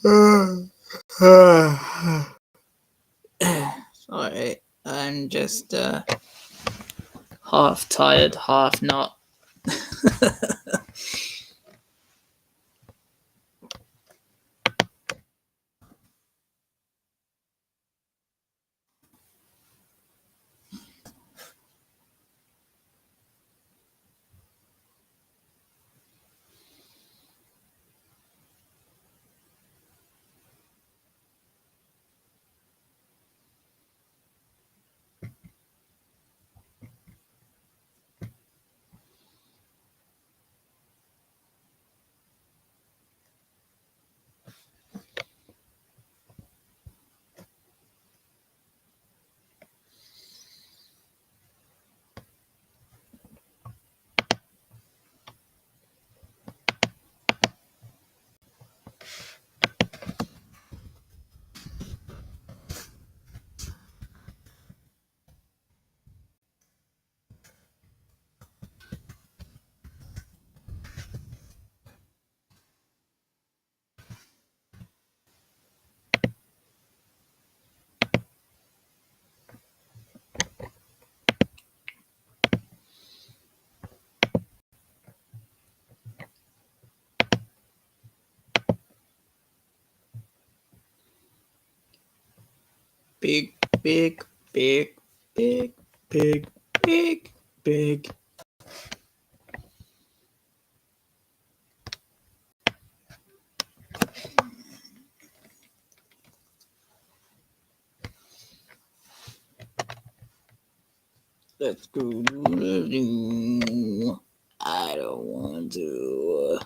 Sorry, I'm just half tired, half not. Big, big, big, big, big, big, big. Let's go. I don't want to.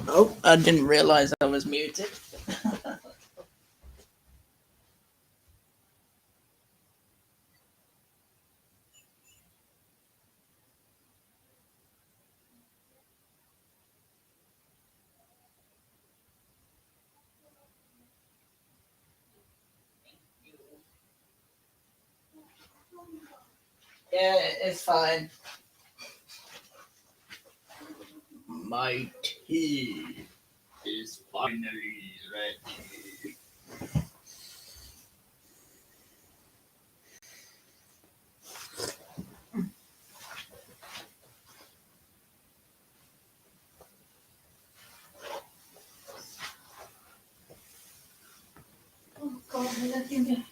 Oh, I didn't realize I was muted. Yeah, it's fine. My tea is finally ready. Oh God, lovely.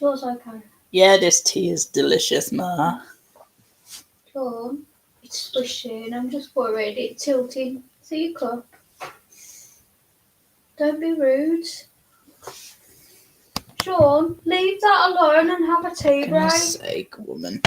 Yours okay? Yeah, this tea is delicious, Ma. Sean, it's squishy and I'm just worried it's tilting. See your cup. Don't be rude. Sean, leave that alone and have a tea For goodness break. sake, woman.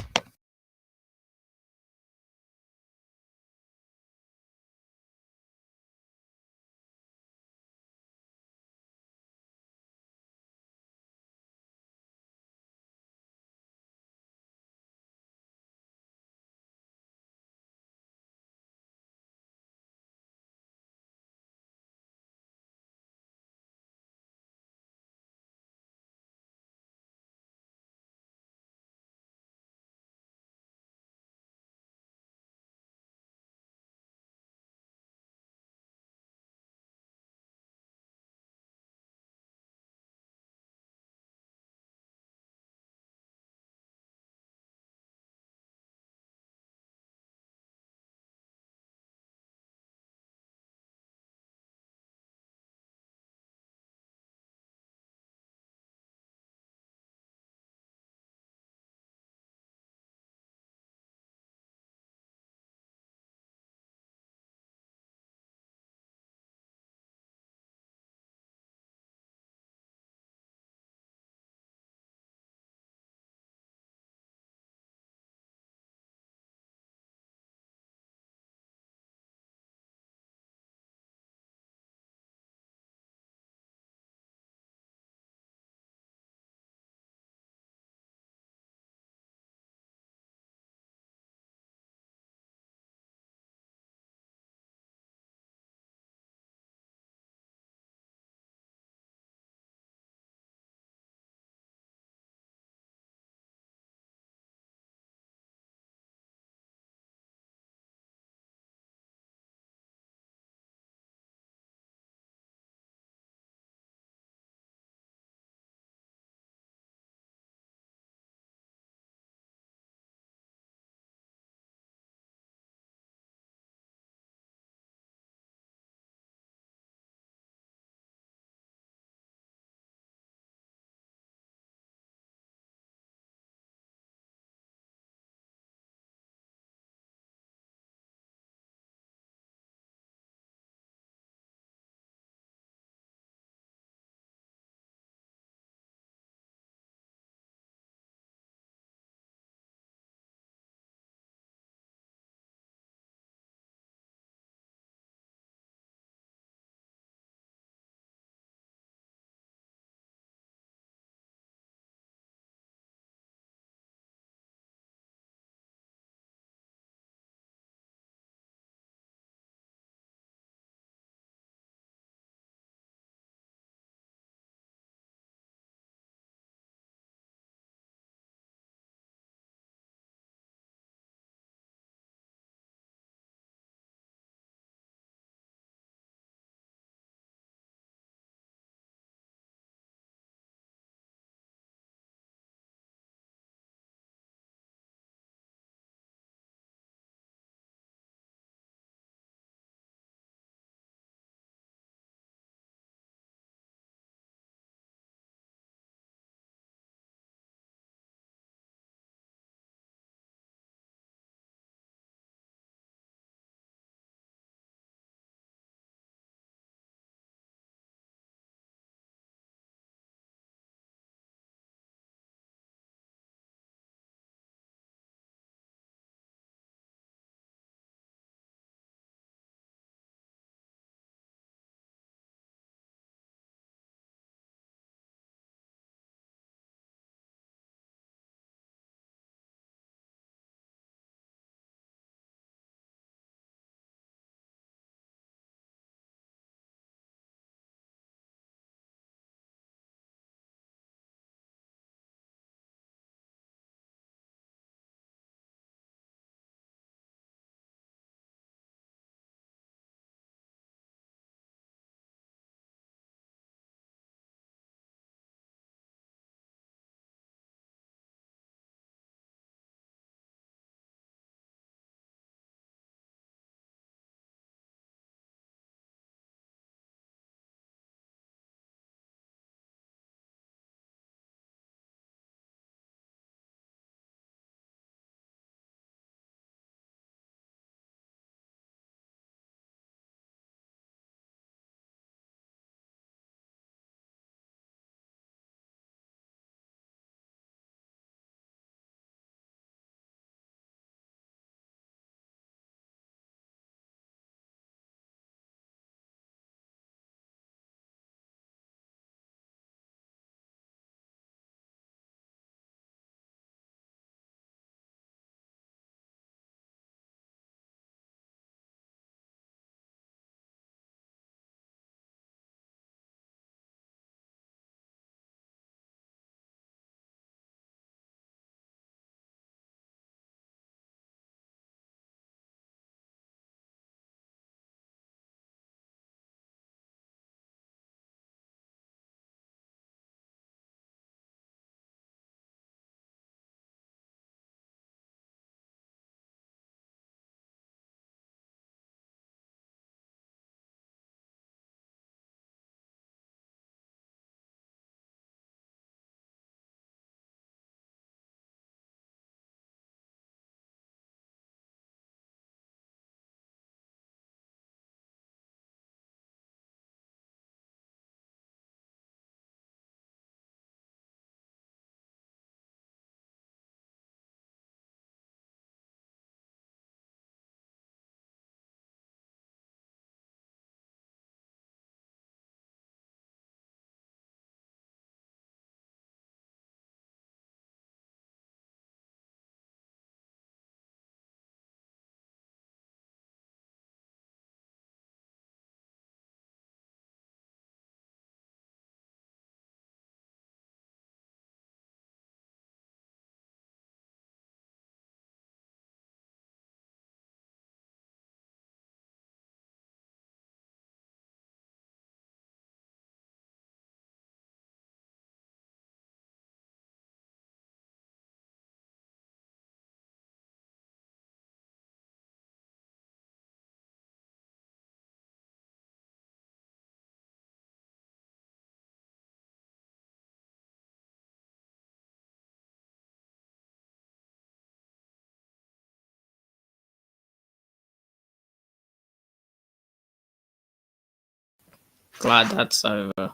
Glad that's over.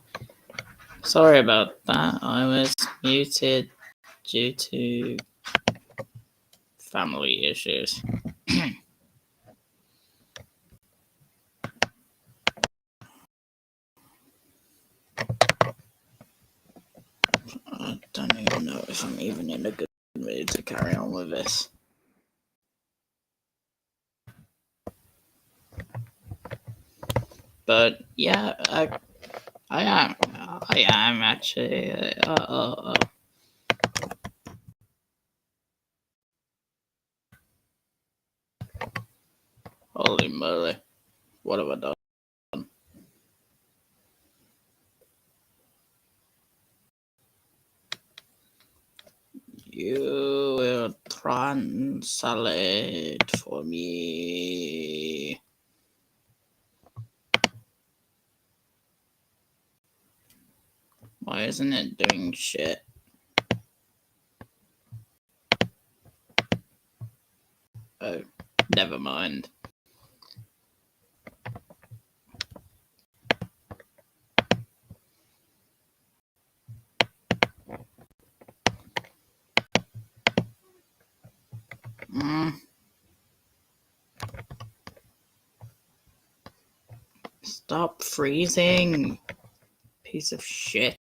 Sorry about that. I was muted due to family issues. I don't even know if I'm even in a good mood to carry on with this. But yeah, I am actually. Holy moly! What have I done? You will translate for me. Why isn't it doing shit? Oh, never mind. Stop freezing, piece of shit.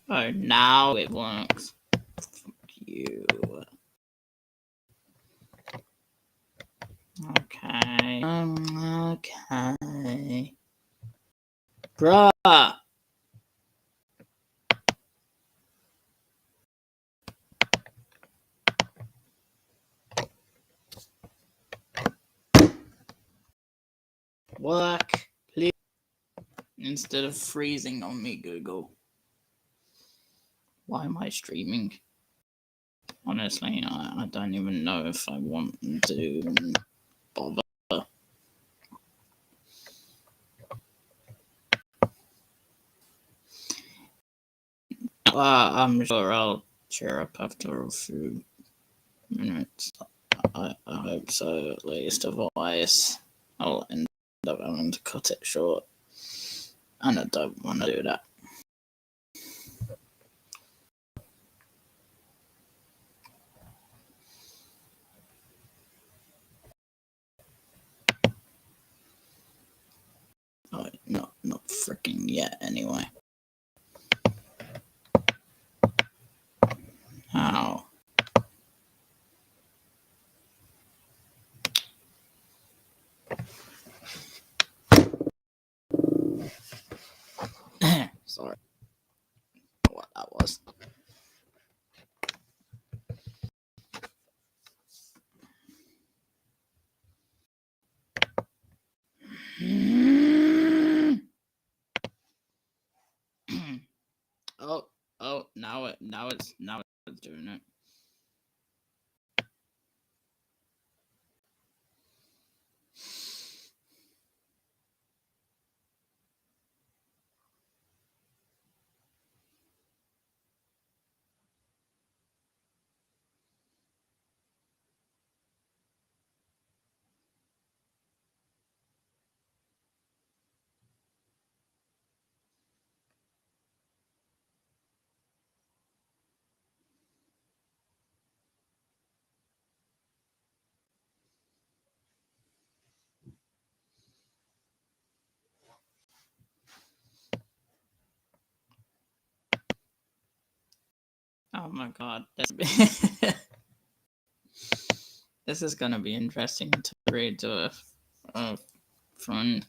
Oh, now it works. Fuck you. Okay. Okay. Bruh. Work, please. Instead of freezing on me, Google. Why am I streaming? Honestly, I don't even know if I want to bother. I'm sure I'll cheer up after a few minutes. I hope so, at least. Otherwise, I'll end up having to cut it short. And I don't want to do that. Oh, not freaking yet, anyway. How? Sorry. What that was. Now it's doing it. Oh my god, this is gonna be interesting to read to a friend.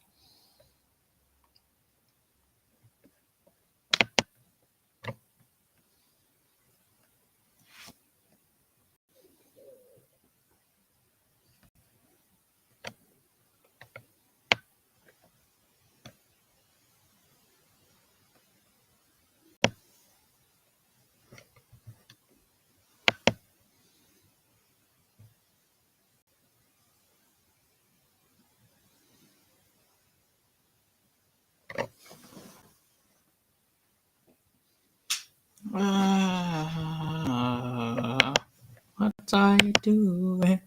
What are you doing?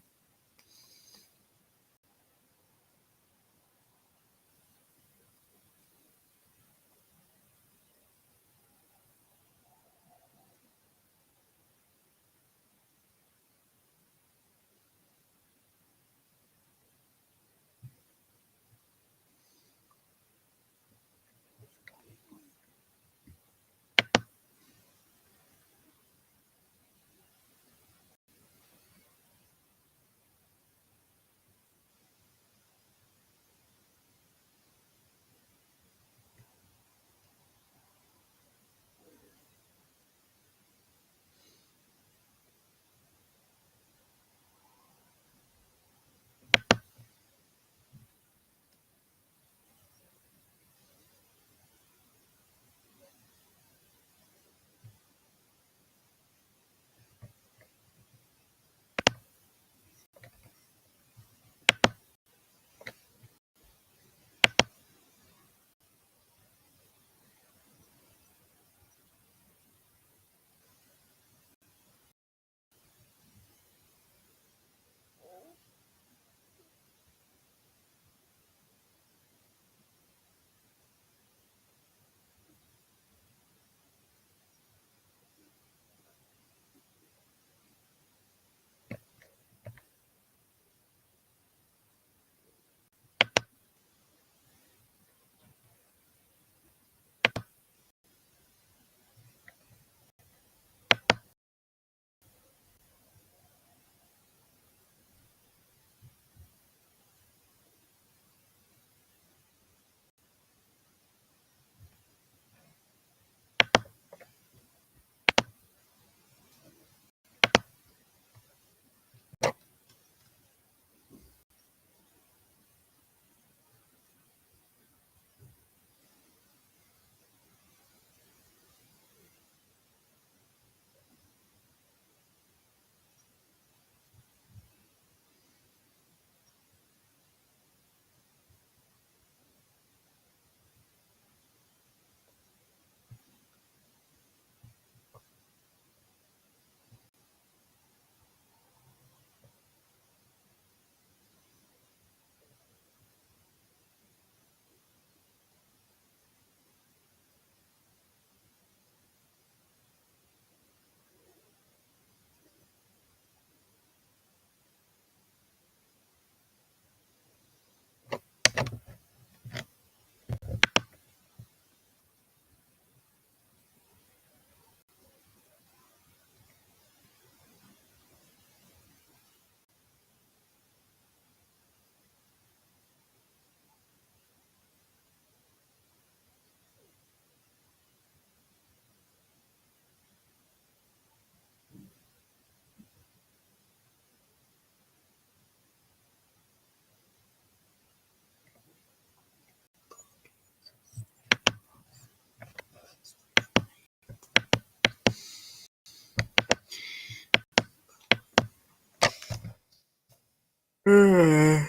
Why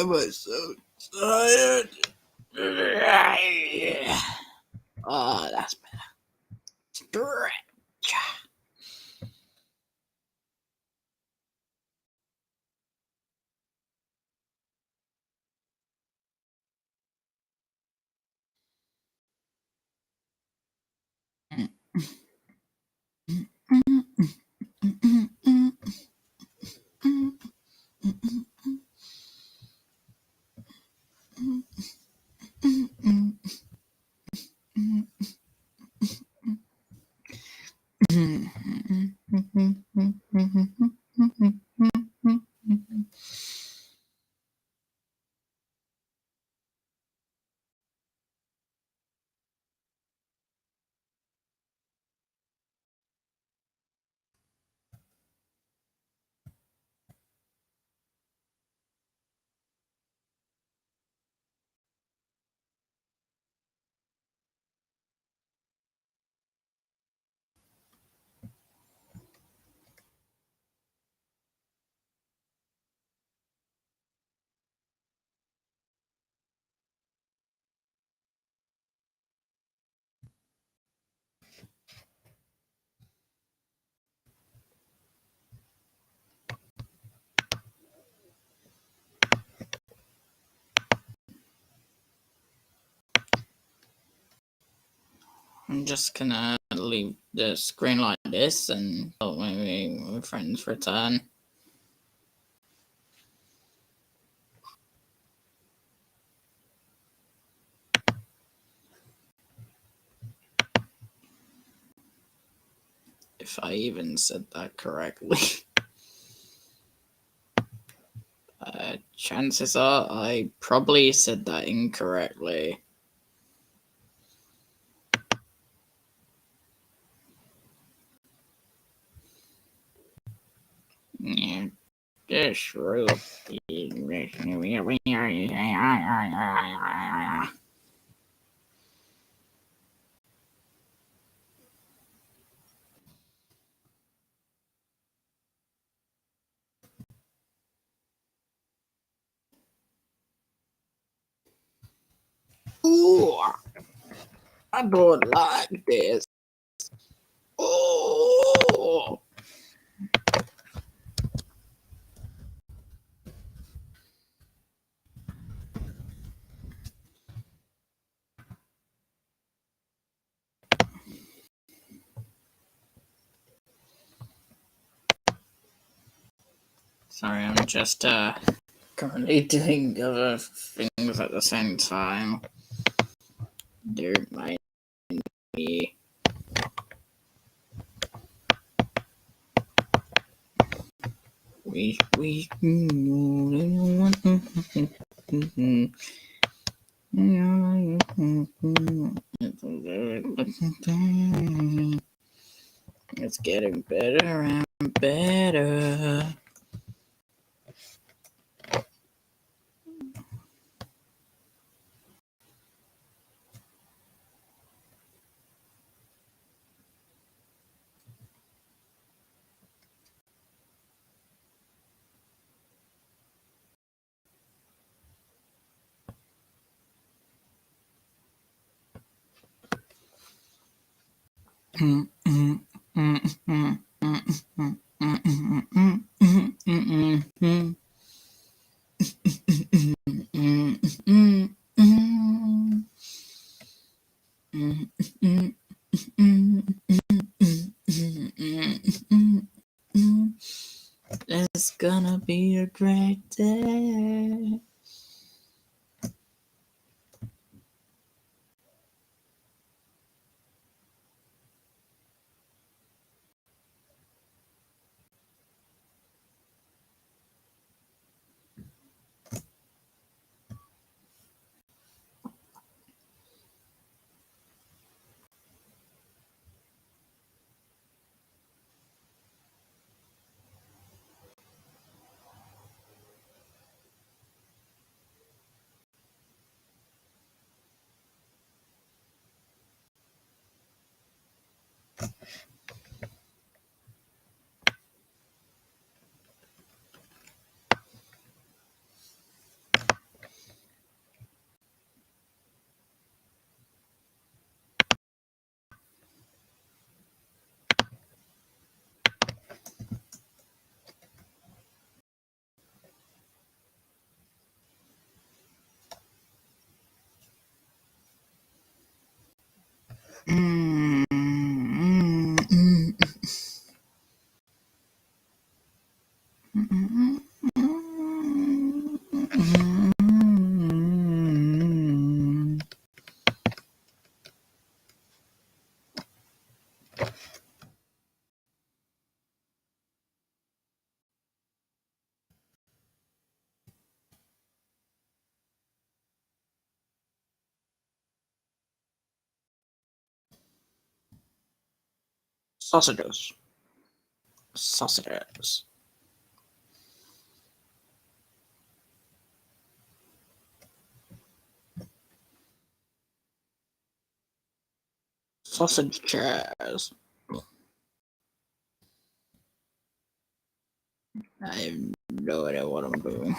am I so tired? Oh, that's better. Stretch. I'm just gonna leave the screen like this and maybe my friends return. If I even said that correctly. Chances are I probably said that incorrectly. Yeah, just real. Ooh, I don't like this. Oh. Sorry, I'm just currently doing other things at the same time. Don't mind me. We it's getting better and better. It's gonna be a great day. Sausages. Sausages. Sausage chairs. I have no idea what I'm doing.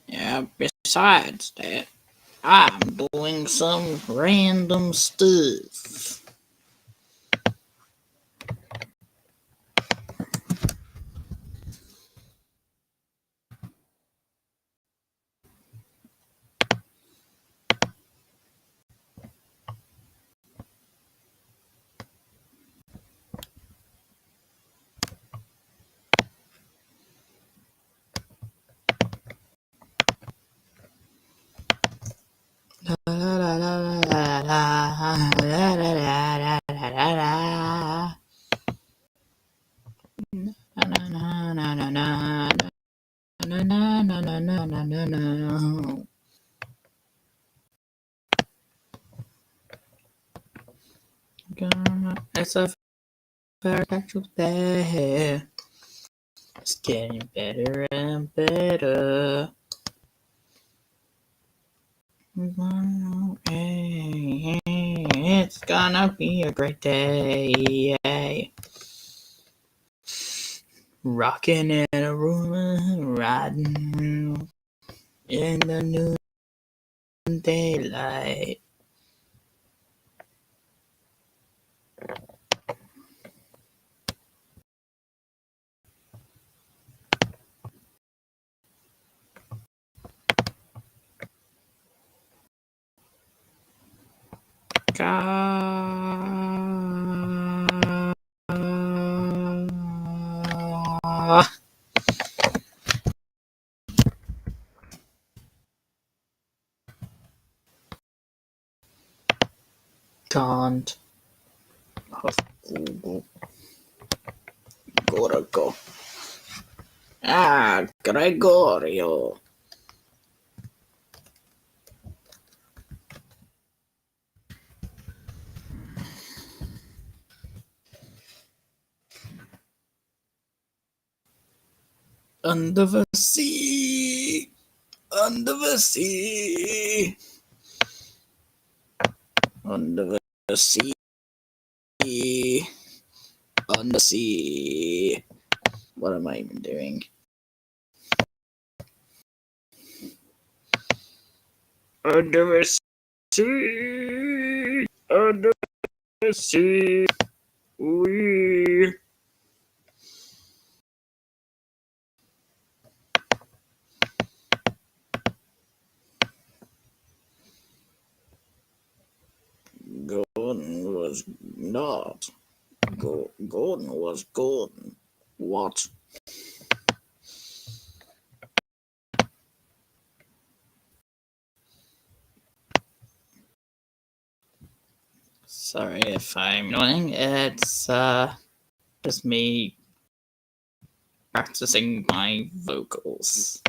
Yeah, besides that, I'm doing some random stuff. It's a very actual day. It's getting better and better. It's gonna be a great day. Rocking in a room, riding in the noon daylight. Can't. Gotta go. Gregorio. Under the sea. Under the sea. Under the sea. On the sea. What am I even doing? Under the sea. Under the sea. We. Gordon was not. Gordon was Gordon. What? Sorry if I'm annoying. It's just me practicing my vocals.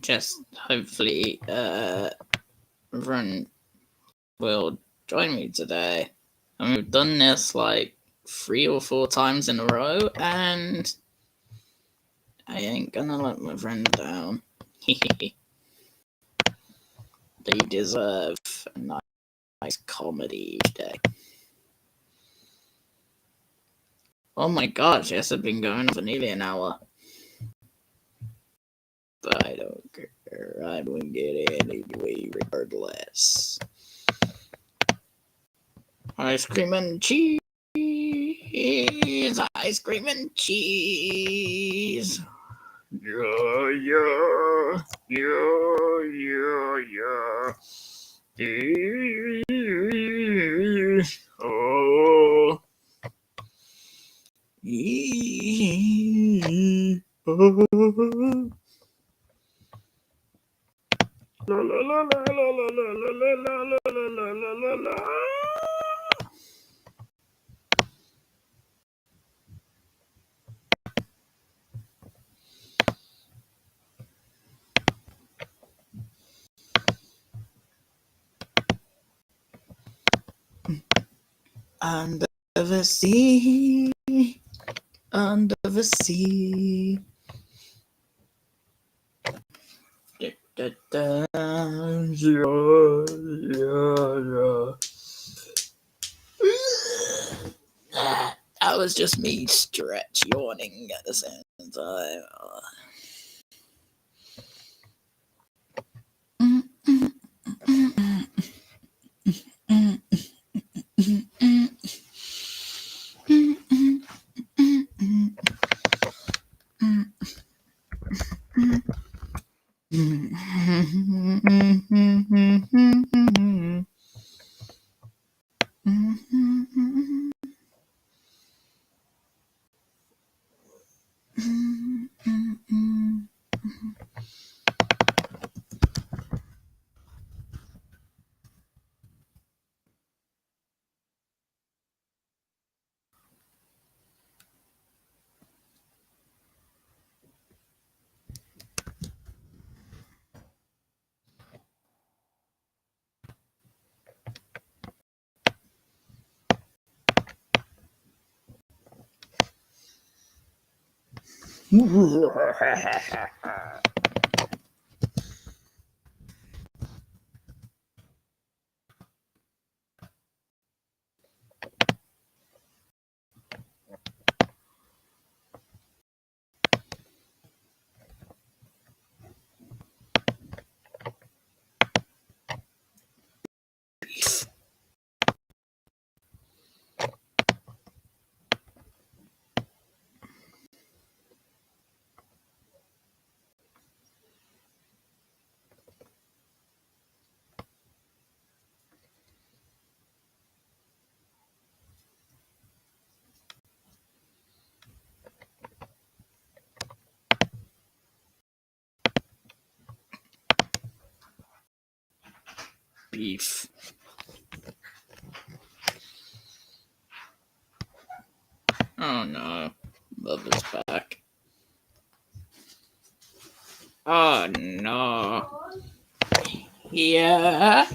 Just hopefully everyone will join me today. And we've done this like 3 or 4 times in a row, and I ain't gonna let my friend down. They deserve a nice comedy day. Oh my gosh, yes, I've been going for nearly an hour. But I don't care. I won't get it anyway, regardless. Ice cream and cheese. Ice cream and cheese. Yeah, yeah, yeah, yeah, yeah. Oh. La la la la la la la la la la la la la. Under the sea, under the sea. Da, da, da, yeah, yeah, yeah. that was just me stretch yawning at the same time. Beef. Oh no, Bubba's back. Oh no. Yeah.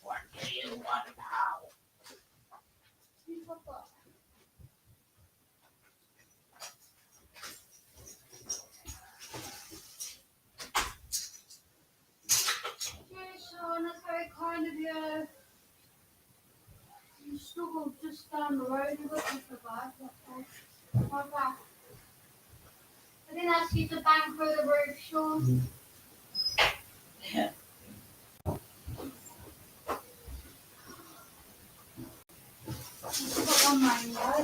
What do you want now? Sean, that's very kind of you. You struggled just down the road. You looking for that. Okay. I didn't ask you to bang through the roof, Sean. Yeah. I've got one mind,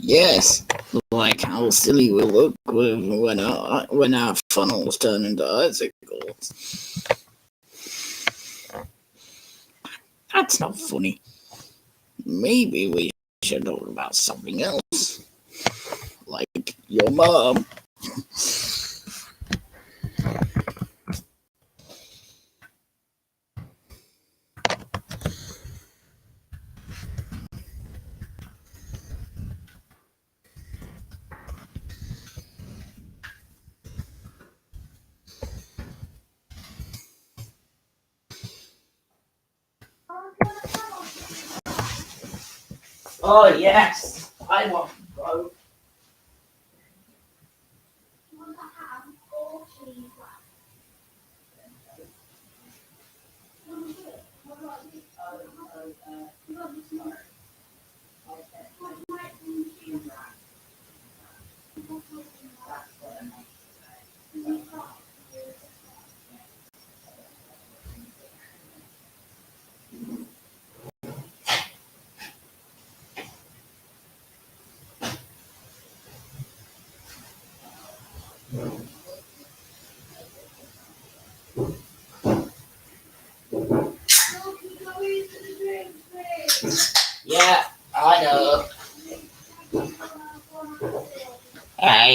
Yes, like how silly we look when our funnels turn into icicles. That's not funny. Maybe we should talk about something else, like your mom. Oh yes, I want to go.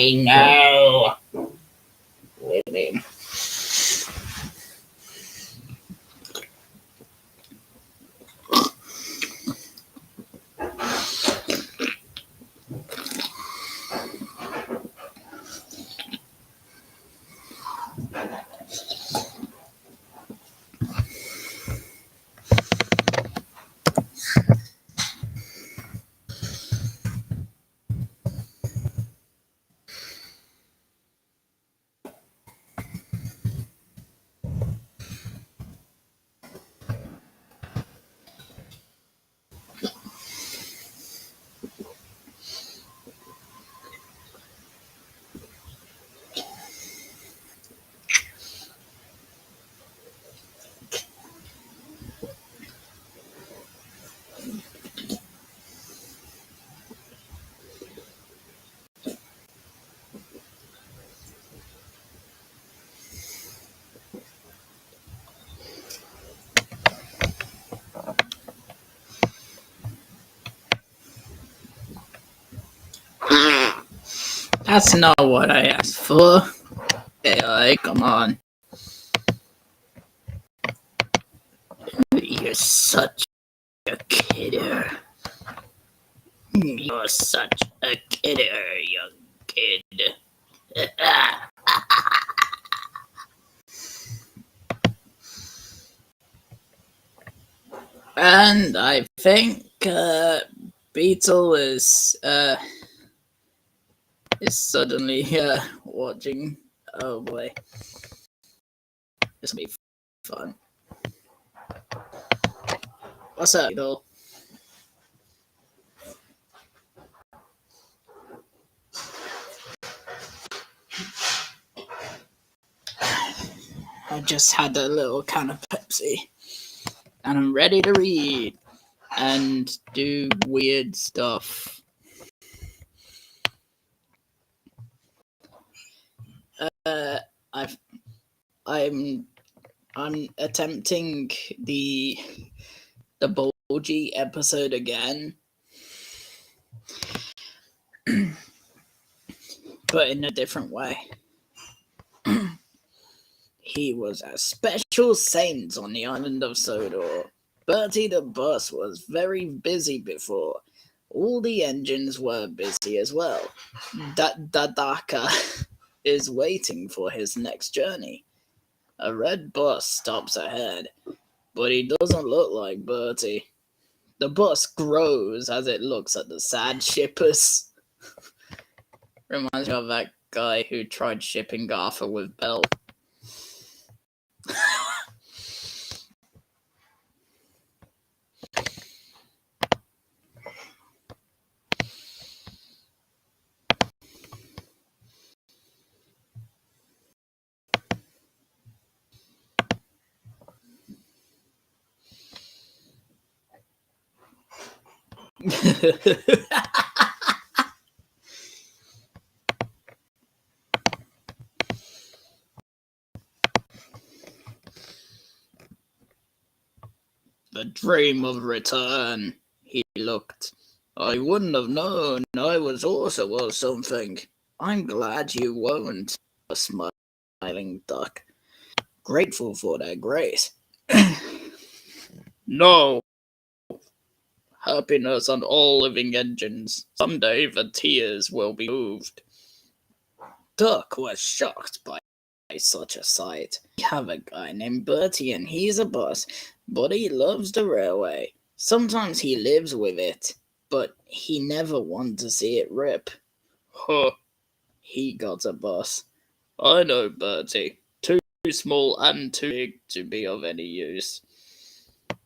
I know. Living. That's not what I asked for. AI, come on. You're such a kidder. You're such a kidder, young kid. And I think Beetle is suddenly watching. Oh boy, this will be fun. What's up, Beetle? I just had a little can of Pepsi, and I'm ready to read and do weird stuff. I've I'm attempting the Bulgy episode again, but in a different way. He was a special saint on the island of Sodor. Bertie the bus was very busy before. All the engines were busy as well. Dadaka is waiting for his next journey. A red bus stops ahead, but he doesn't look like Bertie. The bus grows as it looks at the sad shippers. Reminds me of that guy who tried shipping Arthur with Belle. The dream of return, he looked. I wouldn't have known I was also or something. I'm glad you won't, a smiling duck. Grateful for their grace. No. Happiness on all living engines. Someday the tears will be moved. Duck was shocked by such a sight. We have a guy named Bertie and he's a boss, but he loves the railway. Sometimes he lives with it, but he never wants to see it rip. Huh. He got a bus. I know Bertie. Too small and too big to be of any use.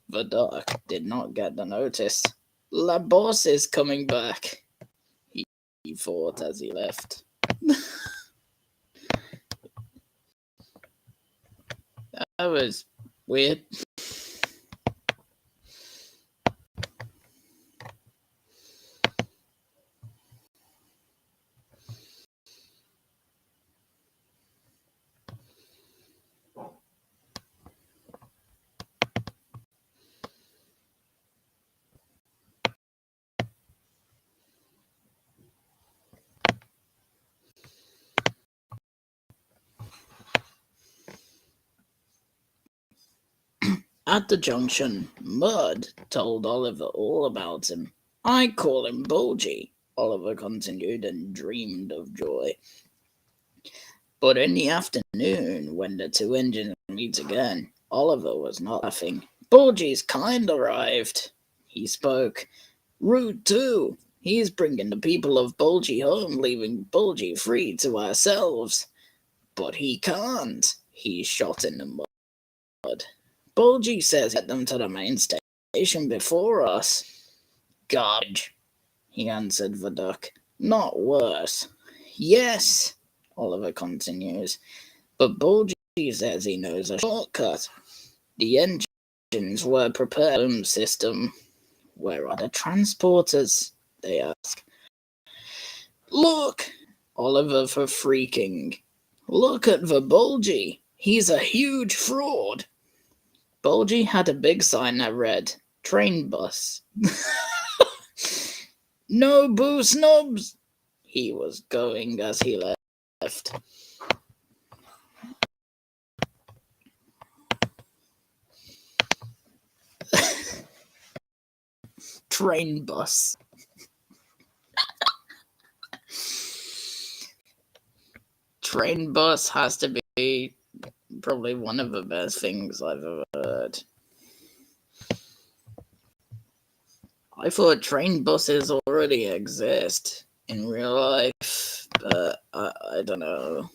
The duck did not get the notice. La boss is coming back, he thought as he left. That was weird. At the junction, Mud told Oliver all about him. I call him Bulgy, Oliver continued and dreamed of joy. But in the afternoon, when the two engines meet again, Oliver was not laughing. Bulgy's kind arrived, he spoke. Route 2. He's bringing the people of Bulgy home, leaving Bulgy free to ourselves. But he can't. He's shot in the mud. Bulgy says get them to the main station before us. Garbage, he answered the duck. Not worse. Yes, Oliver continues, but Bulgy says he knows a shortcut. The engines were prepared home system. Where are the transporters? They ask. Look, Oliver for freaking. Look at the Bulgy. He's a huge fraud. Bulgy had a big sign that read, train bus. No boo snubs, he was going as he left. Train bus. Train bus has to be probably one of the best things I've ever heard. I thought train buses already exist in real life, but I don't know.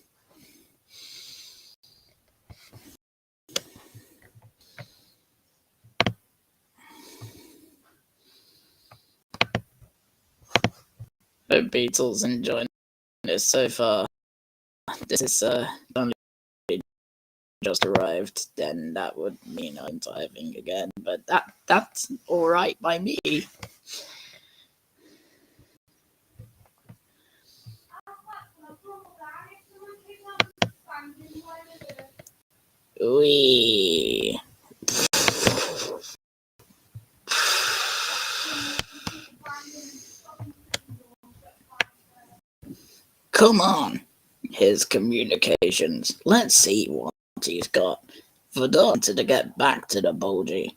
Hope Beatles enjoying this so far. This is only just arrived, then that would mean I'm typing again, but that's all right by me. Wee. Come on, his communications. Let's see what he's got. Vidal wanted to get back to the Bulgy.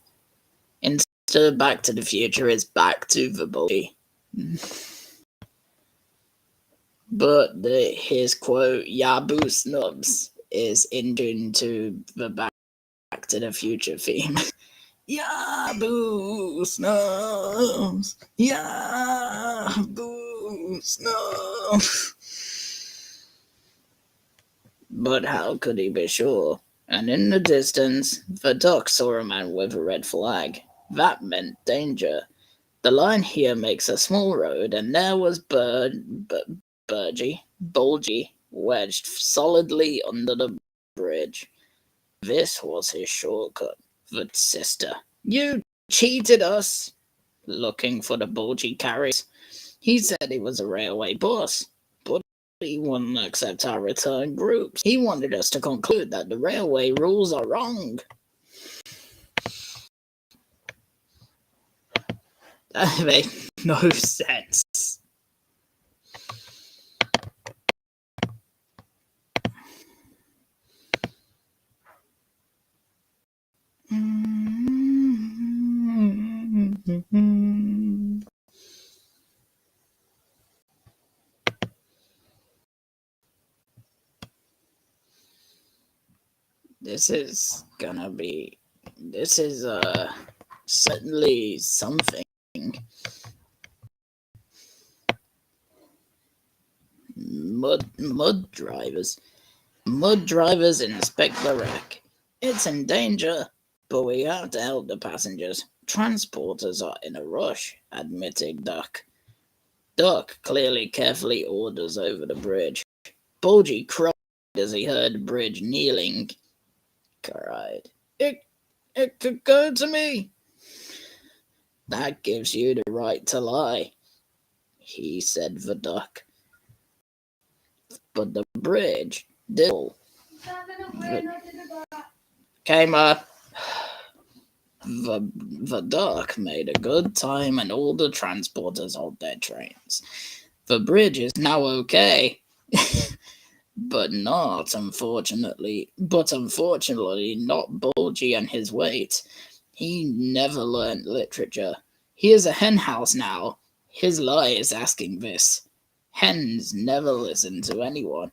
Instead of Back to the Future, it's Back to the Bulgy. But his quote, Yaboo Snubs, is in tune to the Back to the Future theme. Yaboo Snubs! Yaboo Snubs! But how could he be sure? And in the distance, the duck saw a man with a red flag. That meant danger. The line here makes a small road, and there was Bulgy, wedged solidly under the bridge. This was his shortcut. The sister. You cheated us! Looking for the Bulgy carriers. He said he was a railway boss, but he wouldn't accept our return groups. He wanted us to conclude that the railway rules are wrong. That made no sense. This is certainly something. Mud drivers. Mud drivers inspect the wreck. It's in danger, but we have to help the passengers. Transporters are in a rush, admitted Duck. Duck clearly carefully orders over the bridge. Bulgy cried as he heard the bridge kneeling. Cried, It could go to me. That gives you the right to lie, he said the duck. But the bridge did. Came up. The duck made a good time and all the transporters hold their trains. The bridge is now okay. But unfortunately, not Bulgy and his weight. He never learned literature. He is a henhouse now. His lie is asking this. Hens never listen to anyone.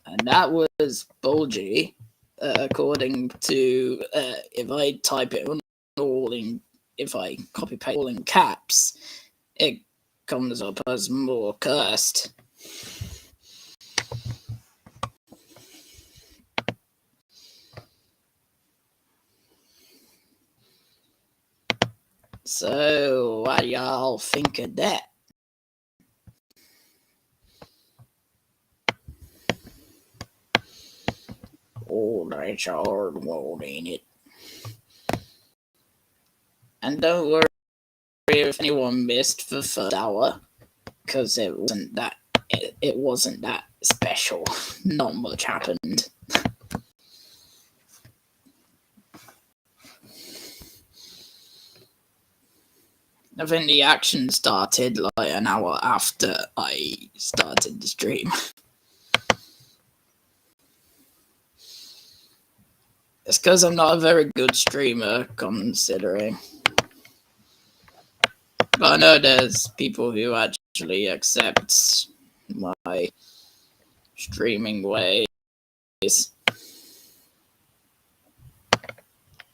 And that was Bulgy, according to, if I type it all in, if I copy paste all in caps, it comes up as more cursed. So, what do y'all think of that? Oh, that's a hard one, ain't it? And don't worry if anyone missed the first hour, because it wasn't that special. Not much happened. I think the action started like an hour after I started the stream. It's because I'm not a very good streamer, considering. But I know there's people who actually accept my streaming ways.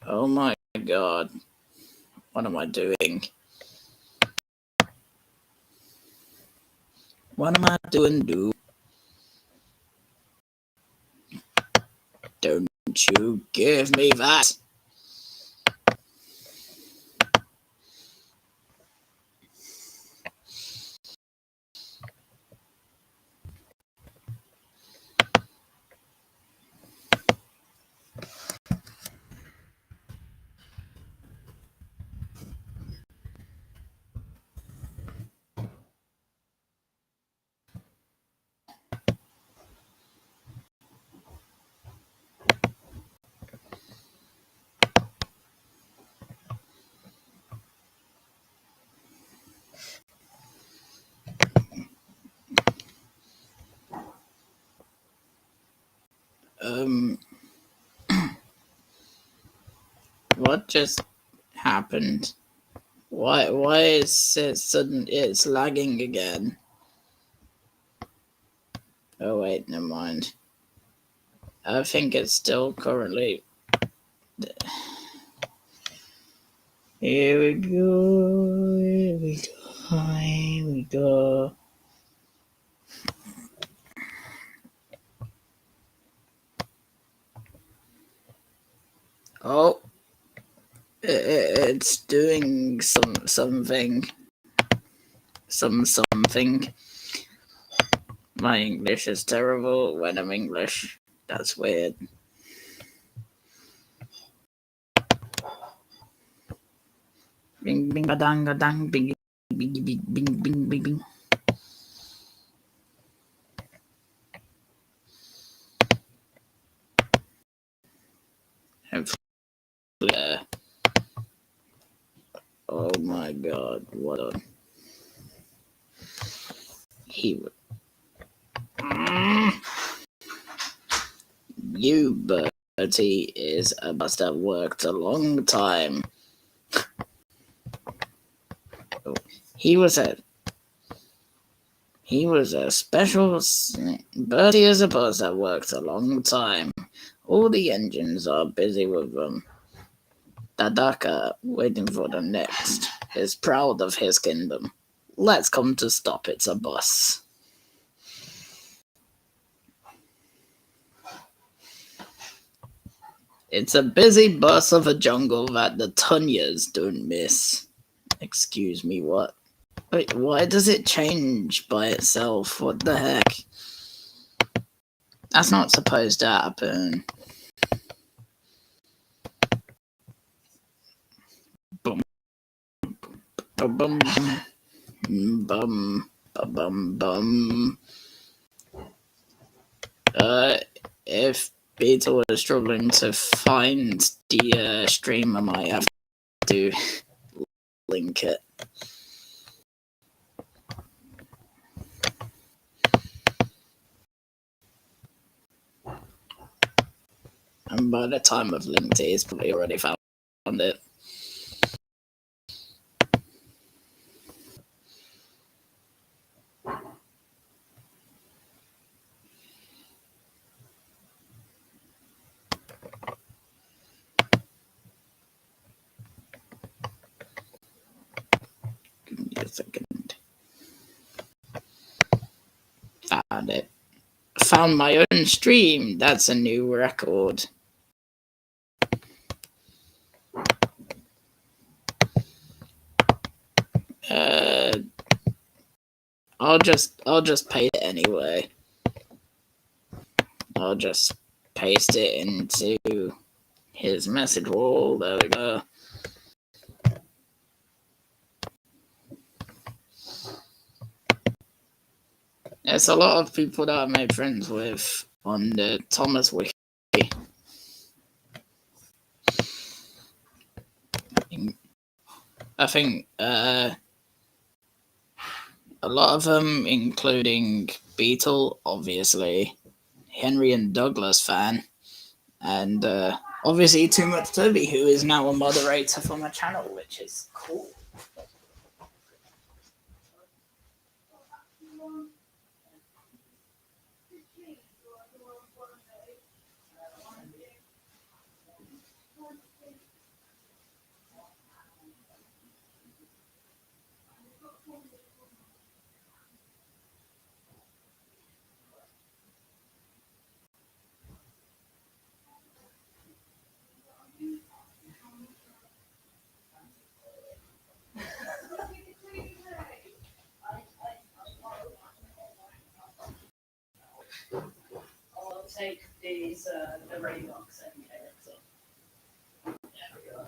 Oh my god. What am I doing? What am I doing, dude? Don't you give me that! What just happened? Why is it sudden? It's lagging again. Oh wait, never mind. I think it's still currently. Here we go. Here we go. Here we go. Oh, it's doing something. Something. My English is terrible when I'm English. That's weird. Bing bing badang dang bing bing bing bing bing bing bing. Hopefully, oh my god, what a he. You Bertie is a must have worked a long time. He was a special. Bertie is a bus that worked a long time. All the engines are busy with them. Dadaka, waiting for the next, is proud of his kingdom. Let's come to stop. It's a bus. It's a busy bus of a jungle that the Tunyas don't miss. Excuse me, what? Wait, why does it change by itself? What the heck? That's not supposed to happen. Boom. Bum bum bum bum bum. If Beta was struggling to find the stream, I might have to link it. by the time I've linked it, he's probably already found it. Give me a second. Found it. Found my own stream. That's a new record. I'll just paste it anyway. I'll just paste it into his message wall. There we go. There's a lot of people that I made friends with on the Thomas Wiki. I think a lot of them, including Beetle, obviously, Henry and Douglas fan, and obviously Too Much Toby, who is now a moderator for my channel, which is cool. I'll take these the Reeboks and carrots. There we go.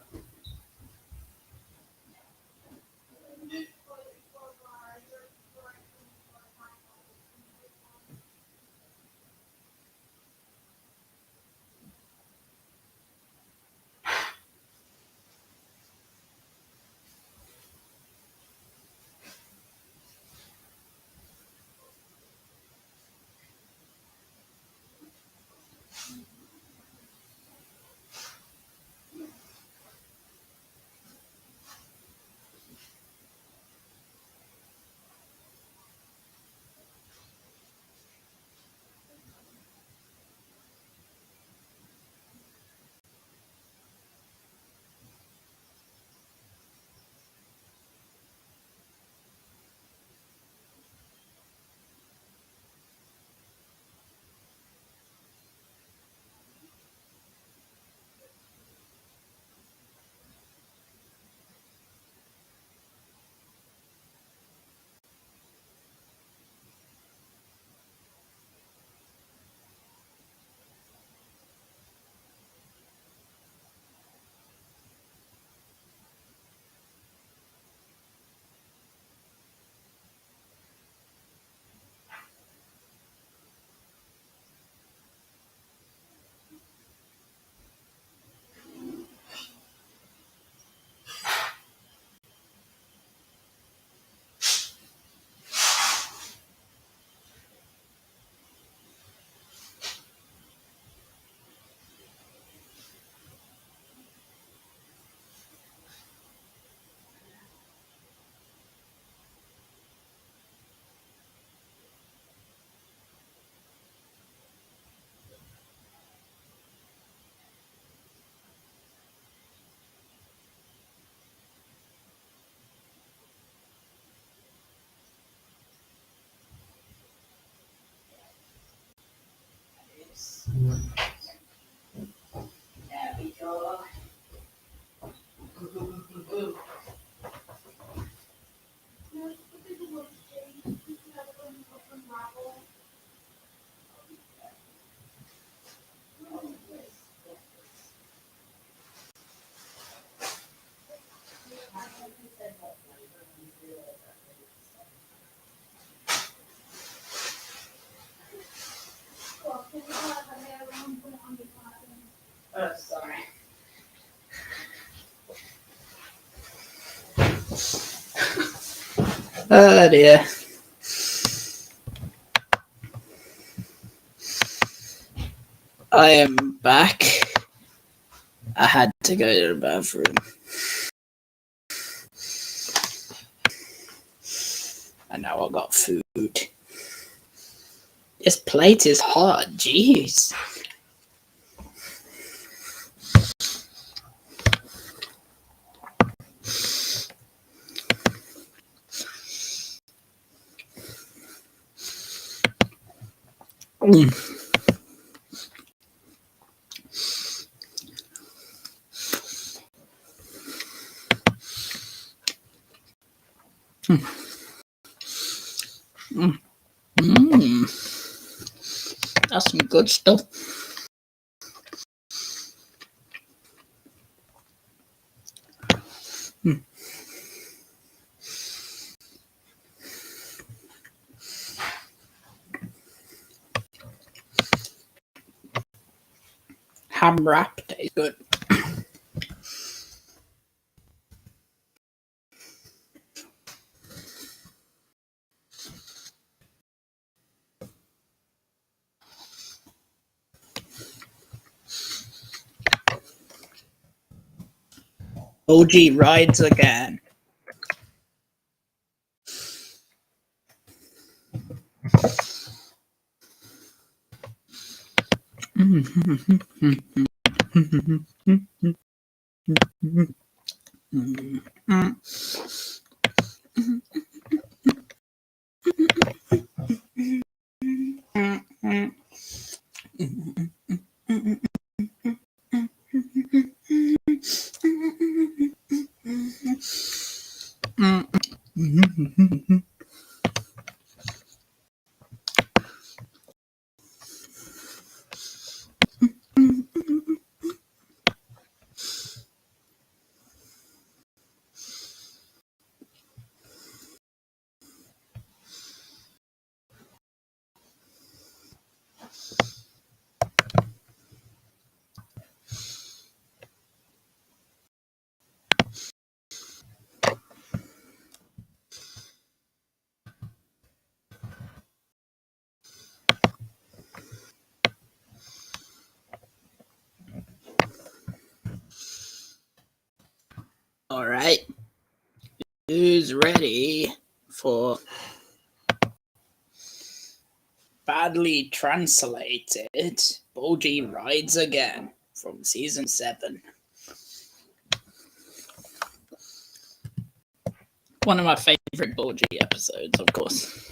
There we go. Oh, sorry. Oh dear. I am back. I had to go to the bathroom. And now I got food. This plate is hot, jeez. That's some good stuff. Ham wrap tastes good. OG rides again. All right. Who's ready for badly translated Bulgy Rides Again from season 7? One of my favorite Bulgy episodes, of course.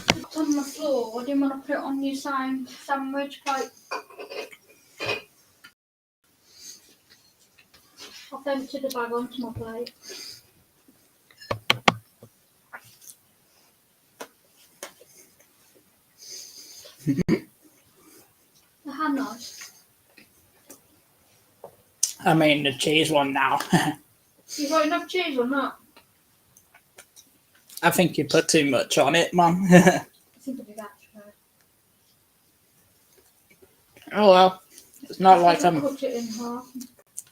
It's on the floor. I didn't want to put it on your sandwich plate. I've emptied the bag onto my plate. The ham nice. I mean, the cheese one now. You got enough cheese or not? I think you put too much on it, Mum. I think it'll be that. Oh well, it's not like I'm. Cut it in half.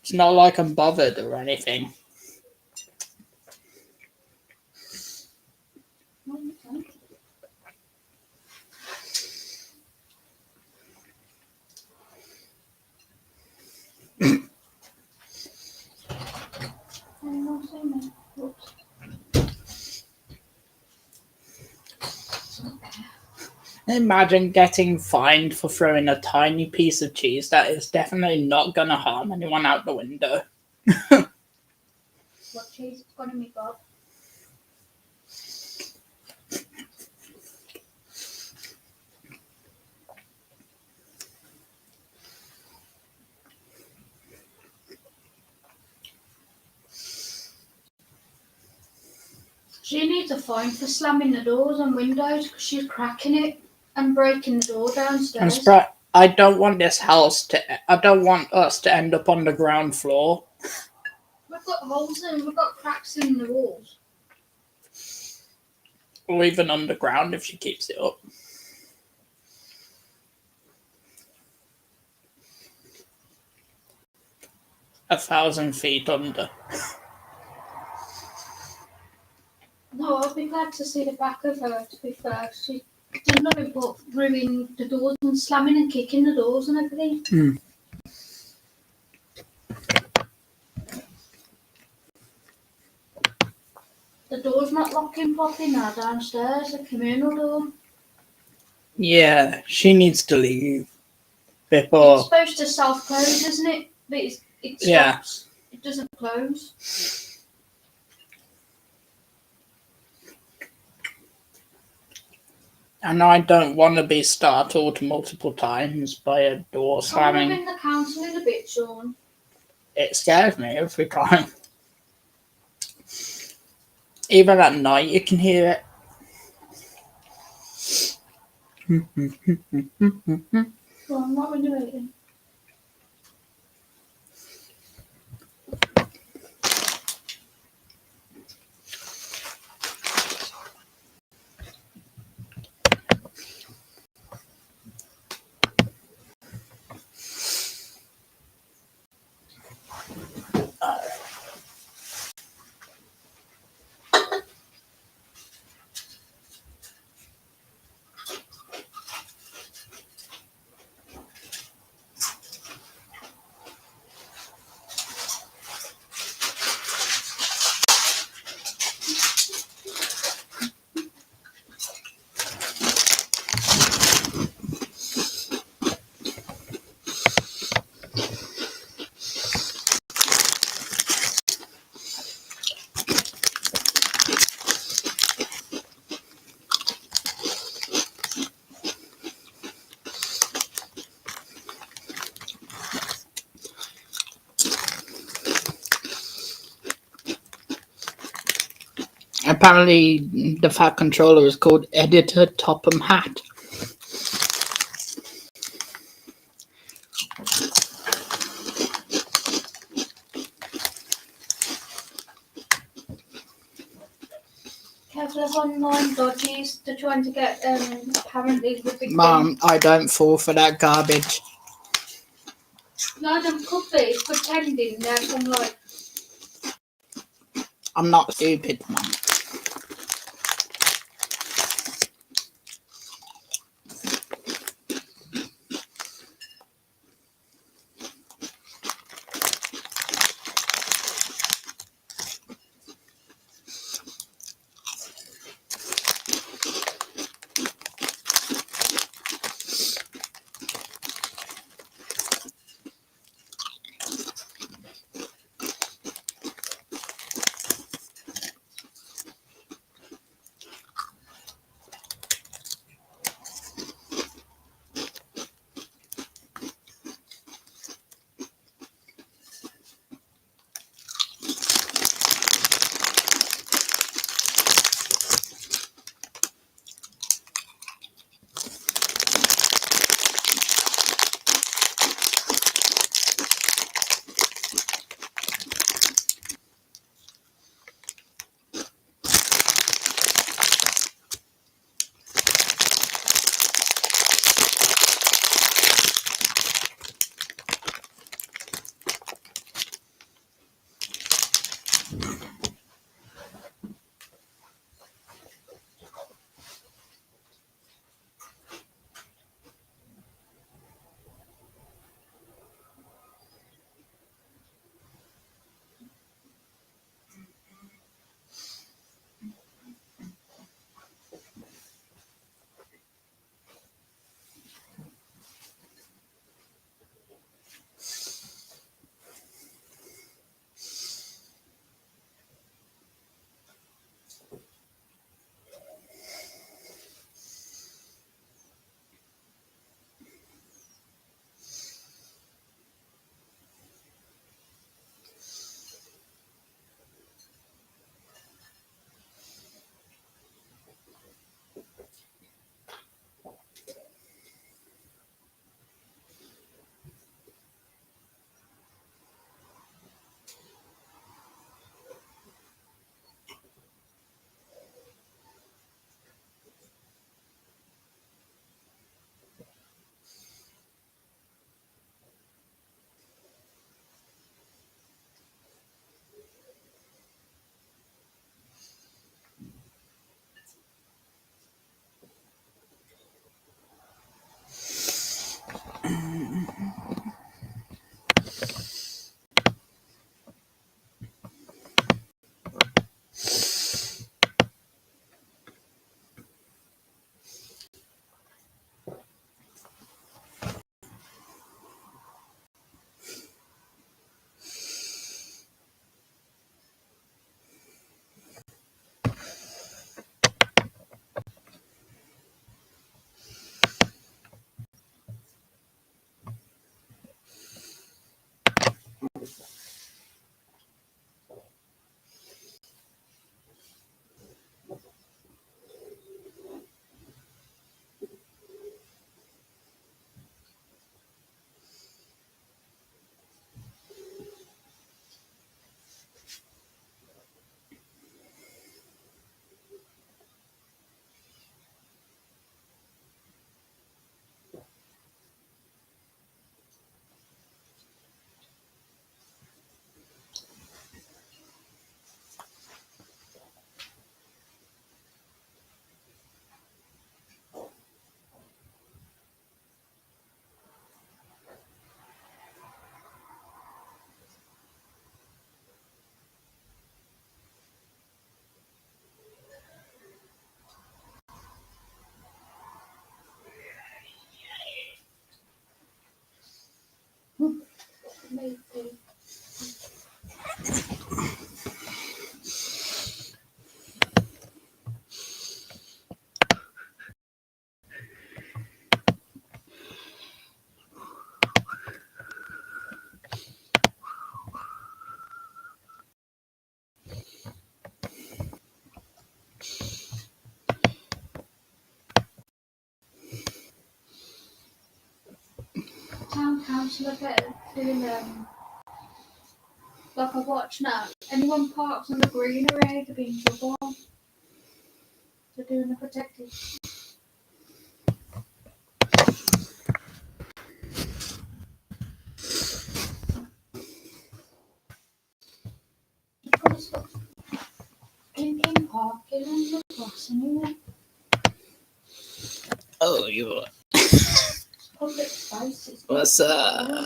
It's not like I'm bothered or anything. Imagine getting fined for throwing a tiny piece of cheese that is definitely not going to harm anyone out the window. What cheese is gonna make up? She needs a fine for slamming the doors and windows because she's cracking it and breaking the door downstairs. I don't want this house to. I don't want us to end up on the ground floor. We've got holes in, we've got cracks in the walls. Or even underground if she keeps it up. A 1,000 feet under. No, I'd be glad to see the back of her, to be fair. She did nothing but ruin the doors and slamming and kicking the doors and everything. Mm. The door's not locking properly now downstairs, the communal door. Yeah, she needs to leave. It's Before. supposed to self-close, isn't it? But it stops. Yeah. It doesn't close. And I don't want to be startled multiple times by a door I'm slamming. in the council in a bit, Sean. It scares me every time. Even at night, you can hear it. Well, I'm not really waiting. Apparently, the Fat Controller is called Editor Topham Hatt. Careful of online dodgies. They're trying to get apparently the big Mum, I don't fall for that garbage. No, them could be pretending they're from like. I'm not stupid, Mum. councillor doing like a watch now. Anyone parks on the green area to be in trouble. They're doing the protected. You've got to stop drinking, parking on the bus anyway. Oh, you are. It's public spaces. What's up?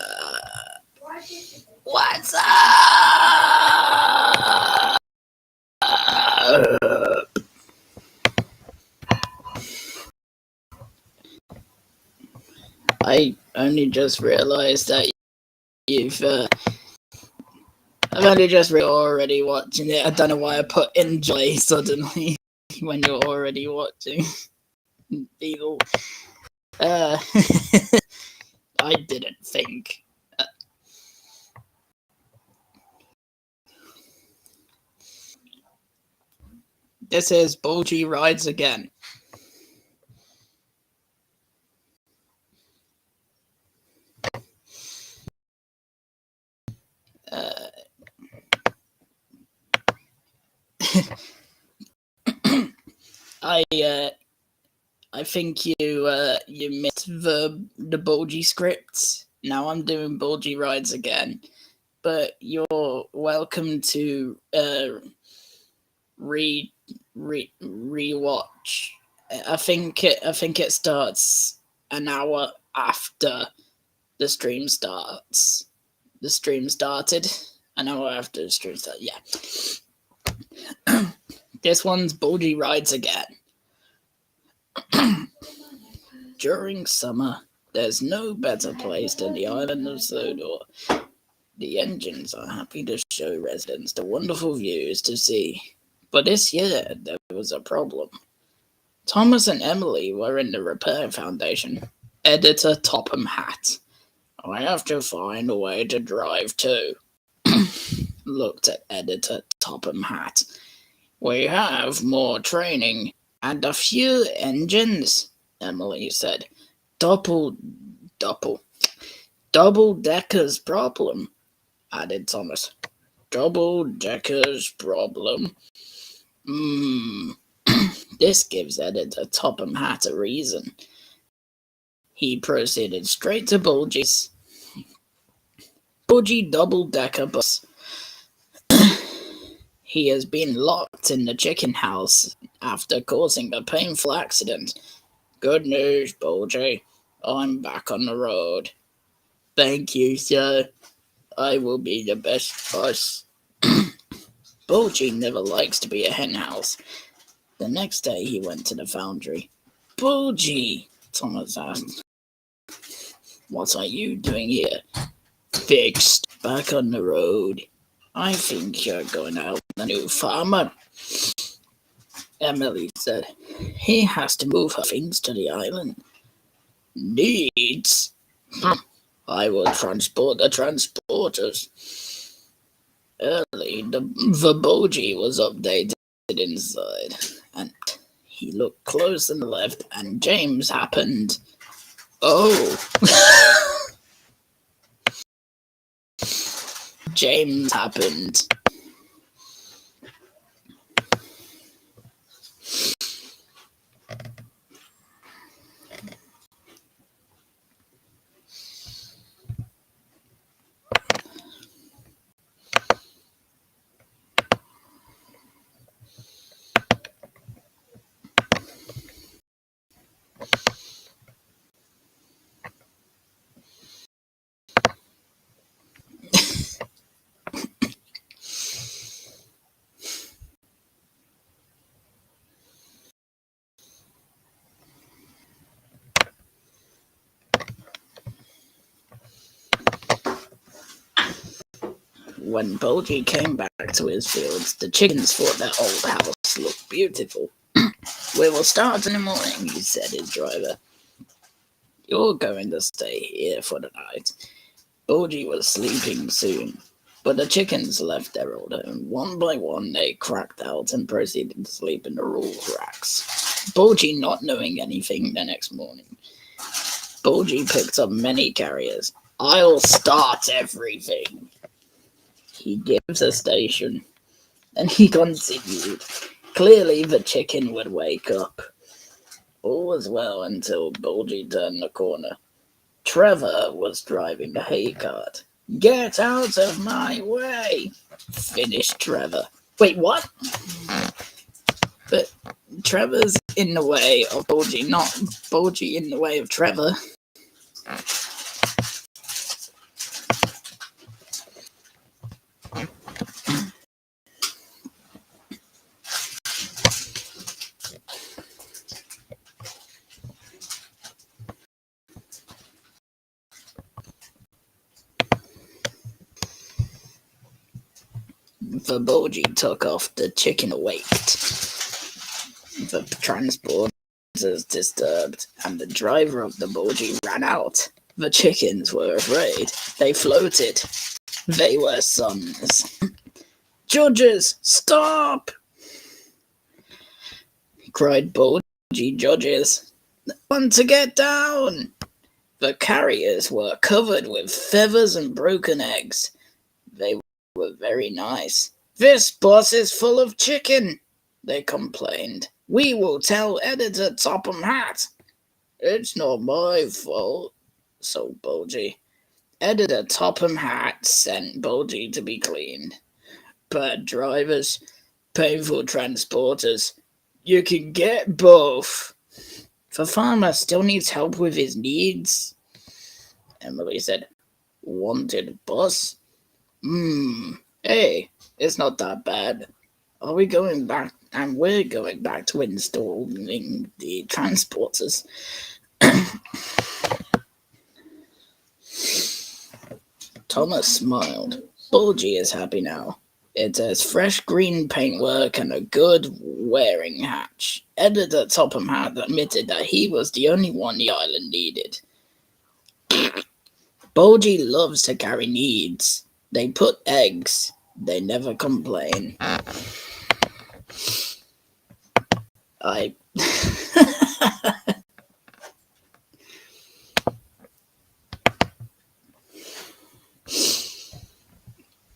Why did you do What's up? I only just realised that you've. I've only just already watching it. I don't know why I put enjoy suddenly when you're already watching. Beagle. I didn't think. This is Bulgy Rides Again. I think you missed the Bulgy scripts. Now I'm doing Bulgy Rides Again, but you're welcome to rewatch. I think it starts an hour after the stream starts. The stream started an hour after the stream started. Yeah. This one's Bulgy Rides Again. During summer, there's no better place than the island of Sodor. The engines are happy to show residents the wonderful views to see. But this year, there was a problem. Thomas and Emily were in the repair foundation. Editor Topham Hatt. I have to find a way to drive too. Looked at Editor Topham Hatt. We have more training and a few engines, Emily said. Double-decker's problem, added Thomas. Double-decker's problem? This gives Editor Topham Hatt a reason. He proceeded straight to Bulgy's double-decker bus. He has been locked in the chicken house after causing a painful accident. Good news, Bulgy. I'm back on the road. Thank you, sir. I will be the best bus. Bulgy never likes to be a henhouse. The next day he went to the foundry. Bulgy, Thomas asked. What are you doing here? Fixed. Back on the road. I think you're going out with a new farmer, Emily said. He has to move her things to the island. Needs? I will transport the transporters. Early, the Bulgy was updated inside, and he looked close and left, and James happened. Oh. James happened. When Bulgy came back to his fields, the chickens thought their old house looked beautiful. We will start in the morning, he said his driver. You're going to stay here for the night. Bulgy was sleeping soon, but the chickens left their old home. One by one, they cracked out and proceeded to sleep in the roll racks. Bulgy not knowing anything the next morning. Bulgy picked up many carriers. I'll start everything. He gives a station, and he continued. Clearly the chicken would wake up. All was well until Bulgy turned the corner. Trevor was driving the hay cart. Get out of my way, finished Trevor. Wait, what? But Trevor's in the way of Bulgy, not Bulgy in the way of Trevor. The Bulgy took off, the chicken awaked. The transport was disturbed, and the driver of the Bulgy ran out. The chickens were afraid. They floated. They were sons. Judges, stop! Cried Bulgy. Judges, want to get down! The carriers were covered with feathers and broken eggs. They were very nice. This bus is full of chicken, they complained. We will tell Editor Topham Hatt. It's not my fault, so Bulgy. Editor Topham Hatt sent Bulgy to be cleaned. Bad drivers, painful transporters. You can get both. The farmer still needs help with his needs, Emily said. Wanted bus? Hey, it's not that bad. Are we going back? And we're going back to installing the transporters. Thomas smiled. Bulgy is happy now. It has fresh green paintwork and a good wearing hatch. Editor Topham Hatt admitted that he was the only one the island needed. Bulgy loves to carry needs. They put eggs. They never complain.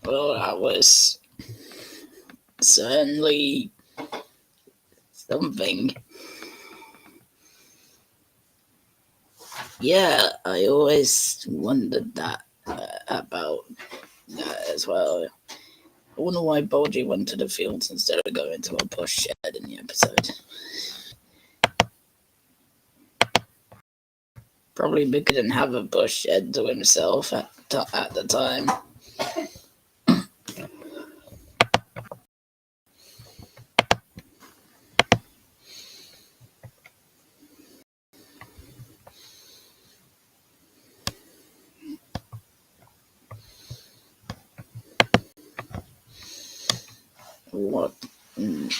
Well, that was certainly something. Yeah, I always wondered that about that as well. I wonder why Bulgy went to the fields instead of going to a bush shed in the episode. Probably because he didn't have a bush shed to himself at the time.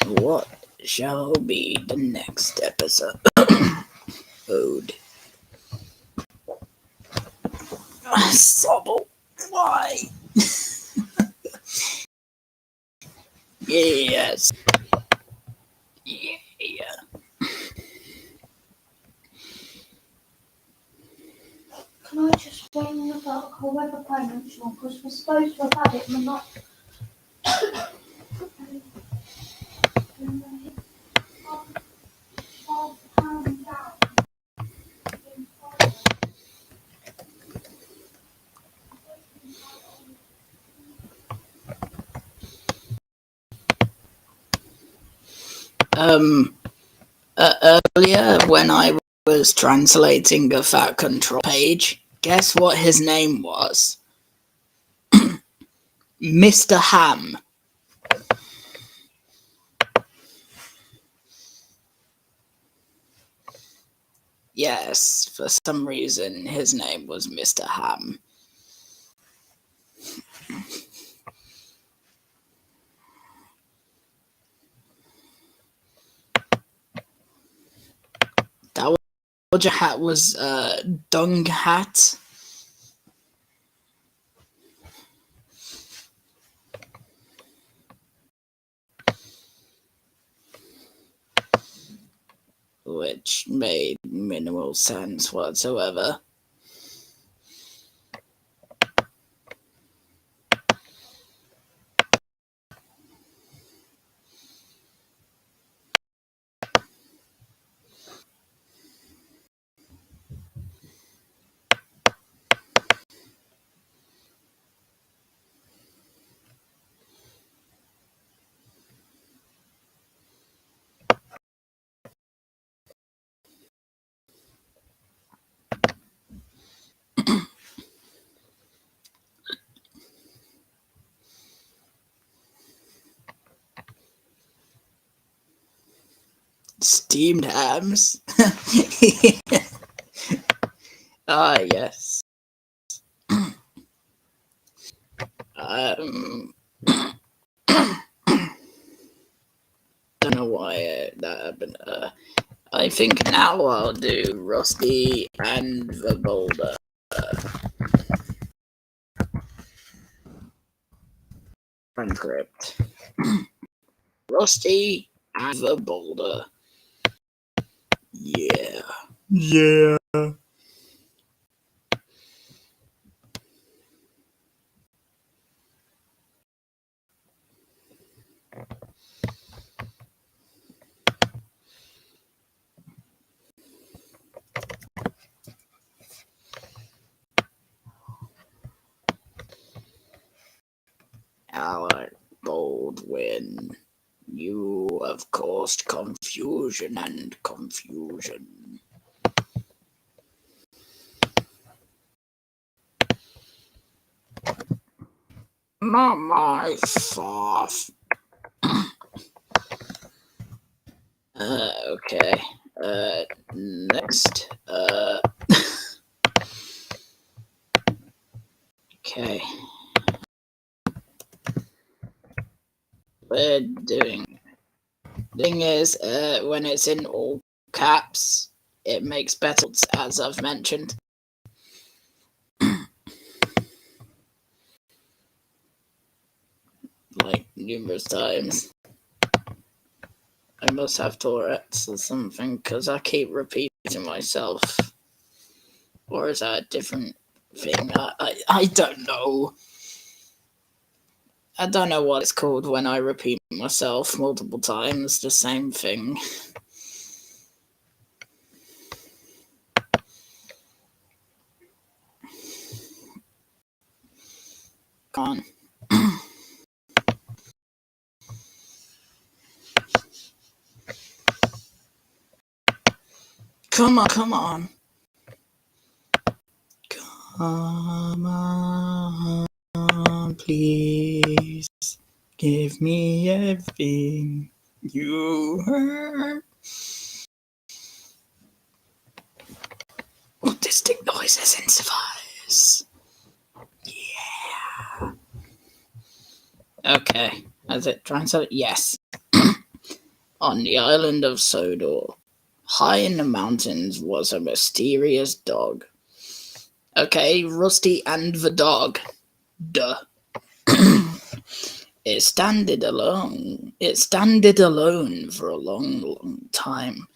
What shall be the next episode? Ode. Sobble. Why? Yes. Yeah. Can I just bring the weather payments on? Because we're supposed to have had it, and we're not. Earlier when I was translating a Fat Control page, guess what his name was? Mr. Ham. Yes, for some reason his name was Mr. Ham. That Doja Hat was Dung Hat. Which made minimal sense whatsoever. Steamed hams. Ah, yes. Don't know why that happened. I think now I'll do Rusty and the Boulder. Transcript. Rusty and the Boulder. Yeah. Yeah. Alec Baldwin, you have caused confusion and confusion. Not my fault. Okay. Next. Okay. We're doing. Thing is, when it's in all caps, it makes better, as I've mentioned. Like numerous times. I must have Tourette's or something because I keep repeating myself. Or is that a different thing? I don't know. I don't know what it's called when I repeat myself multiple times, the same thing. Come on. Come on, come on. Come on, please. Give me everything you heard. Autistic noises in device. Yeah. Okay. Is it translated? Yes. On the island of Sodor, high in the mountains, was a mysterious dog. Okay, Rusty and the dog. Duh. It standed alone. It standed alone for a long, long time.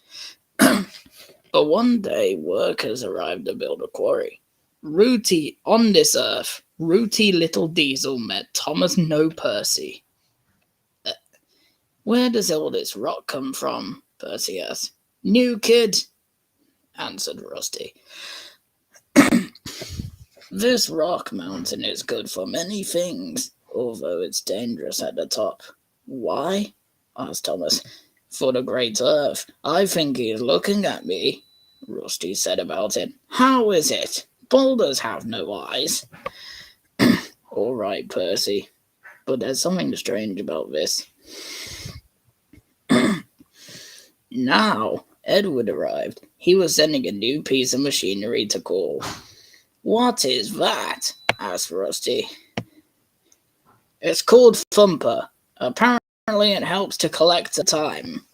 But one day, workers arrived to build a quarry. Rooty on this earth, Rooty Little Diesel met Thomas No Percy. Where does all this rock come from? Percy asked. New kid, answered Rusty. This rock mountain is good for many things, although it's dangerous at the top. Why? Asked Thomas. For the great earth. I think he's looking at me, Rusty said about it. How is it? Boulders have no eyes. All right, Percy, but there's something strange about this. Now, Edward arrived. He was sending a new piece of machinery to call. What is that? Asked Rusty. It's called Thumper. Apparently it helps to collect the time.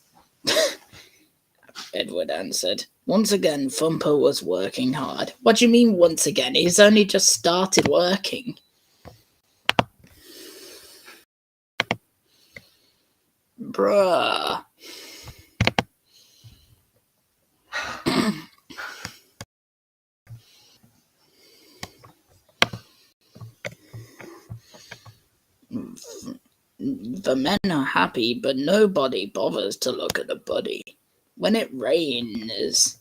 Edward answered. Once again, Thumper was working hard. What do you mean once again? He's only just started working. Bruh. The men are happy, but nobody bothers to look at the buddy. When it rains,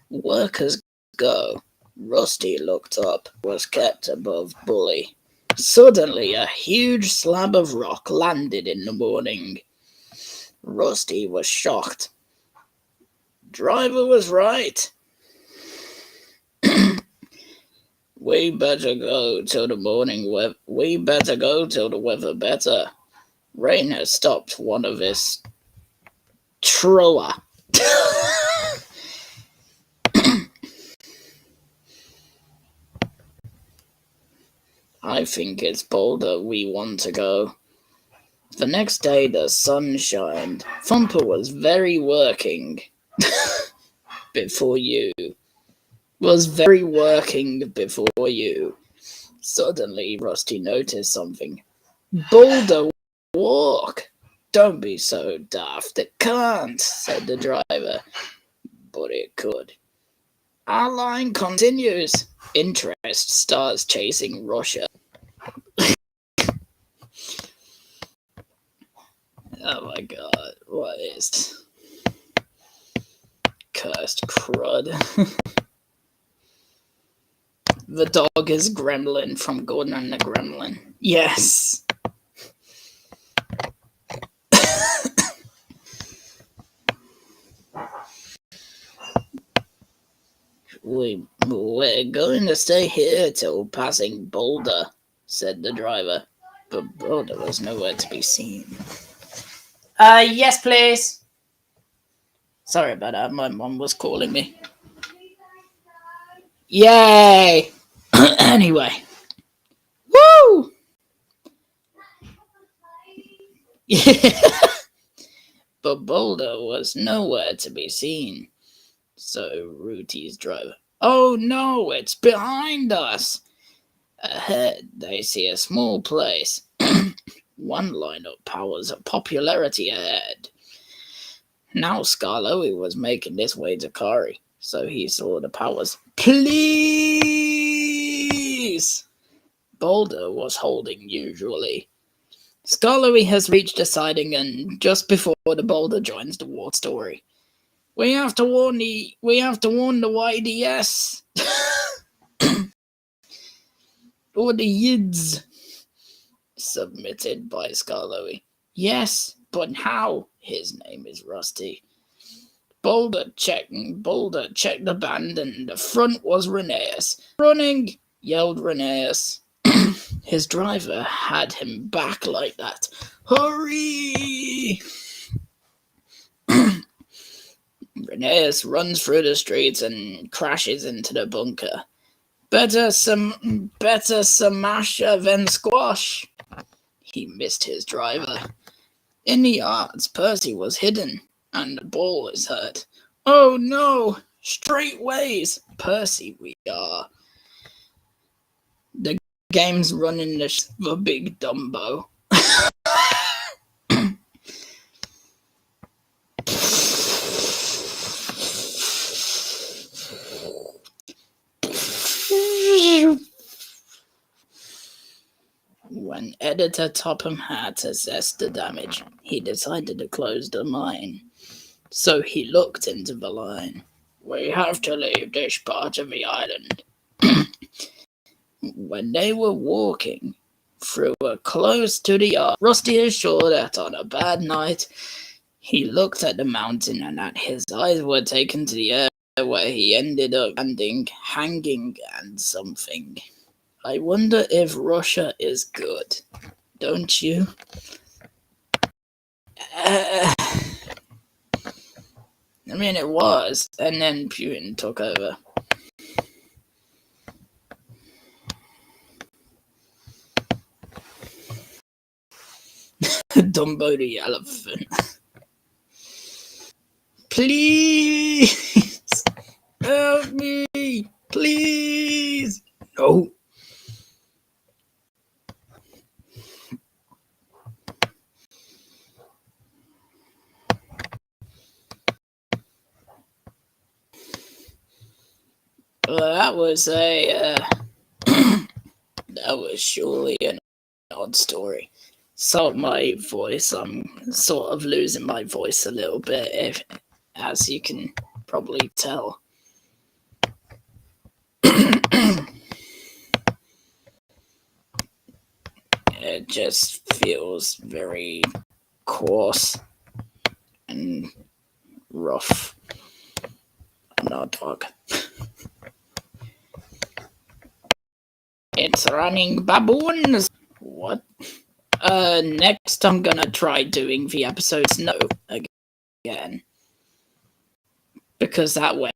workers go. Rusty looked up, was kept above Bully. Suddenly, a huge slab of rock landed in the morning. Rusty was shocked. Driver was right. We better go till the weather better. Rain has stopped one of his Truer. I think it's Boulder we want to go. The next day the sun shined. Thumper was very working before you. Suddenly Rusty noticed something. Boulder walk. Don't be so daft. It can't, said the driver. But it could. Our line continues. Interest starts chasing Russia. Oh my god, what is cursed crud? The dog is Gremlin from Gordon and the Gremlin. Yes. We're going to stay here till passing Boulder, said the driver. But Boulder was nowhere to be seen. Yes, please. Sorry about that. My mom was calling me. Yay! Anyway. Woo! Yeah. But Boulder was nowhere to be seen. So Rooty's driver. Oh no, it's behind us. Ahead, they see a small place. One lineup powers of popularity ahead. Now Skarloey was making his way to Kari, so he saw the powers. Please! Boulder was holding usually. Skarloey has reached a siding, and just before the Boulder joins the war story. We have to warn the YDS. Or the Yids. Submitted by Skarloey. Yes, but how? His name is Rusty. Boulder checked the band, and the front was Rheneas. Running, yelled Rheneas. His driver had him back like that. Hurry! Rheneas runs through the streets and crashes into the bunker. Better smasher than squash. He missed his driver. In the yards, Percy was hidden, and the ball is hurt. Oh no! Straightways! Percy we are. The game's running the big Dumbo. When Editor Topham had assessed the damage, he decided to close the mine. So he looked into the line. We have to leave this part of the island. When they were walking through close to the yard, Rusty is sure that on a bad night, he looked at the mountain and that his eyes were taken to the air where he ended up landing, hanging, and something. I wonder if Russia is good, don't you? I mean, it was, and then Putin took over. Dumbo the elephant. Please! Help me! Please! No. Well, that was that was surely an odd story. So my voice, I'm sort of losing my voice a little bit, as you can probably tell. It just feels very coarse and rough. I'm not a dog. It's running baboons. What? Next I'm gonna try doing the episode Snow again. again. Because that went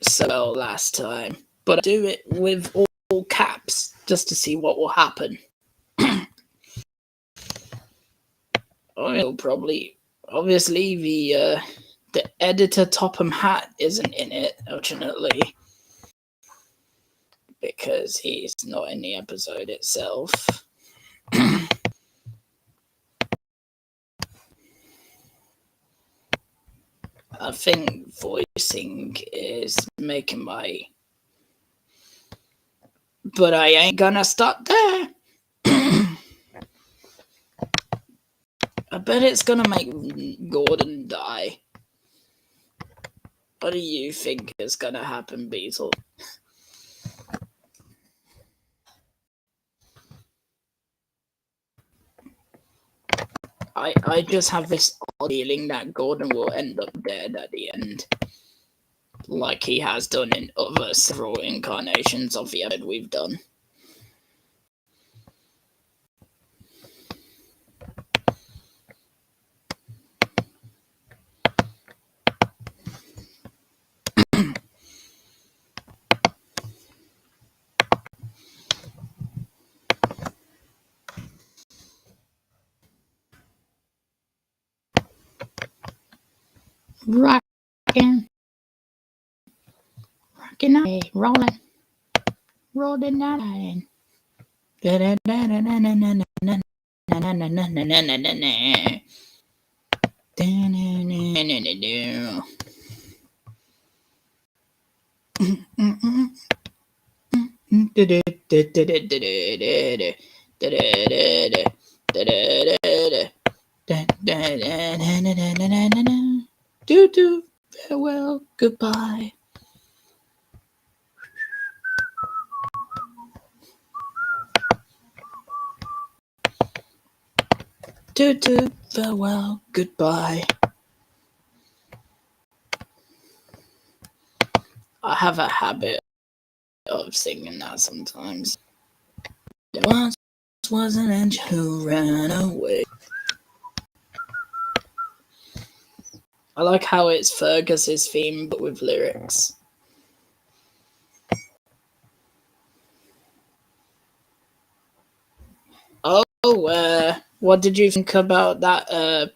so well last time. But I do it with all caps just to see what will happen. I'll probably, obviously, the editor Topham Hatt isn't in it, fortunately, because he's not in the episode itself. I think voicing is making my... But I ain't gonna stop there. I bet it's gonna make Gordon die. What do you think is gonna happen, Beetle? I just have this odd feeling that Gordon will end up dead at the end. Like he has done in other several incarnations of the episode we've done. Rockin', rolling that in. Do farewell, goodbye. Do farewell, goodbye. I have a habit of singing that sometimes. There once was an angel who ran away. I like how it's Fergus's theme, but with lyrics. What did you think about that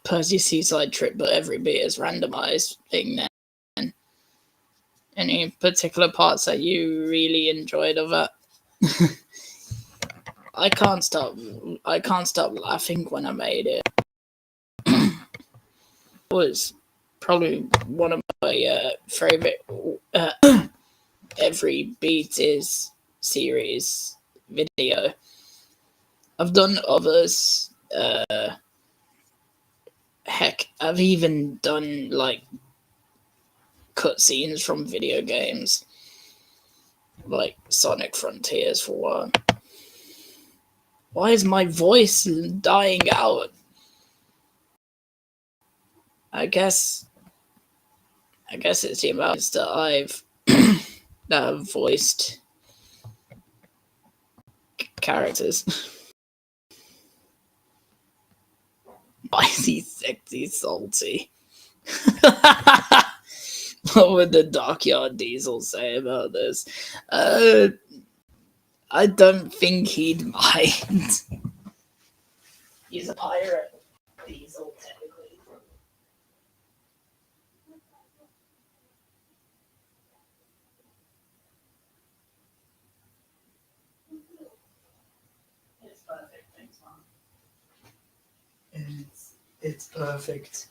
Percy Seaside trip, but every bit is randomized thing then? Any particular parts that you really enjoyed of it? I can't stop laughing when I made it. It was probably one of my favorite Every Beat Is series video. I've done others. Heck, I've even done like cutscenes from video games, like Sonic Frontiers for one. Why is my voice dying out? I guess it's the amount that I've that have voiced characters. Why is he sexy salty? What would the Dockyard Diesel say about this? I don't think he'd mind. He's a pirate. Diesel, technically. It's perfect. Thanks, Mom. It's perfect.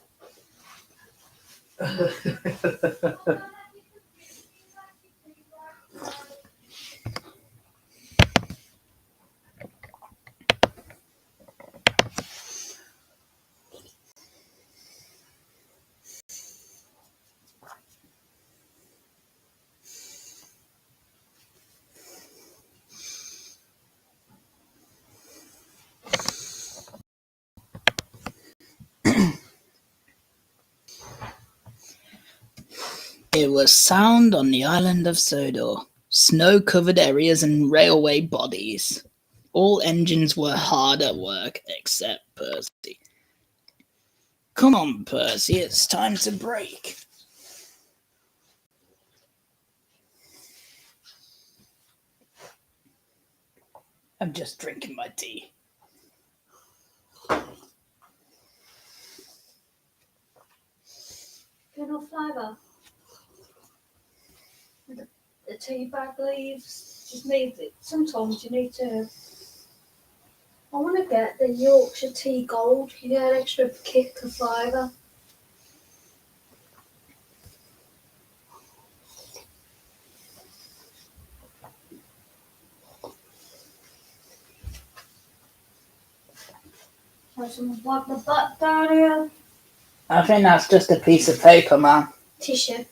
It was sound on the island of Sodor, snow-covered areas and railway bodies. All engines were hard at work except Percy. Come on, Percy, it's time to break. I'm just drinking my tea. No flavour. The tea bag leaves just need it. Sometimes you need to. I want to get the Yorkshire Tea Gold. You get an extra kick of flavour. So someone wipe the butt down here. I think that's just a piece of paper, man. Tissue.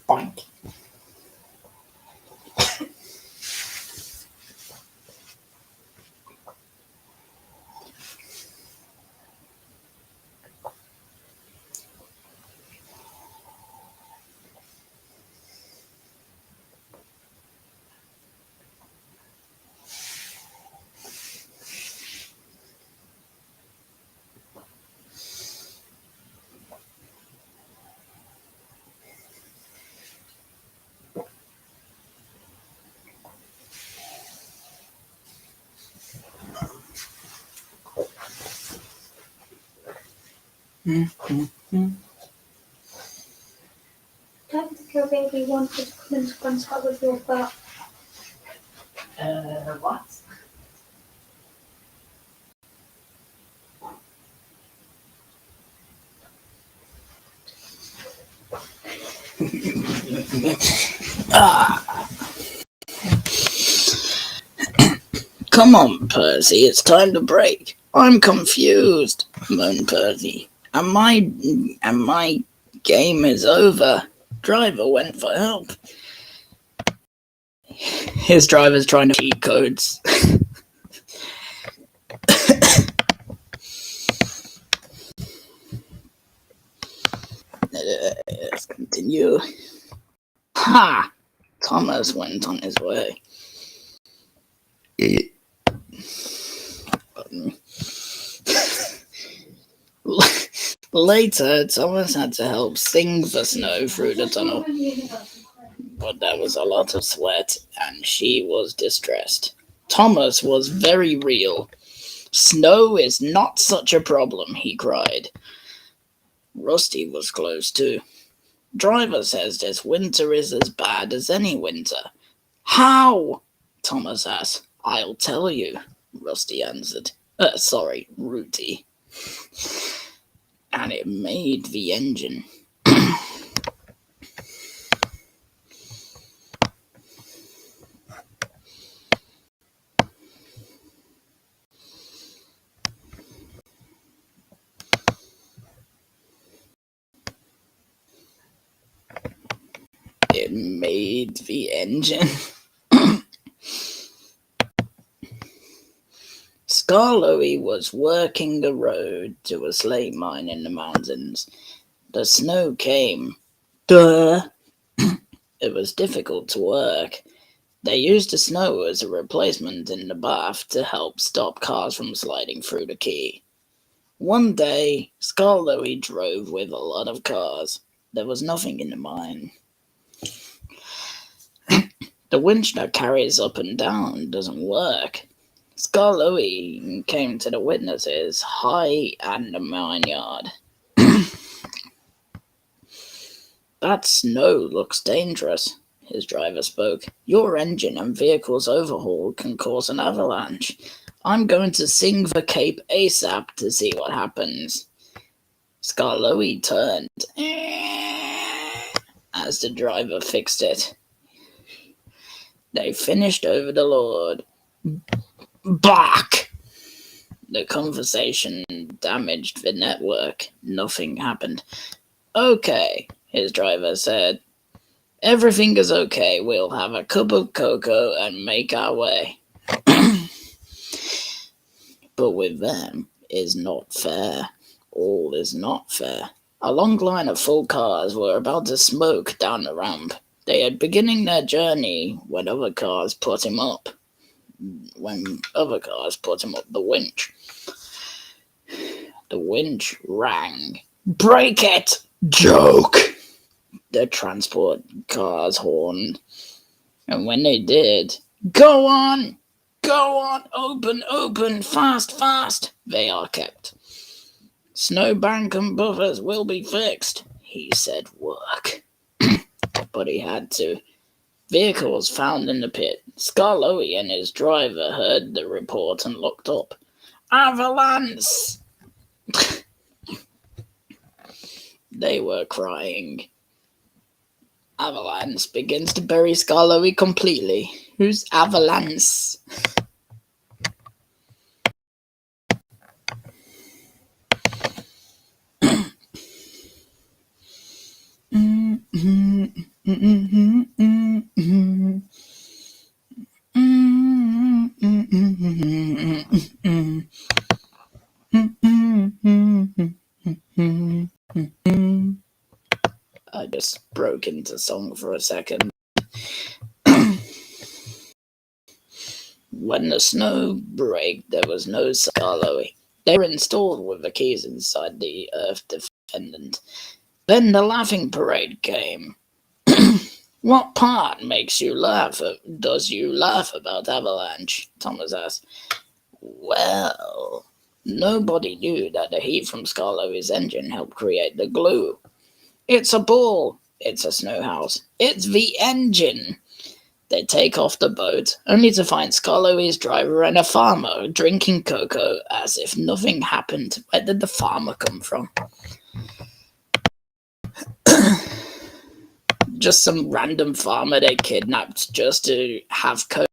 Boink. Don't think your baby wanted to come into contact with your butt. What? Come on, Percy, it's time to break. I'm confused, moaned Percy. And my game is over. Driver went for help. His driver's trying to cheat codes. Let's continue. Ha! Thomas went on his way. Later, Thomas had to help sing the Snow through the tunnel. But there was a lot of sweat, and she was distressed. Thomas was very real. Snow is not such a problem, he cried. Rusty was close too. Driver says this winter is as bad as any winter. How? Thomas asked. I'll tell you, Rusty answered. Sorry, Rooty. And it made the engine. It made the engine. Skarloey was working the road to a slate mine in the mountains. The snow came. Duh! It was difficult to work. They used the snow as a replacement in the bath to help stop cars from sliding through the key. One day, Skarloey drove with a lot of cars. There was nothing in the mine. The winch that carries up and down doesn't work. Skarloey came to the witnesses high and the mine yard. That snow looks dangerous, his driver spoke. Your engine and vehicle's overhaul can cause an avalanche. I'm going to sing the Cape ASAP to see what happens. Skarloey turned as the driver fixed it. They finished over the Lord. Bark! The conversation damaged the network. Nothing happened. Okay, his driver said. Everything is okay. We'll have a cup of cocoa and make our way. But with them is not fair. All is not fair. A long line of full cars were about to smoke down the ramp. They had beginning their journey when other cars put him up. The winch. The winch rang. Break it! Joke! The transport cars horned. And when they did, go on! Go on! Open! Fast! They are kept. Snowbank and buffers will be fixed, he said work. But he had to. Vehicles found in the pit. Scarlowy and his driver heard the report and looked up. Avalanche! They were crying. Avalanche begins to bury Scarlowy completely. Who's Avalanche? I just broke into song for a second. When the snow braked, there was no Scarlowy. They were installed with the keys inside the earth defendant. Then the laughing parade came. What part makes you laugh? Does you laugh about Avalanche? Thomas asked. Well, nobody knew that the heat from Scarlowy's engine helped create the glue. It's a ball. It's a snow house. It's the engine. They take off the boat, only to find Scarlowy's driver and a farmer drinking cocoa as if nothing happened. Where did the farmer come from? Just some random farmer they kidnapped just to have cocoa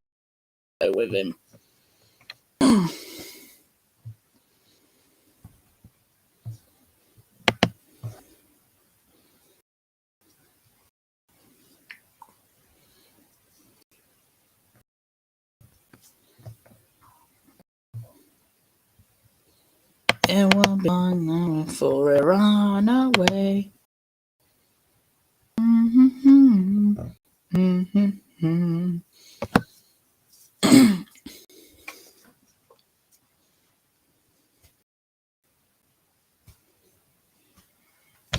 with him. It will be long for a runaway.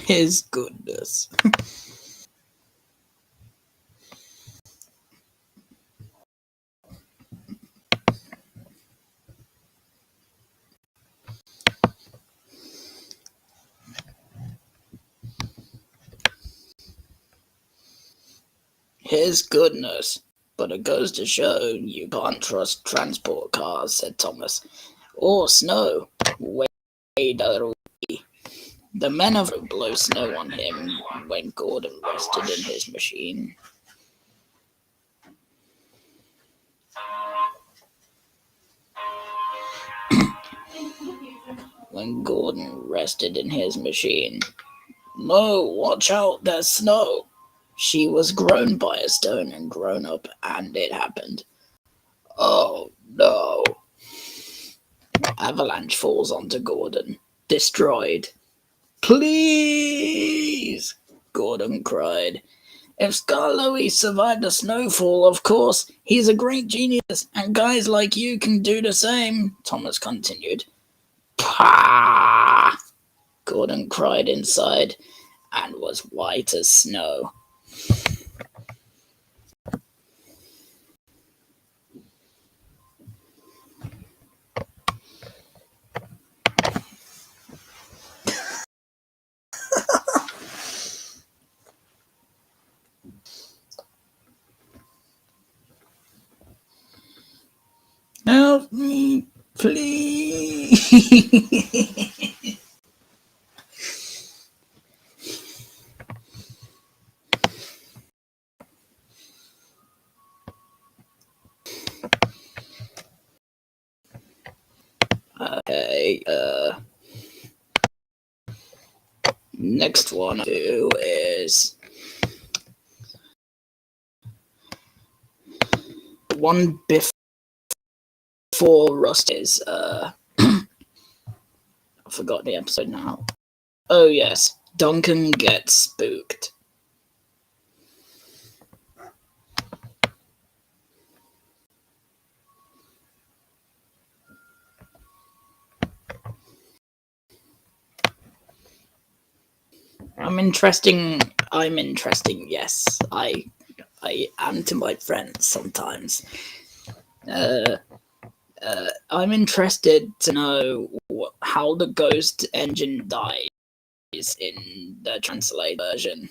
His goodness. His goodness. But it goes to show you can't trust transport cars, said Thomas. Or snow. The men of blow snow on him when Gordon rested in his machine. When Gordon rested in his machine. No, watch out, there's snow. She was grown by a stone and grown up, and it happened. Oh, no. Avalanche falls onto Gordon. Destroyed. Please, Gordon cried. If Scarlowy survived a snowfall, of course, he's a great genius, and guys like you can do the same, Thomas continued. Pah! Gordon cried inside, and was white as snow. Help me, please. Okay, next one I do is one before Rust is, I forgot the episode now. Oh yes, Duncan gets spooked. I'm interesting. Yes, I am to my friends sometimes. Uh, I'm interested to know how the ghost engine dies in the translated version.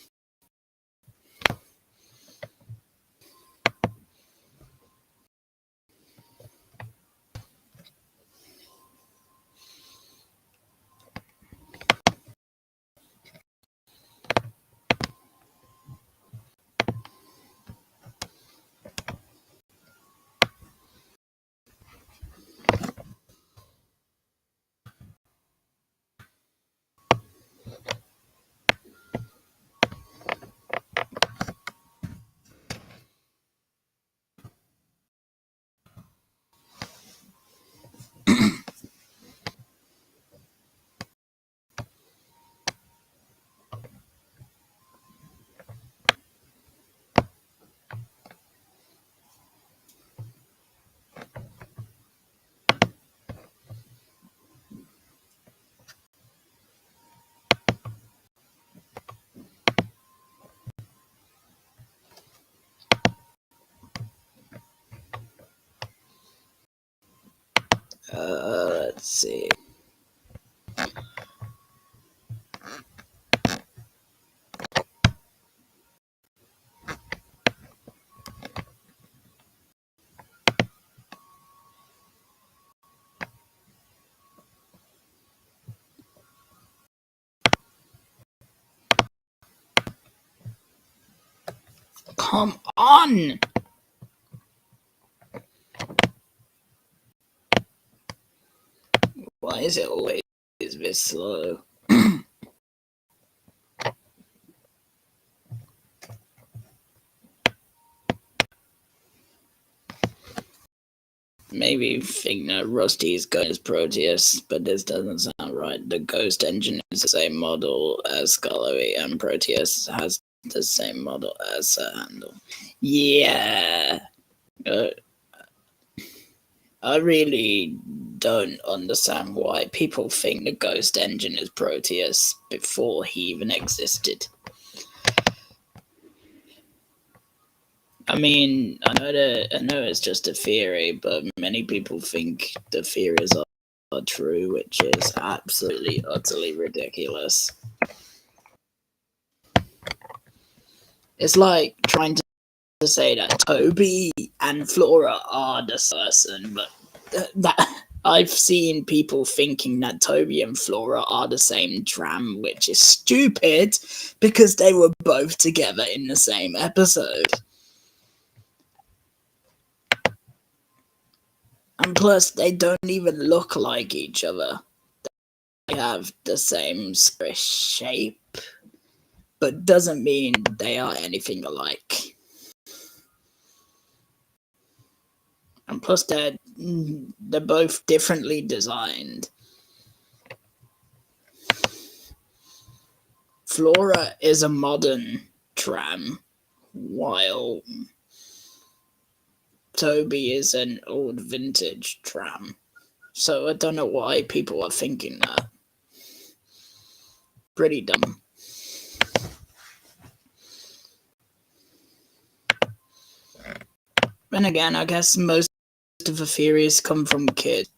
Let's see. Come on! Why is it always this slow? Maybe you think that Rusty's ghost is Proteus, but this doesn't sound right. The ghost engine is the same model as Scullery, and Proteus has the same model as Sir Handel. Yeah. I really don't understand why people think the ghost engine is Proteus before he even existed. I mean, I know it's just a theory, but many people think the theories are true, which is absolutely, utterly ridiculous. It's like trying to say that Toby and Flora are the person, but that I've seen people thinking that Toby and Flora are the same tram, which is stupid because they were both together in the same episode. And plus, they don't even look like each other. They have the same shape, but doesn't mean they are anything alike. And plus, they're both differently designed. Flora is a modern tram, while Toby is an old vintage tram. So I don't know why people are thinking that. Pretty dumb. And again, I guess most of the theories come from kids,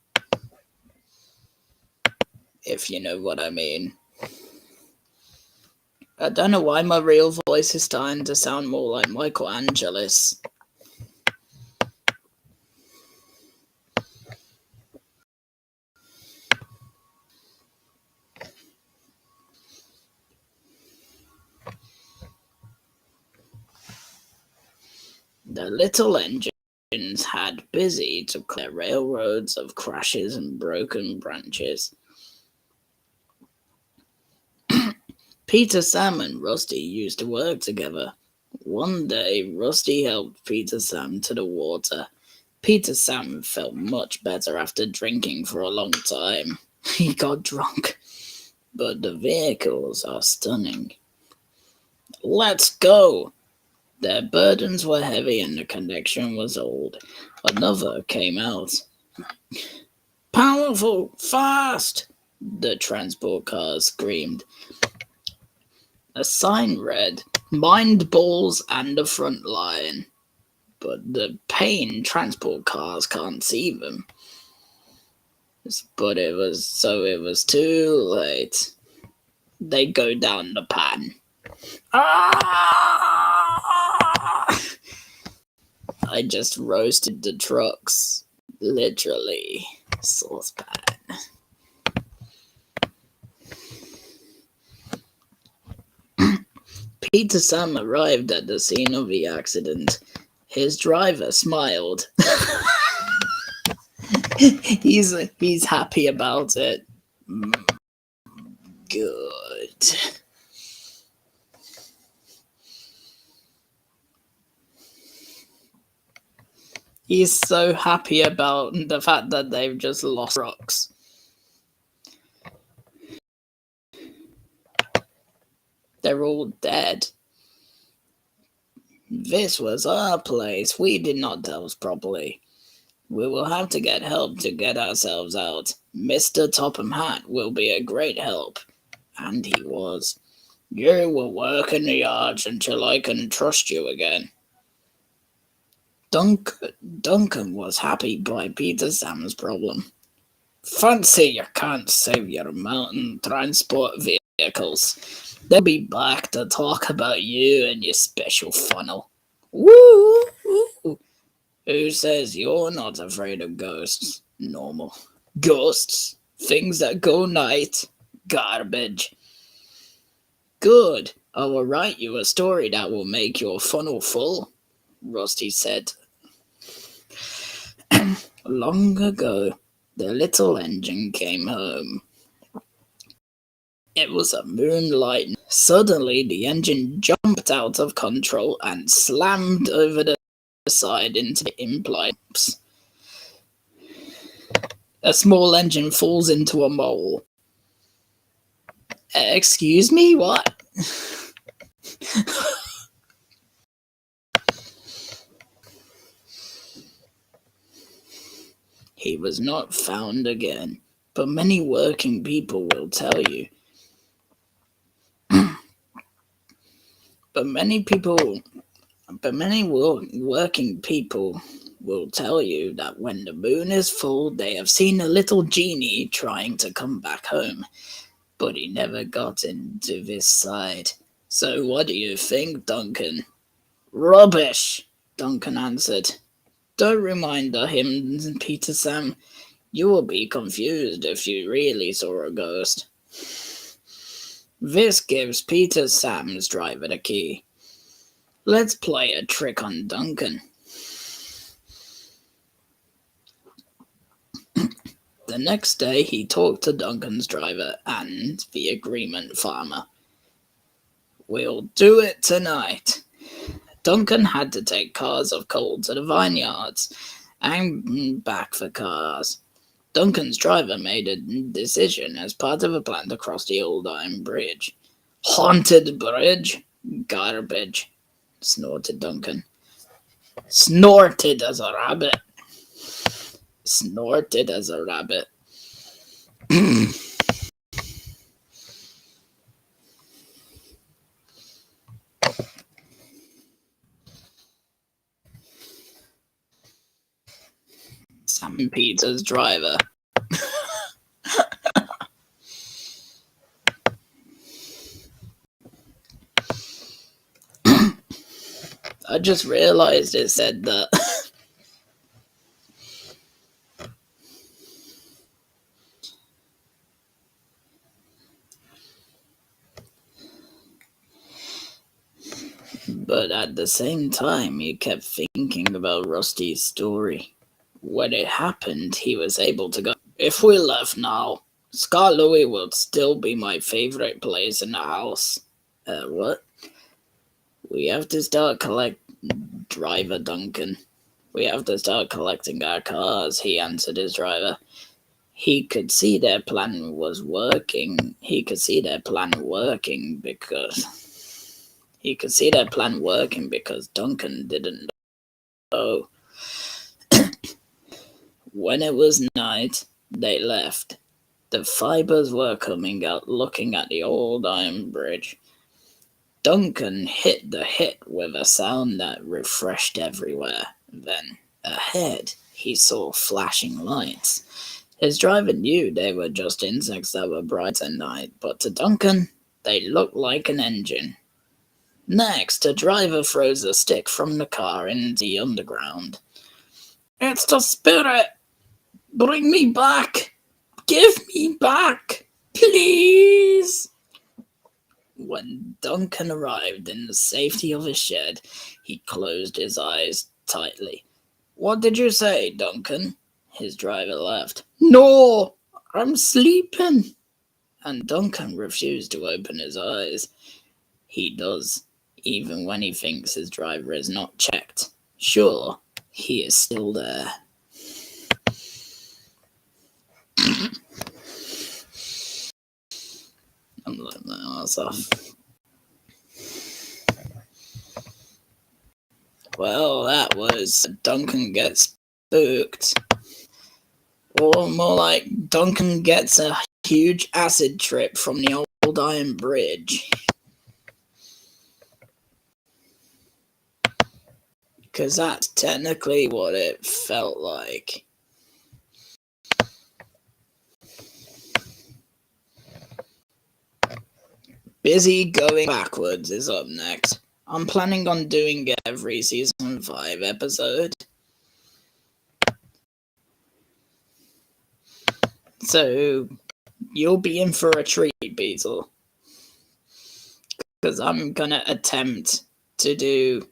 if you know what I mean. I don't know why my real voice is starting to sound more like Michael Angelis. The little engines had busy to clear railroads of crashes and broken branches. Peter, Sam, and Rusty used to work together. One day, Rusty helped Peter Sam to the water. Peter Sam felt much better after drinking for a long time. He got drunk. But the vehicles are stunning. Let's go! Their burdens were heavy and the connection was old. Another came out. Powerful! Fast! The transport cars screamed. A sign read, "Mind balls and a front line," but the pain transport cars can't see them. But it was too late. They go down the pan. Ah! I just roasted the trucks. Literally. Saucepan. Peter Sam arrived at the scene of the accident. His driver smiled. He's happy about it. Good. He's so happy about the fact that they've just lost rocks. They're all dead. This was our place. We did not tell us properly. We will have to get help to get ourselves out. Mr. Topham Hatt will be a great help. And he was. You will work in the yards until I can trust you again. Duncan was happy by Peter Sam's problem. Fancy you can't save your mountain transport vehicles. They'll be back to talk about you and your special funnel. Woo! Who says you're not afraid of ghosts? Normal. Ghosts? Things that go night? Garbage. Good. I will write you a story that will make your funnel full, Rusty said. Long ago, the little engine came home. It was a moonlight. Suddenly, the engine jumped out of control and slammed over the side into the implants. A small engine falls into a mole. Excuse me, what? He was not found again, but many working people will tell you. Many working people will tell you that when the moon is full, they have seen a little genie trying to come back home, but he never got into this side. So what do you think, Duncan? Rubbish, Duncan answered. Don't remind him, Peter Sam. You will be confused if you really saw a ghost. This gives Peter Sam's driver the key. Let's play a trick on Duncan. The next day, he talked to Duncan's driver and the agreement farmer. We'll do it tonight. Duncan had to take cars of coal to the vineyards and back for cars. Duncan's driver made a decision as part of a plan to cross the old iron bridge. Haunted bridge? Garbage, snorted Duncan. Snorted as a rabbit. Snorted as a rabbit. Sam Peter's driver. I just realized it said that. But at the same time, he kept thinking about Rusty's story. When it happened, he was able to go. If we left now, Scott Louis would still be my favorite place in the house. What? We have to start driver Duncan. We have to start collecting our cars, he answered his driver. He could see their plan was working. Because Duncan didn't know. When it was night, they left. The fibers were coming out looking at the old iron bridge. Duncan hit the hit with a sound that refreshed everywhere. Then, ahead, he saw flashing lights. His driver knew they were just insects that were bright at night, but to Duncan, they looked like an engine. Next, a driver throws a stick from the car into the underground. "It's the spirit! Bring me back! Give me back! Please!" When Duncan arrived in the safety of his shed, he closed his eyes tightly. "What did you say, Duncan?" His driver laughed. "No, I'm sleeping." And Duncan refused to open his eyes. He does, even when he thinks his driver is not checked. Sure, he is still there. I'm letting my ass off. Well, that was Duncan Gets Spooked. Or more like Duncan gets a huge acid trip from the old iron bridge. Because that's technically what it felt like. Busy Going Backwards is up next. I'm planning on doing every season 5 episode. So, you'll be in for a treat, Beetle. Because I'm gonna attempt to do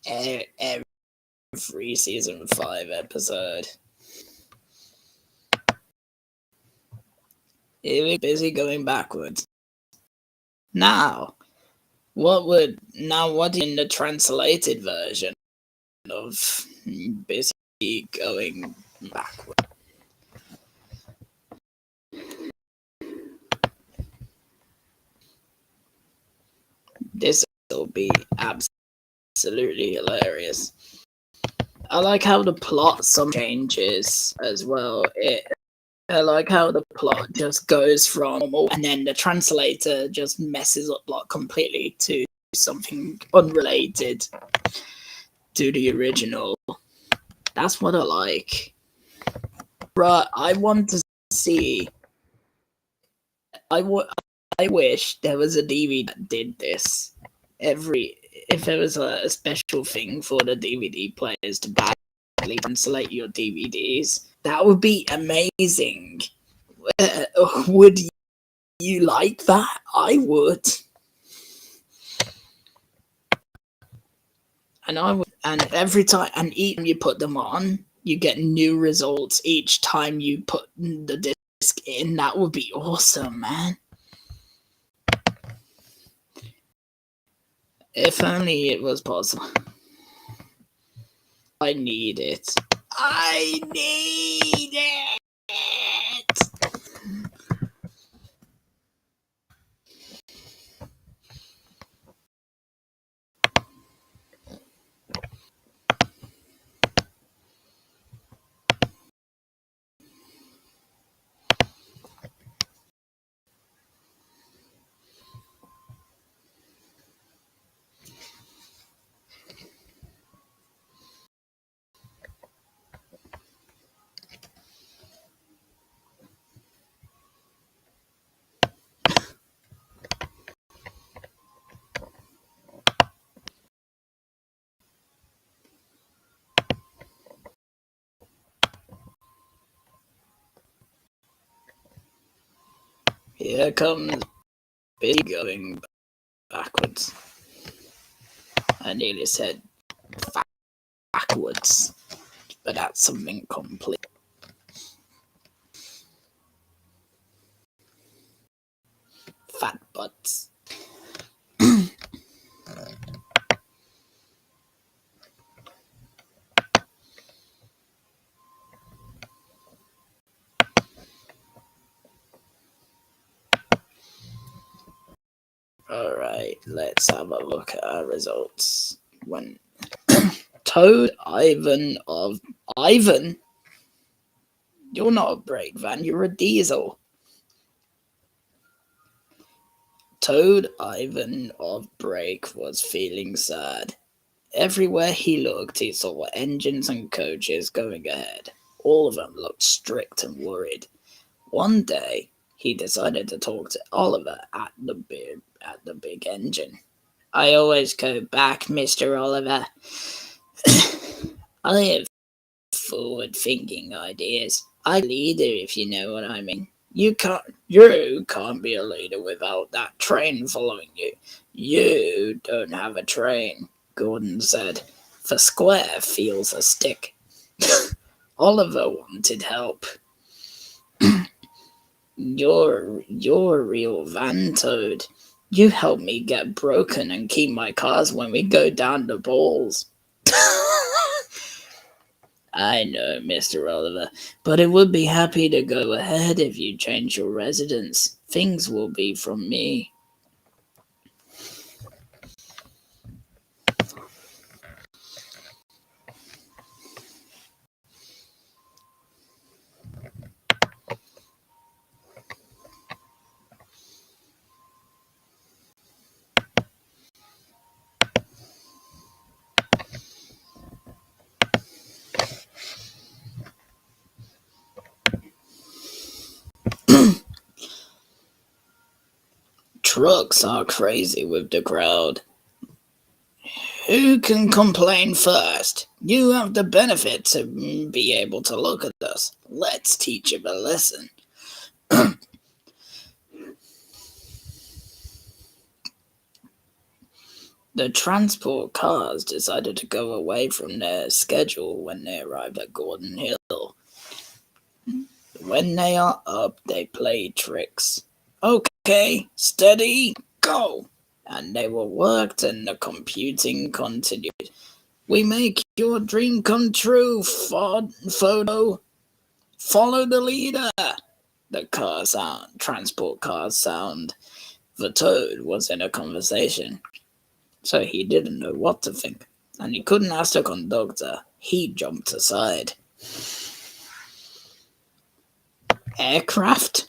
every season 5 episode. It Busy Going Backwards. Now, what in the translated version of Busy Going Backwards? This will be absolutely hilarious. I like how the plot some changes as well. I like how the plot just goes from normal and then the translator just messes up plot completely to something unrelated to the original. That's what I like. Right, I want to see. I wish there was a DVD that did this. If there was a special thing for the DVD players to badly translate your DVDs, that would be amazing. Would you like that? I would. And every time, and each time you put them on, you get new results each time you put the disc in. That would be awesome, man. If only it was possible. I need it. I need it! Here comes Busy Going Backwards. I nearly said backwards, but that's something complete. Fat butts. Alright, let's have a look at our results. When Toad Ivan of Ivan? You're not a brake van, you're a diesel. Toad Ivan of Brake was feeling sad. Everywhere he looked, he saw engines and coaches going ahead. All of them looked strict and worried. One day, he decided to talk to Oliver at the big engine. I always go back, Mr. Oliver. I have forward-thinking ideas. I'm a leader, if you know what I mean. You can't be a leader without that train following you. You don't have a train, Gordon said. The square feels a stick. Oliver wanted help. You're a real van toad. You help me get broken and keep my cars when we go down the balls. I know, Mr. Oliver, but it would be happy to go ahead if you change your residence. Things will be from me. Trucks are crazy with the crowd. Who can complain first? You have the benefit to be able to look at us. Let's teach him a lesson. The transport cars decided to go away from their schedule when they arrived at Gordon Hill. When they are up, they play tricks. Okay, steady, go! And they were worked and the computing continued. We make your dream come true, photo. Follow the leader. Transport cars sound. The toad was in a conversation, so he didn't know what to think, and he couldn't ask the conductor. He jumped aside. Aircraft?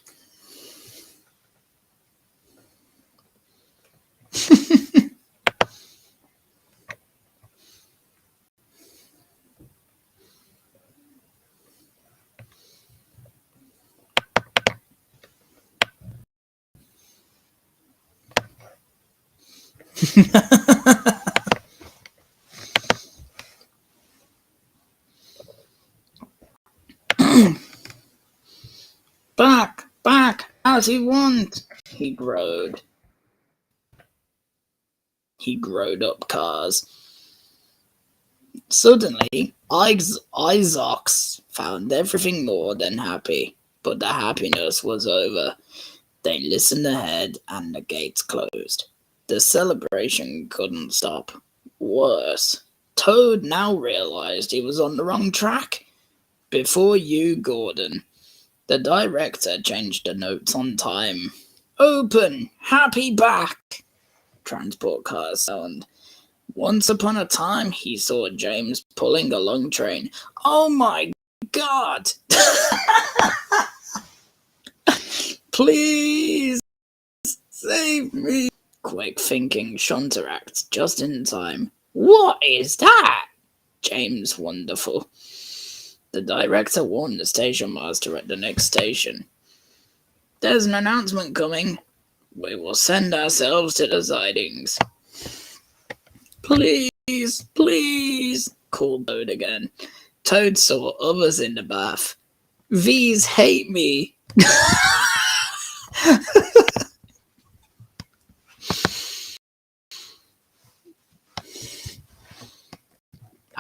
Back, as you want, he growled. He growed up cars. Suddenly, Isaacs found everything more than happy, but the happiness was over. They listened ahead and the gates closed. The celebration couldn't stop. Worse, Toad now realized he was on the wrong track. Before you, Gordon, the director changed the notes on time. Open! Happy back! Transport car sound. Once upon a time, he saw James pulling a long train. Oh my god! Please save me! Quick thinking Shunteract just in time. What is that? James Wonderful. The director warned the station master at the next station. There's an announcement coming. We will send ourselves to the sidings. Please, called Toad again. Toad saw others in the bath. These hate me.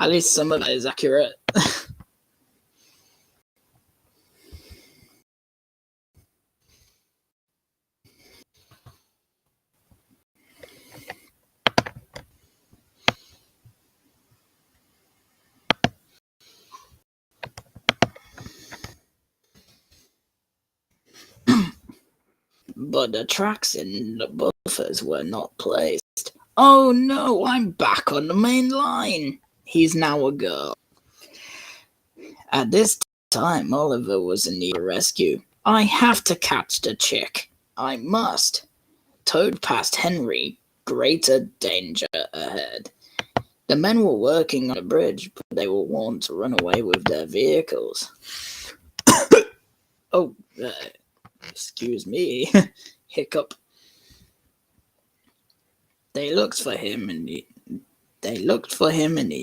At least some of that is accurate. But the tracks in the buffers were not placed. Oh no, I'm back on the main line. He's now a girl. At this time, Oliver was in need of rescue. I have to catch the chick. I must. towed past Henry, greater danger ahead. The men were working on a bridge, but they were warned to run away with their vehicles. Oh, excuse me. Hiccup. They looked for him in the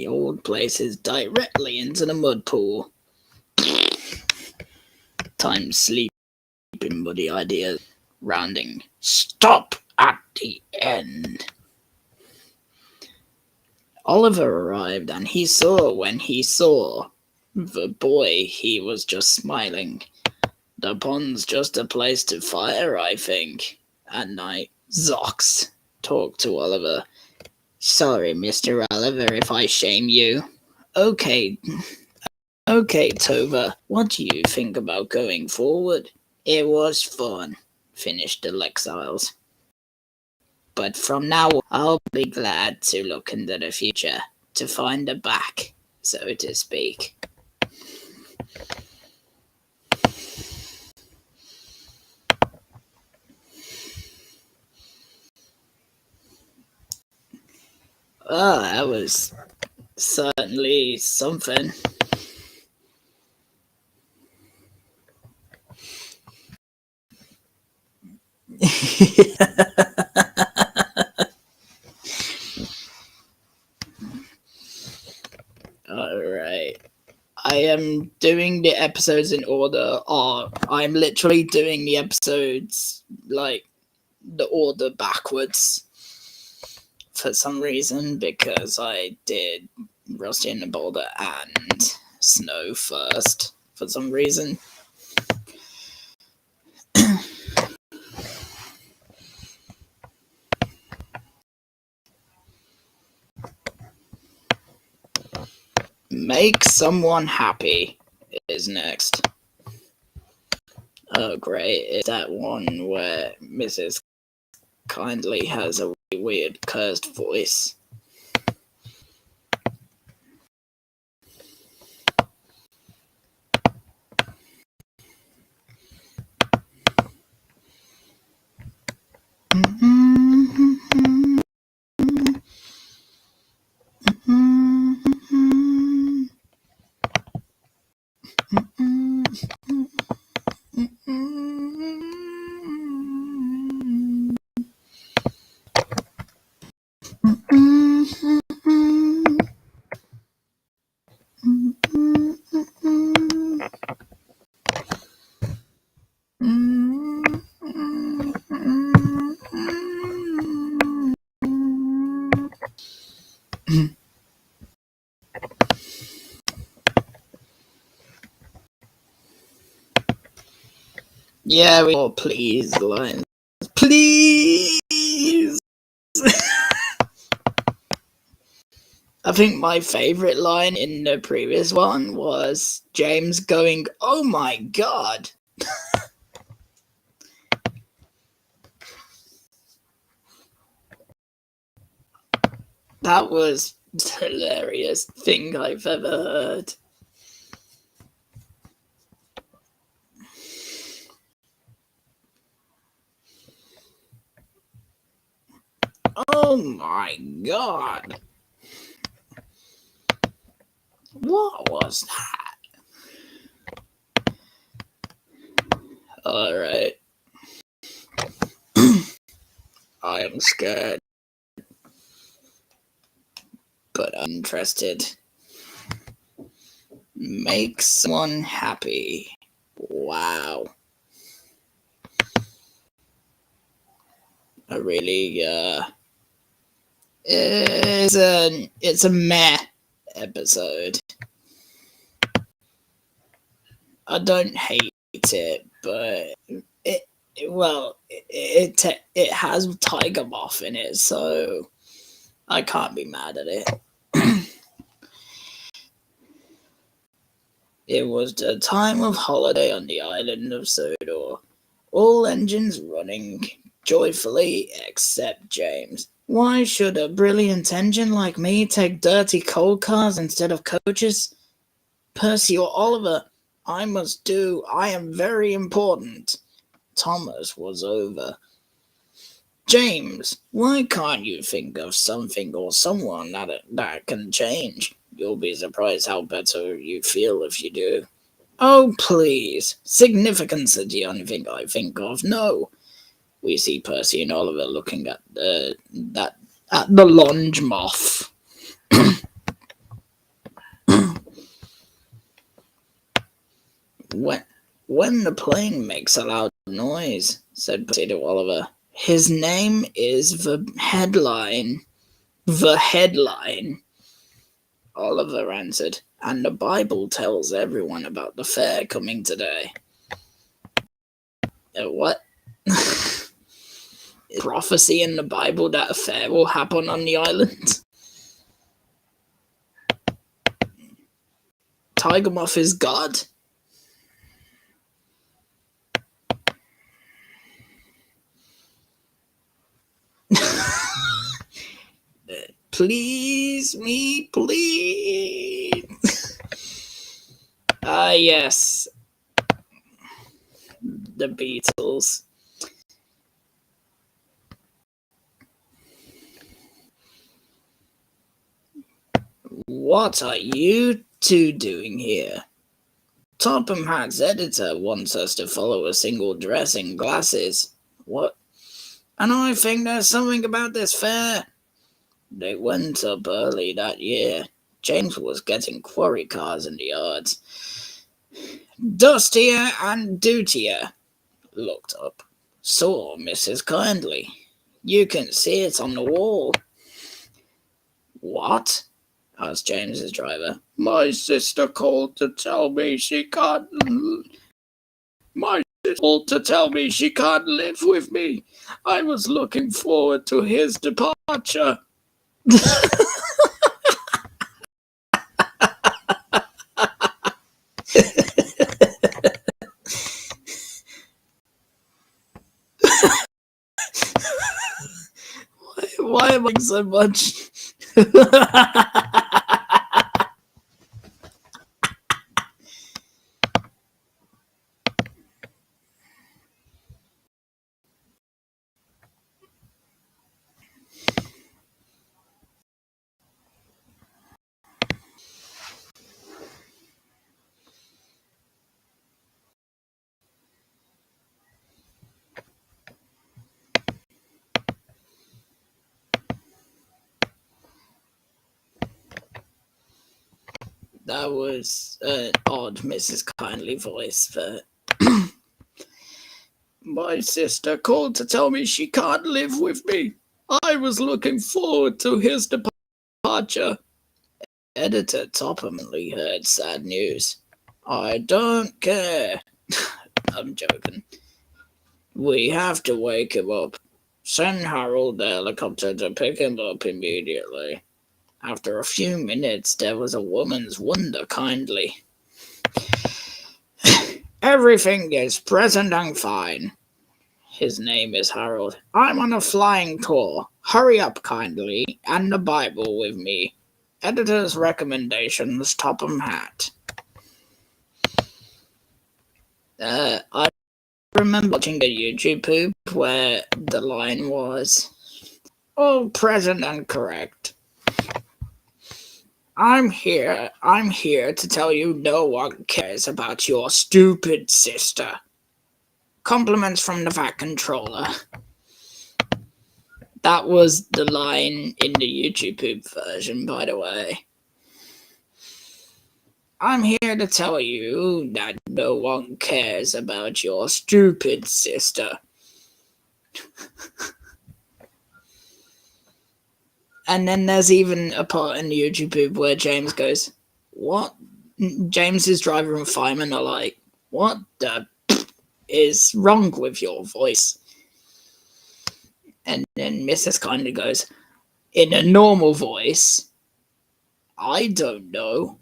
old places directly into the mud pool. Time sleeping buddy idea. Rounding. Stop at the end. Oliver arrived, and when he saw the boy, he was just smiling. The pond's just a place to fire, I think. At night, Zox talked to Oliver. Sorry, Mr. Oliver, if I shame you. Okay, Tova, what do you think about going forward? It was fun, finished the Lexiles. But from now on, I'll be glad to look into the future, to find a back, so to speak. Oh, that was certainly something. Alright. I am doing the episodes in order, or I'm literally doing the episodes, like, the order backwards. For some reason, because I did Rusty and the Boulder and Snow first, for some reason. Make someone happy is next. Oh great, is that one where Mrs. Kindly has a weird cursed voice? Yeah, please, lines. Please! I think my favorite line in the previous one was James going, "Oh my god!" That was the hilarious thing I've ever heard. Oh my god. What was that? Alright. I am scared. But I'm interested. Make someone happy. Wow. I really, it's a meh episode. I don't hate it, but it has Tiger Moth in it, so I can't be mad at it. It was the time of holiday on the island of Sodor. All engines running joyfully except James. Why should a brilliant engine like me take dirty coal cars instead of coaches? Percy or Oliver, I am very important. Thomas was over. James, why can't you think of something or someone that can change? You'll be surprised how better you feel if you do. Oh, please. Significance is the only thing I think of. No. We see Percy and Oliver looking at the lunge moth. When the plane makes a loud noise, said Percy to Oliver, his name is the headline. The headline, Oliver answered, and the Bible tells everyone about the fair coming today. What? Prophecy in the Bible that a fair will happen on the island? Tiger Moth is God? Please, me, please. Ah, yes. The Beatles. What are you two doing here? Topham Hatt's editor wants us to follow a single dress and glasses. What? And I think there's something about this fair. They went up early that year. James was getting quarry cars in the yards. Dustier and Dutier looked up. Saw Mrs. Kindly. You can see it on the wall. What? Asked James's driver. My sister called to tell me she can't live with me. I was looking forward to his departure. Why am I so much? That was an odd Mrs. Kindly voice for my sister called to tell me she can't live with me. I was looking forward to his departure. Editor Topham heard sad news. I don't care. I'm joking. We have to wake him up. Send Harold the helicopter to pick him up immediately. After a few minutes, there was a woman's wonder kindly. Everything is present and fine. His name is Harold. I'm on a flying tour. Hurry up kindly, and the Bible with me. Editor's recommendations, Topham Hatt. I remember watching a YouTube poop where the line was, all present and correct. I'm here to tell you no one cares about your stupid sister. Compliments from the Fat Controller. That was the line in the YouTube poop version, by the way. I'm here to tell you that no one cares about your stupid sister. And then there's even a part in the YouTube poop where James goes, what? James's driver and fireman are like, what the is wrong with your voice? And then Mrs. Kindly goes, in a normal voice, I don't know.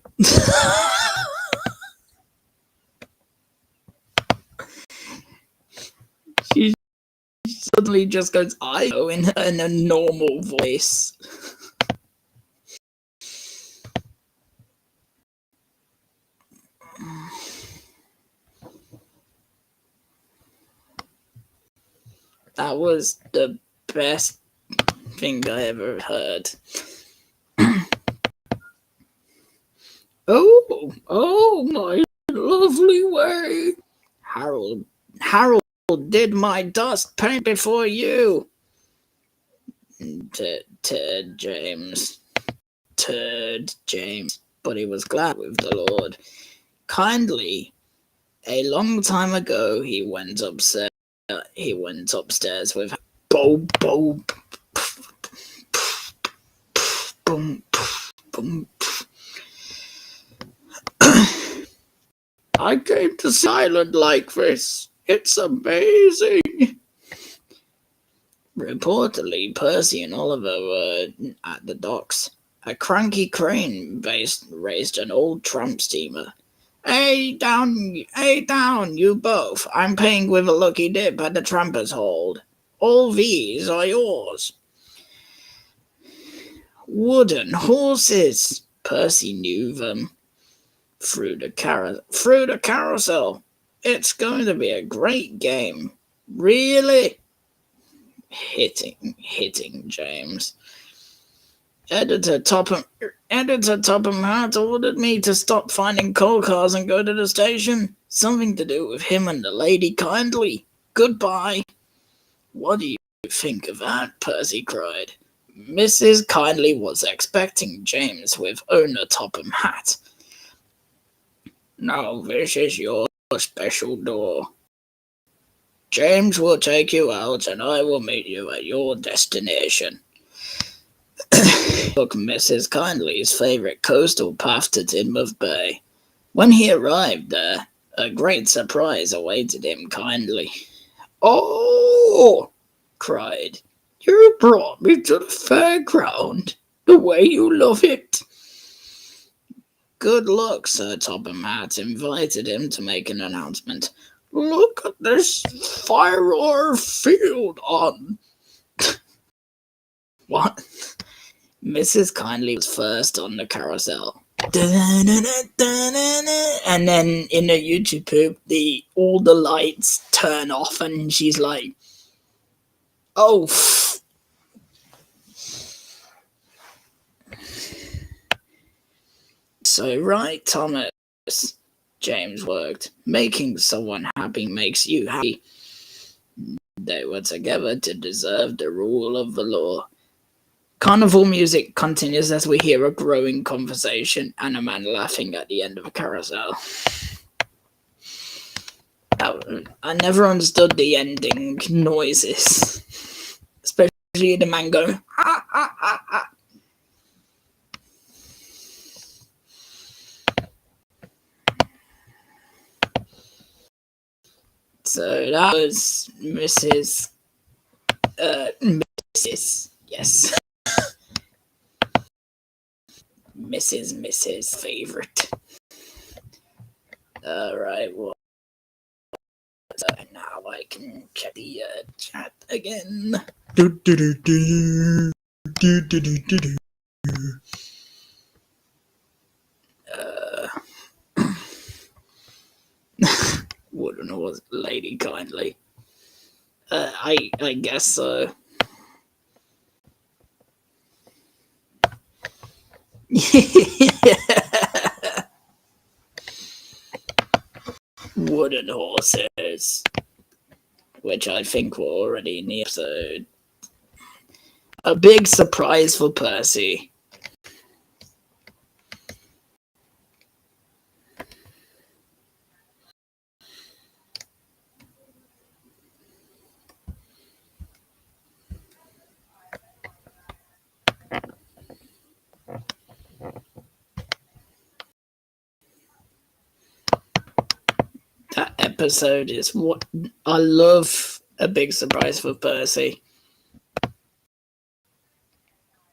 She suddenly just goes, I know, in a normal voice. That was the best thing I ever heard. Oh, my lovely way. Harold did my dust paint before you. Turd James. But he was glad with the Lord. Kindly, a long time ago, he went upstairs with boom, boom, boom, boom. I came to see island like this. It's amazing. Reportedly, Percy and Oliver were at the docks. A cranky crane raised an old tramp steamer. Hey down, you both. I'm paying with a lucky dip at the tramper's hold. All these are yours. Wooden horses. Percy knew them. Through the carousel. It's going to be a great game. Really? Hitting James. Editor Topham Hatt ordered me to stop finding coal cars and go to the station. Something to do with him and the lady kindly. Goodbye. What do you think of that? Percy cried. Mrs. Kindly was expecting James with owner Topham Hatt. Now this is your special door. James will take you out and I will meet you at your destination. Took Mrs. Kindly's favourite coastal path to Teignmouth Bay. When he arrived there, a great surprise awaited him. Kindly. Oh! Cried. You brought me to the fairground, the way you love it. Good luck, Sir Topham Hatt invited him to make an announcement. Look at this fire or field on. What? Mrs. Kindly was first on the carousel. And then in the YouTube poop, all the lights turn off and she's like, oh, so right, Thomas, James worked. Making someone happy makes you happy. They were together to deserve the rule of the law. Carnival music continues as we hear a growing conversation and a man laughing at the end of a carousel. I never understood the ending noises, especially the man going, ah, ah, ah, ah. So that was Mrs. Yes. Mrs. favorite. Alright, well, now I can check the chat again. Wouldn't know what lady kindly. I guess so. Wooden horses, which I think were already in the episode. A big surprise for Percy. That episode is what I love. A big surprise for Percy.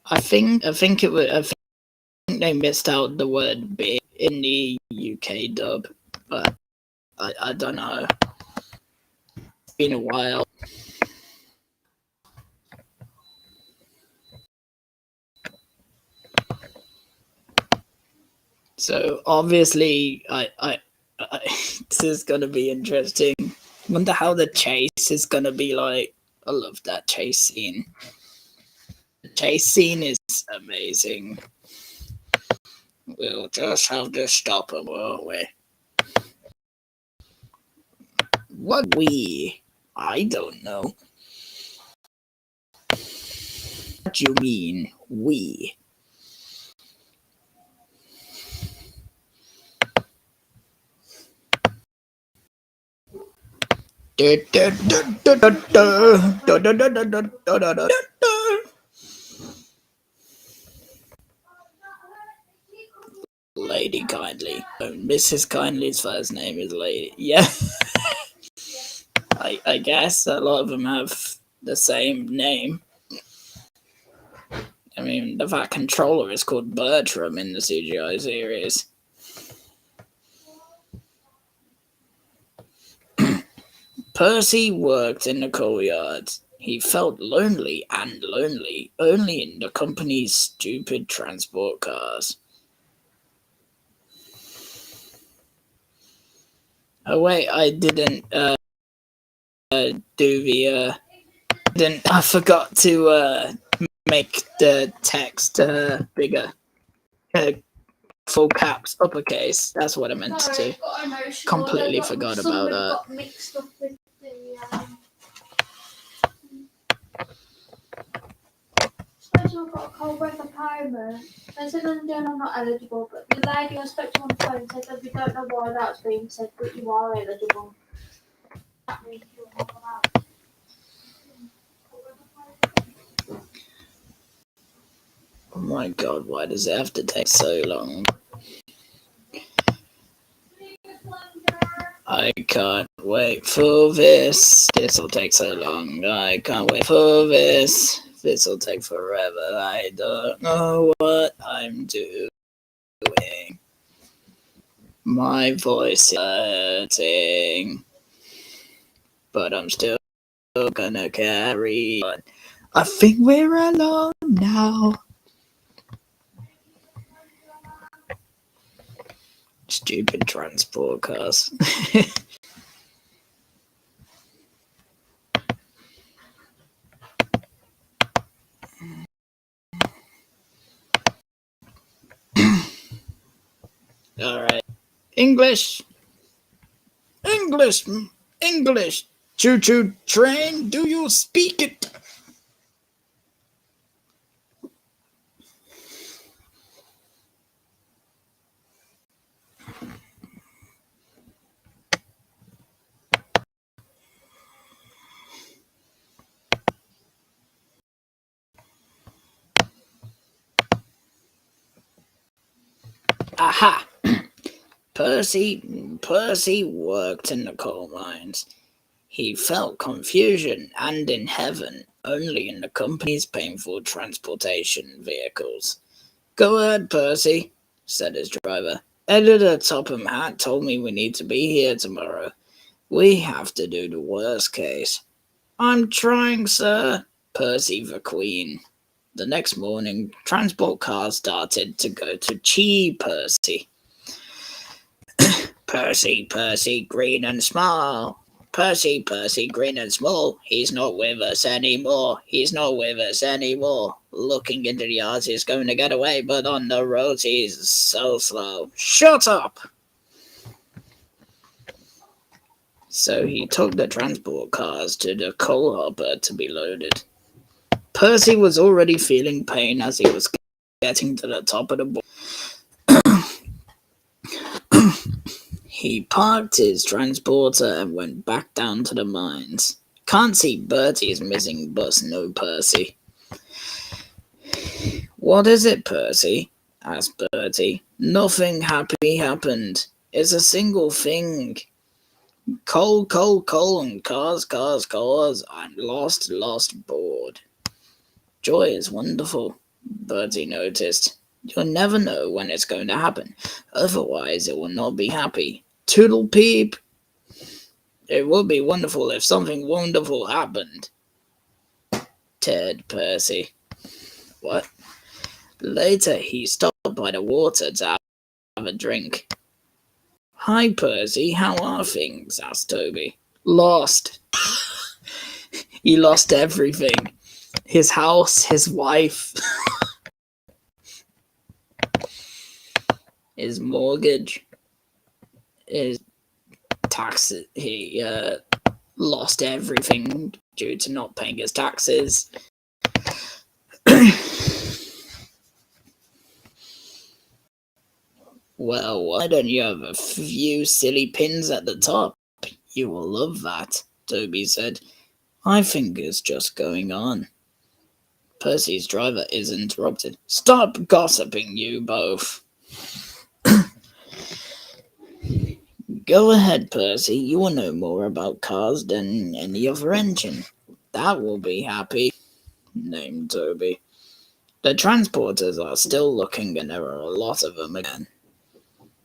I think they missed out the word "big" in the UK dub, but I don't know. It's been a while. So obviously, this is gonna be interesting. Wonder how the chase is gonna be like. I love that chase scene. The chase scene is amazing. We'll just have to stop him, won't we? What we? I don't know. What do you mean, we? Lady Kindly. Mrs. Kindly's first name is Lady. Yeah. I guess a lot of them have the same name. I mean, the Vat Controller is called Bertram in the CGI series. Percy worked in the coal yards. He felt lonely only in the company's stupid transport cars. Oh wait, I didn't do the I forgot to make the text bigger. Full caps, uppercase. That's what I meant to do. Completely forgot about that. Got mixed up with the. I've got a cold breath of primer. I said I'm not eligible, but the lady I spoke to on the phone said that we don't know why that's being said, but you are eligible. That means you're not allowed. Oh my god, why does it have to take so long? I can't wait for this. This'll take so long. I can't wait for this. This'll take forever. I don't know what I'm doing. My voice is hurting. But I'm still gonna carry on. I think we're alone now. Stupid transport cars. Alright. English. Choo-choo train, do you speak it? Aha! Percy worked in the coal mines. He felt confusion and in heaven only in the company's painful transportation vehicles. Go ahead, Percy, said his driver. Editor Topham Hatt told me we need to be here tomorrow. We have to do the worst case. I'm trying, sir. Percy the Queen. The next morning, transport cars started to go to Chi Percy. Percy, green and small. Percy, green and small. He's not with us anymore. Looking into the eyes, he's going to get away, but on the roads, he's so slow. Shut up! So he took the transport cars to the coal hopper to be loaded. Percy was already feeling pain as he was getting to the top of the board. He parked his transporter and went back down to the mines. Can't see Bertie's missing bus, no Percy. What is it, Percy? Asked Bertie. Nothing happy happened. It's a single thing. Coal, and cars, and lost board. Joy is wonderful, Bertie noticed. You'll never know when it's going to happen. Otherwise, it will not be happy. Toodle peep. It would be wonderful if something wonderful happened. Ted Percy. What? Later, he stopped by the water to have a drink. Hi, Percy. How are things? Asked Toby. Lost. He lost everything. His house, his wife, his mortgage, his taxes. He lost everything due to not paying his taxes. Well, why don't you have a few silly pins at the top? You will love that, Toby said. I think it's just going on. Percy's driver is interrupted. Stop gossiping, you both. Go ahead, Percy. You will know more about cars than any other engine. That will be happy, named Toby. The transporters are still looking, and there are a lot of them again.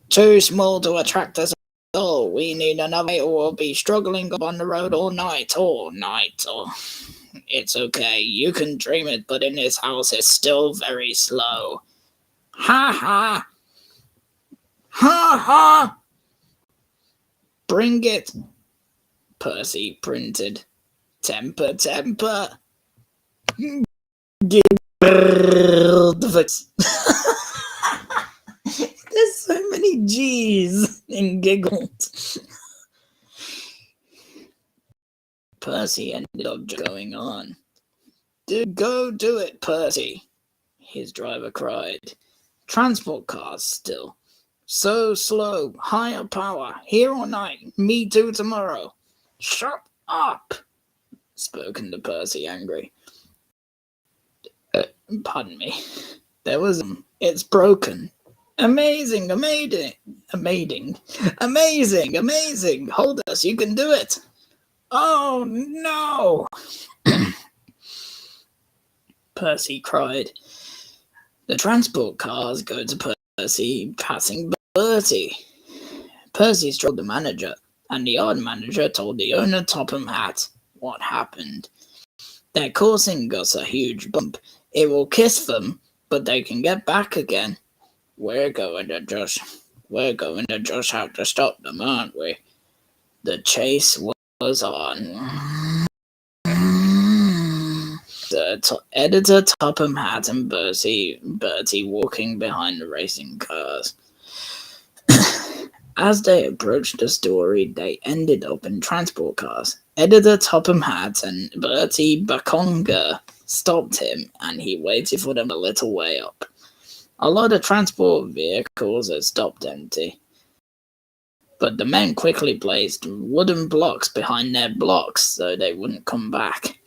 Too small to attract us all. We need another mate, or we'll be struggling on the road all night. It's okay. You can dream it, but in this house it's still very slow. Ha ha! Ha ha! Bring it! Percy printed. Temper, temper. There's so many G's in giggled. Percy ended up going on. Go do it, Percy, his driver cried. Transport cars still. So slow, higher power, here all night, me too tomorrow. Shut up, spoken to Percy, angry. Pardon me. There was it's broken. Amazing. Hold us, you can do it. Oh no! Percy cried. The transport cars go to Percy, passing Bertie. Percy told the manager, and the yard manager told the owner Topham Hatt what happened. They're causing us a huge bump. It will kiss them, but they can get back again. We're going to just have to stop them, aren't we? The chase was on. The editor Topham Hatt and Bertie walking behind the racing cars. As they approached the story, they ended up in transport cars. Editor Topham Hatt and Bertie Bakonga stopped him, and he waited for them a little way up. A lot of transport vehicles had stopped empty, but the men quickly placed wooden blocks behind their blocks so they wouldn't come back.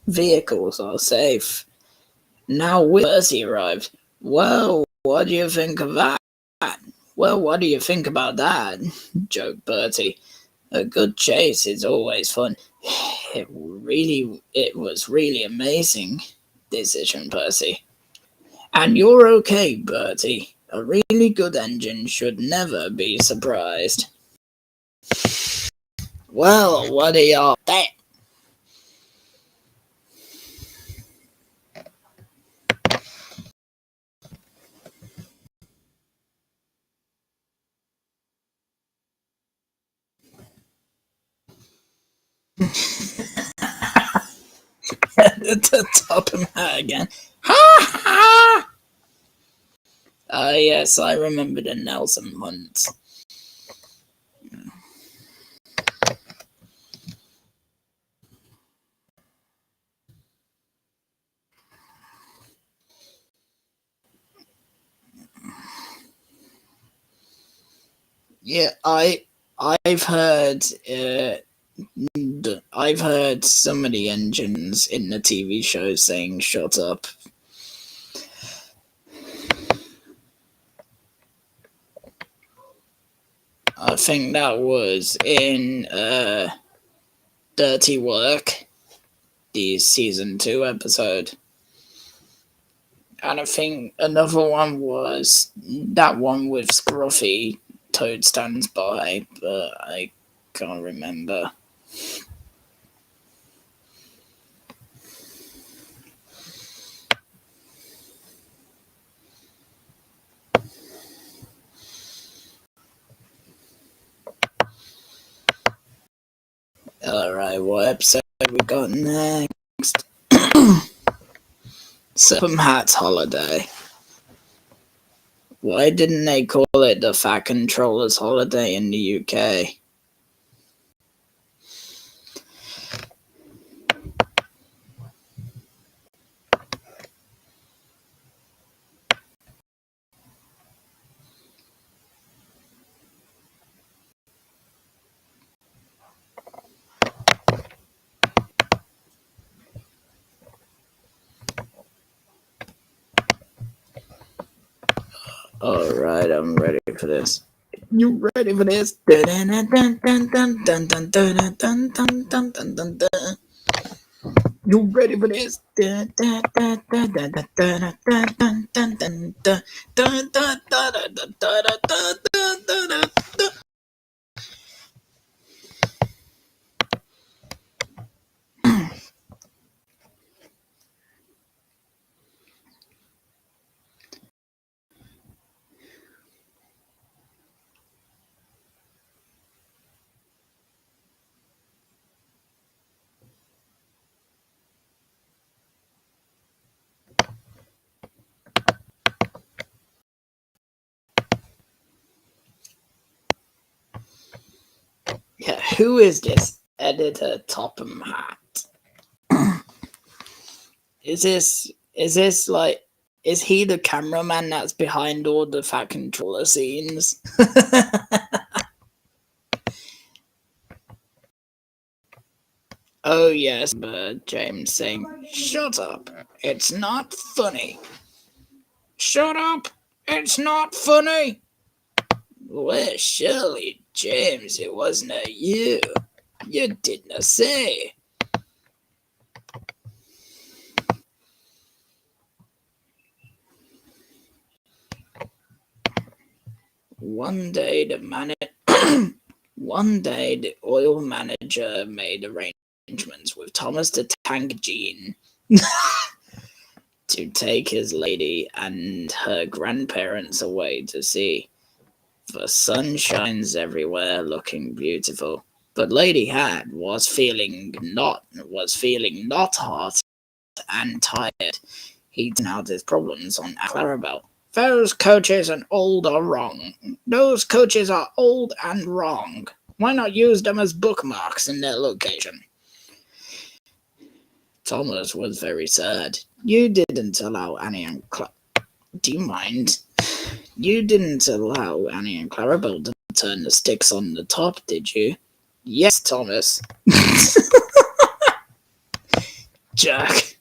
Vehicles are safe. Now Percy arrived. Well, what do you think of that? Well, what do you think about that? Joked Bertie. A good chase is always fun. It was really amazing decision, Percy. And you're okay, Bertie. A really good engine should never be surprised. Well, what are y'all think? To top him out again. Ha ha! Yes, I remember the Nelson hunt. Yeah, I've heard I've heard some of the engines in the TV show saying "shut up." I think that was in Dirty Work, the season 2 episode. And I think another one was that one with Scruffy, Toad Stands By, but I can't remember. Alright, what episode we got next? Seven Hats Holiday. Why didn't they call it the Fat Controller's Holiday in the UK? Alright, I'm ready for this. You ready for this? You ready for this? Yeah, who is this editor Topham Hat? Is this like, is he the cameraman that's behind all the Fat Controller scenes? Oh yes, but James saying, "Shut up! It's not funny." Shut up! It's not funny. Well, surely, James, it wasn't you. You didn't say. One day the oil manager made arrangements with Thomas the Tank Gene to take his lady and her grandparents away to sea. The sun shines everywhere, looking beautiful. But Lady Had was feeling not hot and tired. He'd out his problems on Clarabelle. Those coaches are old or wrong. Those coaches are old and wrong. Why not use them as bookmarks in their location? Thomas was very sad. You didn't allow Annie and Do you mind? You didn't allow Annie and Clarabelle to turn the sticks on the top, did you? Yes, Thomas. Jerk.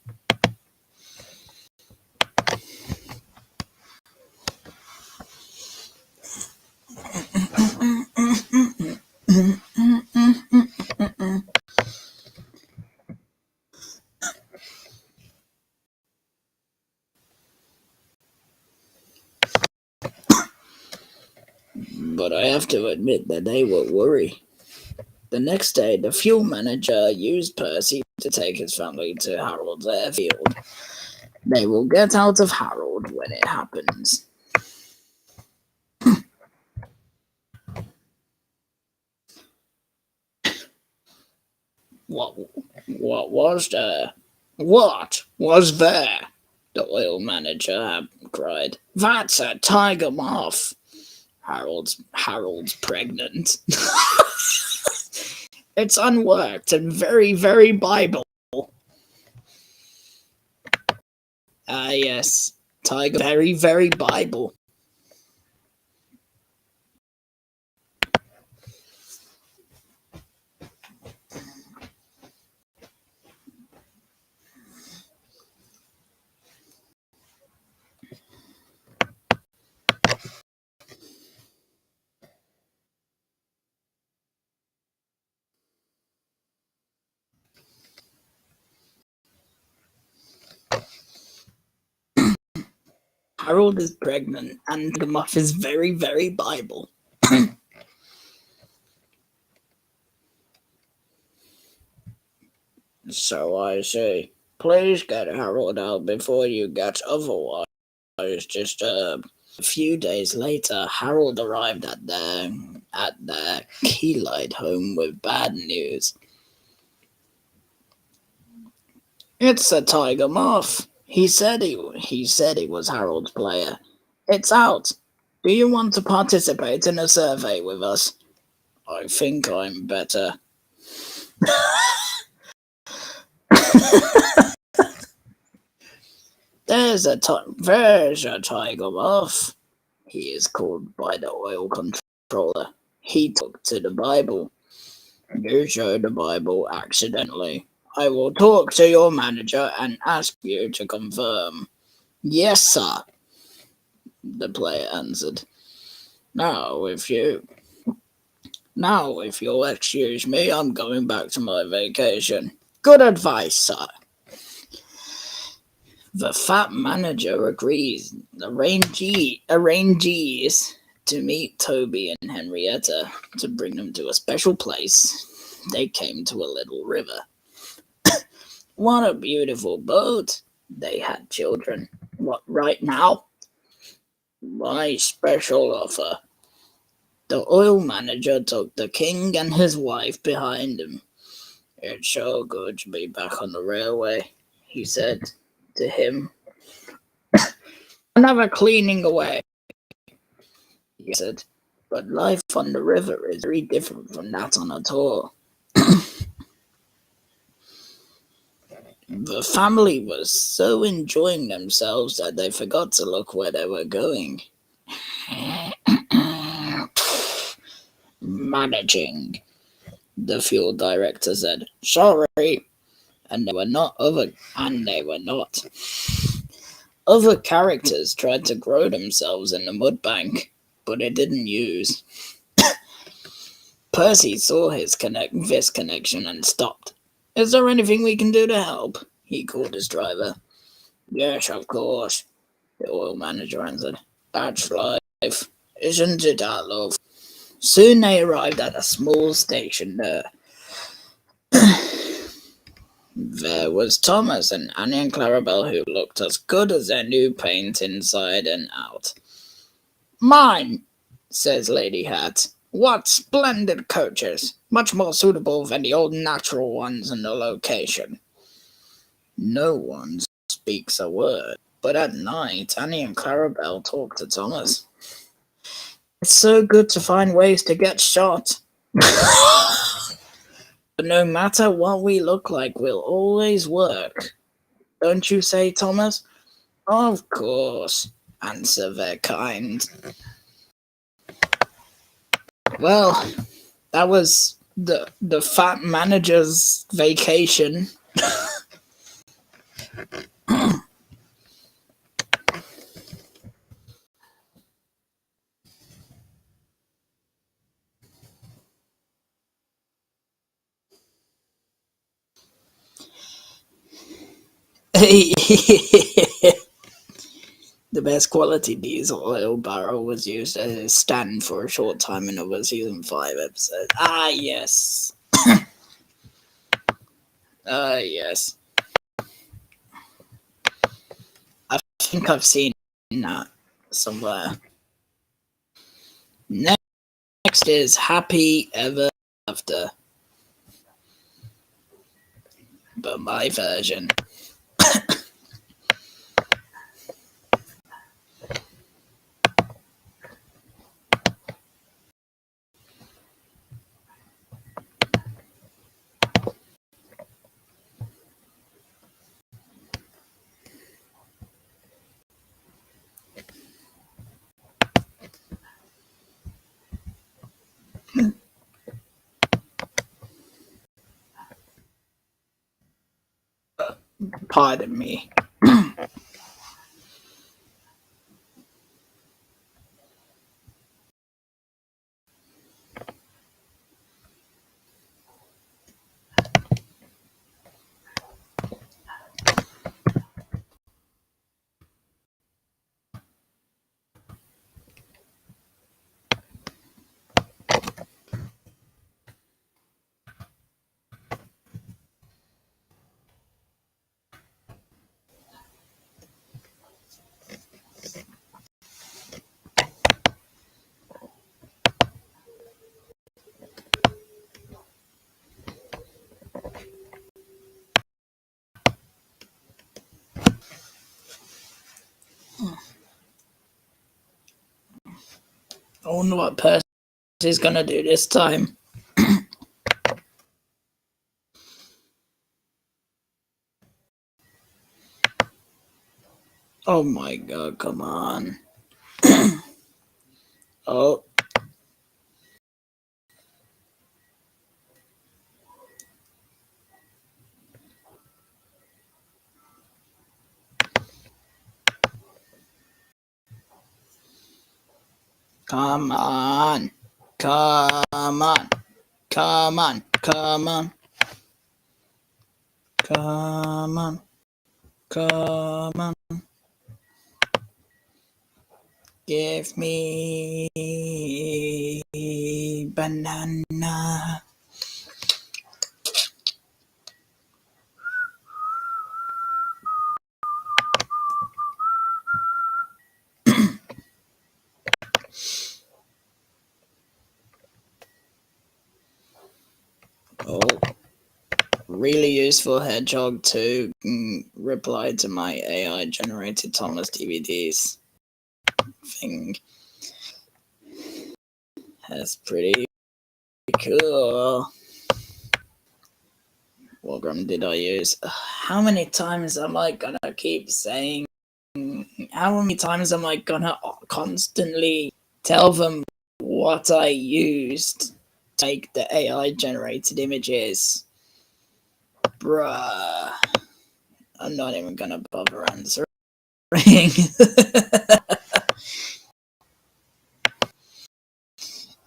But I have to admit that they were worried. The next day, the fuel manager used Percy to take his family to Harold's airfield. They will get out of Harold when it happens. What was there? What was there? The oil manager cried. That's a tiger moth. Harold's pregnant. It's unworked and very, very Bible. Ah, yes. Tiger, very, very Bible. Harold is pregnant and the muff is very, very Bible. So I say, please get Harold out before you get otherwise disturbed. A few days later, Harold arrived at their Keylight home with bad news. It's a tiger moth. He said he was Harold's player. It's out. Do you want to participate in a survey with us? I think I'm better. There's a tiger moth. He is called by the oil controller. He took to the Bible. You showed the Bible accidentally. I will talk to your manager and ask you to confirm. Yes, sir, the player answered. Now, if you Now, if you'll excuse me, I'm going back to my vacation. Good advice, sir. The fat manager agrees, arranges to meet Toby and Henrietta to bring them to a special place. They came to a little river. What a beautiful boat. They had children. What, right now? My special offer. The oil manager took the king and his wife behind him. It's so good to be back on the railway, he said to him. Another cleaning away, he said. But life on the river is very different from that on a tour. The family was so enjoying themselves that they forgot to look where they were going. Managing, the fuel director said. Sorry. And they were not. Other characters tried to grow themselves in the mud bank, but it didn't use. Percy saw this connection and stopped. Is there anything we can do to help? He called his driver. Yes, of course, the oil manager answered. That's life, isn't it, our love? Soon they arrived at a small station there. There was Thomas and Annie and Clarabelle who looked as good as their new paint inside and out. Mine, says Lady Hat. What splendid coaches! Much more suitable than the old natural ones in the location. No one speaks a word, but at night Annie and Clarabelle talk to Thomas. It's so good to find ways to get shot. But no matter what we look like, we'll always work. Don't you say, Thomas? Of course, answer their kind. Well, that was the fat manager's vacation. The best quality diesel oil barrel was used as a stand for a short time in over season 5 episode. Ah, yes. Yes. I think I've seen that somewhere. Next is Happy Ever After, but my version. Pardon me. wonder what Percy's gonna do this time. Oh my god, come on. Oh. Come on. Come on. Come on. Come on. Come on. Come on. Give me banana. Oh, really useful Hedgehog 2 replied to my AI generated Thomas DVDs thing. That's pretty cool. What gram did I use? How many times am I gonna keep saying? How many times am I gonna constantly tell them what I used to make the AI generated images? Bruh. I'm not even gonna bother answering.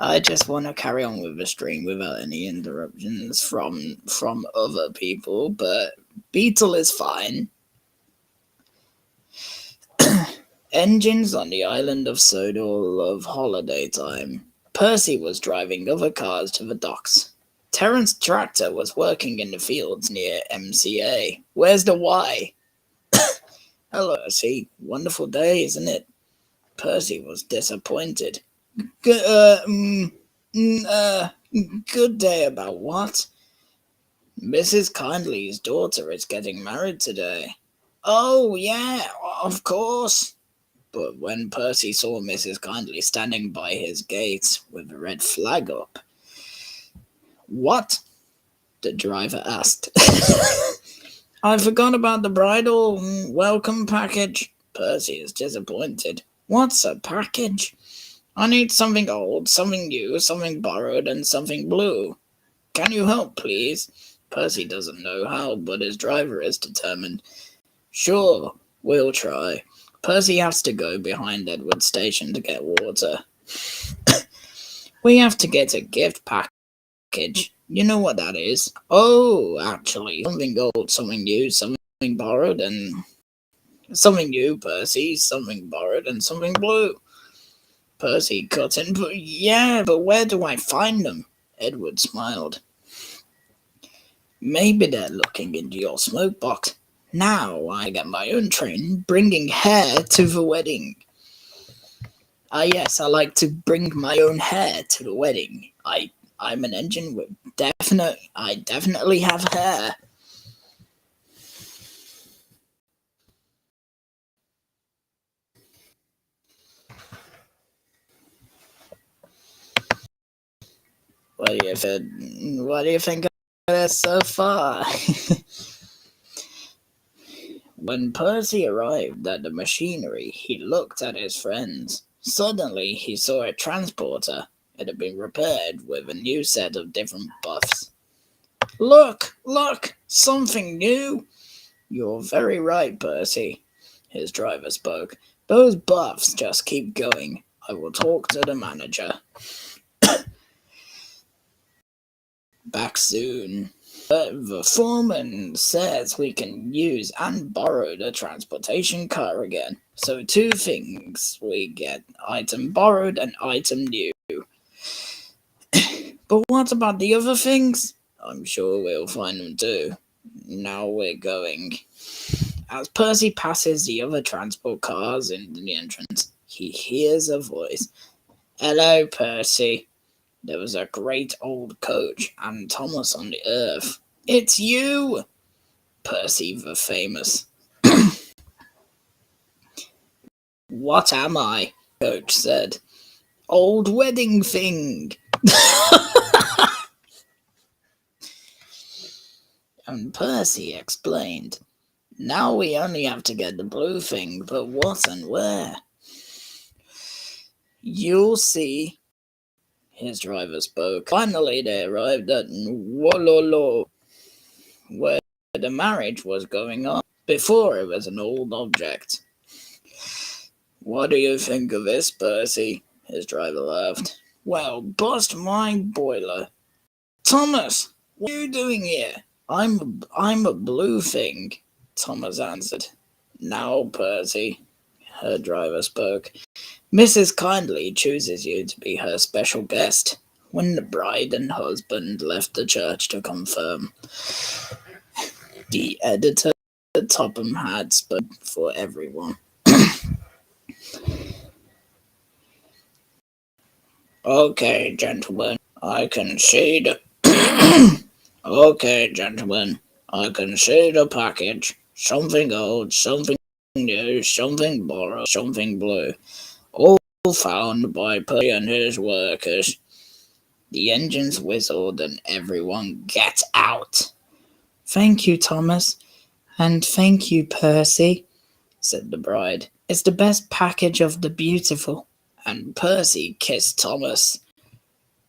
I just want to carry on with the stream without any interruptions from other people, but Beetle is fine. Engines on the island of Sodor love holiday time. Percy was driving other cars to the docks. Terence Tractor was working in the fields near MCA. Where's the Y? Hello, Percy. Wonderful day, isn't it? Percy was disappointed. Good day about what? Mrs. Kindly's daughter is getting married today. Oh, yeah, of course. But when Percy saw Mrs. Kindly standing by his gate with a red flag up. What? The driver asked. I forgot about the bridal welcome package. Percy is disappointed. What's a package? I need something old, something new, something borrowed, and something blue. Can you help, please? Percy doesn't know how, but his driver is determined. Sure, we'll try. Percy has to go behind Edward's station to get water. We have to get a gift package. You know what that is? Oh, actually, something old, something new, something borrowed, and something new, Percy, something borrowed, and something blue. Percy cut in, but where do I find them? Edward smiled. Maybe they're looking into your smoke box. Now I get my own train, bringing hair to the wedding. Yes, I like to bring my own hair to the wedding. I'm an engine with I definitely have hair. What do you think of this so far? When Percy arrived at the machinery, he looked at his friends. Suddenly, he saw a transporter. It had been repaired with a new set of different buffs. Look! Something new! You're very right, Percy, his driver spoke. Those buffs just keep going. I will talk to the manager. Back soon. The foreman says we can use and borrow the transportation car again. So 2 things. We get item borrowed and item new. But what about the other things? I'm sure we'll find them too. Now we're going. As Percy passes the other transport cars in the entrance, he hears a voice. Hello, Percy. There was a great old coach and Thomas on the earth. It's you! Percy the famous. What am I? Coach said. old wedding thing. And Percy explained, now we only have to get the blue thing, but what and where? You'll see, his driver spoke. Finally they arrived at Wololo, where the marriage was going on. Before it was an old object. What do you think of this, Percy? His driver laughed. Well, bust my boiler. Thomas, what are you doing here? I'm a blue thing, Thomas answered. Now, Percy, her driver spoke. Mrs. Kindly chooses you to be her special guest. When the bride and husband left the church to confirm, the editor Topham had spoken for everyone. Okay, gentlemen, I can see the Okay, gentlemen, I can see the package. Something old, something new, something borrowed, something blue. All found by Percy and his workers. The engines whistled and everyone get out. Thank you, Thomas, and thank you, Percy, said the bride. It's the best package of the beautiful. And Percy kissed Thomas,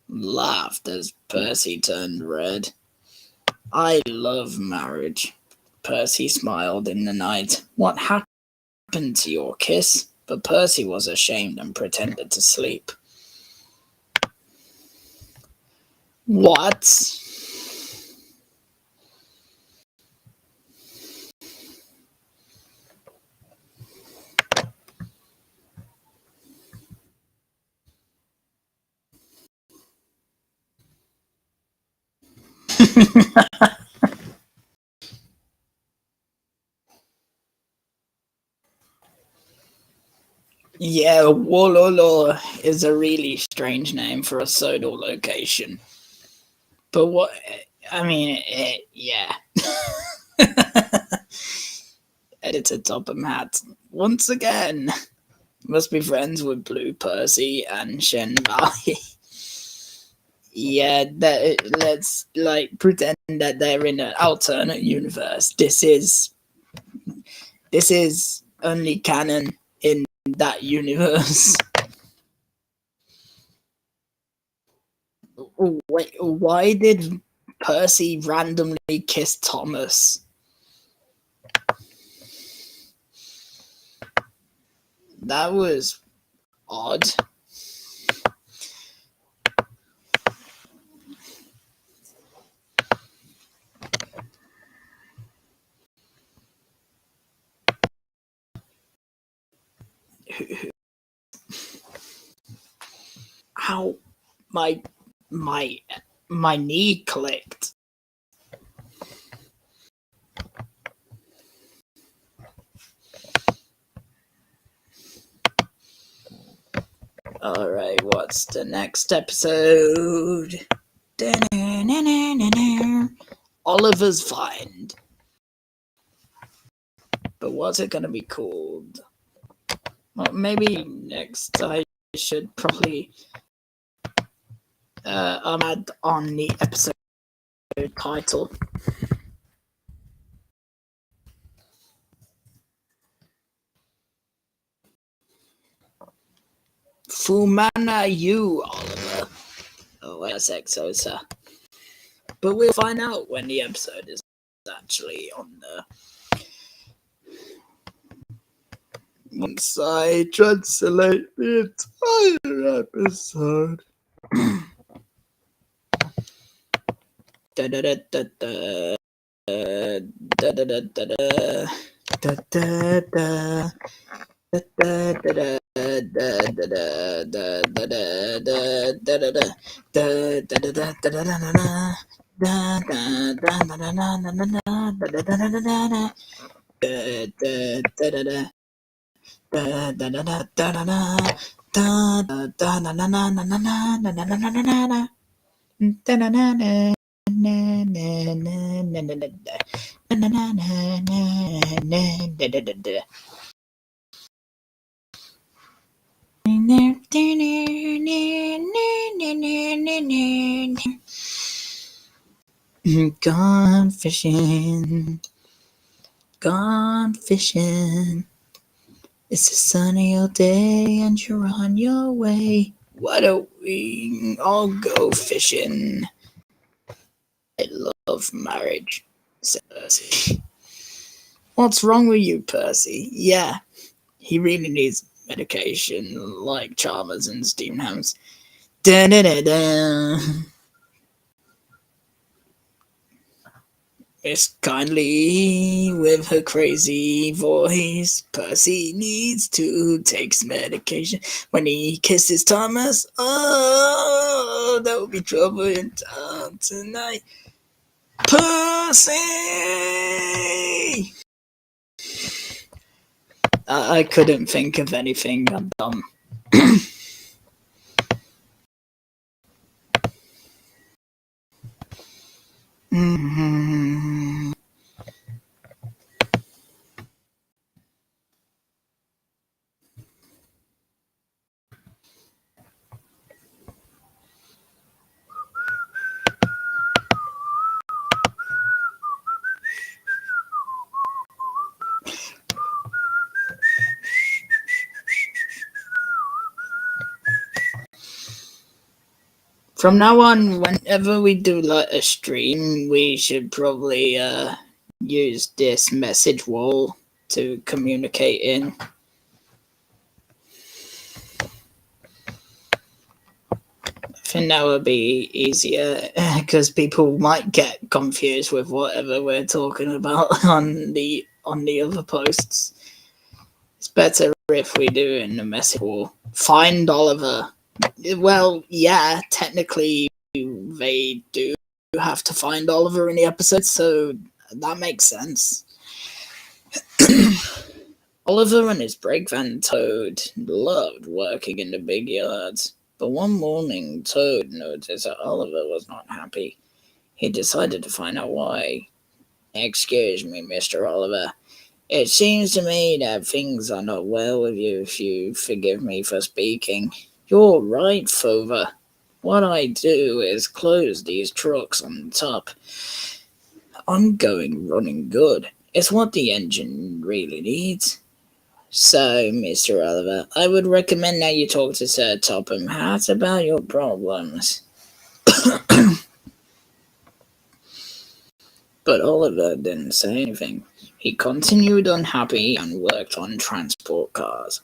laughed as Percy turned red. I love marriage. Percy smiled in the night. What happened to your kiss? But Percy was ashamed and pretended to sleep. What? Yeah, Wololo is a really strange name for a sodal location. But what, I mean, yeah. Editor Topham Hat, once again, must be friends with Blue Percy and Shen Bai. Yeah, let's pretend that they're in an alternate universe. This is only canon in that universe. Wait, why did Percy randomly kiss Thomas? That was odd. Ow, my knee clicked. Alright, what's the next episode? Oliver's Find. But what's it gonna be called? Well, maybe next I should probably add on the episode title. Fumana you, Oliver. Oh, that's Exosa. But we'll find out when the episode is actually on there. Once I translate the entire episode. Da da da da da. Da da da da da. Da da da. Da da da da da Gone fishing, gone fishing. It's a sunny old day and you're on your way. Why don't we all go fishing? I love marriage, said Percy. What's wrong with you, Percy? Yeah, he really needs medication like Chalmers and steamed hams. Da da da da. Miss Kindly, with her crazy voice, Percy needs to take medication. When he kisses Thomas, oh, there will be trouble in town tonight. Percy! I couldn't think of anything. I'm dumb. From now on, whenever we do like a stream, we should probably use this message wall to communicate in. I think that would be easier because people might get confused with whatever we're talking about on the other posts. It's better if we do it in the message wall. Find Oliver. Well, yeah, technically they do have to find Oliver in the episode, so that makes sense. Oliver and his brake van Toad loved working in the big yards, but one morning Toad noticed that Oliver was not happy. He decided to find out why. Excuse me, Mr. Oliver. It seems to me that things are not well with you, if you forgive me for speaking. You're right, Fover. What I do is close these trucks on top. I'm going running good. It's what the engine really needs. So, Mr. Oliver, I would recommend that you talk to Sir Topham Hatt about your problems. But Oliver didn't say anything. He continued unhappy and worked on transport cars.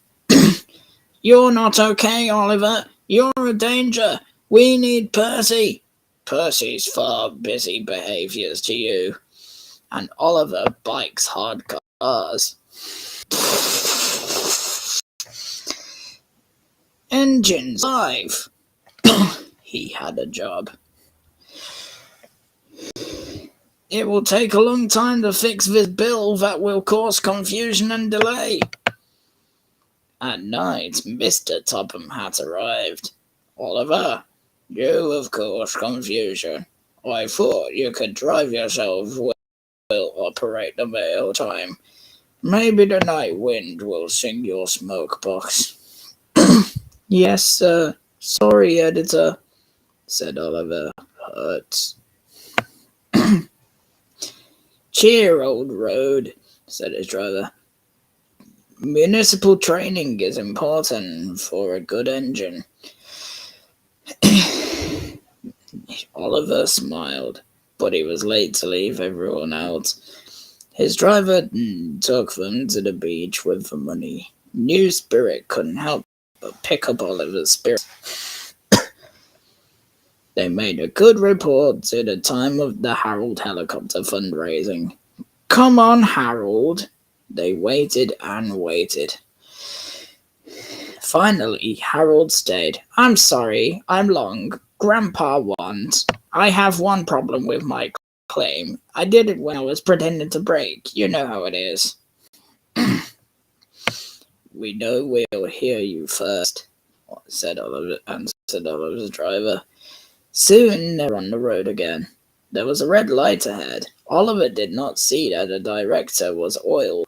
You're not okay, Oliver. You're a danger. We need Percy. Percy's far busy behaviors to you. And Oliver bikes hard cars. Engines live. He had a job. It will take a long time to fix this bill that will cause confusion and delay. At night, Mr. Topham Hatt arrived. Oliver, you have caused confusion. I thought you could drive yourself. Will operate the mail time. Maybe the night wind will sing your smoke box. Yes, sir. Sorry, editor, said Oliver, hurt. Cheer, old road, said his driver. Municipal training is important for a good engine. Oliver smiled, but he was late to leave everyone out. His driver took them to the beach with the money. New Spirit couldn't help but pick up Oliver's spirit. They made a good report to the time of the Harold helicopter fundraising. Come on, Harold. They waited and waited. Finally, Harold stayed. I'm sorry, I'm long. Grandpa wants. I have one problem with my claim. I did it when I was pretending to brake. You know how it is. We know we'll hear you first, said Oliver's driver. Soon they were on the road again. There was a red light ahead. Oliver did not see that the director was oil.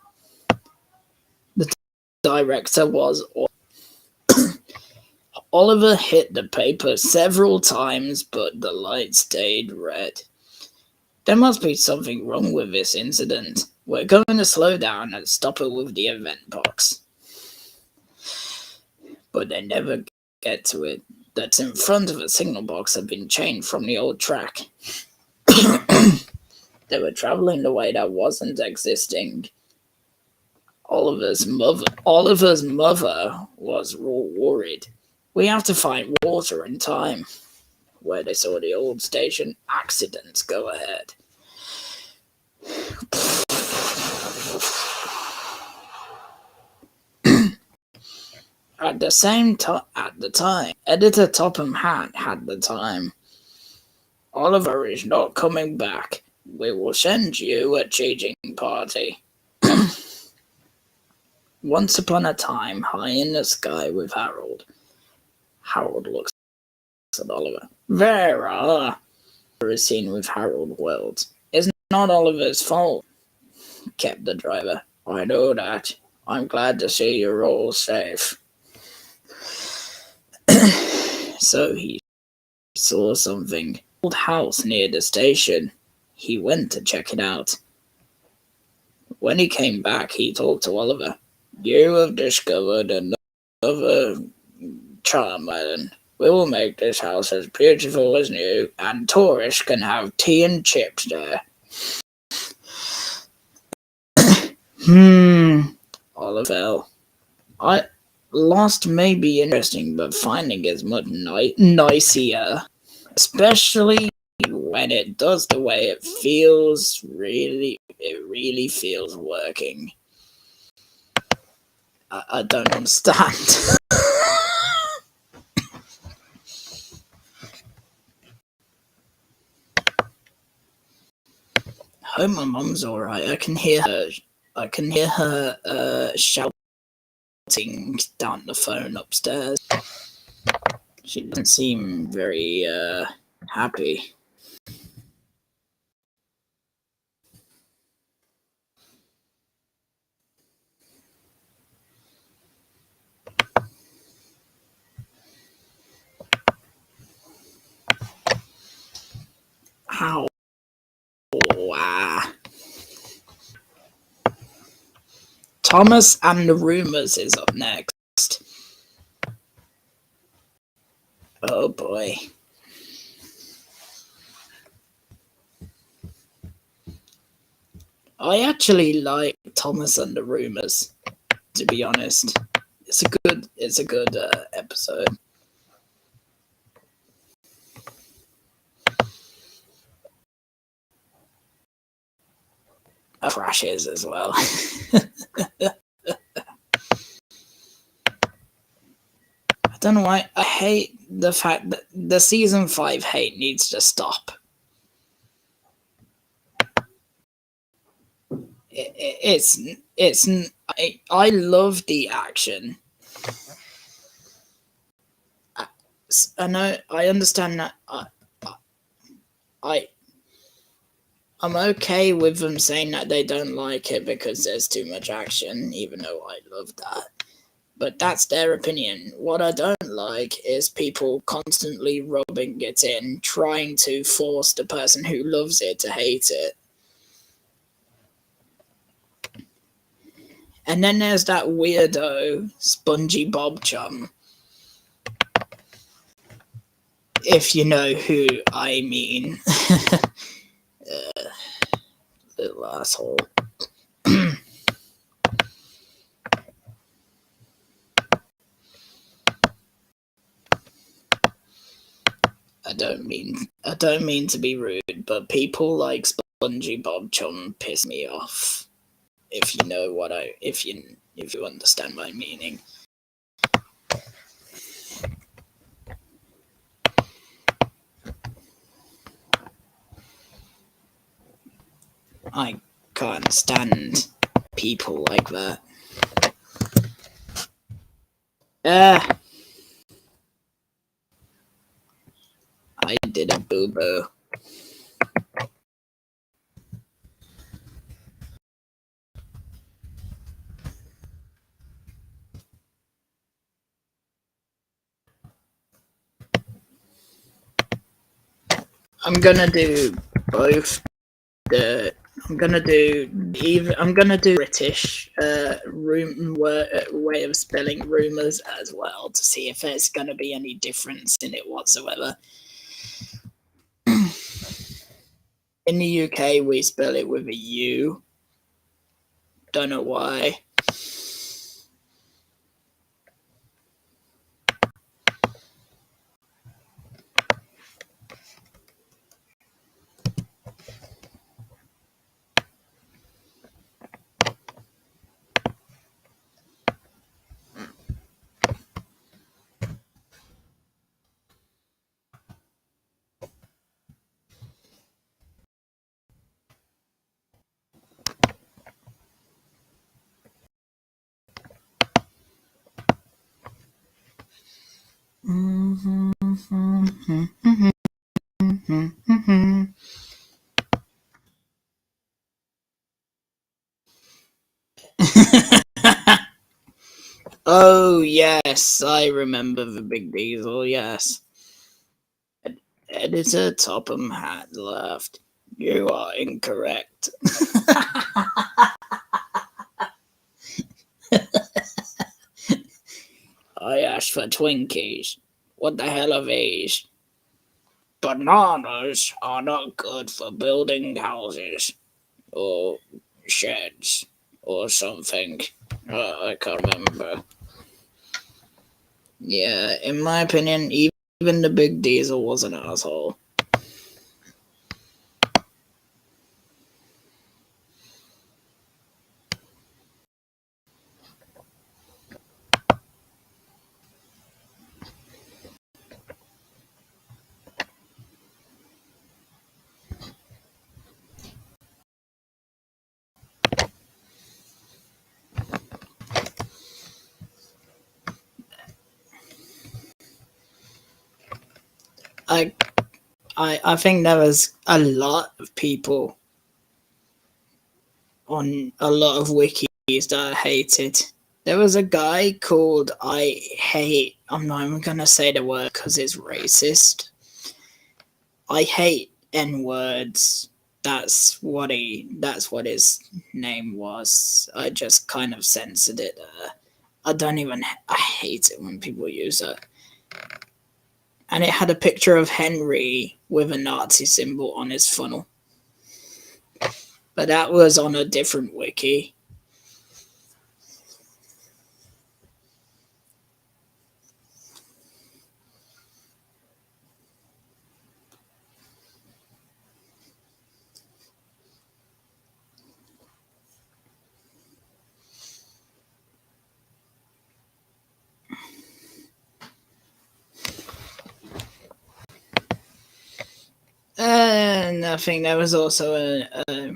Oliver hit the paper several times, but the light stayed red. There must be something wrong with this incident. We're going to slow down and stop it with the event box. But they never get to it. That's in front of the signal box had been changed from the old track. They were traveling the way that wasn't existing. Oliver's mother was worried. We have to find water in time. Where they saw the old station, accidents go ahead. At the time, Editor Topham had the time. Oliver is not coming back. We will send you a changing party. Once upon a time, high in the sky with Harold. Harold looks at Oliver. Vera is seen with Harold Wells. It's not Oliver's fault, kept the driver. I know that. I'm glad to see you're all safe. So he saw something. Old house near the station. He went to check it out. When he came back, he talked to Oliver. You have discovered another charm island. We will make this house as beautiful as new, and tourists can have tea and chips there. Oliver fell. Lost may be interesting, but finding is much nicer. Especially when it does the way it feels. It really feels working. I don't understand. I hope my mum's alright. I can hear her shouting down the phone upstairs. She doesn't seem very happy. Ow. Thomas and the Rumors is up next. Oh boy. I actually like Thomas and the Rumors, to be honest. It's a good episode. Crashes as well. I don't know why I hate the fact that the season 5 hate needs to stop. I love the action. I know, I understand that. I'm okay with them saying that they don't like it because there's too much action, even though I love that. But that's their opinion. What I don't like is people constantly rubbing it in, trying to force the person who loves it to hate it. And then there's that weirdo, Spongy Bob Chum. If you know who I mean. Little asshole. I don't mean to be rude, but people like Spongy Bob Chum piss me off. If you know what if you understand my meaning. I can't stand people like that. I did a boo-boo. I'm gonna do both. The I'm gonna do British way of spelling rumors as well to see if there's gonna be any difference in it whatsoever. In the UK, we spell it with a U. Don't know why. Oh yes, I remember the Big Diesel. Yes, Editor Topham had left. You are incorrect. I asked for Twinkies. What the hell are these? Bananas are not good for building houses or sheds or something. I can't remember. Yeah, in my opinion, even the Big Diesel was an asshole. I think there was a lot of people on a lot of wikis that I hated. There was a guy called I'm not even gonna say the word because it's racist. I hate N words. That's what his name was. I just kind of censored it. I hate it when people use it. And it had a picture of Henry with a Nazi symbol on his funnel. But that was on a different wiki. And I think there was also I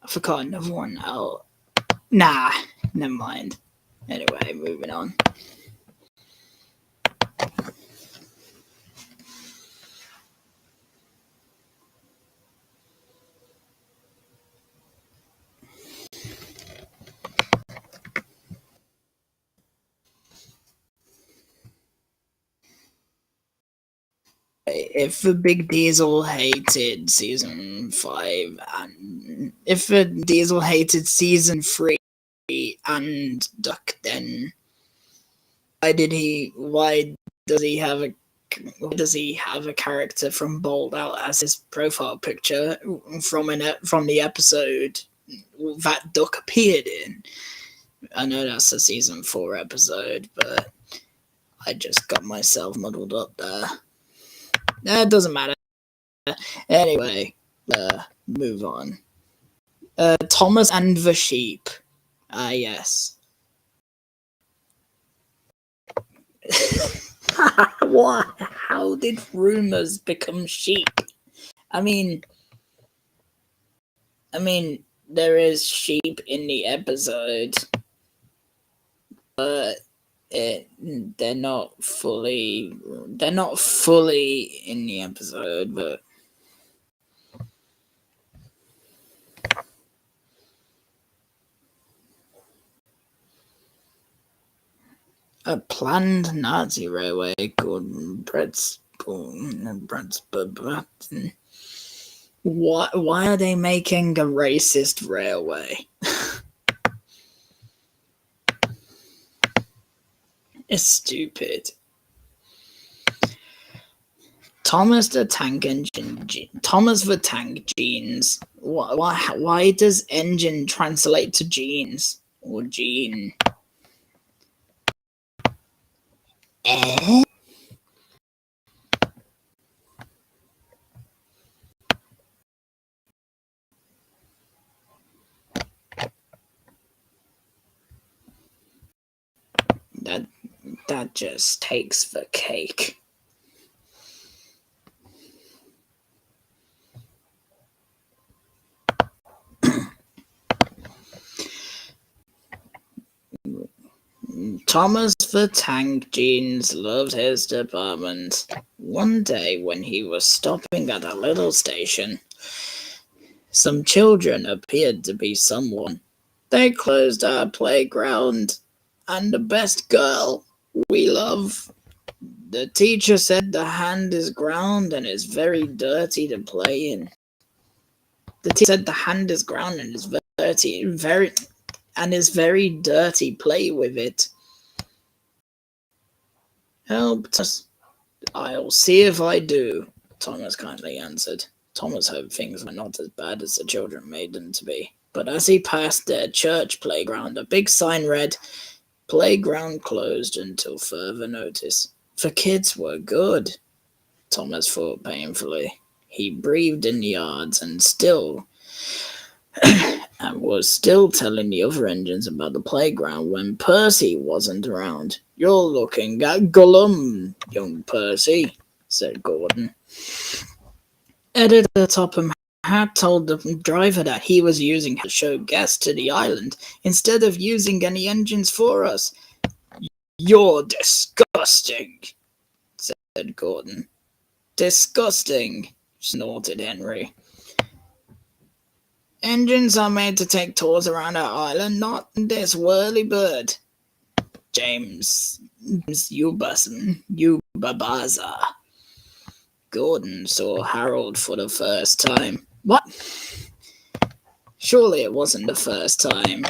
forgot another one out. Nah, never mind. Anyway, moving on. If the Big Diesel hated season 5, and if the Diesel hated season 3 and Duck, then why does he have a character from Bold Out as his profile picture from the episode that Duck appeared in? I know that's a season 4 episode, but I just got myself muddled up there. That doesn't matter. Anyway, move on. Thomas and the Sheep. Yes. What? How did rumors become sheep? I mean, there is sheep in the episode, but they're not fully in the episode, but a planned Nazi railway called Why are they making a racist railway? It's stupid. Thomas the Tank Jeans. Why does engine translate to jeans or gene? Eh? That just takes the cake. Thomas the Tank Jeans loved his department. One day when he was stopping at a little station, some children appeared to be someone. They closed our playground, and the best girl we love. The teacher said the hand is ground and is very dirty to play in. The teacher said the hand is ground and is very dirty. Play with it. Help us. I'll see if I do, Thomas kindly answered. Thomas hoped things were not as bad as the children made them to be. But as he passed their church playground, a big sign read, "Playground closed until further notice." The kids were good, Thomas thought painfully. He breathed in the yards and was still telling the other engines about the playground when Percy wasn't around. "You're looking at Gollum, young Percy," said Gordon. Editor Topham Hatt told the driver that he was using to show guests to the island instead of using any engines for us. "You're disgusting," said Gordon. "Disgusting," snorted Henry. "Engines are made to take tours around our island, not this whirly-bird." James Yubabaza. Gordon saw Harold for the first time. What? Surely it wasn't the first time.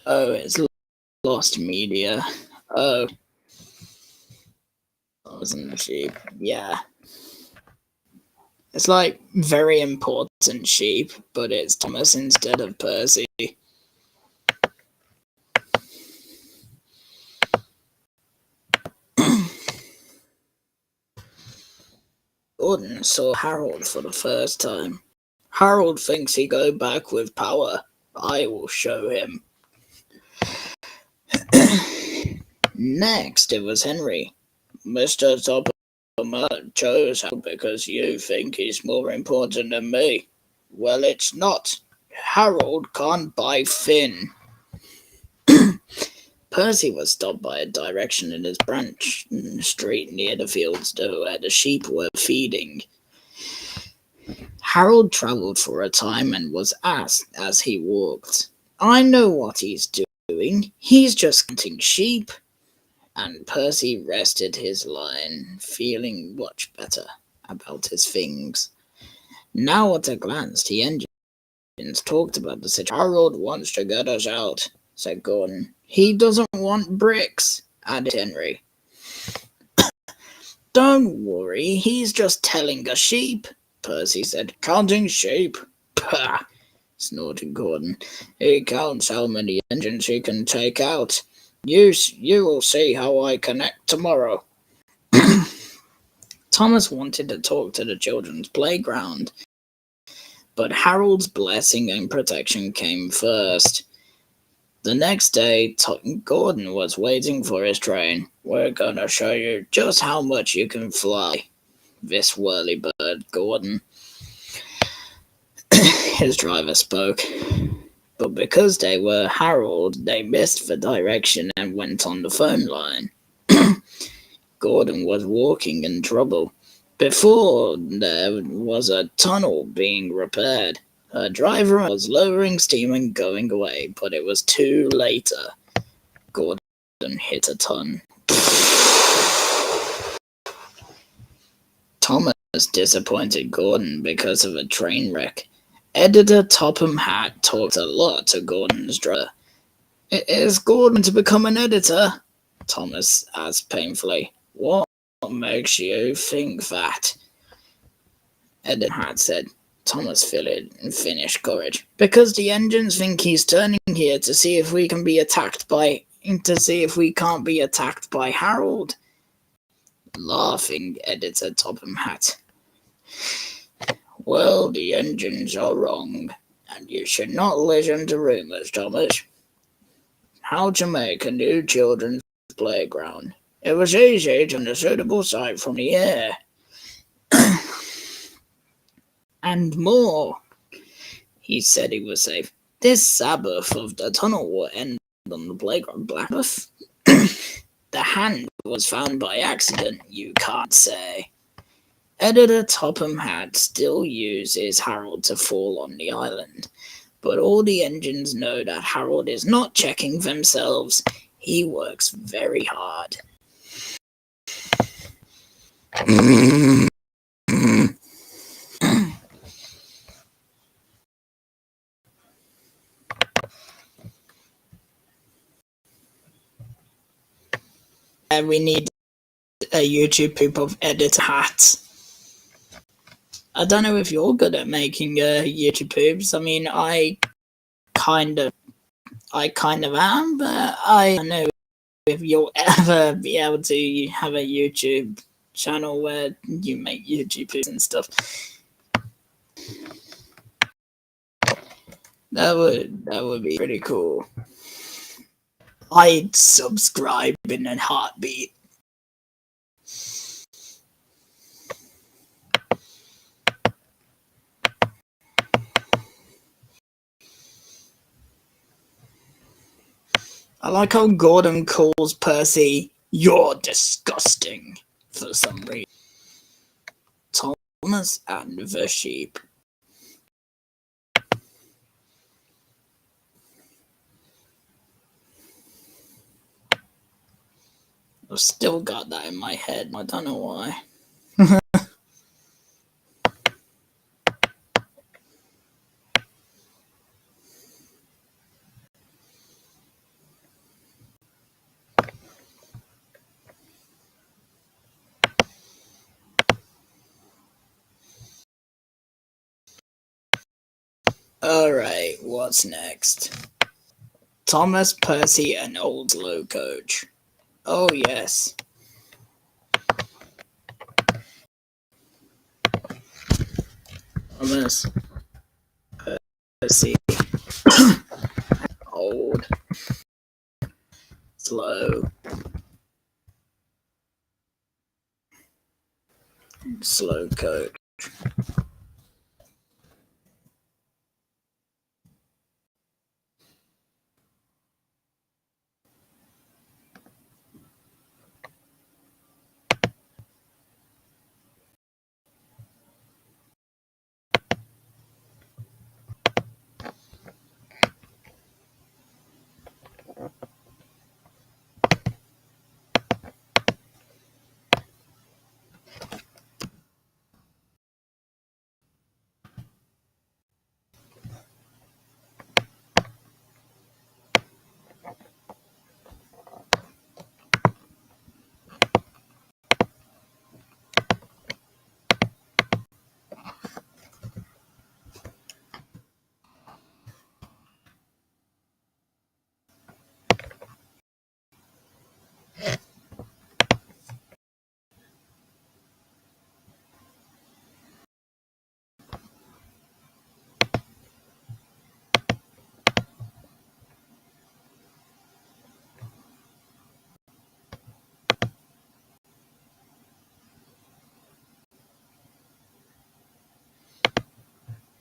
Oh, it's lost media. Oh. Wasn't sheep. Yeah. It's like very important sheep, but it's Thomas instead of Percy. Gordon saw Harold for the first time. Harold thinks he go back with power. I will show him. Next, it was Henry. "Mr. Topham chose Harold because you think he's more important than me." "Well, it's not. Harold can't buy Finn." Percy was stopped by a direction in his branch street near the fields where the sheep were feeding. Harold travelled for a time and was asked as he walked, "I know what he's doing. He's just counting sheep." And Percy rested his line, feeling much better about his things. Now at a glance, the engines talked about the situation. "Harold wants to get us out," said Gordon. "He doesn't want bricks," added Henry. "Don't worry, he's just telling us sheep," Percy said. "Counting sheep? Pah!" snorted Gordon. "He counts how many engines he can take out. You will see how I connect tomorrow." Thomas wanted to talk to the children's playground, but Harold's blessing and protection came first. The next day, Gordon was waiting for his train. "We're gonna show you just how much you can fly, this whirly-bird, Gordon," his driver spoke. But because they were Harold, they missed the direction and went on the phone line. Gordon was walking in trouble. Before there was a tunnel being repaired. Her driver was lowering steam and going away, but it was too late. Gordon hit a ton. Thomas disappointed Gordon because of a train wreck. Editor Topham Hatt talked a lot to Gordon's driver. Is Gordon to become an editor? Thomas asked painfully. What makes you think that? Editor Hatt said. Thomas finished courage. Because the engines think he's turning here to see if we can be attacked by Harold. Laughing, Editor Topham Hatt. Well, the engines are wrong, and you should not listen to rumors, Thomas. How to make a new children's playground. It was easy to find a suitable site from the air. And more. He said he was safe. This Sabbath of the tunnel will end on the playground. Blackbuff? The hand was found by accident, you can't say. Editor Topham Hatt still uses Harold to fall on the island, but all the engines know that Harold is not checking themselves. He works very hard. And we need a YouTube poop of Editor Hatt. I don't know if you're good at making YouTube poops. I mean, I kind of am, but I don't know if you'll ever be able to have a YouTube channel where you make YouTube poops and stuff. That would be pretty cool. I'd subscribe in a heartbeat. I like how Gordon calls Percy, "You're disgusting," for some reason. Thomas and the sheep. I've still got that in my head. I don't know why. Alright, what's next? Thomas, Percy, and Old Slow Coach. Oh, yes. Thomas, Percy, Old, Slow Coach.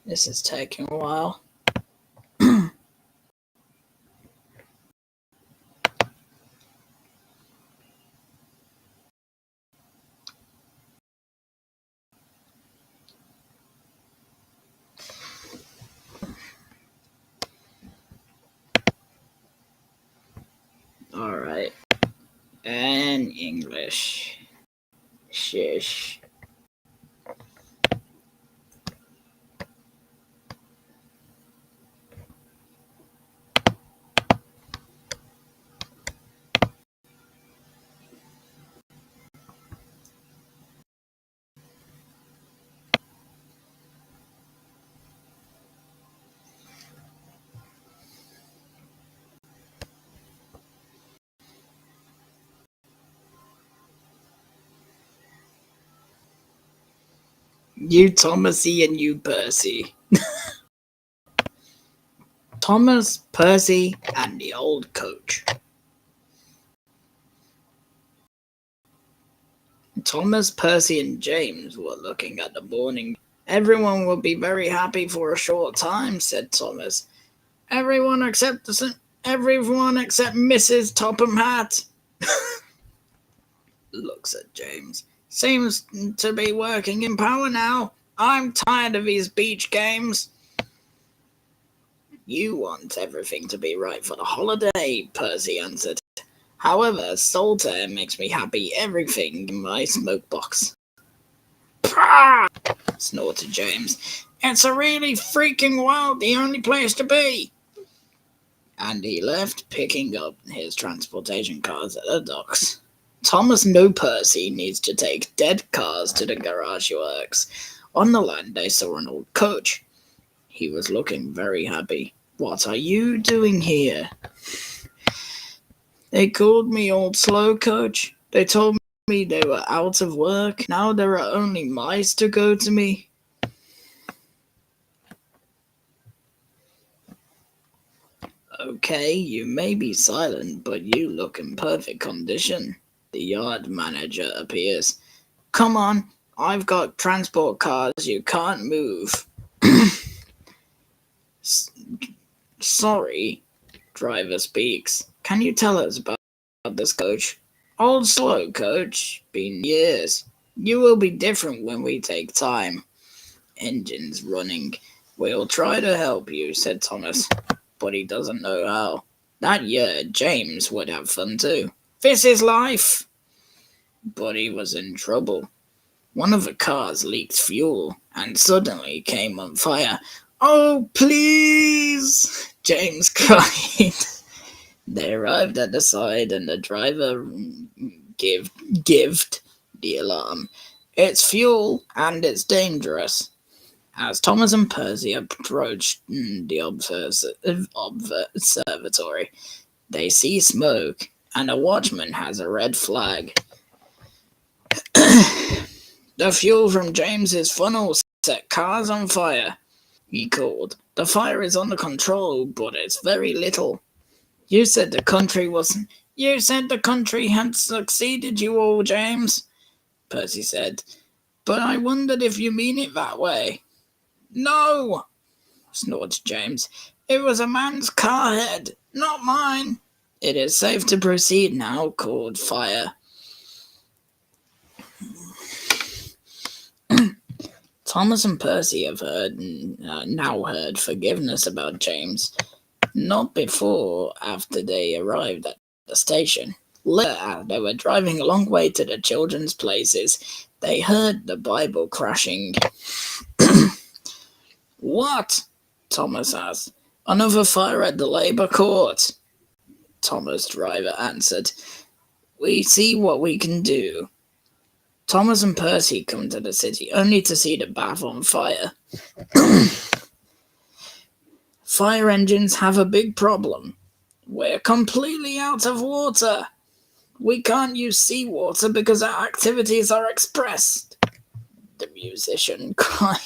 This is taking a while. in English. Shish. You Thomasy and you Percy. Thomas, Percy, and the old coach. Thomas, Percy, and James were looking at the morning. Everyone will be very happy for a short time, said Thomas. Everyone except Mrs. Topham Hatt. Looks at James. Seems to be working in power now. I'm tired of these beach games. You want everything to be right for the holiday, Percy answered. However, salt air makes me happy. Everything in my smoke box. Pah! Snorted James. It's a really freaking wild, the only place to be. And he left, picking up his transportation cars at the docks. Thomas No Percy needs to take dead cars to the garage works. On the land they saw an old coach. He was looking very happy. What are you doing here? They called me Old Slow Coach. They told me they were out of work. Now there are only mice to go to me. Okay, you may be silent, but you look in perfect condition. The yard manager appears. Come on, I've got transport cars you can't move. Sorry, driver speaks. Can you tell us about this coach? Old Slow Coach, been years. You will be different when we take time. Engines running. We'll try to help you, said Thomas, but he doesn't know how. That year, James would have fun too. This is life. But he was in trouble. One of the cars leaked fuel and suddenly came on fire. Oh, please! James cried. They arrived at the side and the driver gived the alarm. It's fuel and it's dangerous. As Thomas and Percy approached the observatory, they see smoke and a watchman has a red flag. The fuel from James's funnel set cars on fire, he called. The fire is under control, but it's very little. You said the country had succeeded you all, James, Percy said. But I wondered if you mean it that way. No, snorted James. It was a man's car head, not mine. It is safe to proceed now, called Fire. Thomas and Percy have now heard forgiveness about James. Not before, after they arrived at the station. Later, they were driving a long way to the children's places. They heard the Bible crashing. What? Thomas asked. Another fire at the Labour Court, Thomas' driver answered. We see what we can do. Thomas and Percy come to the city only to see the bath on fire. Fire engines have a big problem. We're completely out of water. We can't use seawater because our activities are expressed. The musician cried.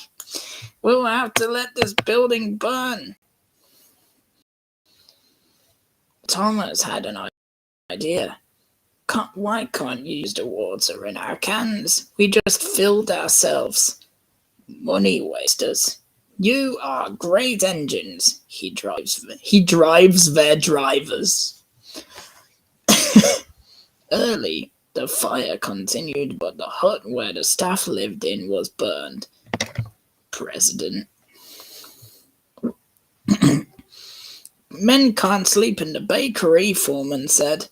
We'll have to let this building burn. Thomas had an idea. Why can't you use the water in our cans? We just filled ourselves. Money wasters. You are great engines. He drives their drivers. Early, the fire continued, but the hut where the staff lived in was burned. President. Men can't sleep in the bakery, Foreman said.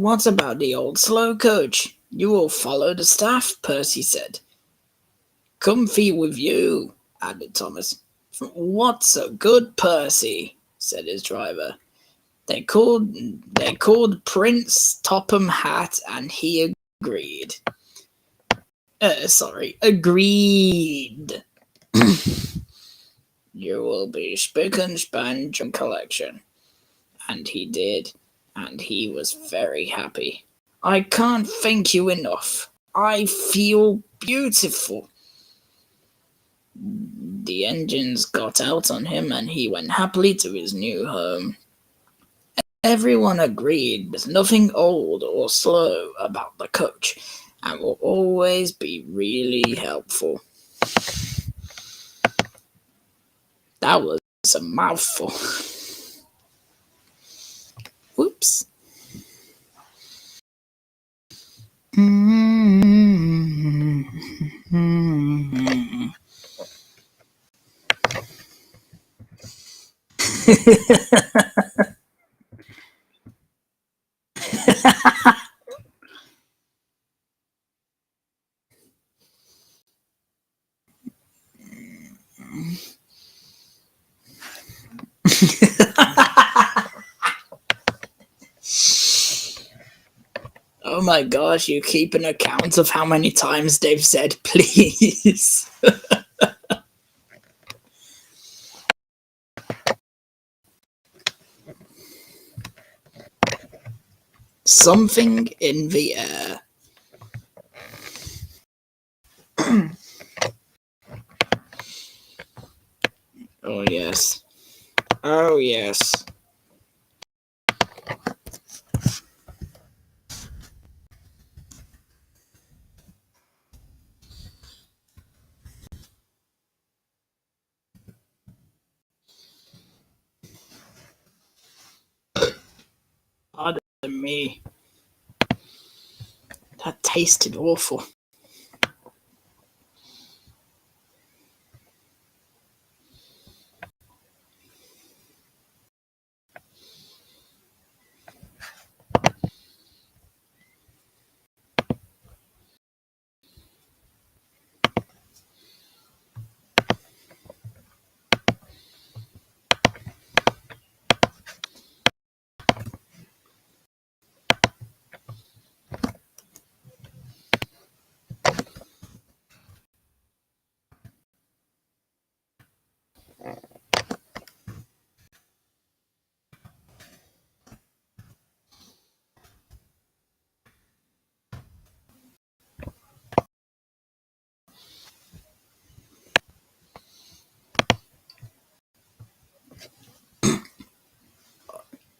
What about the old slow coach? You will follow the staff, Percy said. Comfy with you, added Thomas. What's so good, Percy? Said his driver. They called Prince Topham Hatt, and he agreed. Agreed. You will be spick and span collection. And he did, and he was very happy. I can't thank you enough. I feel beautiful. The engines got out on him, and he went happily to his new home. Everyone agreed there's nothing old or slow about the coach, and will always be really helpful. That was a mouthful. Whoops. Oh my gosh, you keep an account of how many times they've said please. Something in the air. Oh yes. Oh yes. Pardon me. That tasted awful.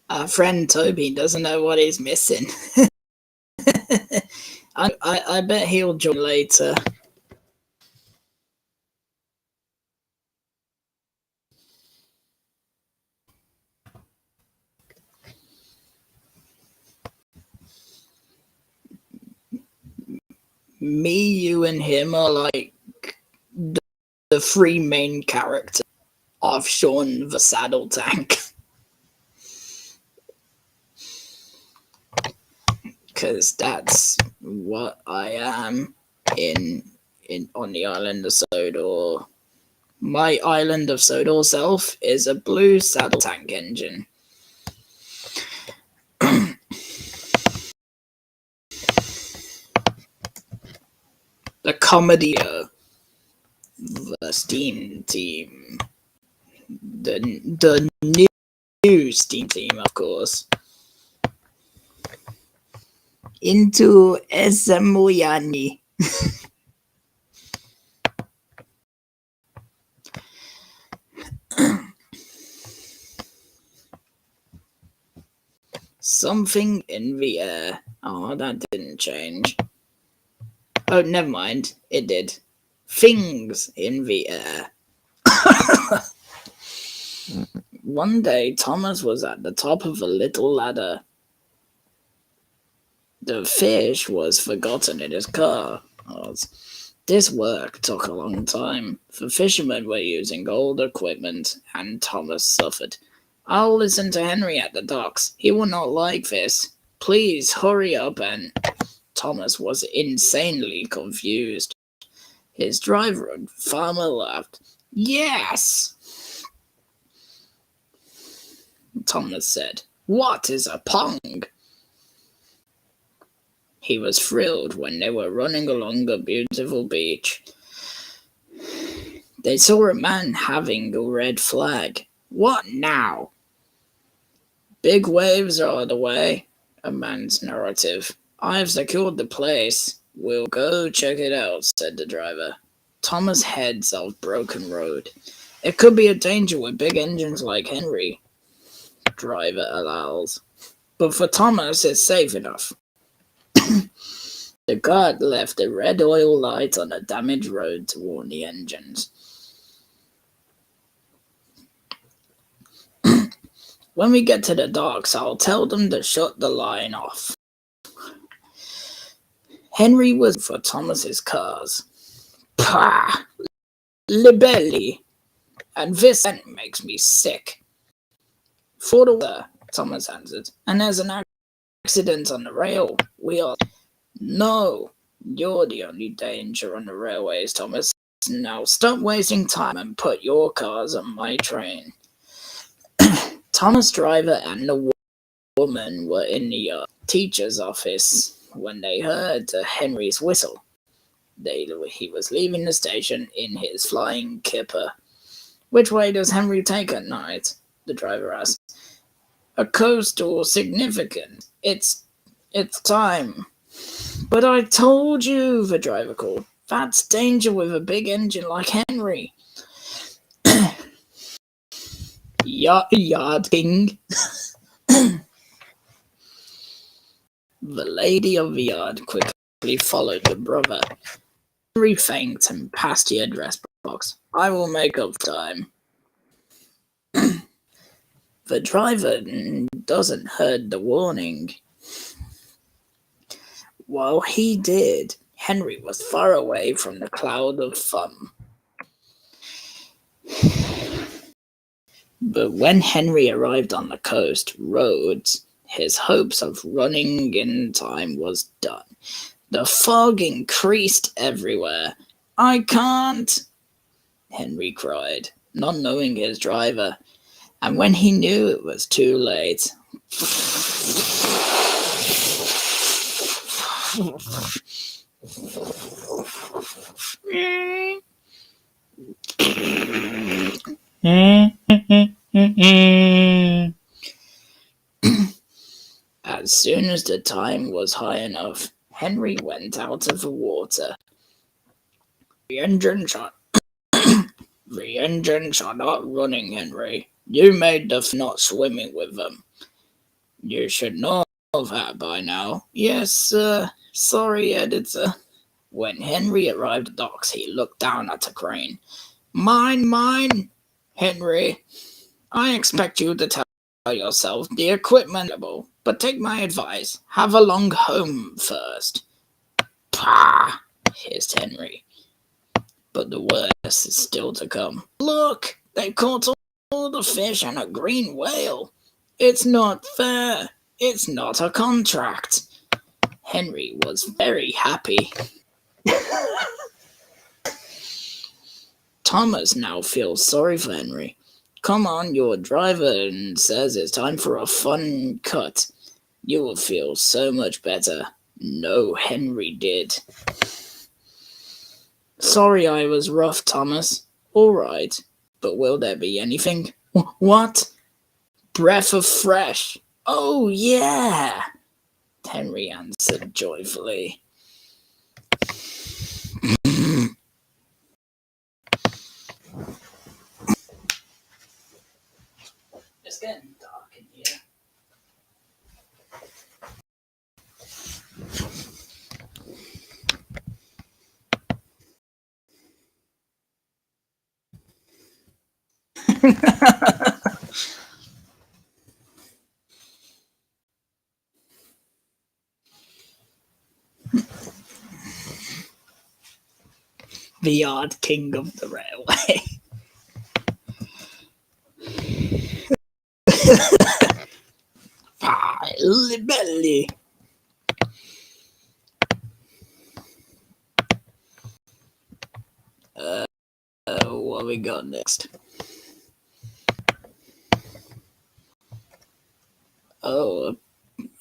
Our friend Toby doesn't know what he's missing. I bet he'll join later. Me, you, and him are like the three main characters of Sean the Saddle Tank. Because that's what I am in on the island of Sodor. My island of Sodor self is a blue saddle tank engine. The comedy, the Steam team, the new Steam team, of course. Into Esamuyani. Something in the air. Oh, that didn't change. Oh, never mind. It did. Things in the air. One day, Thomas was at the top of a little ladder. The fish was forgotten in his car. This work took a long time. The fishermen were using old equipment, and Thomas suffered. I'll listen to Henry at the docks. He will not like this. Please hurry up. And Thomas was insanely confused. His driver and farmer laughed. Yes, Thomas said. What is a pong? He was thrilled when they were running along a beautiful beach. They saw a man having a red flag. What now? Big waves are the way, a man's narrative. I've secured the place. We'll go check it out, said the driver. Thomas heads off Broken Road. It could be a danger with big engines like Henry, driver allows. But for Thomas, it's safe enough. The guard left a red oil light on a damaged road to warn the engines. When we get to the docks, I'll tell them to shut the line off. Henry was for Thomas's cars. Pah! Libelli! And this makes me sick. For the weather, Thomas answered. And there's an accident on the rail. We are... No, you're the only danger on the railways, Thomas. Now stop wasting time and put your cars on my train. Thomas driver and the woman were in the teacher's office when they heard Henry's whistle. He was leaving the station in his flying kipper. Which way does Henry take at night? The driver asked. A coastal significant. It's time. But I told you, the driver called. That's danger with a big engine like Henry. Yard king. The lady of the yard quickly followed the brother. Henry thanked and passed the address box. I will make up time. The driver doesn't heard the warning. While he did, Henry was far away from the cloud of fun. But when Henry arrived on the coast roads, his hopes of running in time was done. The fog increased everywhere. I can't, Henry cried, not knowing his driver. And when he knew it was too late... As soon as the time was high enough, Henry went out of the water. The engines are not running, Henry. You made the not swimming with them. You should know that by now. Yes, sir. Sorry, editor. When Henry arrived at the docks, he looked down at the crane. Mine, Henry. I expect you to tell yourself the equipment, but take my advice. Have a long home first. Pah, hissed Henry. But the worst is still to come. Look, they caught all the fish and a green whale. It's not fair. It's not a contract. Henry was very happy. Thomas now feels sorry for Henry. Come on, your driver says it's time for a fun cut. You will feel so much better. No, Henry did. Sorry I was rough, Thomas. All right, but will there be anything? What? Breath of fresh. Oh, yeah, Henry answered joyfully. It's getting dark in here. The yard king of the railway. belly. What we got next? Oh,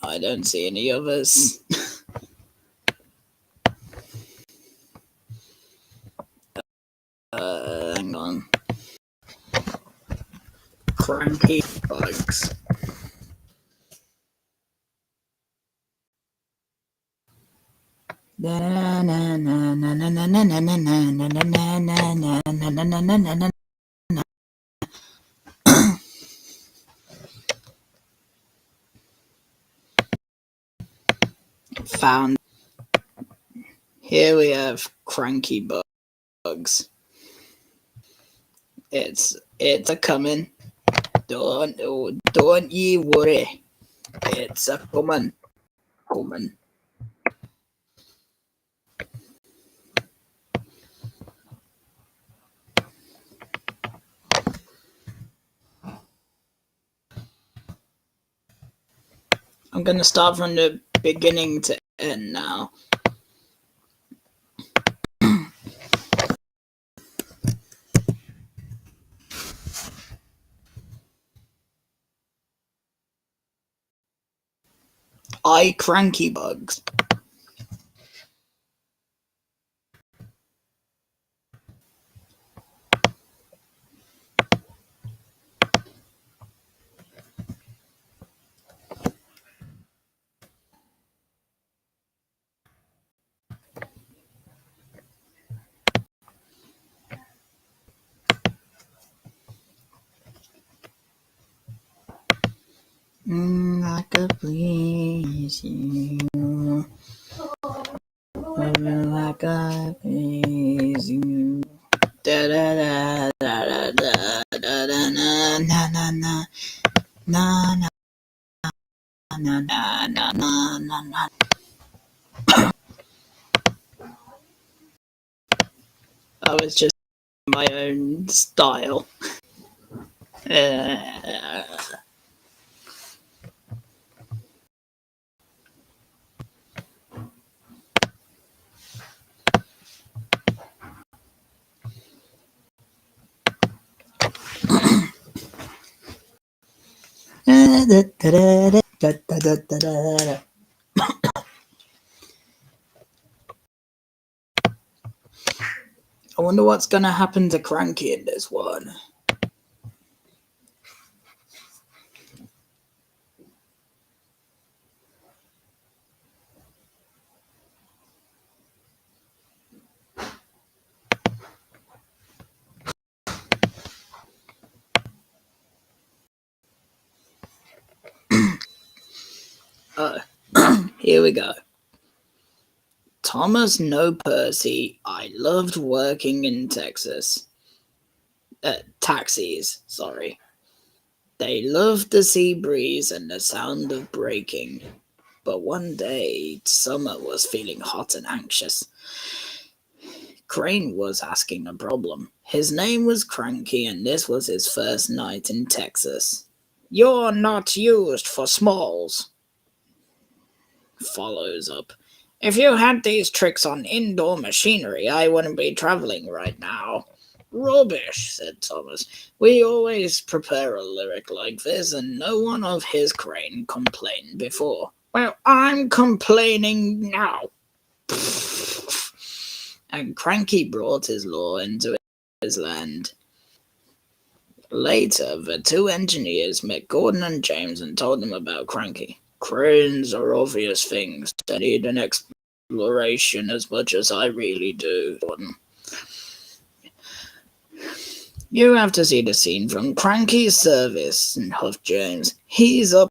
I don't see any others. Hang on. Cranky bugs. Found. Here we have cranky bugs. It's a coming. Don't ye worry. It's a coming. I'm gonna start from the beginning to end now. Cranky bugs. I could please you. I could please you. Da da da da da da da da na na na na na na na na na na na. I was just my own style. I wonder what's gonna happen to Cranky in this one. Here we go. Thomas No Percy. I loved working in Texas. Taxis, sorry. They loved the sea breeze and the sound of braking. But one day, Summer was feeling hot and anxious. Crane was asking a problem. His name was Cranky, and this was his first night in Texas. You're not used for smalls. Follows up. If you had these tricks on indoor machinery, I wouldn't be traveling right now. Rubbish, said Thomas. We always prepare a lyric like this, and no one of his Crane complained before. Well, I'm complaining now. And Cranky brought his law into his land. Later, the two engineers met Gordon and James and told them about Cranky. Cranes are obvious things. They need an exploration as much as I really do, Gordon. You have to see the scene from Cranky's service, huffed James. He's up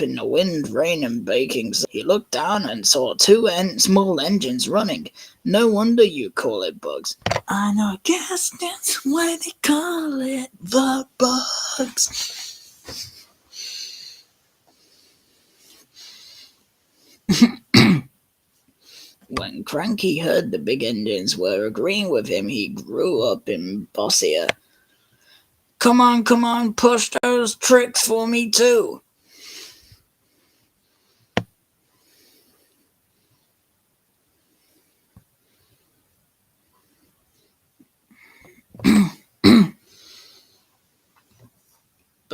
in the wind, rain, and baking. He looked down and saw two small engines running. No wonder you call it bugs. And I guess that's why they call it the bugs. When Cranky heard the big engines were agreeing with him, he grew up in bossier. Come on, push those tricks for me too.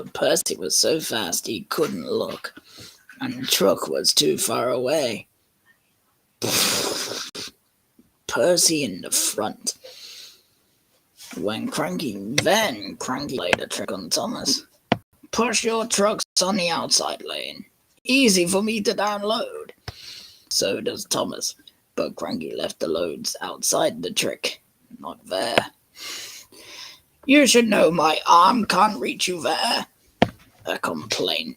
but Percy was so fast he couldn't look, and the truck was too far away. Percy in the front. When Cranky played a trick on Thomas. Push your trucks on the outside lane. Easy for me to download. So does Thomas, but Cranky left the loads outside the trick, not there. You should know my arm can't reach you there. A complaining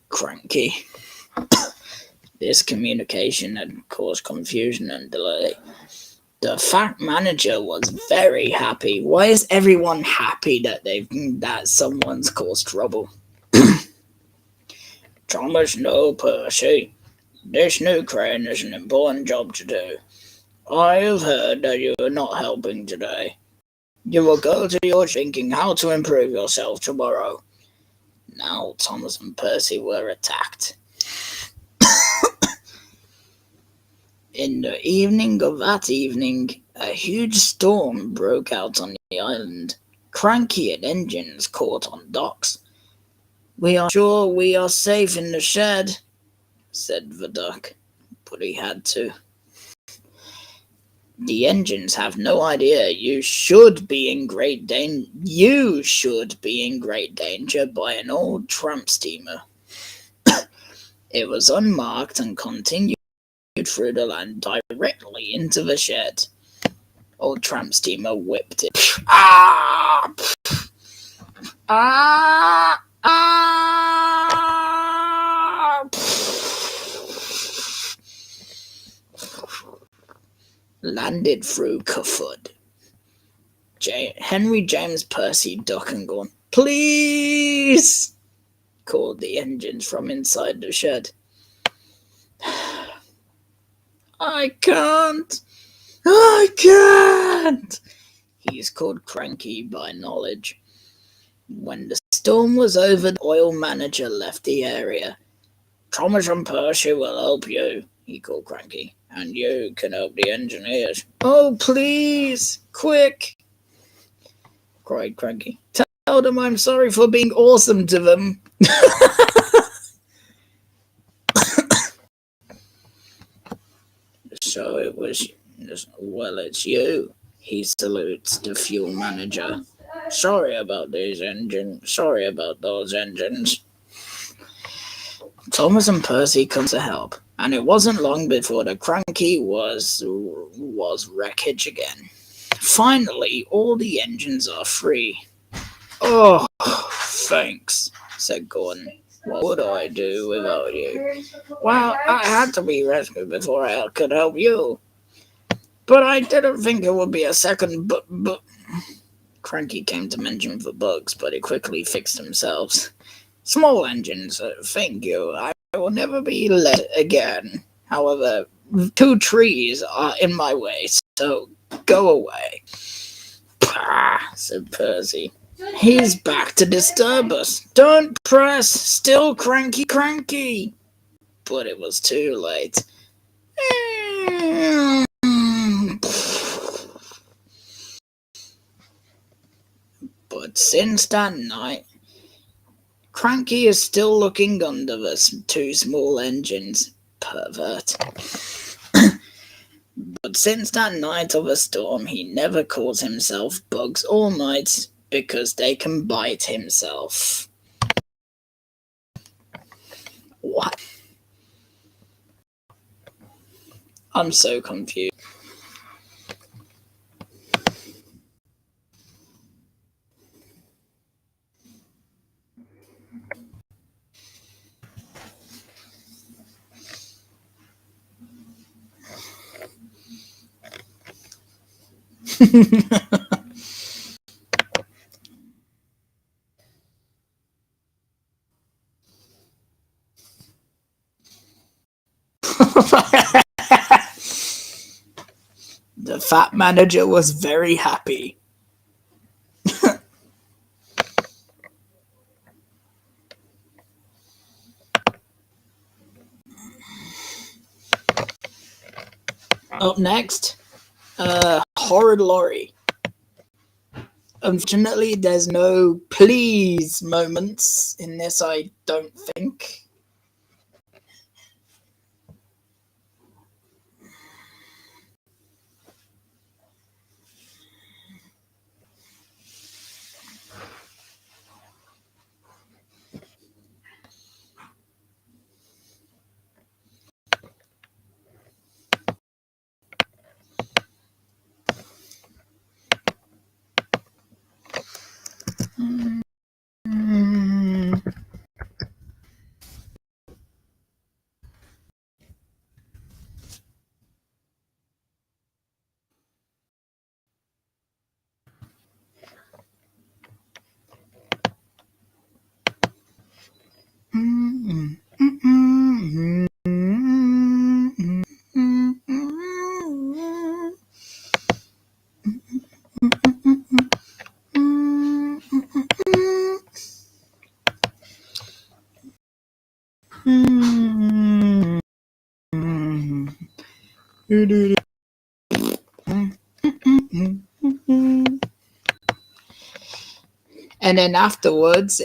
Cranky. This communication had caused confusion and delay. The fact manager was very happy. Why is everyone happy that someone's caused trouble? Thomas, no, Percy. This new crane is an important job to do. I have heard that you are not helping today. You will go to your thinking how to improve yourself tomorrow. Now Thomas and Percy were attacked. In the evening of that evening, a huge storm broke out on the island. Cranky and engines caught on docks. We are sure we are safe in the shed, said the duck, but he had to. The engines have no idea you should be in great danger by an old tramp steamer. It was unmarked and continued through the land directly into the shed. Old tramp steamer whipped it. Ah! Ah! Ah! Landed through Cuffood. Henry James Percy duck and gone. Please! Called the engines from inside the shed. I can't! He's called Cranky by knowledge. When the storm was over, the oil manager left the area. Thomas and Percy will help you, he called Cranky, and you can help the engineers. Oh, please! Quick! Cried Cranky. Tell them I'm sorry for being awesome to them. So it was, well, it's you, he salutes the fuel manager. Sorry about those engines. Thomas and Percy come to help, and it wasn't long before the Cranky was wreckage again. Finally, all the engines are free. Oh, thanks, said Gordon. What would I do without you? Well, I had to be rescued before I could help you. But I didn't think it would be a second but... Cranky came to mention the bugs, but he quickly fixed themselves. Small engines, thank you. I will never be let again. However, 2 trees are in my way, so go away. Pah, said Percy. He's back to disturb us. Don't press. Still cranky. But it was too late. But since that night, Cranky is still looking under the 2 small engines. Pervert. But since that night of a storm, he never calls himself bugs or mites, because they can bite himself. What? I'm so confused. The fat manager was very happy. Up next, Horrid Laurie. Unfortunately, there's no please moments in this, I don't think. And then afterwards,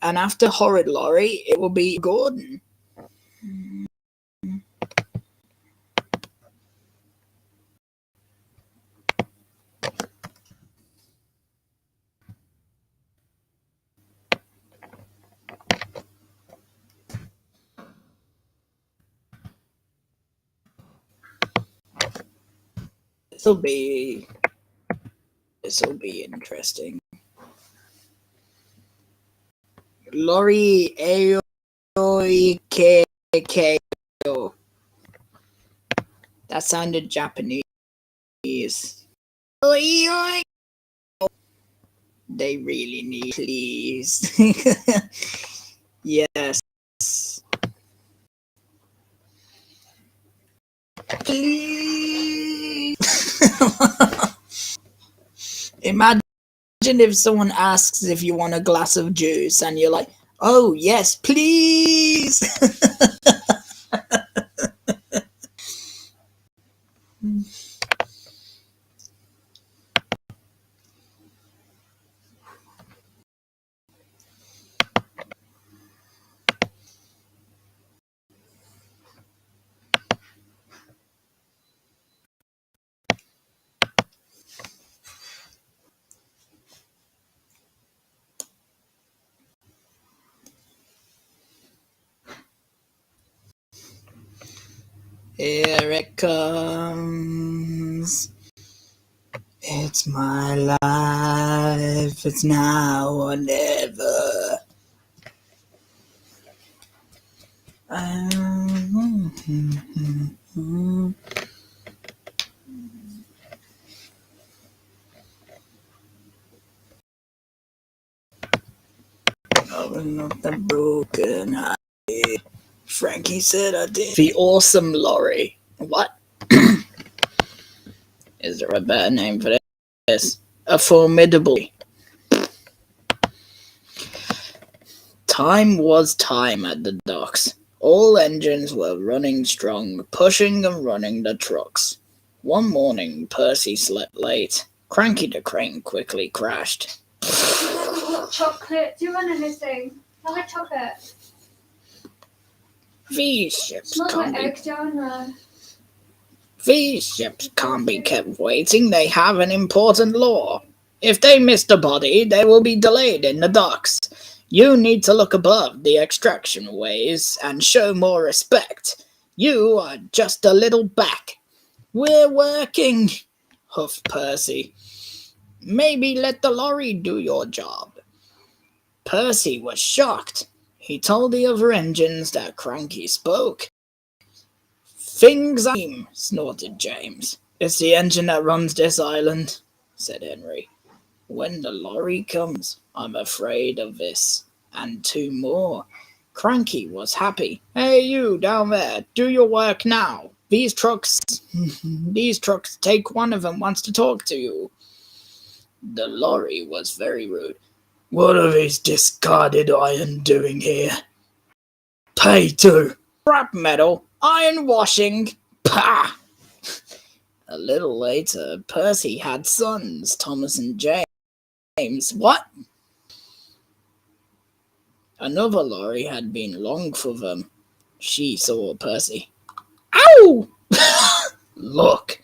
and after Horrid Laurie, it will be Gordon. This will be interesting. Laurie Aoikeko. That sounded Japanese. They really need please. Yes. Please. Imagine if someone asks if you want a glass of juice and you're like, oh yes, please. Here it comes. It's my life. It's now or never. Open up the broken eye. Frankie said I did. The awesome Laurie. What? Is there a better name for this? A formidable. Time was time at the docks. All engines were running strong, pushing and running the trucks. One morning, Percy slept late. Cranky the Crane quickly crashed. Chocolate. Do you want anything? Have a chocolate. These ships Smells can't like be. eggs, don't they? These ships can't be kept waiting. They have an important law. If they miss the body, they will be delayed in the docks. You need to look above the extraction ways and show more respect. You are just a little back. We're working, huffed Percy. Maybe let the lorry do your job. Percy was shocked. He told the other engines that Cranky spoke. Things I'm, snorted James. It's the engine that runs this island, said Henry. When the lorry comes, I'm afraid of this. And two more. Cranky was happy. Hey, you down there, do your work now. These trucks take one of them wants to talk to you. The lorry was very rude. What are these discarded iron doing here? Pay to. Scrap metal, iron washing, pah! The little later, Percy had sons, Thomas and James. What? Another lorry had been long for them. She saw Percy. Ow! Look,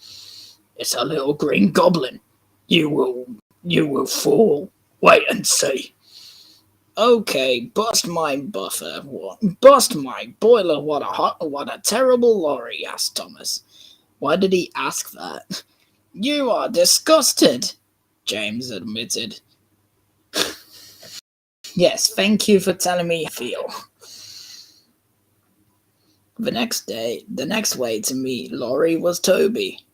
it's a little green goblin. You will fall. Wait and see. Okay, bust my buffer. What? Bust my boiler. What a terrible lorry, asked Thomas. Why did he ask that? You are disgusted, James admitted. Yes, thank you for telling me how I feel. The next way to meet Laurie was Toby.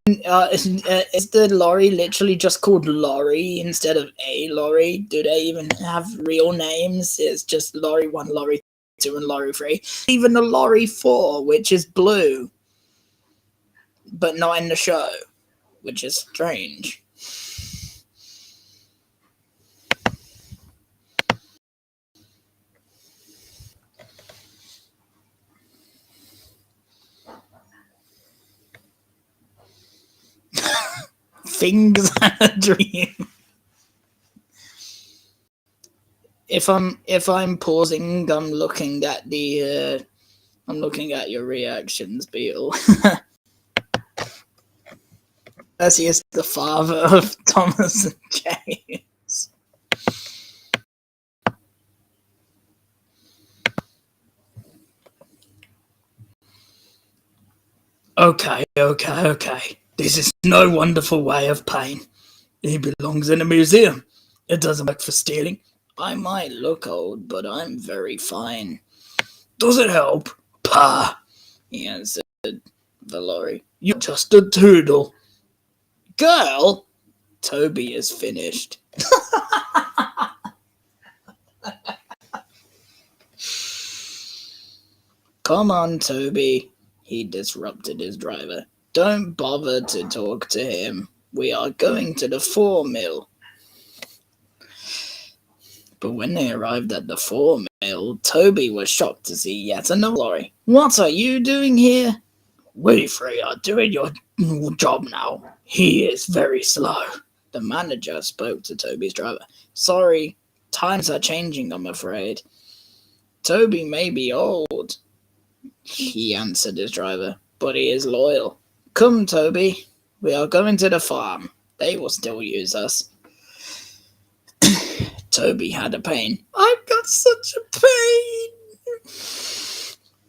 Is the lorry literally just called Laurie instead of a lorry? Do they even have real names? It's just Lorry 1, Lorry 2, and Lorry 3. Even the Lorry 4, which is blue, but not in the show, which is strange. Things and a dream. If I'm pausing, I'm looking at your reactions, Beetle. Percy is the father of Thomas and James. Okay. This is no wonderful way of pain. He belongs in a museum. It doesn't work for stealing. I might look old, but I'm very fine. Does it help? Pah! He answered the lorry. You're just a toodle. Girl! Toby is finished. Come on, Toby. He disrupted his driver. Don't bother to talk to him. We are going to the 4 mill. But when they arrived at the 4 mill, Toby was shocked to see yet another lorry. What are you doing here? We three are doing your job now. He is very slow. The manager spoke to Toby's driver. Sorry, times are changing, I'm afraid. Toby may be old, he answered his driver, but he is loyal. Come, Toby, we are going to the farm. They will still use us. Toby had a pain. I've got such a pain.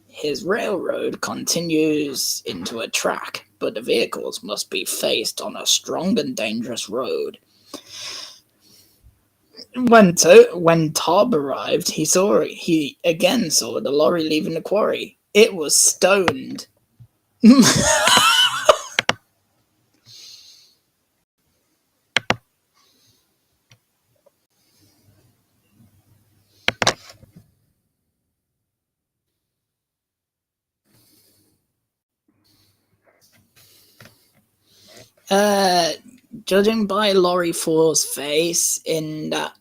His railroad continues into a track, but the vehicles must be faced on a strong and dangerous road. When Tob arrived, he again saw the lorry leaving the quarry. It was stoned. Judging by Laurie 4's face in that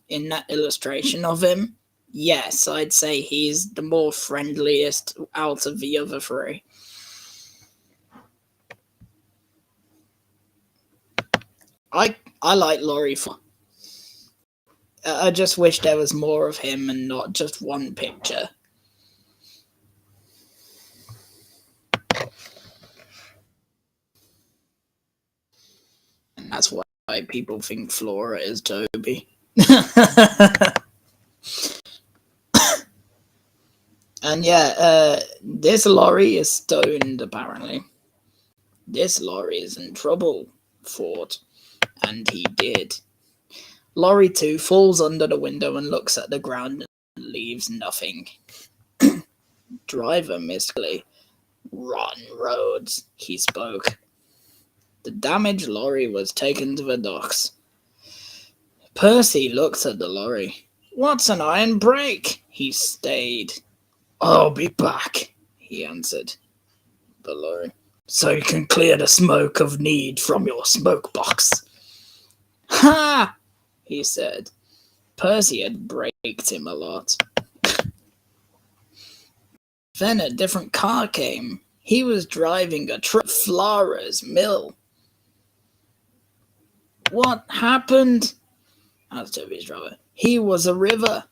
illustration of him, yes, I'd say he's the more friendliest out of the other three. I like Laurie 4. I just wish there was more of him and not just one picture. And that's why people think Flora is Toby. And yeah, this lorry is stoned, apparently. This lorry is in trouble, thought. And he did. Lorry 2 falls under the window and looks at the ground and leaves nothing. Driver mysteriously. Run, roads, he spoke. The damaged lorry was taken to the docks. Percy looked at the lorry. What's an iron brake? He stayed. I'll be back, he answered the lorry, so you can clear the smoke of need from your smoke box. Ha! He said. Percy had braked him a lot. Then a different car came. He was driving a truck to Flara's mill. What happened? Asked Toby's brother. He was a river.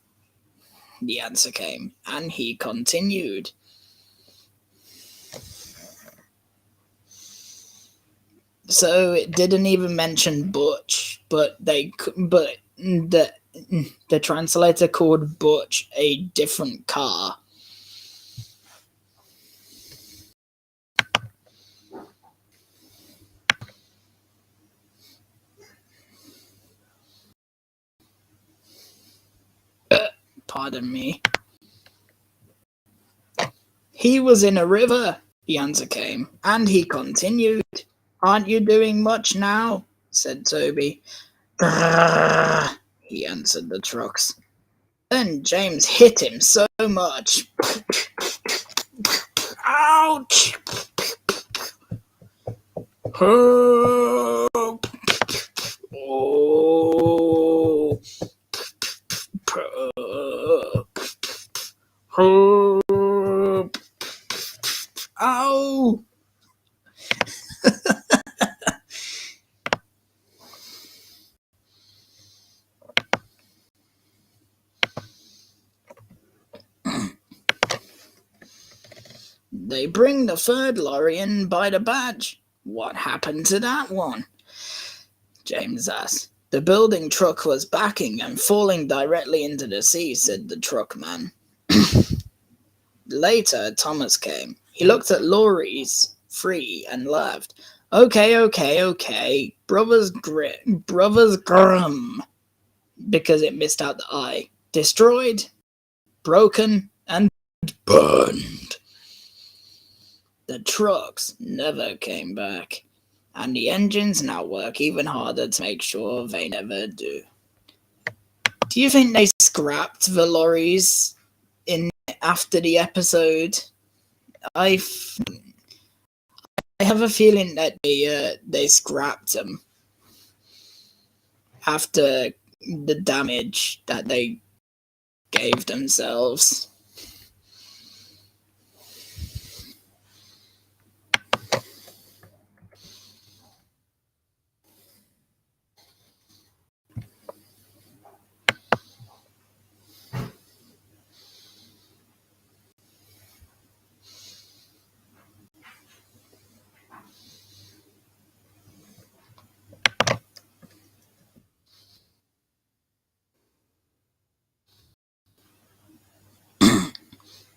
The answer came, and he continued. So it didn't even mention Butch, but the translator called Butch a different car. Pardon me. He was in a river, the answer came, and he continued. Aren't you doing much now? Said Toby. Grrr, he answered the trucks. Then James hit him so much. Ouch! Oh! Ow! They bring the third lorry in by the badge. What happened to that one? James asked. The building truck was backing and falling directly into the sea, said the truck man. Later, Thomas came. He looked at lorries 3 and laughed. Okay. Brothers Grimm. Because it missed out the I. Destroyed, broken, and burned. The trucks never came back, and the engines now work even harder to make sure they never do. Do you think they scrapped the lorries in after the episode? I have a feeling that they scrapped them after the damage that they gave themselves.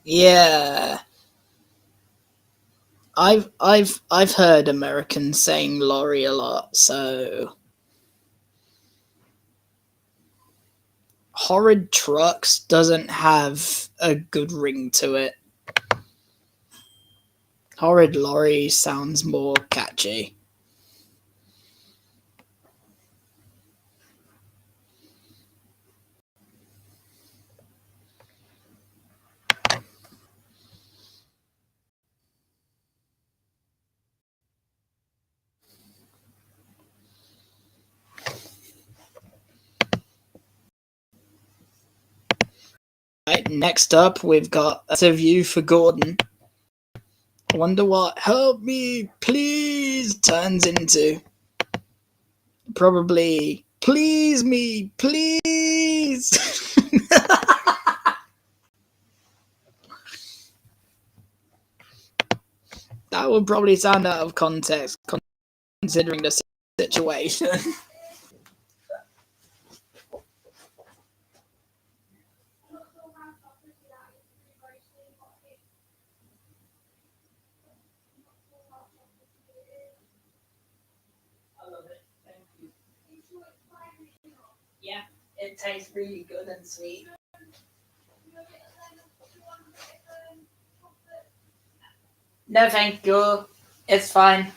Yeah. I've heard Americans saying lorry a lot, so horrid trucks doesn't have a good ring to it. Horrid lorry sounds more catchy. Right, next up, we've got a review for Gordon. I wonder what "help me, please" turns into. Probably "please me, please." That would probably sound out of context, considering the situation. I love it. Thank you. Yeah, it tastes really good and sweet. No, thank you. It's fine.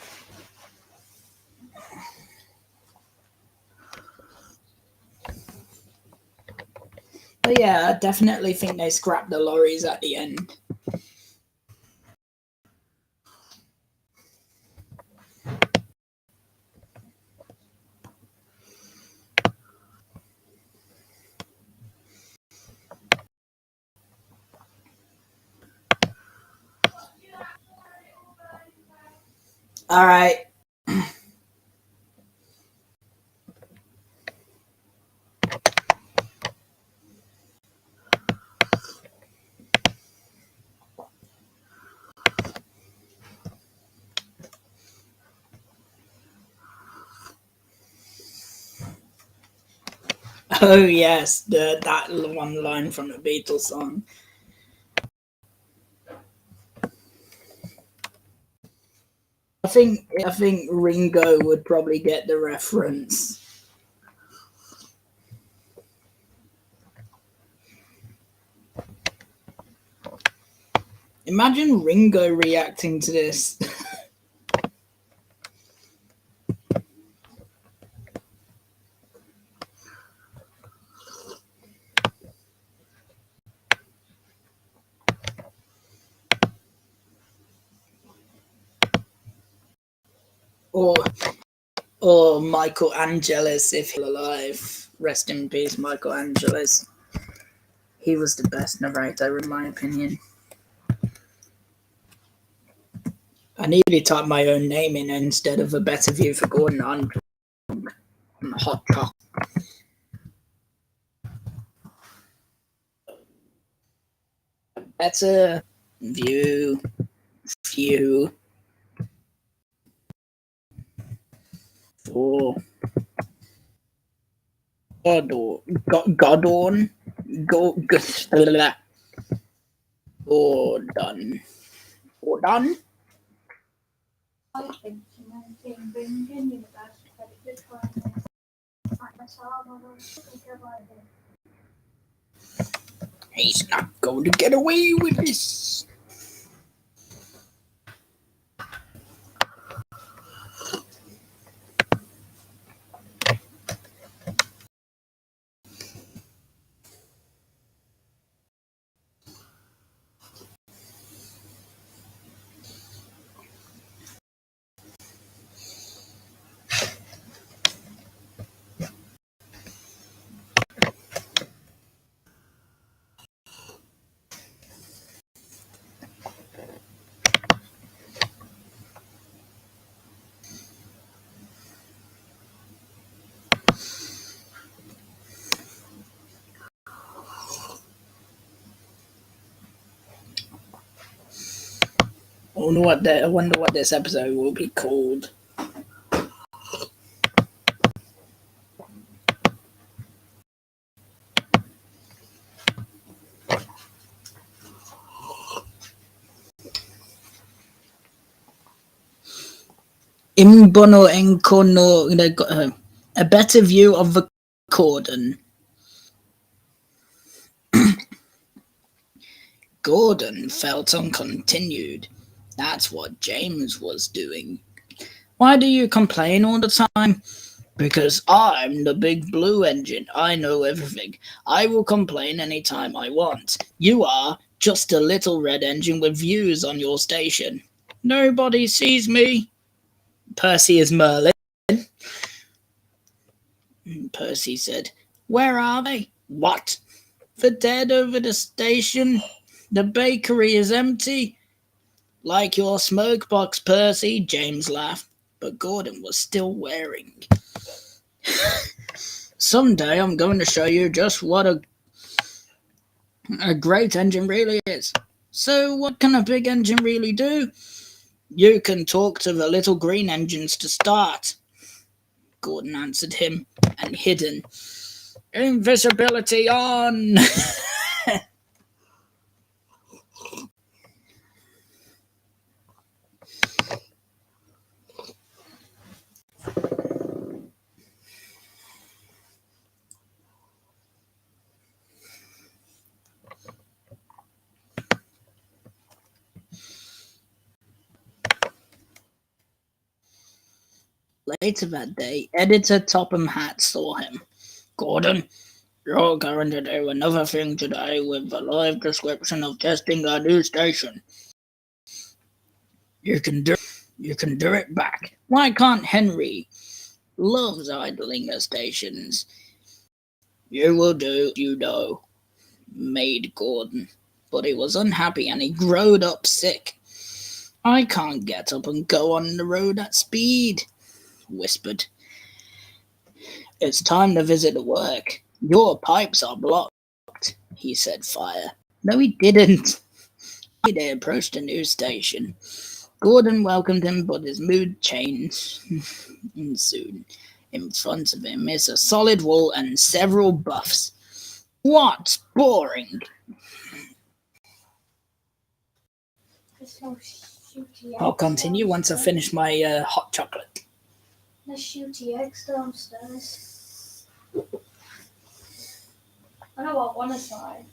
But yeah, I definitely think they scrapped the lorries at the end. All right. Oh yes, that one line from the Beatles song. I think Ringo would probably get the reference. Imagine Ringo reacting to this. or or Michael Angelis if he's alive. Rest in peace, Michael Angelis. He was the best narrator in my opinion. I nearly typed my own name in instead of a better view for Gordon. I'm hot chocolate. Better view for Gordon. Gordon. Gordon. I think humanity brings in universe credit for like myself, I don't think about it. He's not going to get away with this. I wonder what this episode will be called. Imbono Enkono, a better view of the Gordon. Gordon felt uncontinued. That's what James was doing. Why do you complain all the time? Because I'm the big blue engine. I know everything. I will complain anytime I want. You are just a little red engine with views on your station. Nobody sees me. Percy is Merlin. Percy said, "Where are they?" "What? The dead over the station? The bakery is empty." "Like your smoke box, Percy," James laughed. But Gordon was still wearing. "Someday I'm going to show you just what a great engine really is." "So what can a big engine really do?" "You can talk to the little green engines to start," Gordon answered him, and hidden. "Invisibility on!" Later that day, editor Topham Hatt saw him. "Gordon, you're going to do another thing today with a live description of testing our new station. You can do it back. Why can't Henry? Loves idling at stations." "You will do, you know," made Gordon. But he was unhappy and he growed up sick. "I can't get up and go on the road at speed," whispered. "It's time to visit the work. Your pipes are blocked," he said fire. No, he didn't. They approached a new station. Gordon welcomed him, but his mood changed soon. In front of him is a solid wall and several buffs. What? Boring. There's no shooty eggs I'll continue once I finish my hot chocolate. There's shooty eggs downstairs. I know what one is try.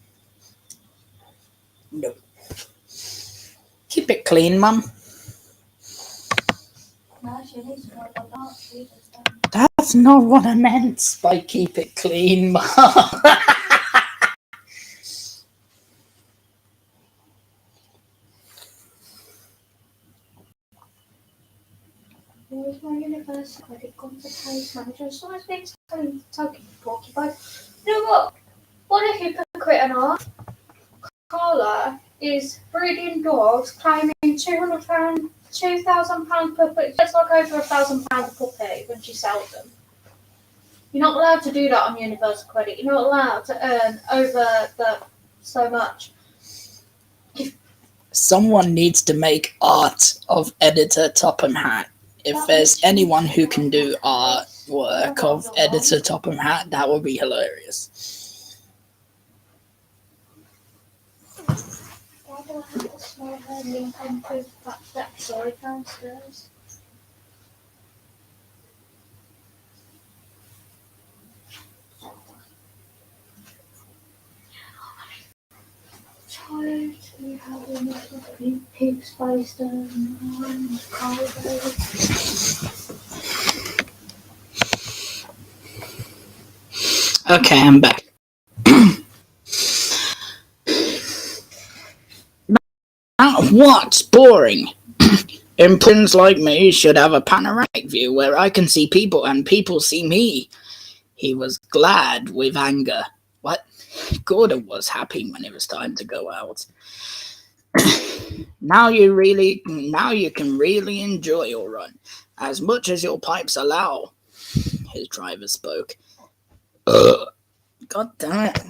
No. Keep it clean, Mum. No, she needs to try that. That's not what I meant by keep it clean, Mum. Where's my university credit gone for case manager? So I think talking porcupine. You know what? What a hypocrite and all. Carla is breeding dogs, claiming £2,000 per puppy. It's like over £1,000 a puppy when she sells them. You're not allowed to do that on universal credit. You're not allowed to earn over so much. Someone needs to make art of Editor Topham Hatt. If there's anyone who can do artwork of Editor Topham Hatt, that would be hilarious. Why do I have to smell her link onto that story downstairs? Tired to having a pig spiced and cargo. Okay, I'm back. What's boring? Imprints like me should have a panoramic view where I can see people and people see me. He was glad with anger. What? Gordon was happy when it was time to go out. Now you can really enjoy your run, as much as your pipes allow. His driver spoke. God damn it.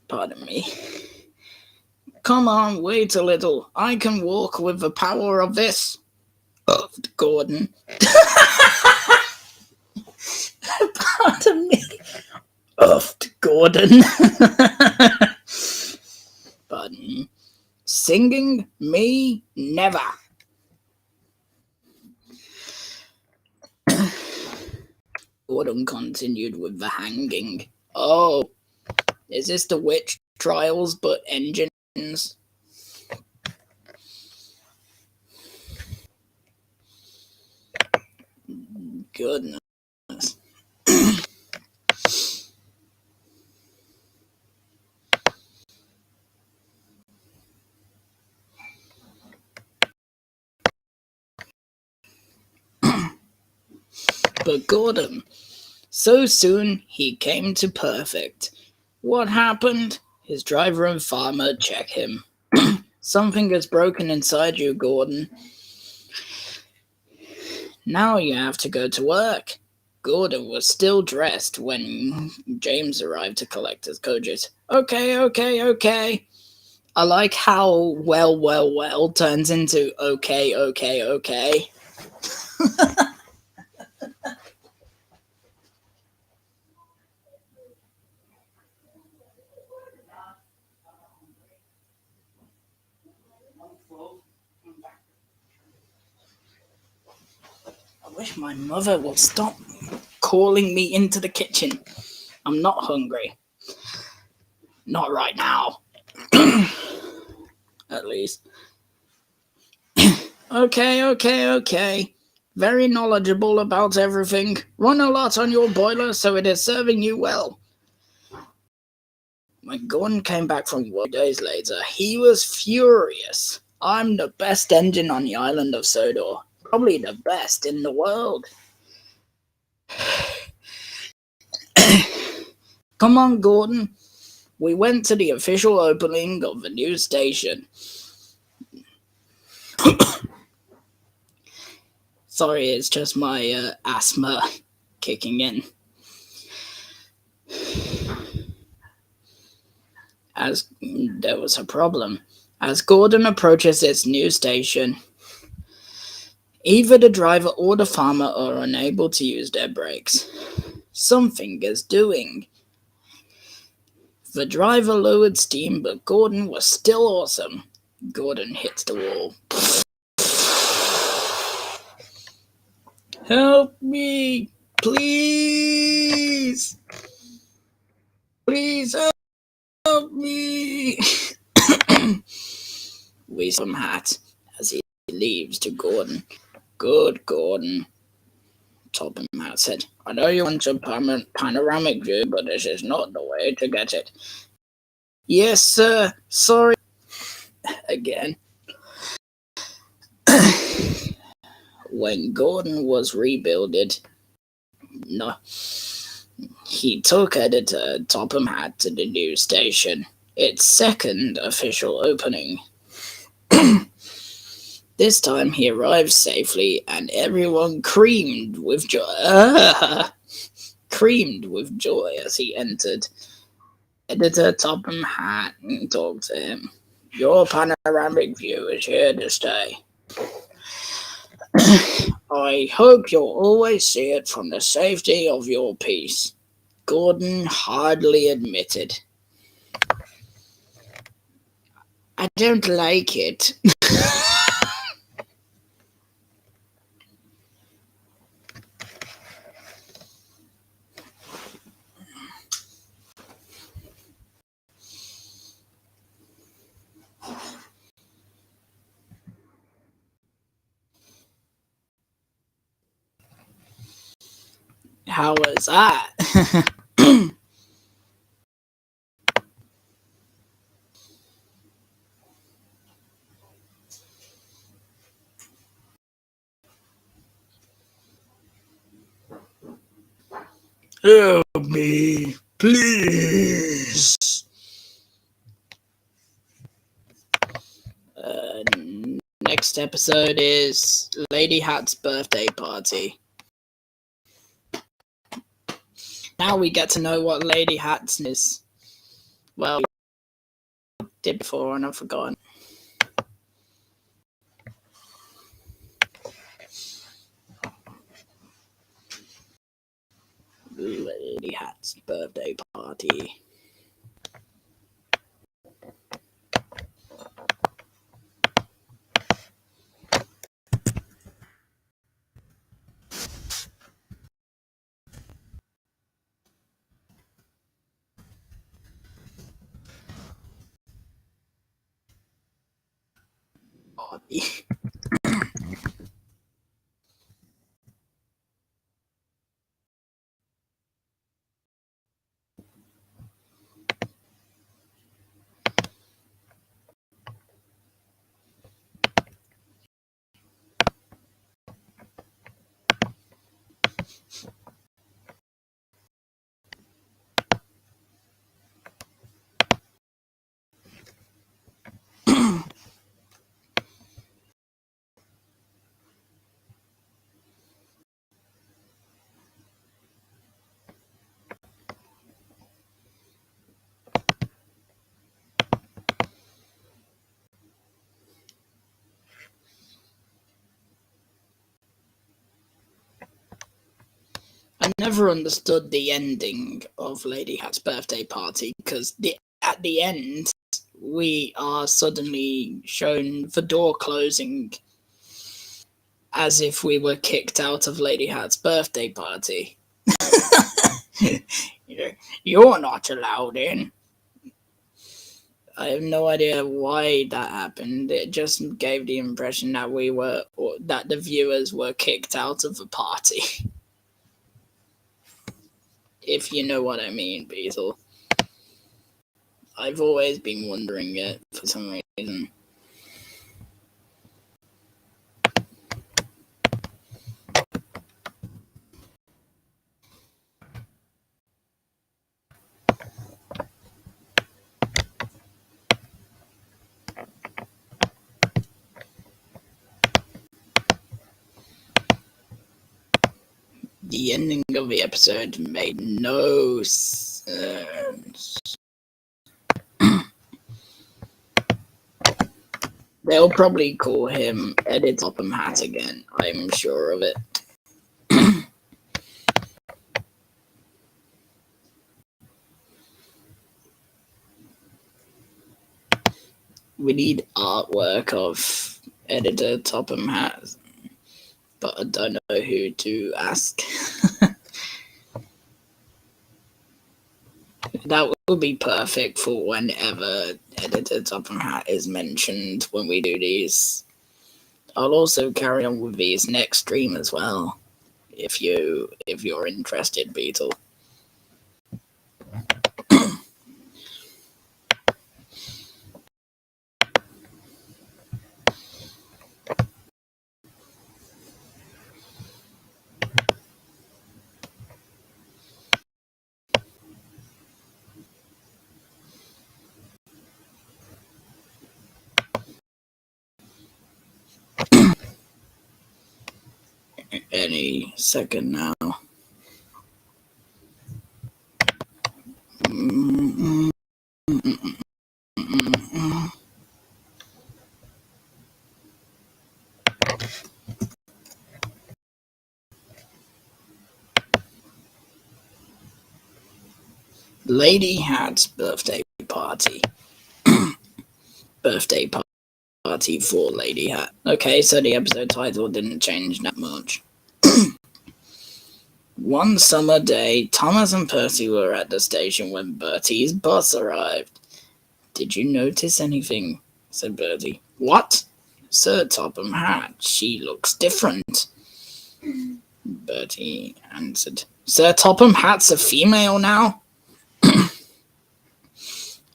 Pardon me. Come on, wait a little. I can walk with the power of this. Huffed Gordon. Pardon me. Huffed Gordon. Pardon. Singing? Me? Never. Gordon continued with the hanging. Oh, is this the witch trials but engines? Goodness. But Gordon, so soon he came to perfect. What happened? His driver and farmer check him. Something is broken inside you, Gordon. Now you have to go to work. Gordon was still dressed when James arrived to collect his coaches. Okay. I like how well turns into okay. I wish my mother would stop calling me into the kitchen. I'm not hungry. Not right now. At least. Okay. Very knowledgeable about everything. Run a lot on your boiler so it is serving you well. When Gordon came back from work days later, he was furious. I'm the best engine on the island of Sodor. Probably the best in the world. Come on, Gordon. We went to the official opening of the new station. Sorry, it's just my asthma kicking in. As there was a problem. As Gordon approaches its new station, Either the driver or the farmer are unable to use their brakes. Something is doing. The driver lowered steam, but Gordon was still awesome. Gordon hits the wall. Help me! Please! Please help me! We some hat as he leaves to Gordon. Good, Gordon. Topham Hatt said. I know you want a panoramic view, but this is not the way to get it. Yes, sir. Sorry. Again. When Gordon was rebuilded, no, he took editor Topham Hatt to the news station, its second official opening. This time he arrived safely, and everyone creamed with joy. Creamed with joy as he entered. Editor Topham Hatt talked to him. Your panoramic view is here to stay. I hope you'll always see it from the safety of your peace. Gordon hardly admitted. I don't like it. How was that? Help me, please. Next episode is Lady Hatt's birthday party. Now we get to know what Lady Hatt's is. Well, we did before and I've forgotten. Lady Hatt's birthday party. I never understood the ending of Lady Hatt's birthday party because at the end we are suddenly shown the door closing as if we were kicked out of Lady Hatt's birthday party. You're not allowed in. I have no idea why that happened. It just gave the impression that that the viewers were kicked out of the party. If you know what I mean, Beetle. I've always been wondering it for some reason. The ending of the episode made no sense. They'll probably call him Edit Topham Hatt again. I'm sure of it. We need artwork of Editor Topham Hatt, but I don't know who to ask. That would be perfect for whenever Editor Topham Hatt is mentioned when we do these. I'll also carry on with these next stream as well, if you're interested, Beetle. Any second now. Lady Hatt's birthday party. Birthday party for Lady Hatt. Okay, so the episode title didn't change that much. One summer day, Thomas and Percy were at the station when Bertie's bus arrived. Did you notice anything? Said Bertie. What? Sir Topham Hatt. She looks different. Bertie answered. Sir Topham Hatt's a female now?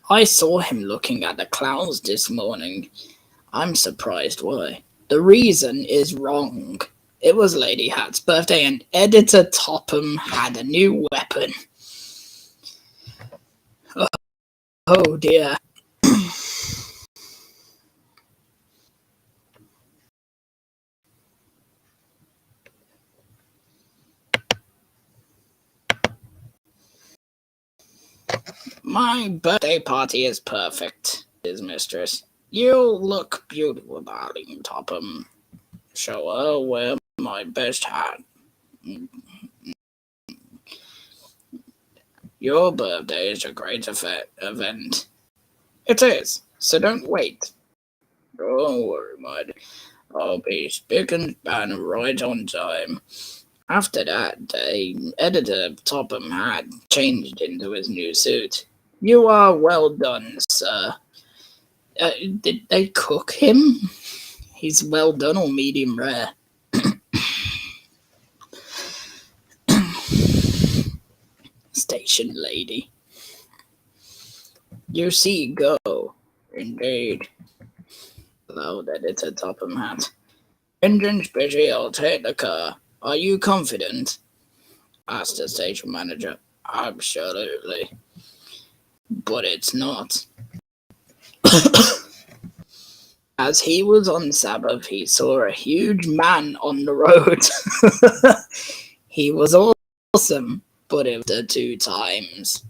I saw him looking at the clouds this morning. I'm surprised why. The reason is wrong. It was Lady Hatt's birthday and Editor Topham had a new weapon. Oh dear. My birthday party is perfect, his mistress. You'll look beautiful, darling Topham. Shall I wear my best hat? Your birthday is a great event. It is, so don't wait. Don't worry, my dear. I'll be spick and span right on time. After that day, Editor Topham Hatt changed into his new suit. You are well done, sir. Did they cook him? He's well done or medium rare? Station lady. You see, go. Indeed. Loud Editor Topham Hatt. Engine's busy, I'll take the car. Are you confident? Asked the station manager. Absolutely. But it's not. As he was on Sabbath, he saw a huge man on the road. He was awesome, but it was the 2 times.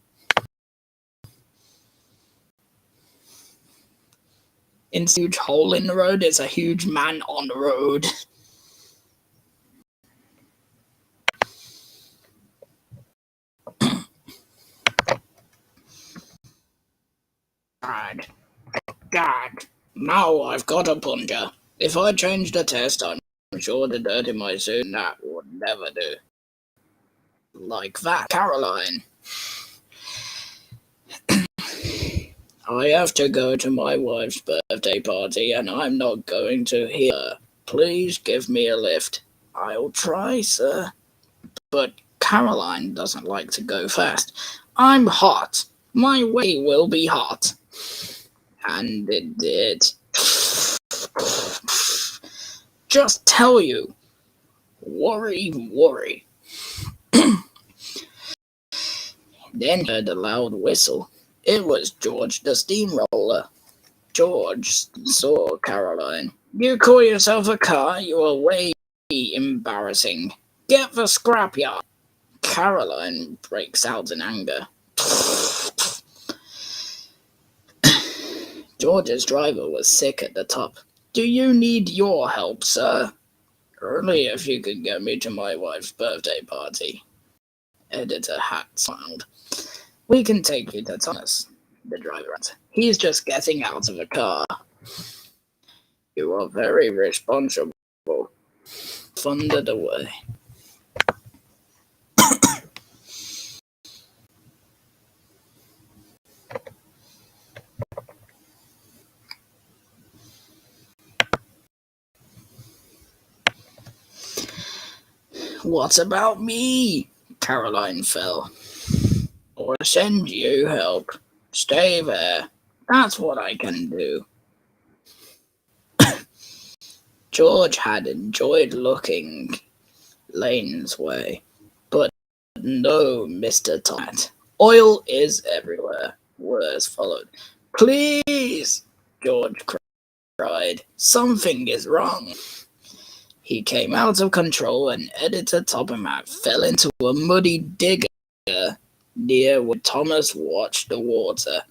In a huge hole in the road, there's a huge man on the road. God. Now I've got a plunger. If I change the test, I'm sure the dirt in my suit that would never do. Like that, Caroline. I have to go to my wife's birthday party and I'm not going to hear her. Please give me a lift. I'll try, sir. But Caroline doesn't like to go fast. I'm hot. My way will be hot. And it did. Just tell you. Worry. Then heard a loud whistle. It was George the steamroller. George saw Caroline. You call yourself a car? You are way embarrassing. Get the scrapyard. Caroline breaks out in anger. George's driver was sick at the top. Do you need your help, sir? Only if you could get me to my wife's birthday party. Editor Hat smiled. We can take you to Thomas, the driver answered. He's just getting out of the car. You are very responsible. Thundered away. What about me? Caroline fell. Or send you help. Stay there. That's what I can do. George had enjoyed looking Lane's way. But no, Mr. Tomat. Oil is everywhere. Words followed. Please, George cried. Something is wrong. He came out of control and Editor Topham Hatt fell into a muddy digger near where Thomas watched the water.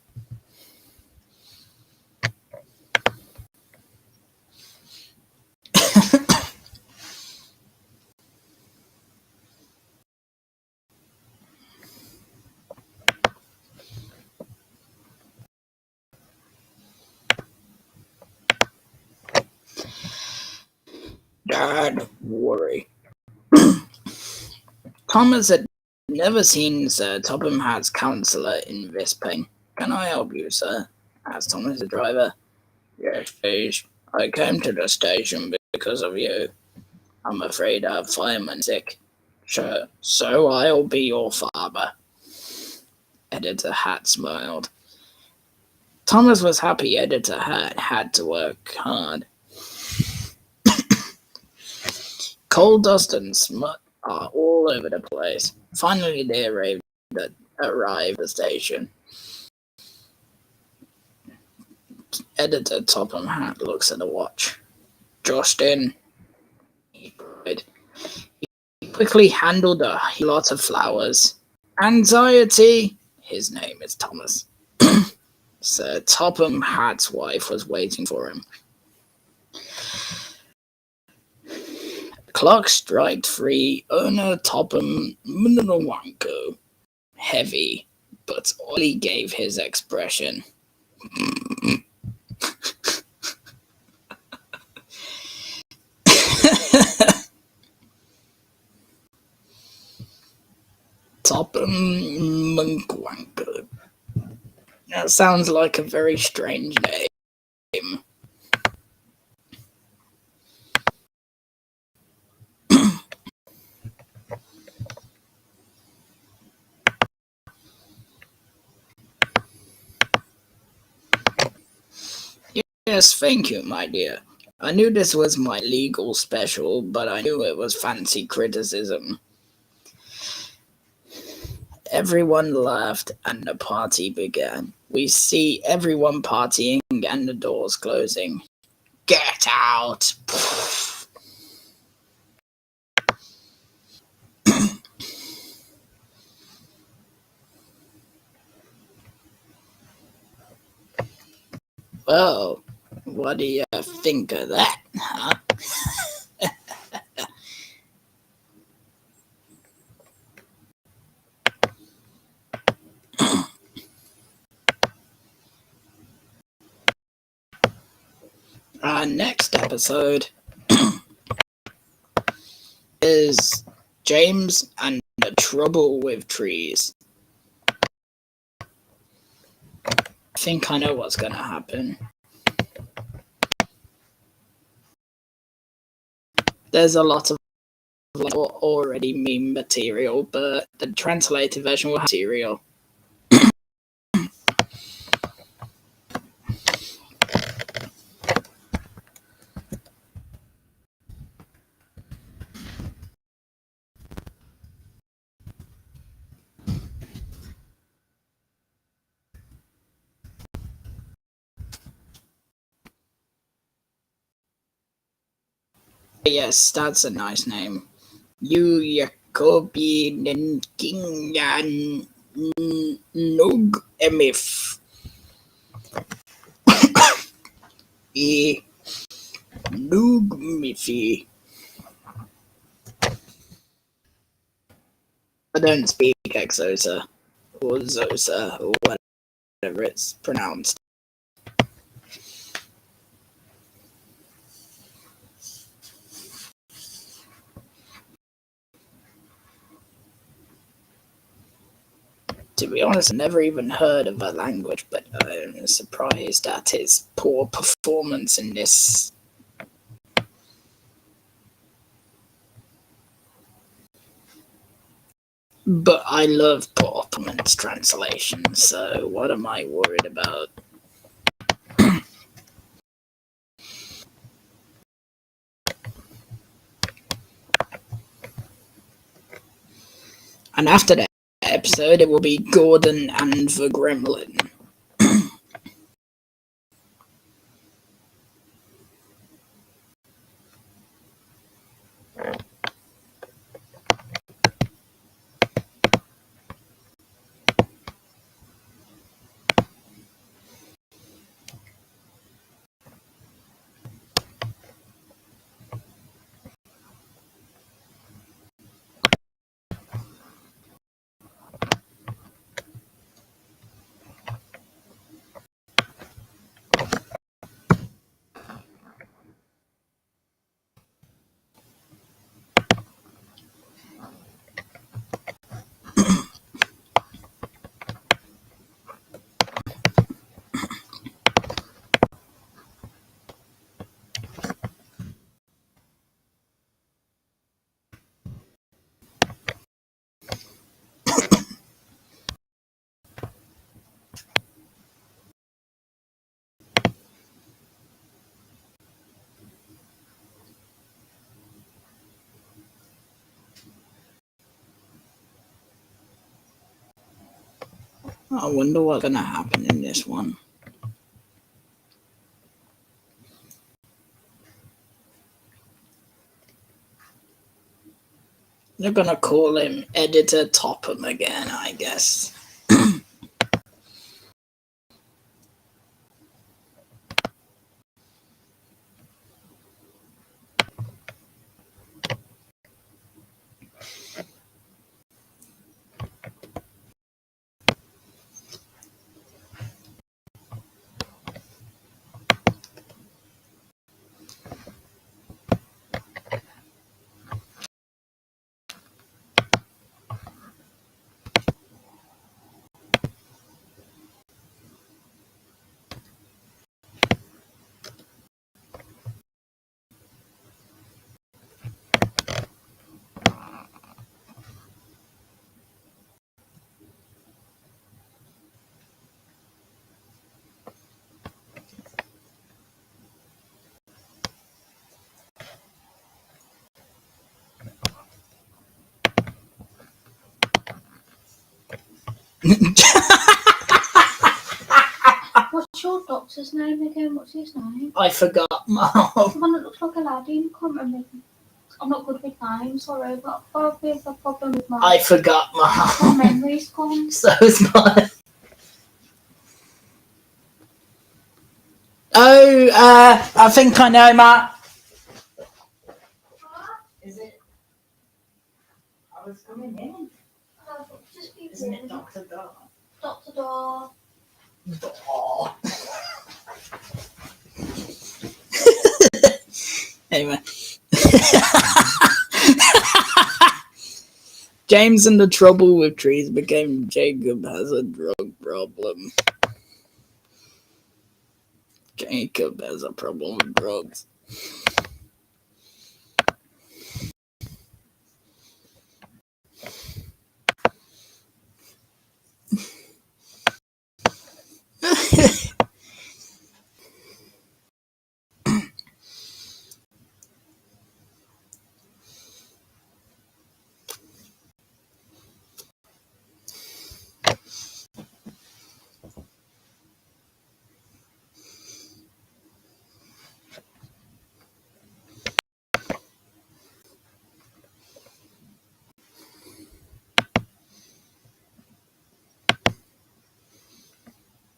Dad, worry. Thomas had never seen Sir Topham Hatt's counsellor in this pain. Can I help you, sir? Asked Thomas, the driver. Yes, please. I came to the station because of you. I'm afraid our fireman's sick. So I'll be your father. Editor Hatt smiled. Thomas was happy Editor Hatt had to work hard. Coal dust and smut are all over the place. Finally, they arrived at the station. Editor Topham Hatt looks at the watch. Just in, he cried. He quickly handled a lot of flowers. Anxiety. His name is Thomas. Sir Topham Hatt's wife was waiting for him. Clock struck 3. Owner Topham Mnwanko. Heavy, but oily gave his expression. Topham Mnwanko. That sounds like a very strange name. Yes, thank you, my dear. I knew this was my legal special, but I knew it was fancy criticism. Everyone laughed and the party began. We see everyone partying and the doors closing. Get out! Well, what do you think of that, huh? Our next episode is James and the Trouble with Trees. I think I know what's going to happen. There's a lot of already meme material, but the translated version will have material. Yes, that's a nice name. You Jacobi Nenkingan Nug Emif. Noog Miffy. I don't speak Exosa or Zosa or whatever it's pronounced. To be honest, I never even heard of a language, but I'm surprised at his poor performance in this. But I love poor performance translations, so what am I worried about? And after that episode, it will be Gordon and the Gremlin. I wonder what's gonna happen in this one. They're gonna call him Editor Topham again, I guess. What's your doctor's name again? What's his name? I forgot, The Mom. one that looks like Aladdin. I can't remember. I'm not good with names, sorry, but I've got a bit of a problem with I my forgot, Mom. memory's gone. So is mine. Oh, I think I know, Matt. Is it? I was coming in. Just be Isn't it warned. Dr. Dar? Dr. Dar. Oh. Anyway. James and the Trouble with Trees became Jacob has a drug problem. Jacob has a problem with drugs.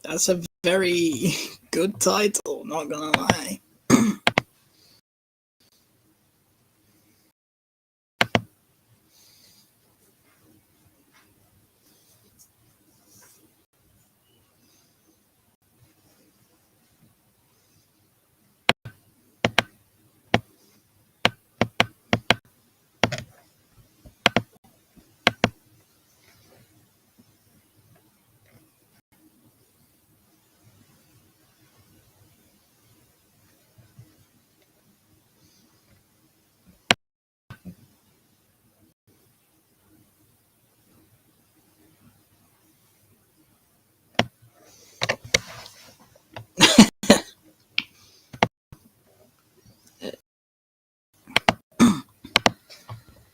That's a very good title, not gonna lie.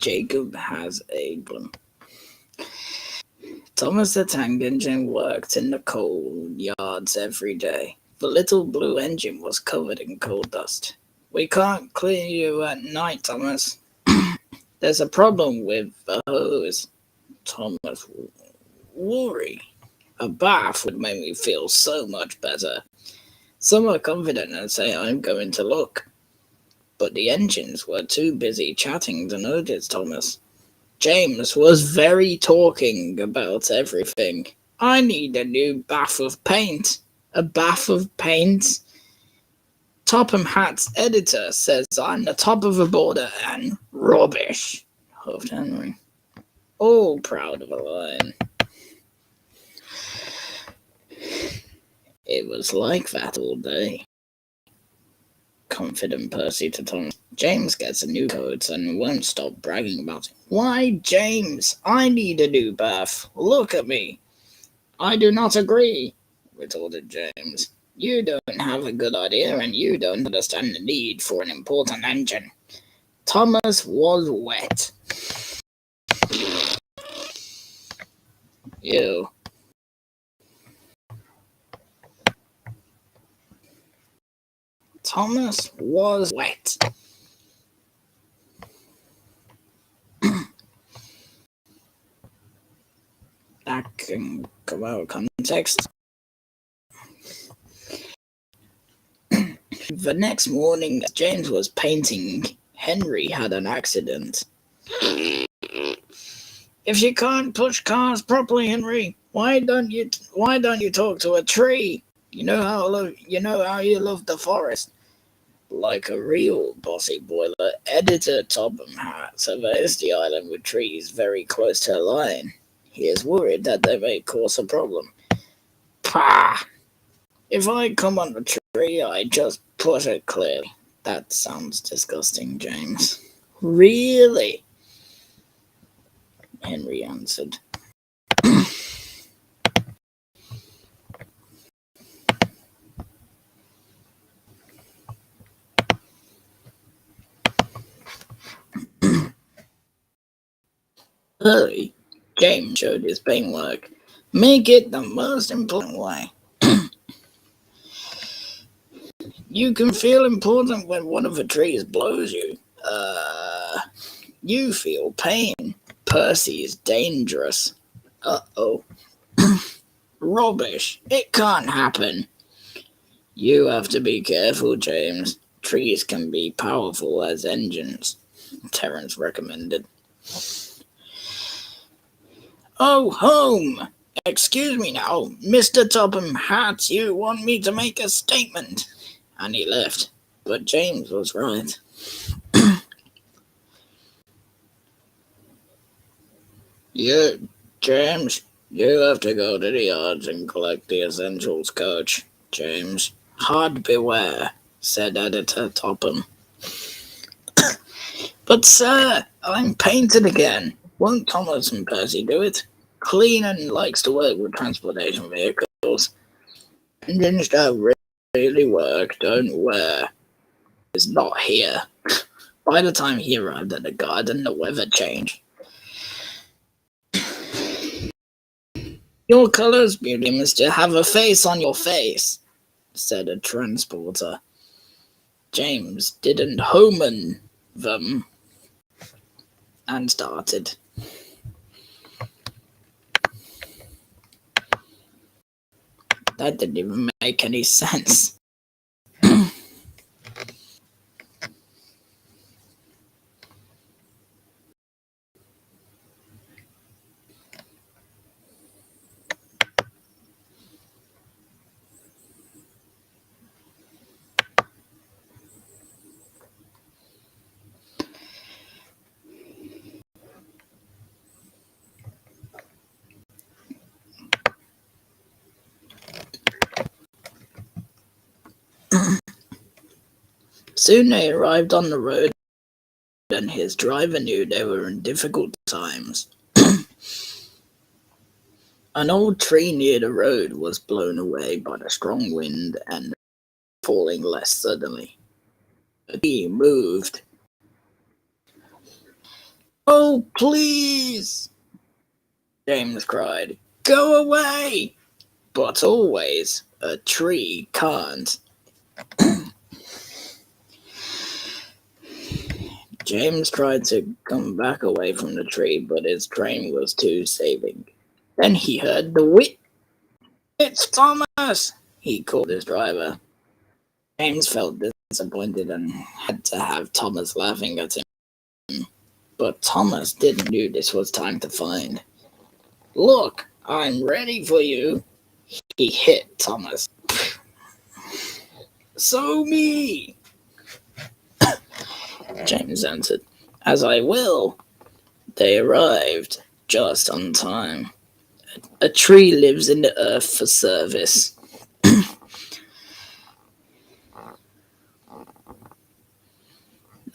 Jacob has a problem. Thomas the Tank Engine worked in the coal yards every day. The little blue engine was covered in coal dust. We can't clear you at night, Thomas. There's a problem with the hose. Thomas, worry. A bath would make me feel so much better. Some are confident and say I'm going to look. But the engines were too busy chatting to notice Thomas. James was very talking about everything. I need a new bath of paint. A bath of paint? Topham Hatt's editor says I'm the top of the border and rubbish, huffed Henry. All proud of a line. It was like that all day. Confident Percy to Thomas. James gets a new coat and won't stop bragging about it. Why, James, I need a new bath. Look at me. I do not agree, retorted James. You don't have a good idea and you don't understand the need for an important engine. Thomas was wet. Ew. Thomas was wet. That can come out of context. The next morning, as James was painting, Henry had an accident. If you can't push cars properly, Henry, why don't you talk to a tree? You know how you love the forest. Like a real bossy boiler, editor Topham Hatt surveys the island with trees very close to the line. He is worried that they may cause a problem. Pah! If I come on the tree, I just push it clearly. That sounds disgusting, James. Really? Henry answered. Early, James showed his paintwork. Make it the most important way. You can feel important when one of the trees blows you. You feel pain. Percy is dangerous. Uh-oh. Rubbish. It can't happen. You have to be careful, James. Trees can be powerful as engines, Terence recommended. Oh, home! Excuse me now, Mr. Topham Hatt, you want me to make a statement? And he left. But James was right. James, you have to go to the yards and collect the essentials, coach. James. Hard beware, said editor Topham. But sir, I'm painted again. Won't Thomas and Percy do it? Cleanan likes to work with transportation vehicles. Engines that really work don't wear. Is not here. By the time he arrived at the garden, the weather changed. Your colours, beauty, is to have a face on your face, said a transporter. James didn't homan them and started. That didn't even make any sense. Soon they arrived on the road, and his driver knew they were in difficult times. An old tree near the road was blown away by the strong wind and falling less suddenly. The tree moved. No, please! James cried. Go away! But always, a tree can't. James tried to come back away from the tree, but his train was too saving. Then he heard the whip. It's Thomas! He called his driver. James felt disappointed and had to have Thomas laughing at him. But Thomas didn't know this was time to find. Look, I'm ready for you. He hit Thomas. So me! James answered. As I will. They arrived just on time. A tree lives in the earth for service.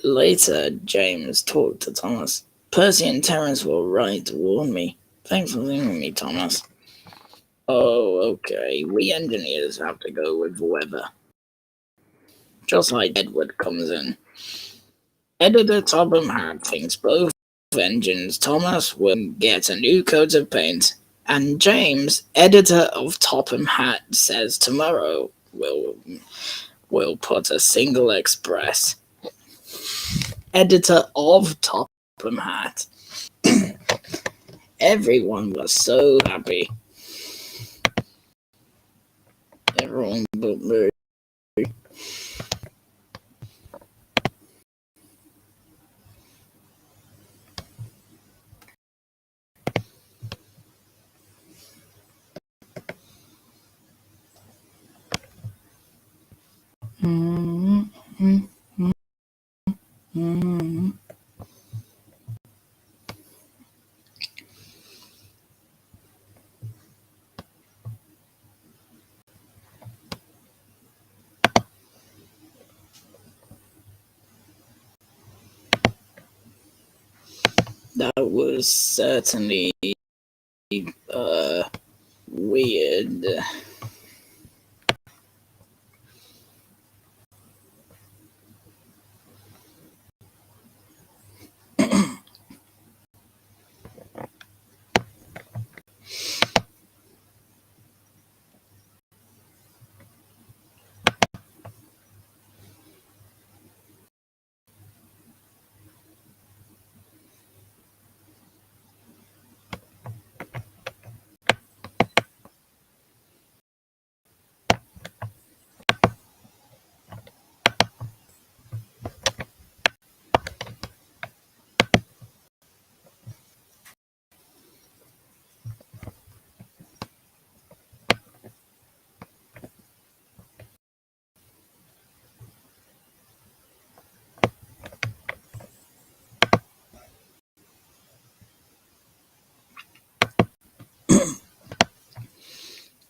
Later, James talked to Thomas. Percy and Terence were right to warn me. Thanks for leaving me, Thomas. Oh, okay. We engineers have to go with weather. Just like Edward comes in. Editor Topham Hatt thinks both engines Thomas will get a new coat of paint. And James, editor of Topham Hatt, says tomorrow we'll put a single express. Editor of Topham Hatt. Everyone was so happy. Everyone but me. That was certainly weird.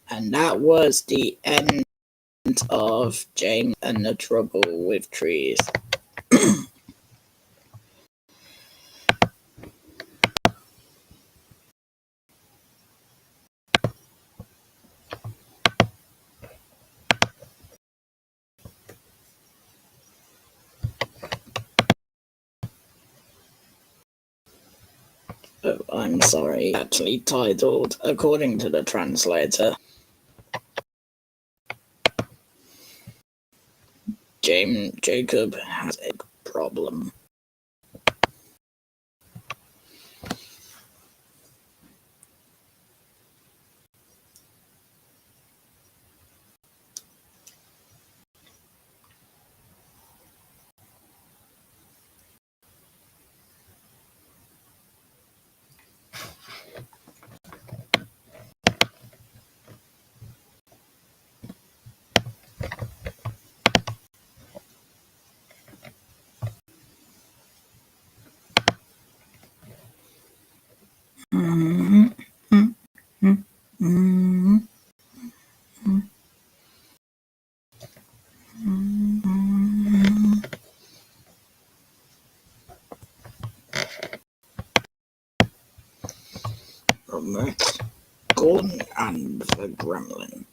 And that was the end of James and the trouble with trees. Oh, I'm sorry, actually titled, according to the translator, Jacob has a problem. Remote Gordon and the Gremlin.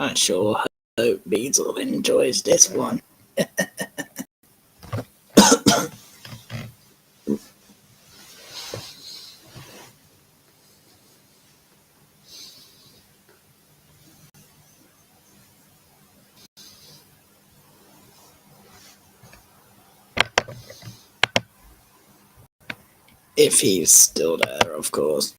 I sure hope Beetle enjoys this one. If he's still there, of course.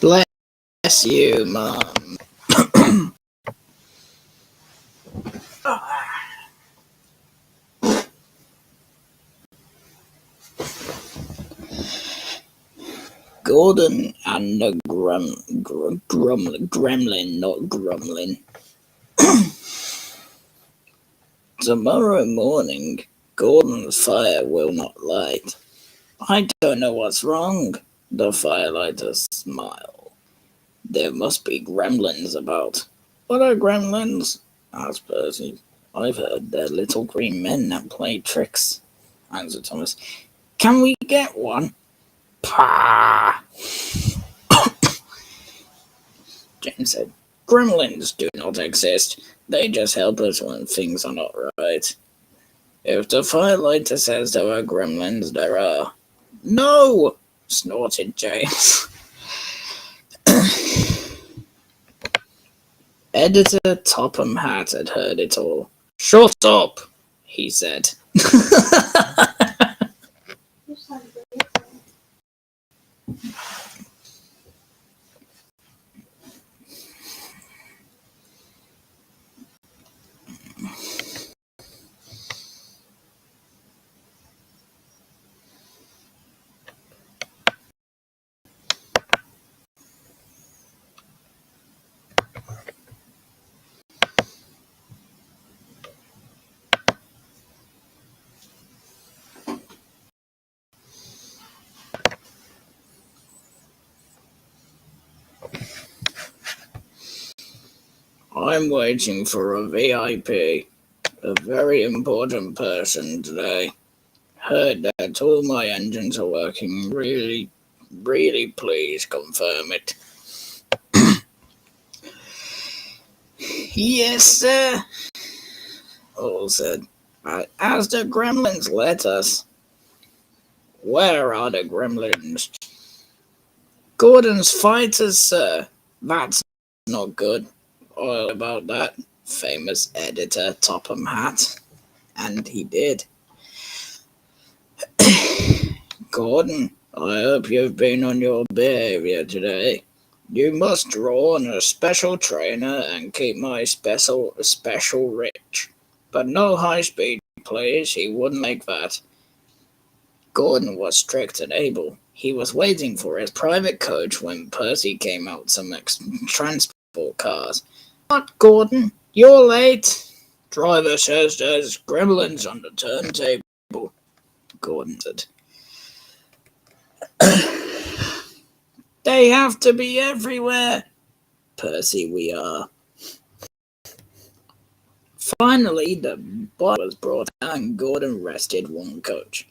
Bless you, Mum. Gordon and the gremlin, not grumlin. Tomorrow morning, Gordon's fire will not light. I don't know what's wrong. The firelighter smiled. There must be gremlins about. What are gremlins? Asked Percy. I've heard they're little green men that play tricks, answered Thomas. Can we get one? Pah! James said. Gremlins do not exist. They just help us when things are not right. If the firelighter says there are gremlins, there are. No! Snorted James. Editor Topham Hatt had heard it all. Shut up, he said. I'm waiting for a VIP, a very important person today. Heard that all my engines are working. Really, please confirm it. Yes, sir, all said. As the gremlins let us. Where are the gremlins? Gordon's fighters, sir. That's not good. All about that. Famous editor Topham Hatt. And he did. Gordon, I hope you've been on your behavior today. You must draw on a special trainer and keep my special rich. But no high speed, please. He wouldn't like that. Gordon was strict and able. He was waiting for his private coach when Percy came out some transport cars. What, Gordon? You're late. Driver says there's gremlins on the turntable, Gordon said. They have to be everywhere. Percy, we are. Finally, the body was brought out and Gordon rested one coach.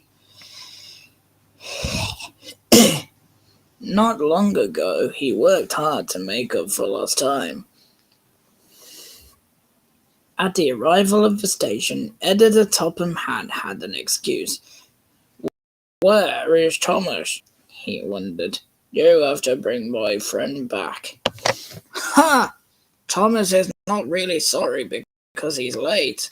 Not long ago, he worked hard to make up for lost time. At the arrival of the station, Editor Topham had an excuse. Where is Thomas? He wondered. You have to bring my friend back. Ha! Thomas is not really sorry because he's late.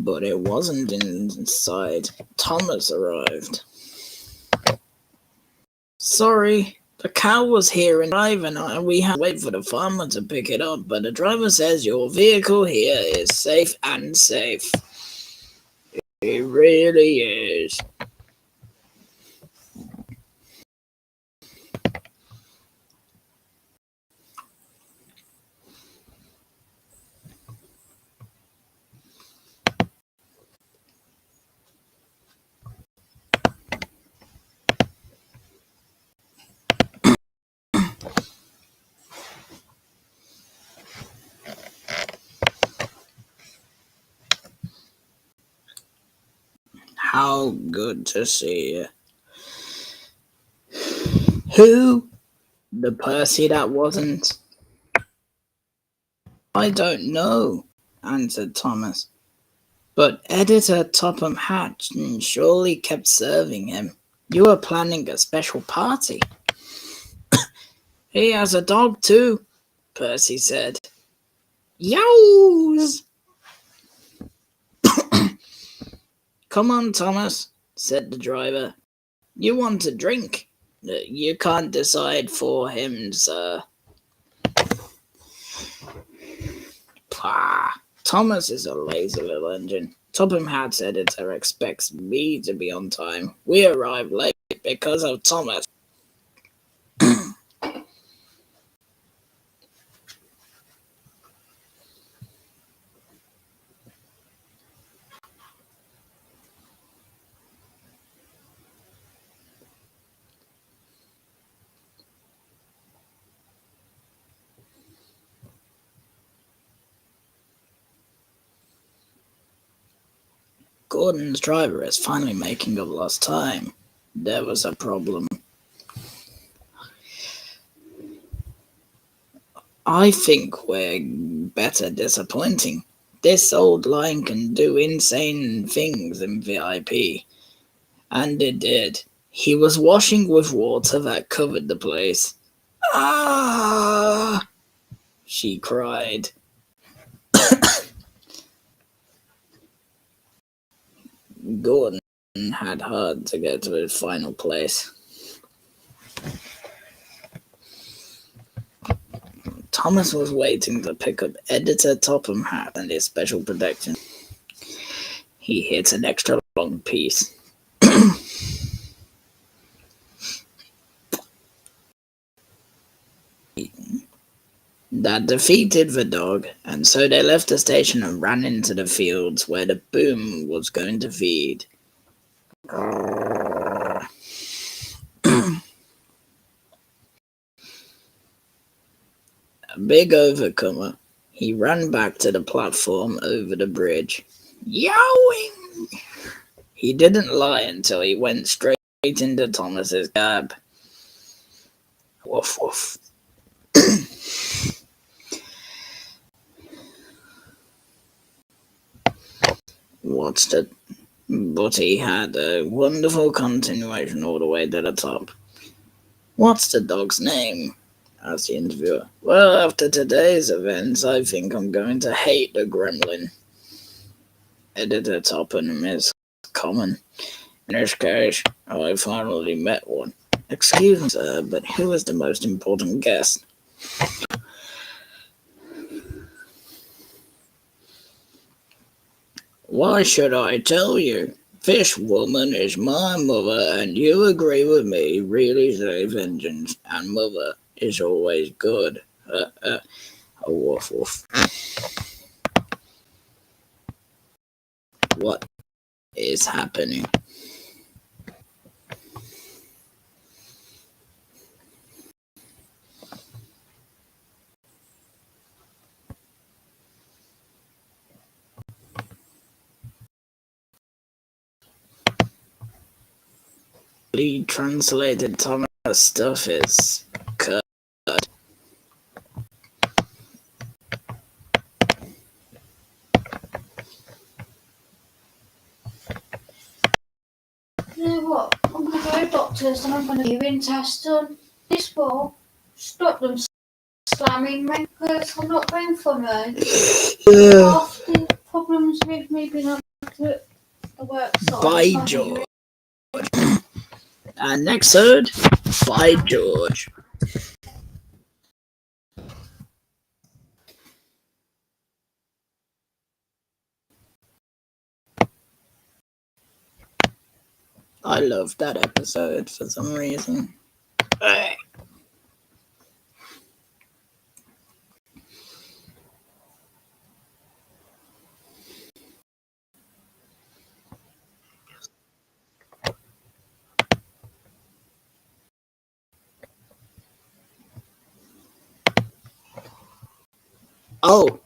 But it wasn't inside. Thomas arrived. Sorry, the cow was here and we had to wait for the farmer to pick it up, but the driver says your vehicle here is safe and safe. It really is. Oh, good to see you. Who? The Percy that wasn't? I don't know, answered Thomas. But Editor Topham Hatt surely kept serving him. You were planning a special party. He has a dog too, Percy said. Yows! Come on, Thomas, said the driver. You want a drink? You can't decide for him, sir. Pah! Thomas is a lazy little engine. Topham Hatt's editor expects me to be on time. We arrived late because of Thomas. Gordon's driver is finally making up lost time. There was a problem. I think we're better disappointing. This old line can do insane things in VIP. And it did. He was washing with water that covered the place. Ah! She cried. Gordon had hard to get to his final place. Thomas was waiting to pick up Editor Topham Hatt and his special protection. He hit an extra long piece. That defeated the dog, and so they left the station and ran into the fields where the boom was going to feed. A big overcomer, he ran back to the platform over the bridge. Yowing! He didn't lie until he went straight into Thomas's cab. Woof woof. But he had a wonderful continuation all the way to the top. What's the dog's name? Asked the interviewer. Well, after today's events, I think I'm going to hate the gremlin. Editor Topham is common. In this case, I finally met one. Excuse me, sir, but who is the most important guest? Why should I tell you? This woman is my mother, and you agree with me, really save engines, and mother is always good. A woof woof. What is happening? Lee translated Thomas' stuff is cut. You know what? I'm going to go to doctors and I'm going to get a urine test done. This will stop them slamming me because I'm not being funny. Half the problems with me being able to the work side. By George. And next third, by George. I loved that episode for some reason. Oh,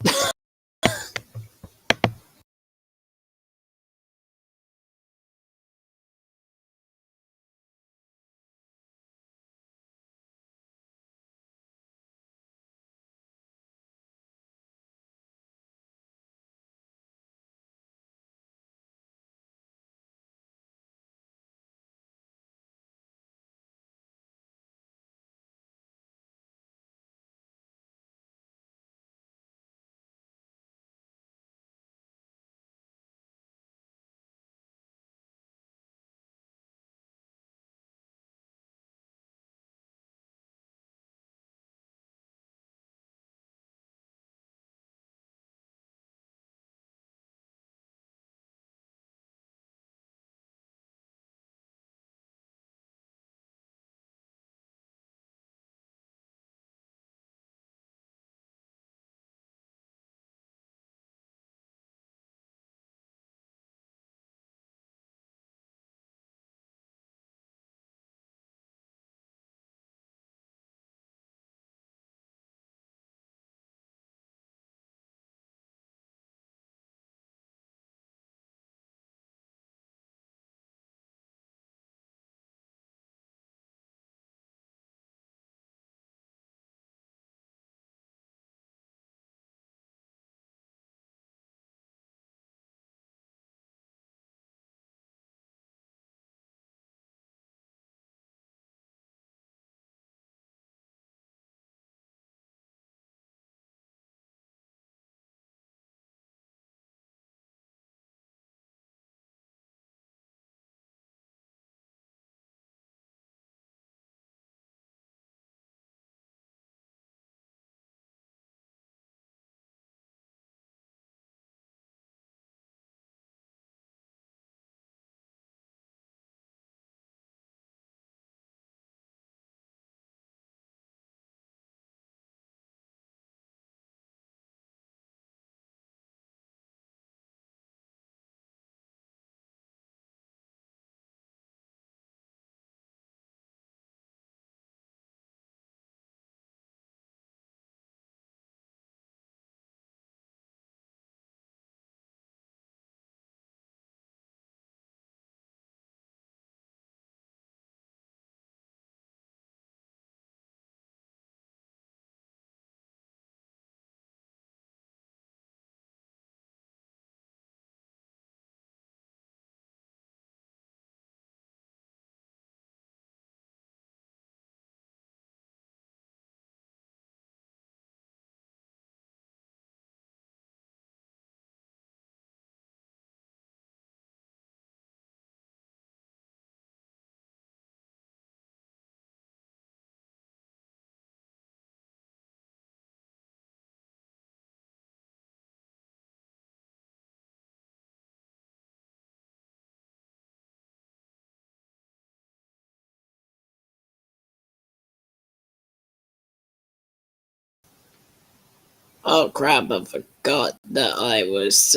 Oh crap, I forgot that I was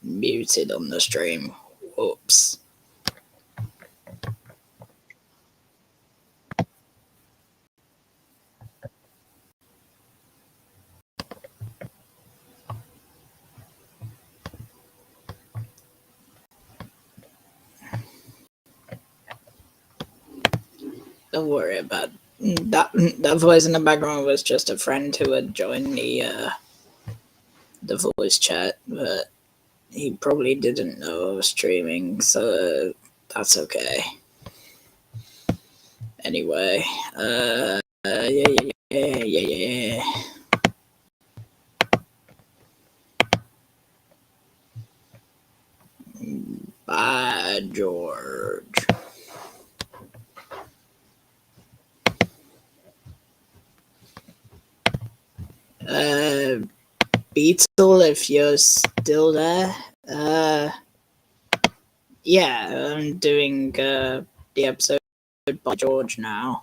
muted on the stream. Whoops. Don't worry about that. That voice in the background was just a friend who had joined the voice chat, but he probably didn't know I was streaming, so that's okay. Anyway, yeah. Bye, George. Beetle, if you're still there, yeah, I'm doing the episode by George now.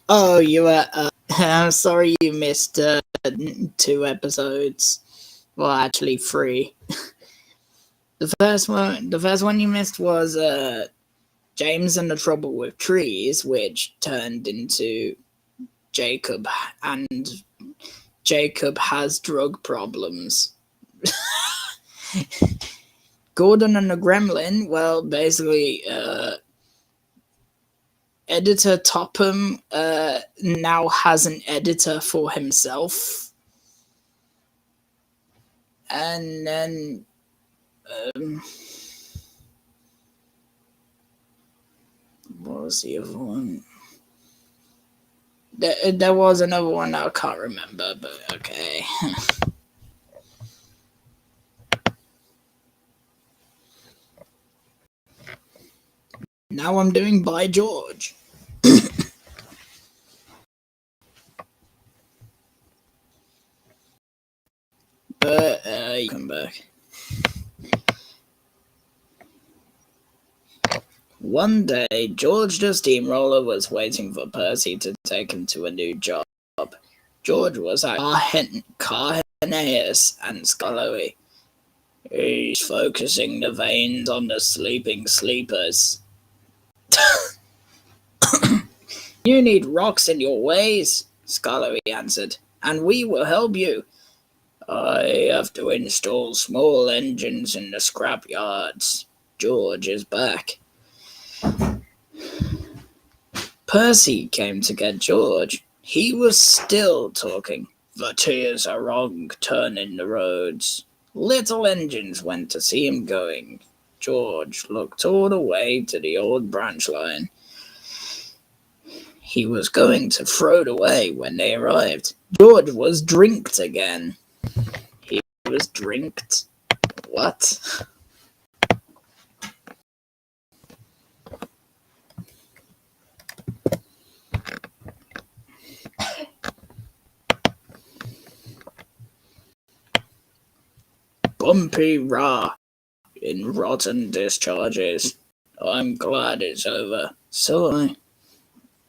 Oh, you were. I'm sorry you missed 2 episodes. Well, actually 3. The first one you missed was James and the Trouble with Trees, which turned into Jacob, and Jacob has drug problems. Gordon and the Gremlin, well, basically, editor Topham now has an editor for himself. And then what was the other one? There was another one I can't remember, but okay. Now I'm doing By George. But you come back. One day, George the Steamroller was waiting for Percy to take him to a new job. George was at Carneus and Scullery. He's focusing the veins on the sleeping sleepers. You need rocks in your ways, Scullery answered, and we will help you. I have to install small engines in the scrap yards. George is back. Percy came to get George. He was still talking. The tears are wrong, turning the roads. Little engines went to see him going. George looked all the way to the old branch line. He was going to throw it away when they arrived. George was drinked again. He was drinked? What? Bumpy rah in rotten discharges. I'm glad it's over. So I,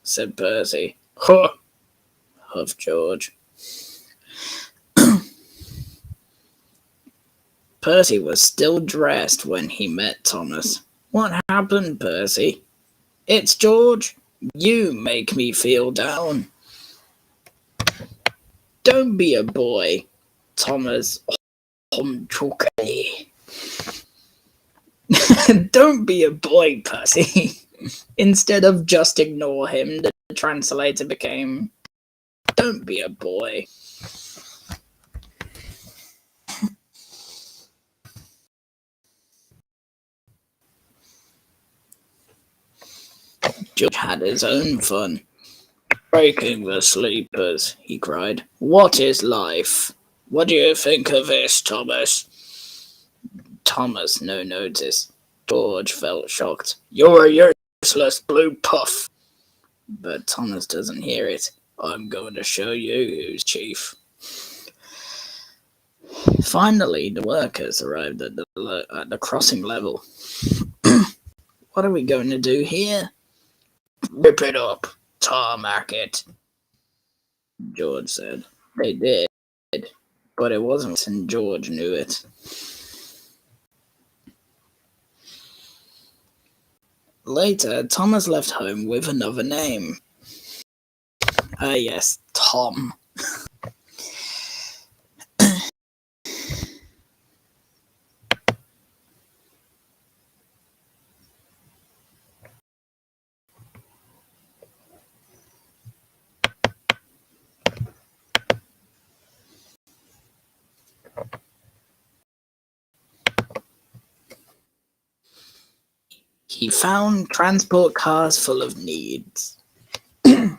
said Percy. Huh, huffed George. Percy was still dressed when he met Thomas. What happened, Percy? It's George. You make me feel down. Don't be a boy, Thomas. Don't be a boy, Percy. Instead of just ignore him, the translator became, don't be a boy. George had his own fun. Breaking the sleepers, he cried. What is life? What do you think of this, Thomas? Thomas, no notice. George felt shocked. You're a useless blue puff. But Thomas doesn't hear it. I'm going to show you who's chief. Finally, the workers arrived at the crossing level. What are we going to do here? Rip it up, tarmac it, George said. They did, but it wasn't, and George knew it. Later, Thomas left home with another name. Yes, Tom. He found transport cars full of needs. The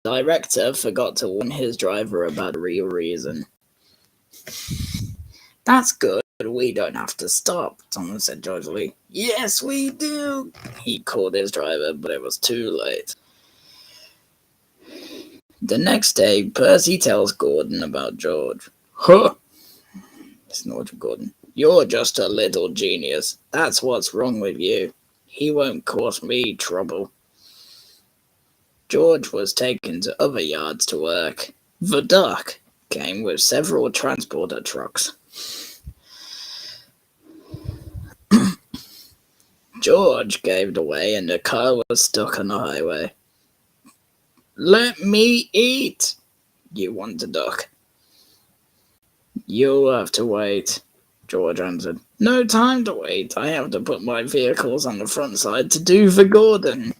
director forgot to warn his driver about the real reason. That's good. We don't have to stop, Thomas said joyfully. Yes, we do. He called his driver, but it was too late. The next day, Percy tells Gordon about George. Huh, snorted Gordon. You're just a little genius. That's what's wrong with you. He won't cause me trouble. George was taken to other yards to work. The dock came with several transporter trucks. George gave away and the car was stuck on the highway. Let me eat. You want the duck? You'll have to wait, George answered. No time to wait. I have to put my vehicles on the front side to do the Gordon.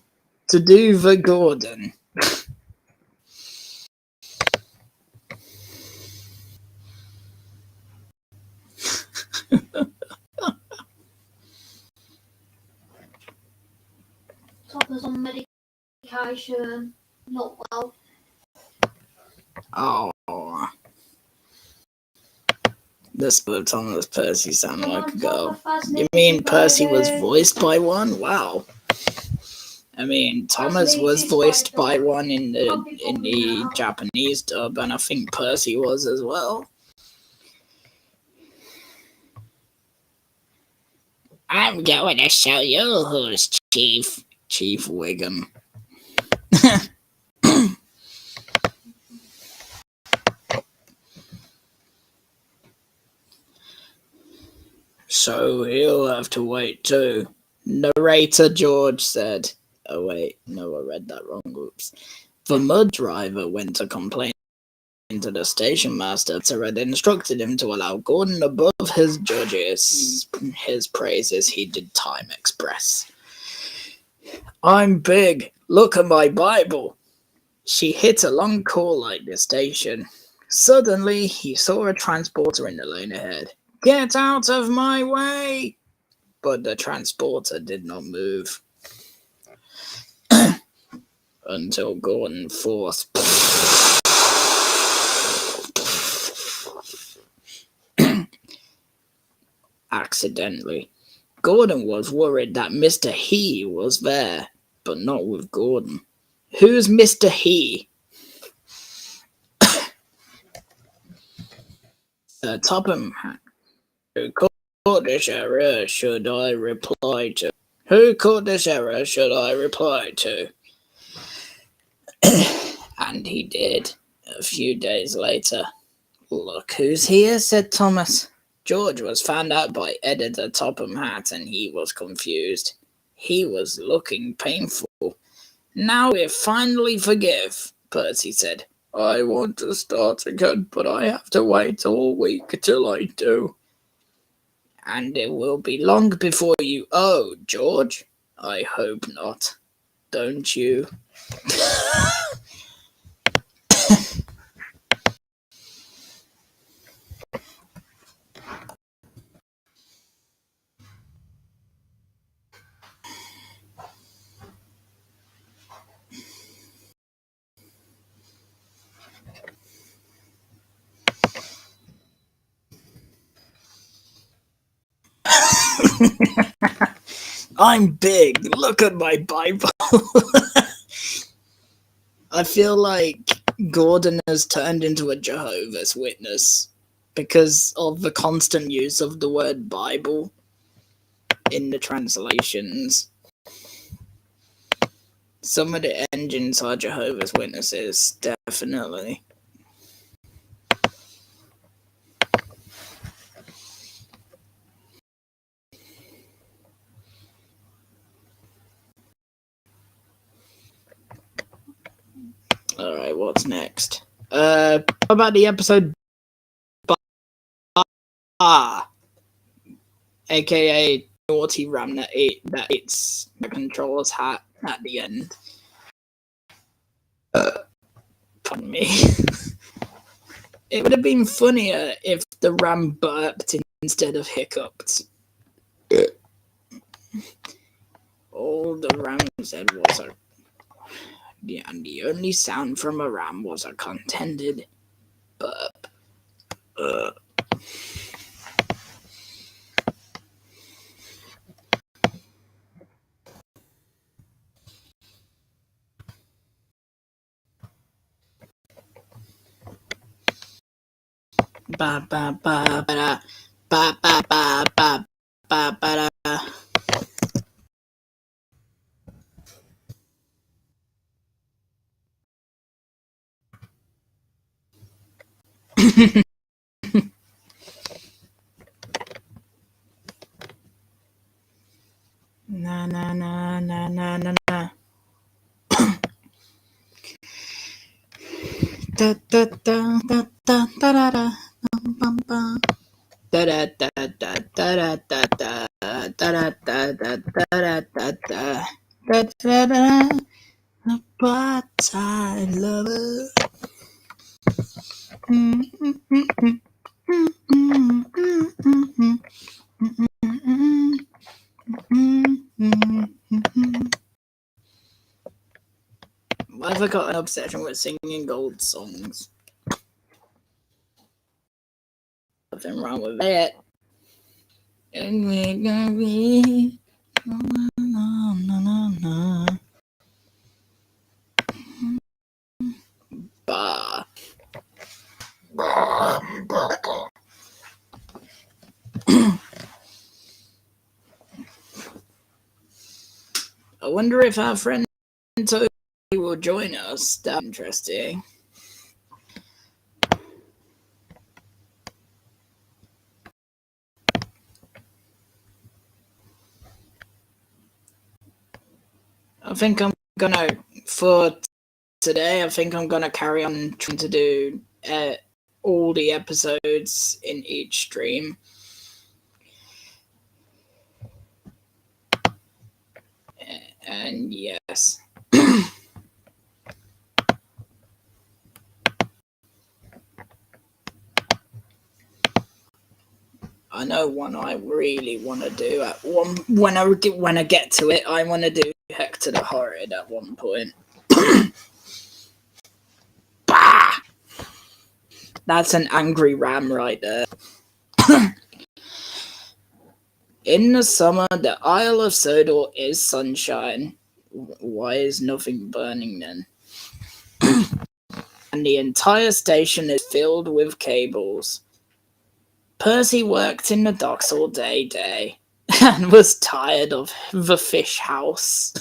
Topper's on medication, not well. Oh. This spoke Thomas Percy sounded like a girl. You mean Percy was voiced by one? Wow. I mean, Thomas was voiced by one in the Japanese dub, and I think Percy was as well. I'm going to show you who's Chief Wiggum. So he'll have to wait too. Narrator George said. Oh wait, no, I read that wrong. Oops. The mud driver went to complain to the station master who had instructed him to allow Gordon above his judges. His praises he did time express. I'm big. Look at my Bible. She hit a long call at the station. Suddenly, he saw a transporter in the lane ahead. Get out of my way! But the transporter did not move. Until Gordon forced accidentally. Gordon was worried that Mr. He was there, but not with Gordon. Who's Mr. He? Topham. Who caught this error should I reply to? Who caught this error should I reply to? And he did. A few days later. Look who's here, said Thomas. George was found out by editor Topham Hatt and he was confused. He was looking painful. Now we finally forgive, Percy said. I want to start again, but I have to wait all week till I do. And it will be long before you owe, George. I hope not. Don't you? I'm big. Look at my Bible. I feel like Gordon has turned into a Jehovah's Witness. because of the constant use of the word Bible in the translations. Some of the engines are Jehovah's Witnesses, definitely. Alright, what's next? How about the episode aka naughty ram that eats the controller's hat at the end. Pardon me. It would have been funnier if the ram burped instead of hiccuped. All the ram said was a... Yeah, and the only sound from a ram was a contented burp. Ba ba ba ba ba ba ba ba ba ba ba. Na na na na na na na. Da da da da da da da da. Bum bum. Da da da da da da da da da da da da da da da da da. A part-time lover. Why have I got an obsession with singing old songs? Nothing wrong with it. And we're gonna be... Bah. I wonder if our friend Toby will join us. That's interesting. I think I'm gonna, for today, I think I'm gonna carry on trying to do all the episodes in each stream. And yes. I know one I really want to do at one when I get to it. I want to do Hector the Horrid at one point. Bah! That's an angry ram right there. In the summer, the Isle of Sodor is sunshine. Why is nothing burning then? And the entire station is filled with cables. Percy worked in the docks all day and was tired of the fish house.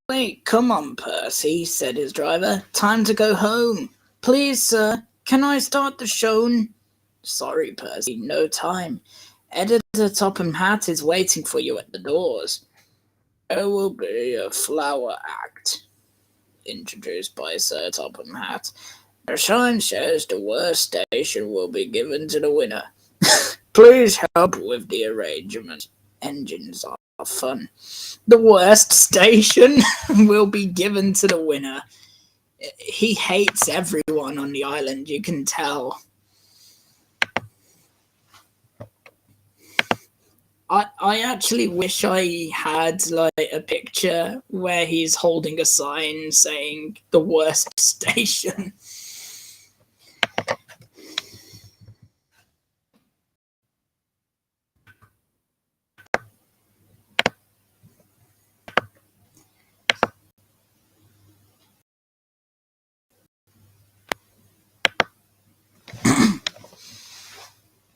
Wait, come on, Percy, said his driver. Time to go home. Please, sir, can I start the show? Sorry, Percy, no time. Editor Topham Hatt is waiting for you at the doors. There will be a flower act, introduced by Sir Topham Hatt. The sign says the worst station will be given to the winner. Please help with the arrangement. Engines are fun. The worst station will be given to the winner. He hates everyone on the island, you can tell. I actually wish I had like a picture where he's holding a sign saying the worst station.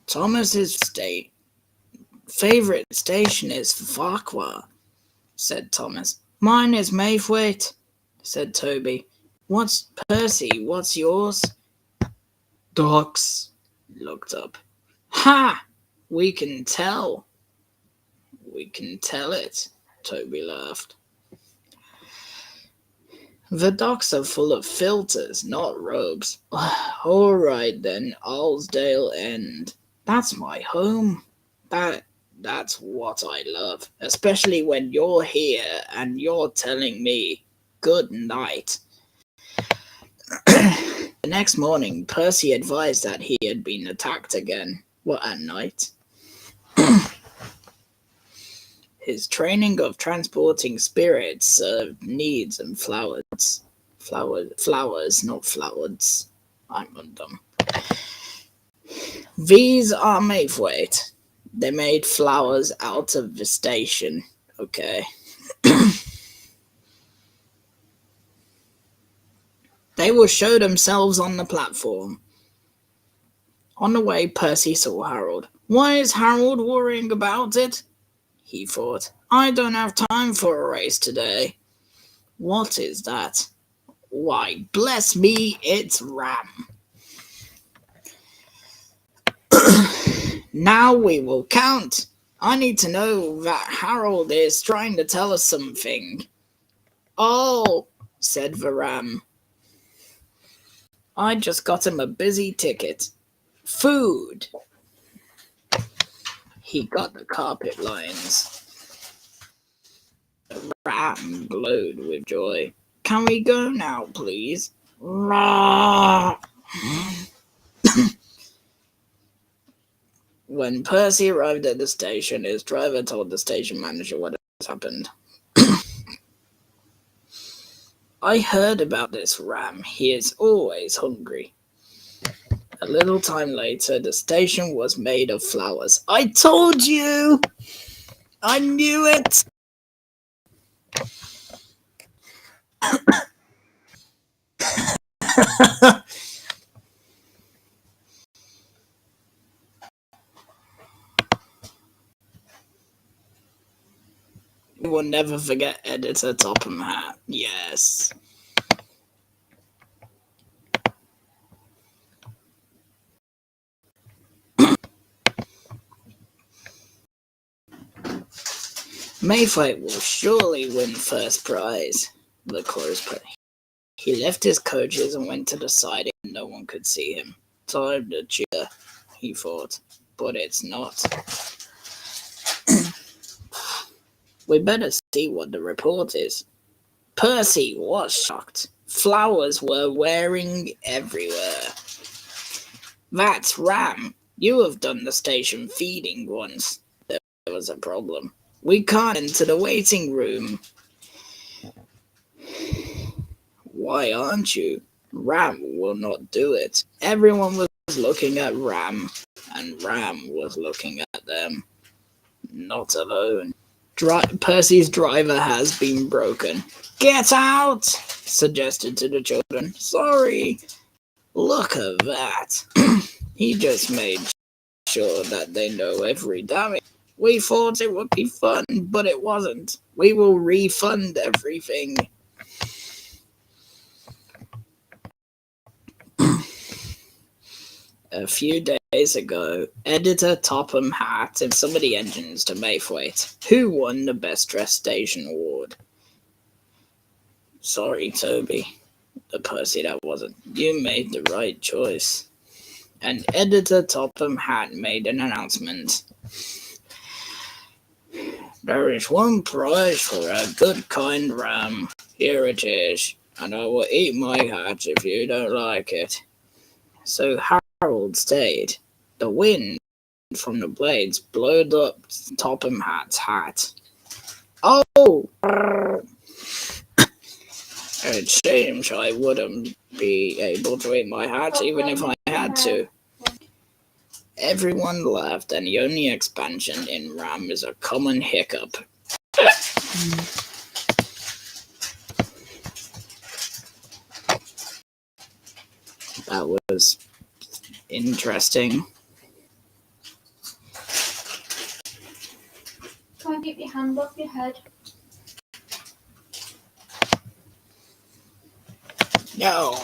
Thomas's favorite station is Farquhar, said Thomas. Mine is Maythwaite, said Toby. What's Percy? What's yours? Docks looked up. Ha! We can tell. We can tell it, Toby laughed. The docks are full of filters, not robes. All right then, Alsdale End. That's my home. That's what I love, especially when you're here and you're telling me good night. The next morning, Percy advised that he had been attacked again. What, at night? His training of transporting spirits served needs and flowers. Flowers, not flowers. I'm undone. These are Maythwaite. They made flowers out of the station. Okay. They will show themselves on the platform. On the way, Percy saw Harold. Why is Harold worrying about it? He thought. I don't have time for a race today. What is that? Why, bless me, it's Ram. Now we will count. I need to know that Harold is trying to tell us something. Oh, said the Ram. I just got him a busy ticket. Food. He got the carpet lines. The Ram glowed with joy. Can we go now, please? When Percy arrived at the station, his driver told the station manager what had happened. I heard about this Ram. He is always hungry. A little time later, the station was made of flowers. I told you! I knew it! We will never forget Editor Topham Hatt. Yes. Mayfight will surely win first prize, the chorus put. He left his coaches and went to the siding. No one could see him. Time to cheer, he thought, but it's not. We better see what the report is. Percy was shocked. Flowers were wearing everywhere. That's Ram. You have done the station feeding once. There was a problem. We can't enter the waiting room. Why aren't you? Ram will not do it. Everyone was looking at Ram, and Ram was looking at them. Not alone. Percy's driver has been broken. Get out! Suggested to the children. Sorry. Look at that. He just made sure that they know every damage. We thought it would be fun, but it wasn't. We will refund everything. A few days ago, Editor Topham Hatt and some of the engines to Maythwaite, who won the Best Dressed Station Award. Sorry, Toby. The Percy, that wasn't. You made the right choice. And Editor Topham Hatt made an announcement. There is one prize for a good, kind Ram. Here it is, and I will eat my hat if you don't like it. So Harold stayed. The wind from the blades blowed up Topham Hatt's hat. Oh! It seems I wouldn't be able to eat my hat even if I had to. Everyone laughed, and the only expansion in RAM is a common hiccup. That was interesting. Try and keep your hand off your head. No.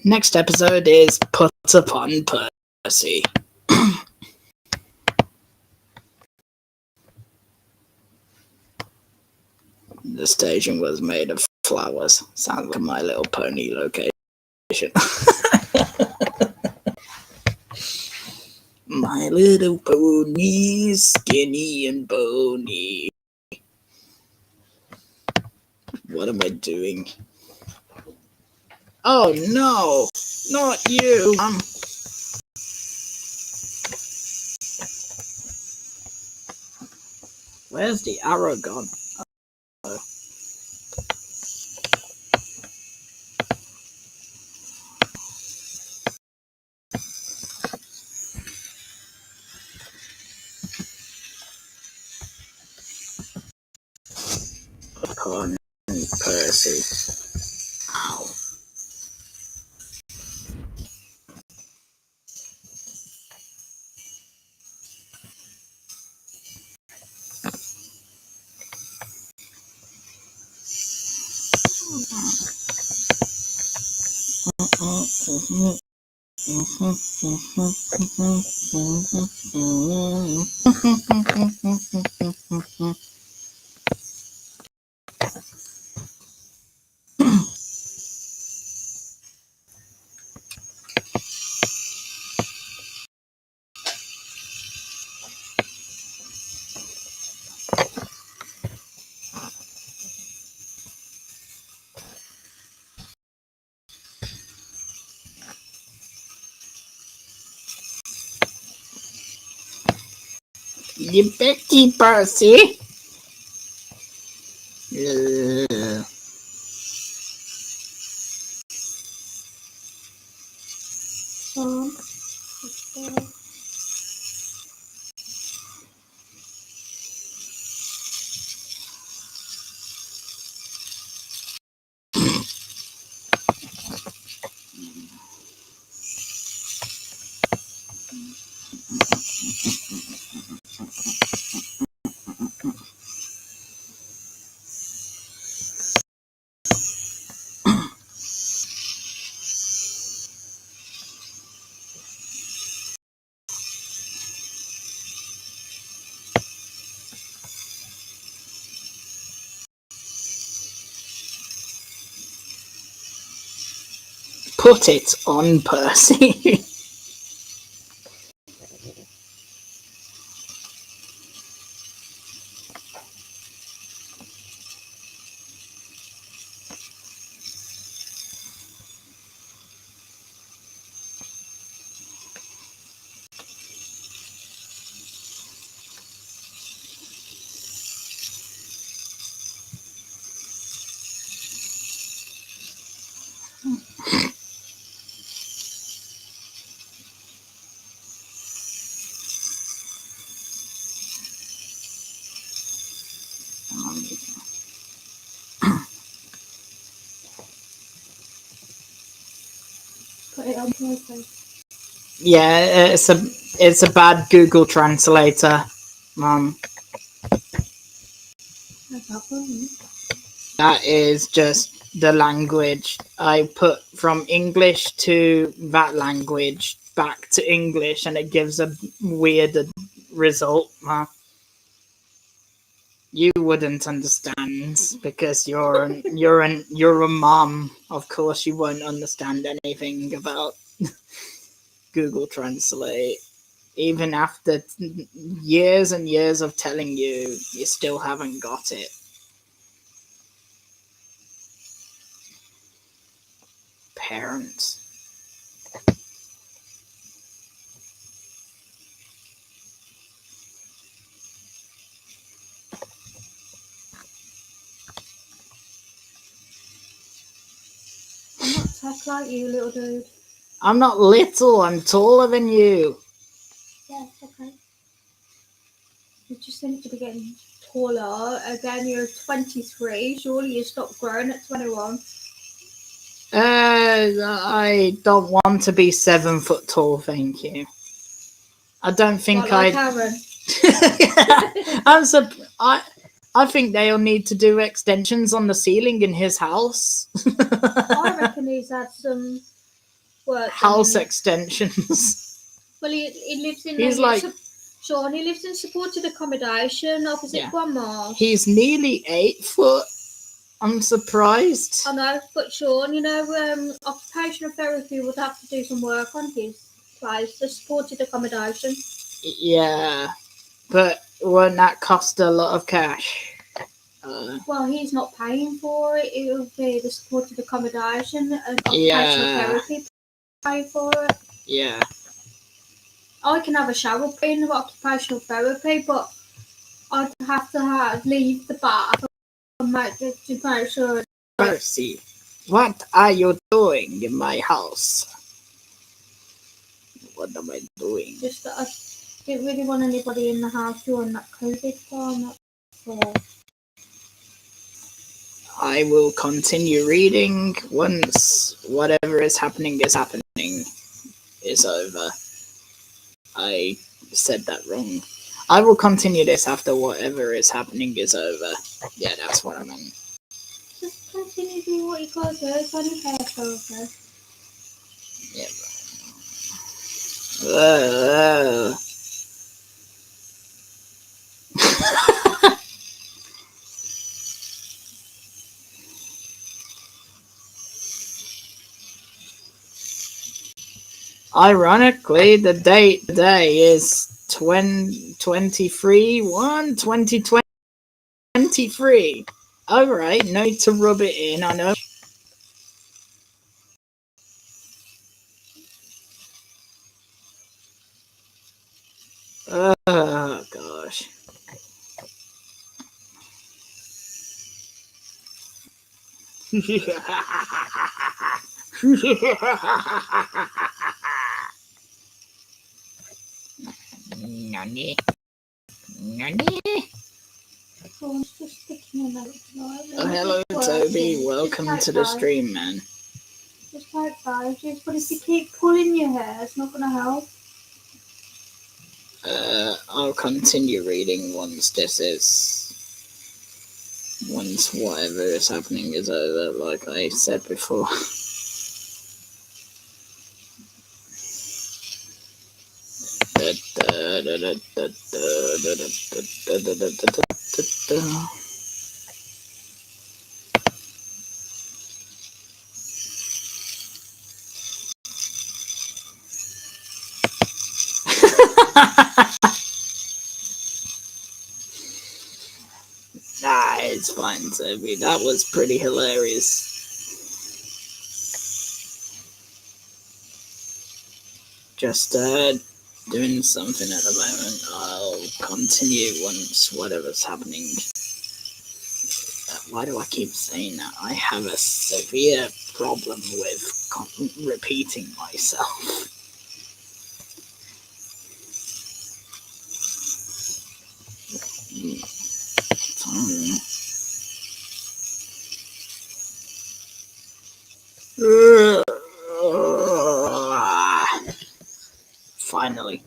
Next episode is Put Upon Percy. The station was made of flowers. Sounds like a My Little Pony location. My Little Pony, skinny and bony. What am I doing? Oh no, not you. Where's the arrow gone? Oh. Upon Percy. Ow. You Becky Percy. Put it on Percy. Put it on Percy. Yeah, it's a bad Google translator, Mum. That's not funny. That is just the language. I put from English to that language back to English, and it gives a weird result. You wouldn't understand because you're a mom. Of course, you won't understand anything about Google Translate. Even after years and years of telling you, you still haven't got it. parents. I'm not tech like you, little dude. I'm not little, I'm taller than you. Yeah, okay. You just need to be getting taller. Again, you're 23. Surely you stopped growing at 21. I don't want to be 7 foot tall, thank you. I don't think Not like Aaron. I think they'll need to do extensions on the ceiling in his house. I reckon he's had some work. House extensions. Well, he lives in. He's like, Sean, he lives in supported accommodation opposite Grandma's. He's nearly 8 foot. I'm surprised. I know, but Sean, occupational therapy would have to do some work on his place, the supported accommodation. Yeah, but won't that cost a lot of cash? Well, he's not paying for it. It will be the supported accommodation and occupational therapy pay for it. Yeah. I can have a shower in occupational therapy, but I'd have to leave the bath and make sure. Percy, what are you doing in my house? What am I doing? Just that I didn't really want anybody in the house during that COVID time. That's all. I will continue reading once whatever is happening is over. I said that wrong. I will continue this after whatever is happening is over. Yeah, that's what I meant. Just continue doing what you gotta do. It's only fair, okay? Yeah. Ironically, the date today is 2023. Alright, no need to rub it in, I know. Oh, gosh. Nani? Someone's just sticking a note tonight. Oh, hello, Toby. Welcome to the stream, man. Just take 5 G's, but if you keep pulling your hair, it's not gonna help. I'll continue reading once whatever is happening is over, like I said before. Nah, it's fine, Toby. That was pretty hilarious. Just doing something at the moment. I'll continue once whatever's happening. Why do I keep saying that? I have a severe problem with repeating myself. Finally.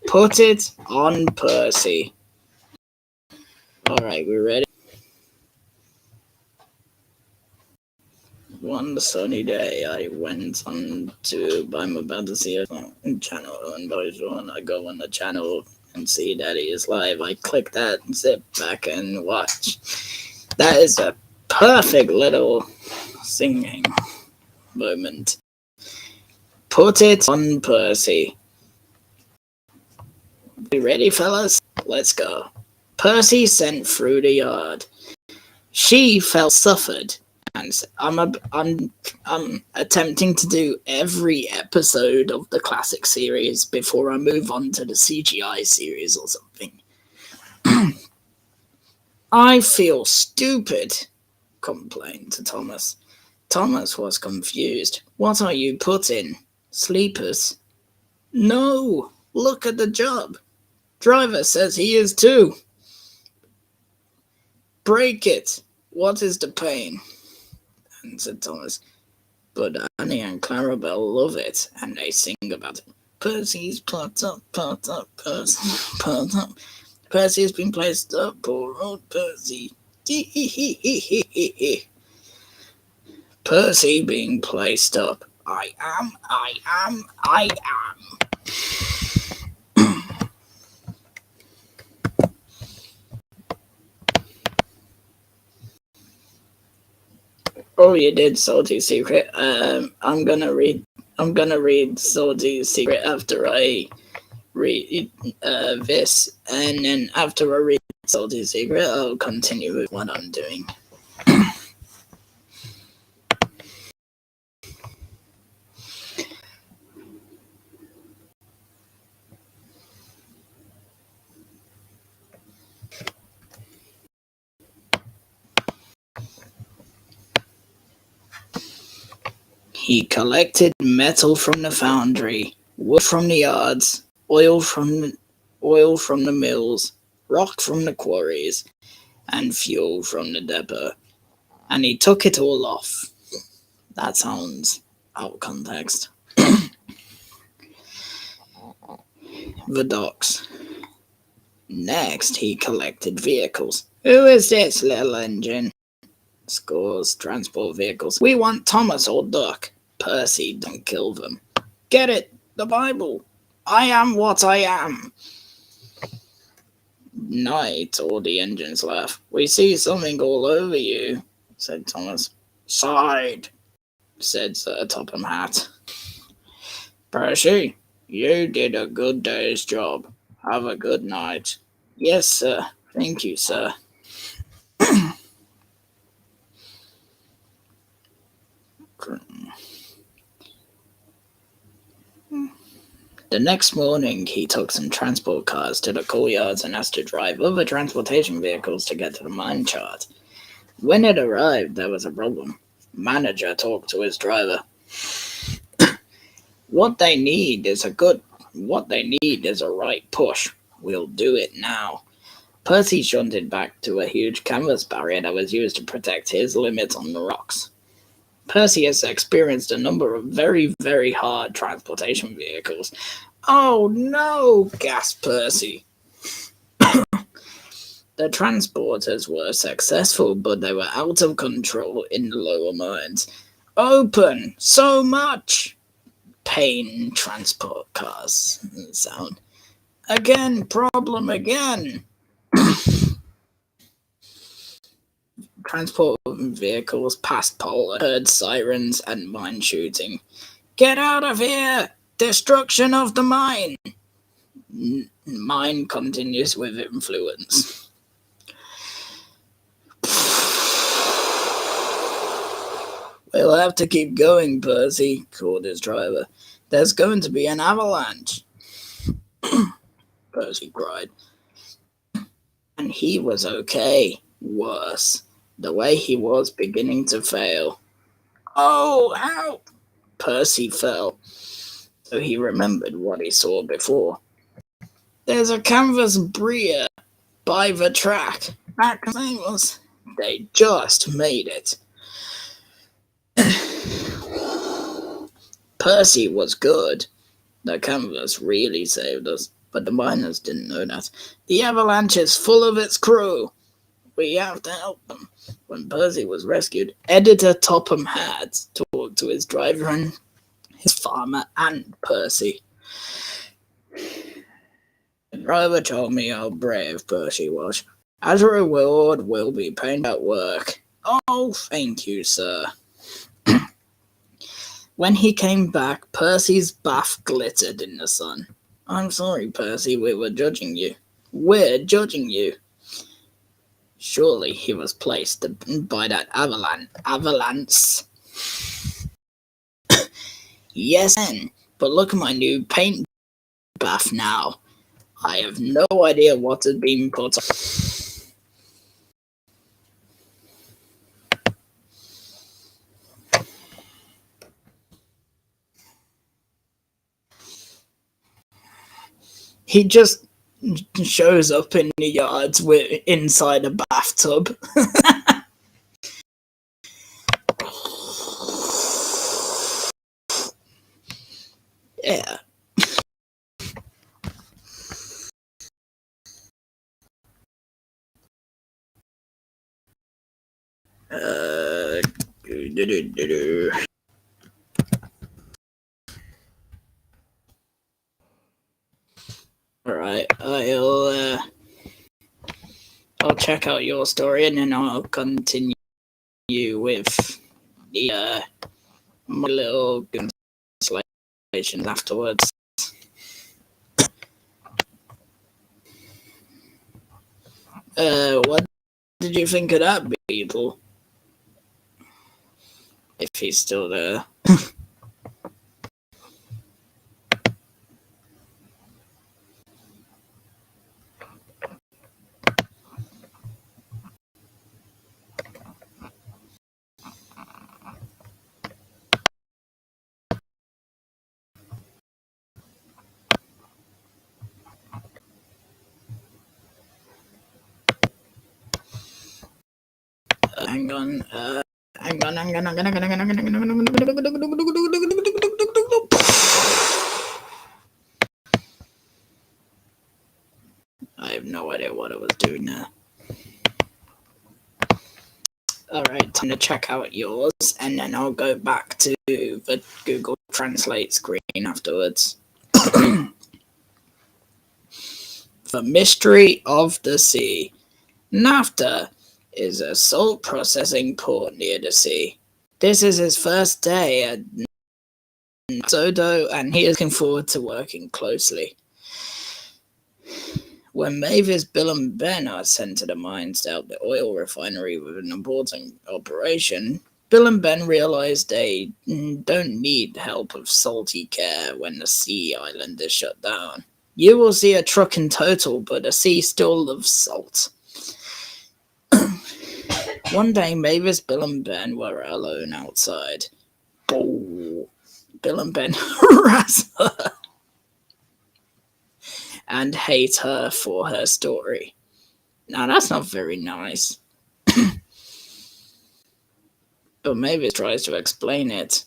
Put it on Percy. Alright, we're ready. One sunny day, I went on to buy my fantasy channel, and I go on the channel and see that he is live. I click that and sit back and watch. That is a perfect little singing moment. Put it on Percy. You ready, fellas? Let's go. Percy sent through the yard. She felt suffered and I'm attempting to do every episode of the classic series before I move on to the CGI series or something. I feel stupid, complained to Thomas. Thomas was confused. What are you putting? Sleepers? No, look at the job. Driver says he is too. Break it. What is the pain? Answered Thomas. But Annie and Clarabelle love it, and they sing about it. Percy's put up, Percy, put up. Percy's been placed up, poor old Percy. Percy being placed up. I am. Oh, you did Salty's Secret. I'm gonna read Salty's Secret after I read this, and then after I read Salty's Secret, I'll continue with what I'm doing. He collected metal from the foundry, wood from the yards, oil from the mills, rock from the quarries, and fuel from the depot. And he took it all off. That sounds out of context. The docks. Next, he collected vehicles. Who is this little engine? Scores transport vehicles. We want Thomas or Duck. Percy, don't kill them. Get it? The Bible. I am what I am. Night, all the engines laugh. We see something all over you, said Thomas. Side, said Sir Topham Hatt. Percy, you did a good day's job. Have a good night. Yes, sir. Thank you, sir. The next morning, he took some transport cars to the coal yards and asked to drive other transportation vehicles to get to the mine chart. When it arrived, there was a problem. Manager talked to his driver. What they need is a right push. We'll do it now. Percy shunted back to a huge canvas barrier that was used to protect his limit on the rocks. Percy has experienced a number of very, very hard transportation vehicles. Oh no, gasped Percy. The transporters were successful, but they were out of control in the lower mines. Open! So much! Pain transport cars sound. Again, problem again. Transport vehicles passed Pole, heard sirens and mine shooting. Get out of here! Destruction of the mine! Mine continues with influence. We'll have to keep going, Percy, called his driver. There's going to be an avalanche. Percy cried. And he was okay. Worse. The way he was beginning to fail. Oh, help! Percy fell. So he remembered what he saw before. There's a canvas brier by the track. They just made it. Percy was good. The canvas really saved us, but the miners didn't know that. The avalanche is full of its crew. We have to help them. When Percy was rescued, Editor Topham Hatt talked to his driver and his farmer and Percy. The driver told me how brave Percy was. As a reward, we'll be paid at work. Oh, thank you, sir. When he came back, Percy's bath glittered in the sun. I'm sorry, Percy, we were judging you. We're judging you. Surely he was placed by that avalanche. Yes, but look at my new paint bath now. I have no idea what has been put on. He just shows up in the yards inside a bathtub. Yeah. Alright, I'll check out your story and then I'll continue with the my little translations afterwards. What did you think of that beetle? If he's still there. Hang on. I have no idea what I was doing there. Alright, time to check out yours, and then I'll go back to the Google Translate screen afterwards. The Mystery of the Sea. NAFTA is a salt processing port near the sea. This is his first day at Sodo, and he is looking forward to working closely. When Mavis, Bill, and Ben are sent to the mines to help the oil refinery with an important operation, Bill and Ben realize they don't need help of salty care when the sea island is shut down. You will see a truck in total, but the sea still loves salt. One day, Mavis, Bill, and Ben were alone outside. Oh, Bill and Ben harass her and hate her for her story. Now, that's not very nice. But Mavis tries to explain it.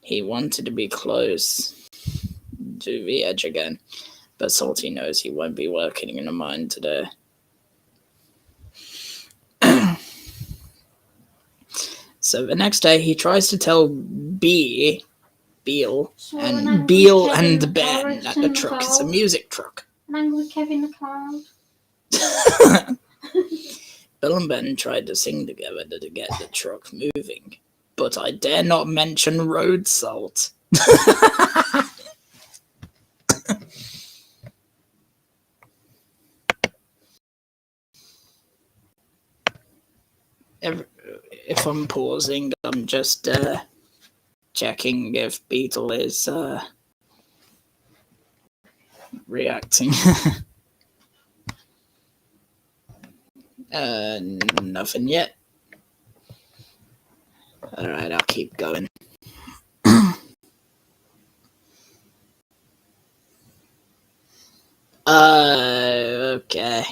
He wanted to be close to the edge again, but Salty knows he won't be working in a mine today. So the next day, he tries to tell Beal and Ben that the truck is a music truck. And I'm with Kevin the Cloud. Bill and Ben tried to sing together to get the truck moving, but I dare not mention road salt. If I'm pausing, I'm just checking if Beetle is reacting. Nothing yet. Alright, I'll keep going. Okay.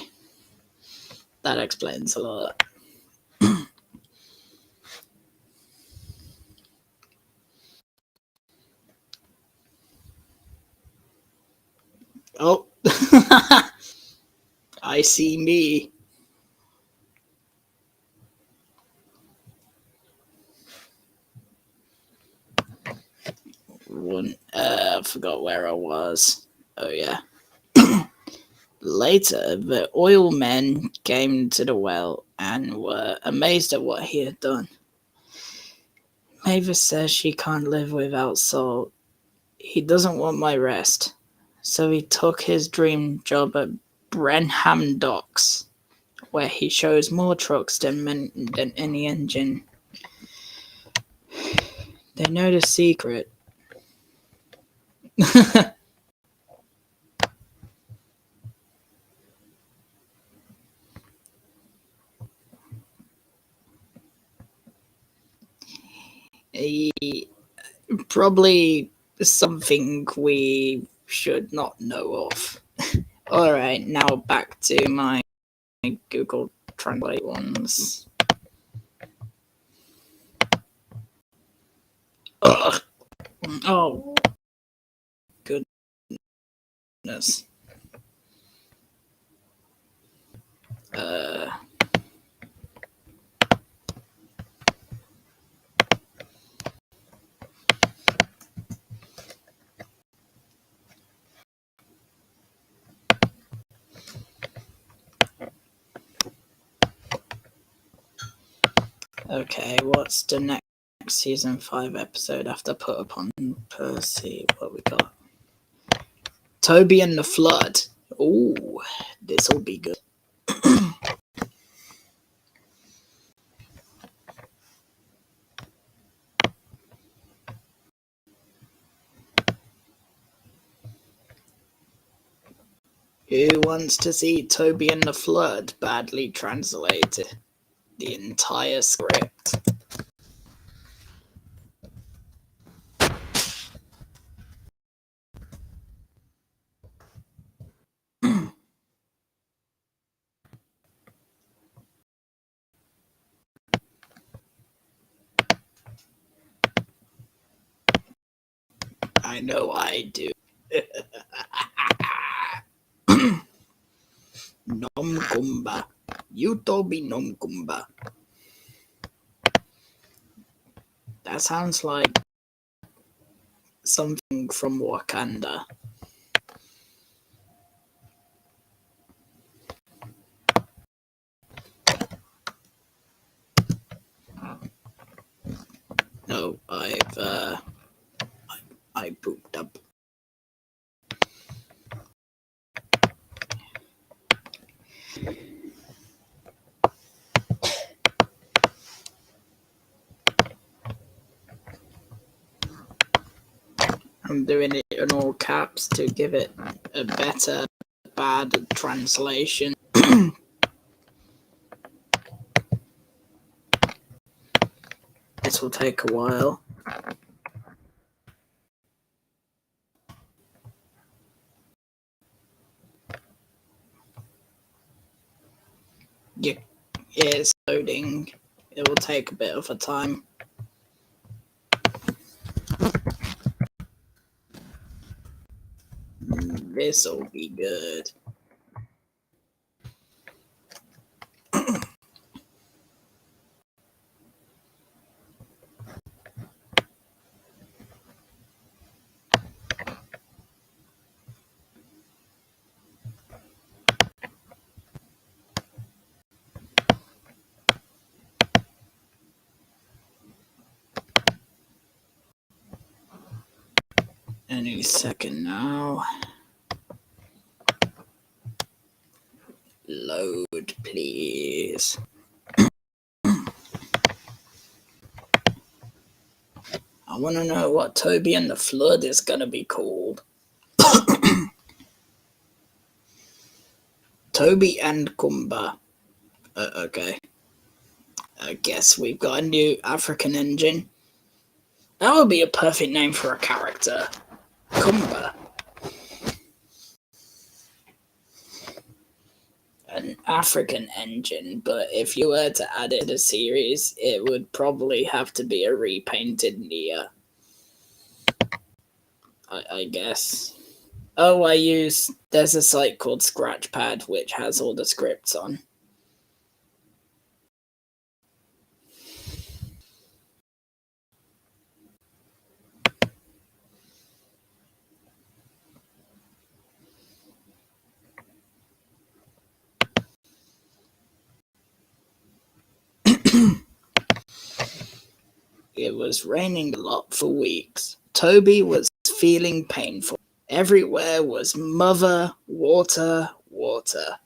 That explains a lot. Oh. I see me. I forgot where I was. Oh, yeah. Later, the oil men came to the well and were amazed at what he had done. Mavis says she can't live without salt. He doesn't want my rest, so he took his dream job at Brenham Docks. where he shows more trucks than any engine. They know the secret. Probably something we should not know of. Alright, now back to my Google Translate ones. Ugh. Oh, goodness. Okay, what's the next season 5 episode after Put Upon Percy? What we got? Toby and the Flood. Ooh, this'll be good. Who wants to see Toby and the Flood badly translated? The entire script. I know I do. Nomkumba. You Toby Nomkumba. That sounds like something from Wakanda. No, I pooped up. I'm doing it in all caps to give it a better bad translation. This will take a while. Yeah, it's loading. It will take a bit of a time. This'll be good. Any second now. Load, please. I want to know what Toby and the Flood is going to be called. Toby and Kumba. Okay. I guess we've got a new African engine. That would be a perfect name for a character. Kumba. An African engine, but if you were to add it to the series, it would probably have to be a repainted Nia. I guess. Oh, there's a site called Scratchpad, which has all the scripts on. It was raining a lot for weeks. Toby was feeling painful. Everywhere was mother, water, water.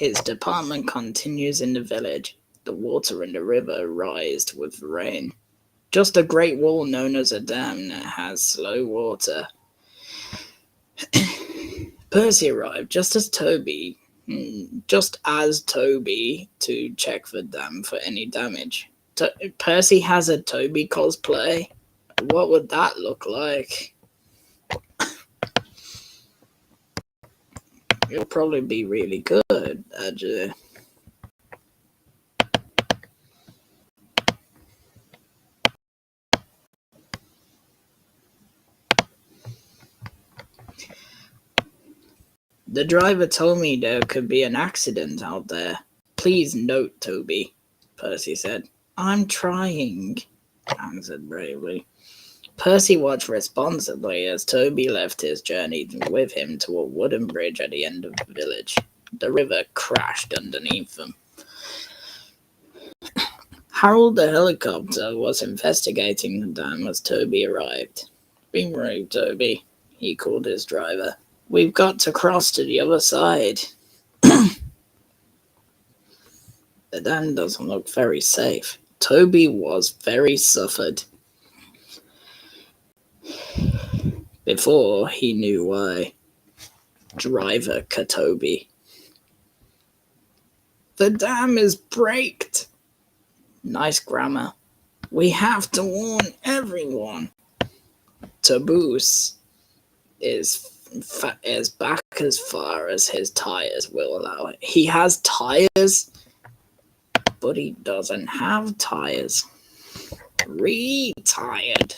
His department continues in the village. The water in the river rises with the rain. Just a great wall known as a dam that has slow water. Percy arrived just as Toby to check the dam for any damage. Percy has a Toby cosplay. What would that look like? It'll probably be really good, actually. The driver told me there could be an accident out there. Please note, Toby, Percy said. I'm trying, answered bravely. Percy watched responsibly as Toby left his journey with him to a wooden bridge at the end of the village. The river crashed underneath them. Harold the helicopter was investigating the dam as Toby arrived. Be brave, Toby, he called his driver. We've got to cross to the other side. The dam doesn't look very safe. Toby was very suffered. Before he knew why. Driver Katobi. The dam is braked. Nice grammar. We have to warn everyone. Taboose is back as far as his tires will allow it. He has tires, but he doesn't have tires. Retired.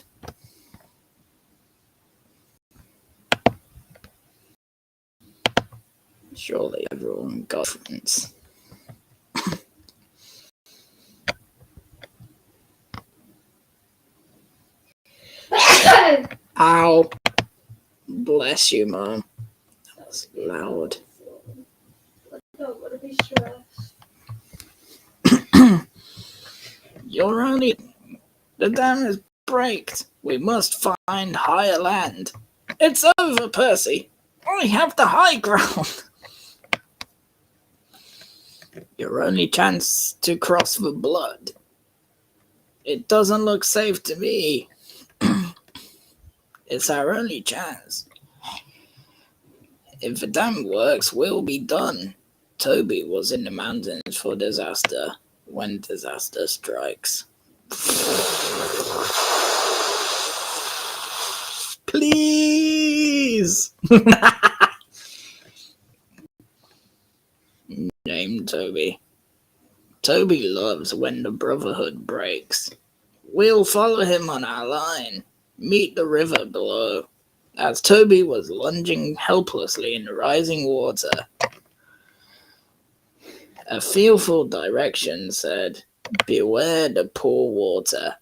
Surely everyone got friends. Ow. Bless you, Mom. That was loud. I don't want to be stressed. You're only... The dam is braked. We must find higher land. It's over, Percy. I have the high ground. Your only chance to cross the blood. It doesn't look safe to me. It's our only chance. If the dam works, we'll be done. Toby was in the mountains for disaster when disaster strikes. Please! Named Toby. Toby loves when the Brotherhood breaks. We'll follow him on our line. Meet the river below. As Toby was lunging helplessly in the rising water, a fearful direction said, Beware the poor water.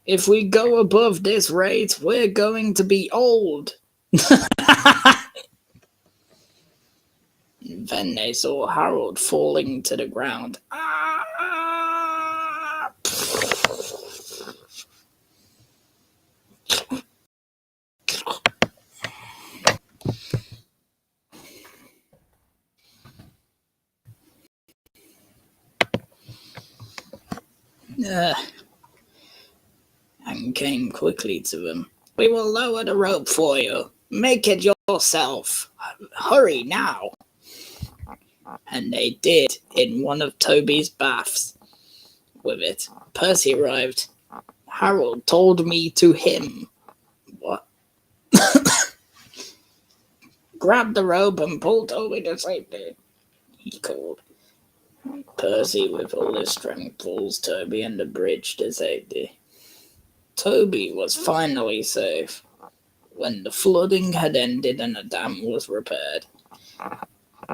If we go above this rate, we're going to be old. Then they saw Harold falling to the ground. And came quickly to them. We will lower the rope for you. Make it yourself. Hurry now. And they did in one of Toby's baths. With it, Percy arrived. Harold told me to him. What? Grab the rope and pull Toby to safety, he called. Percy, with all his strength, pulls Toby and the bridge to safety. Toby was finally safe when the flooding had ended and the dam was repaired.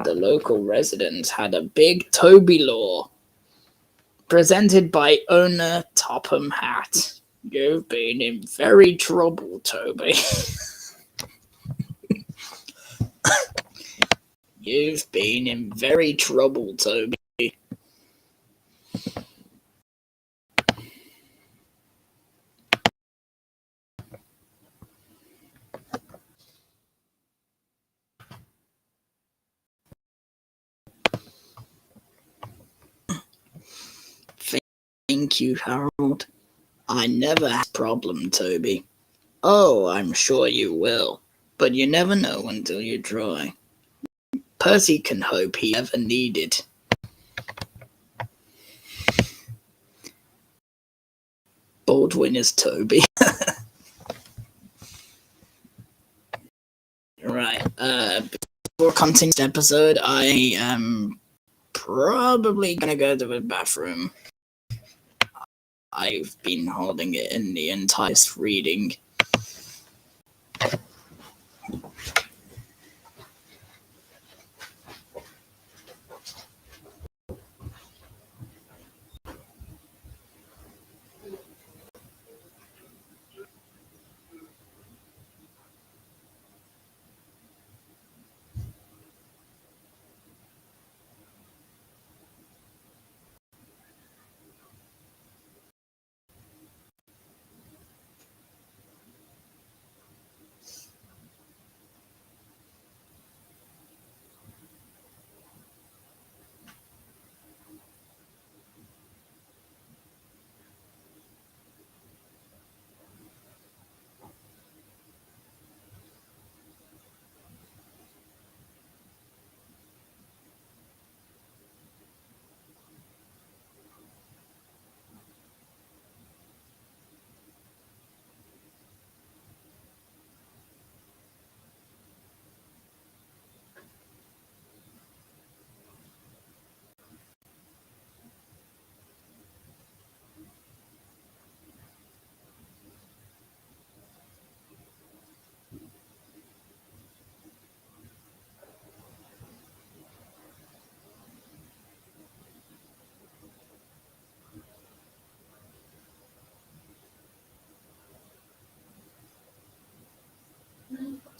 The local residents had a big Toby law presented by owner Topham Hat. You've been in very trouble, Toby. You've been in very trouble, Toby. Thank you, Harold. I never had a problem, Toby. Oh, I'm sure you will. But you never know until you try. Percy can hope he ever needed. Baldwin is Toby. Right. Before continuing this episode, I am probably gonna go to the bathroom. I've been holding it in the entire reading.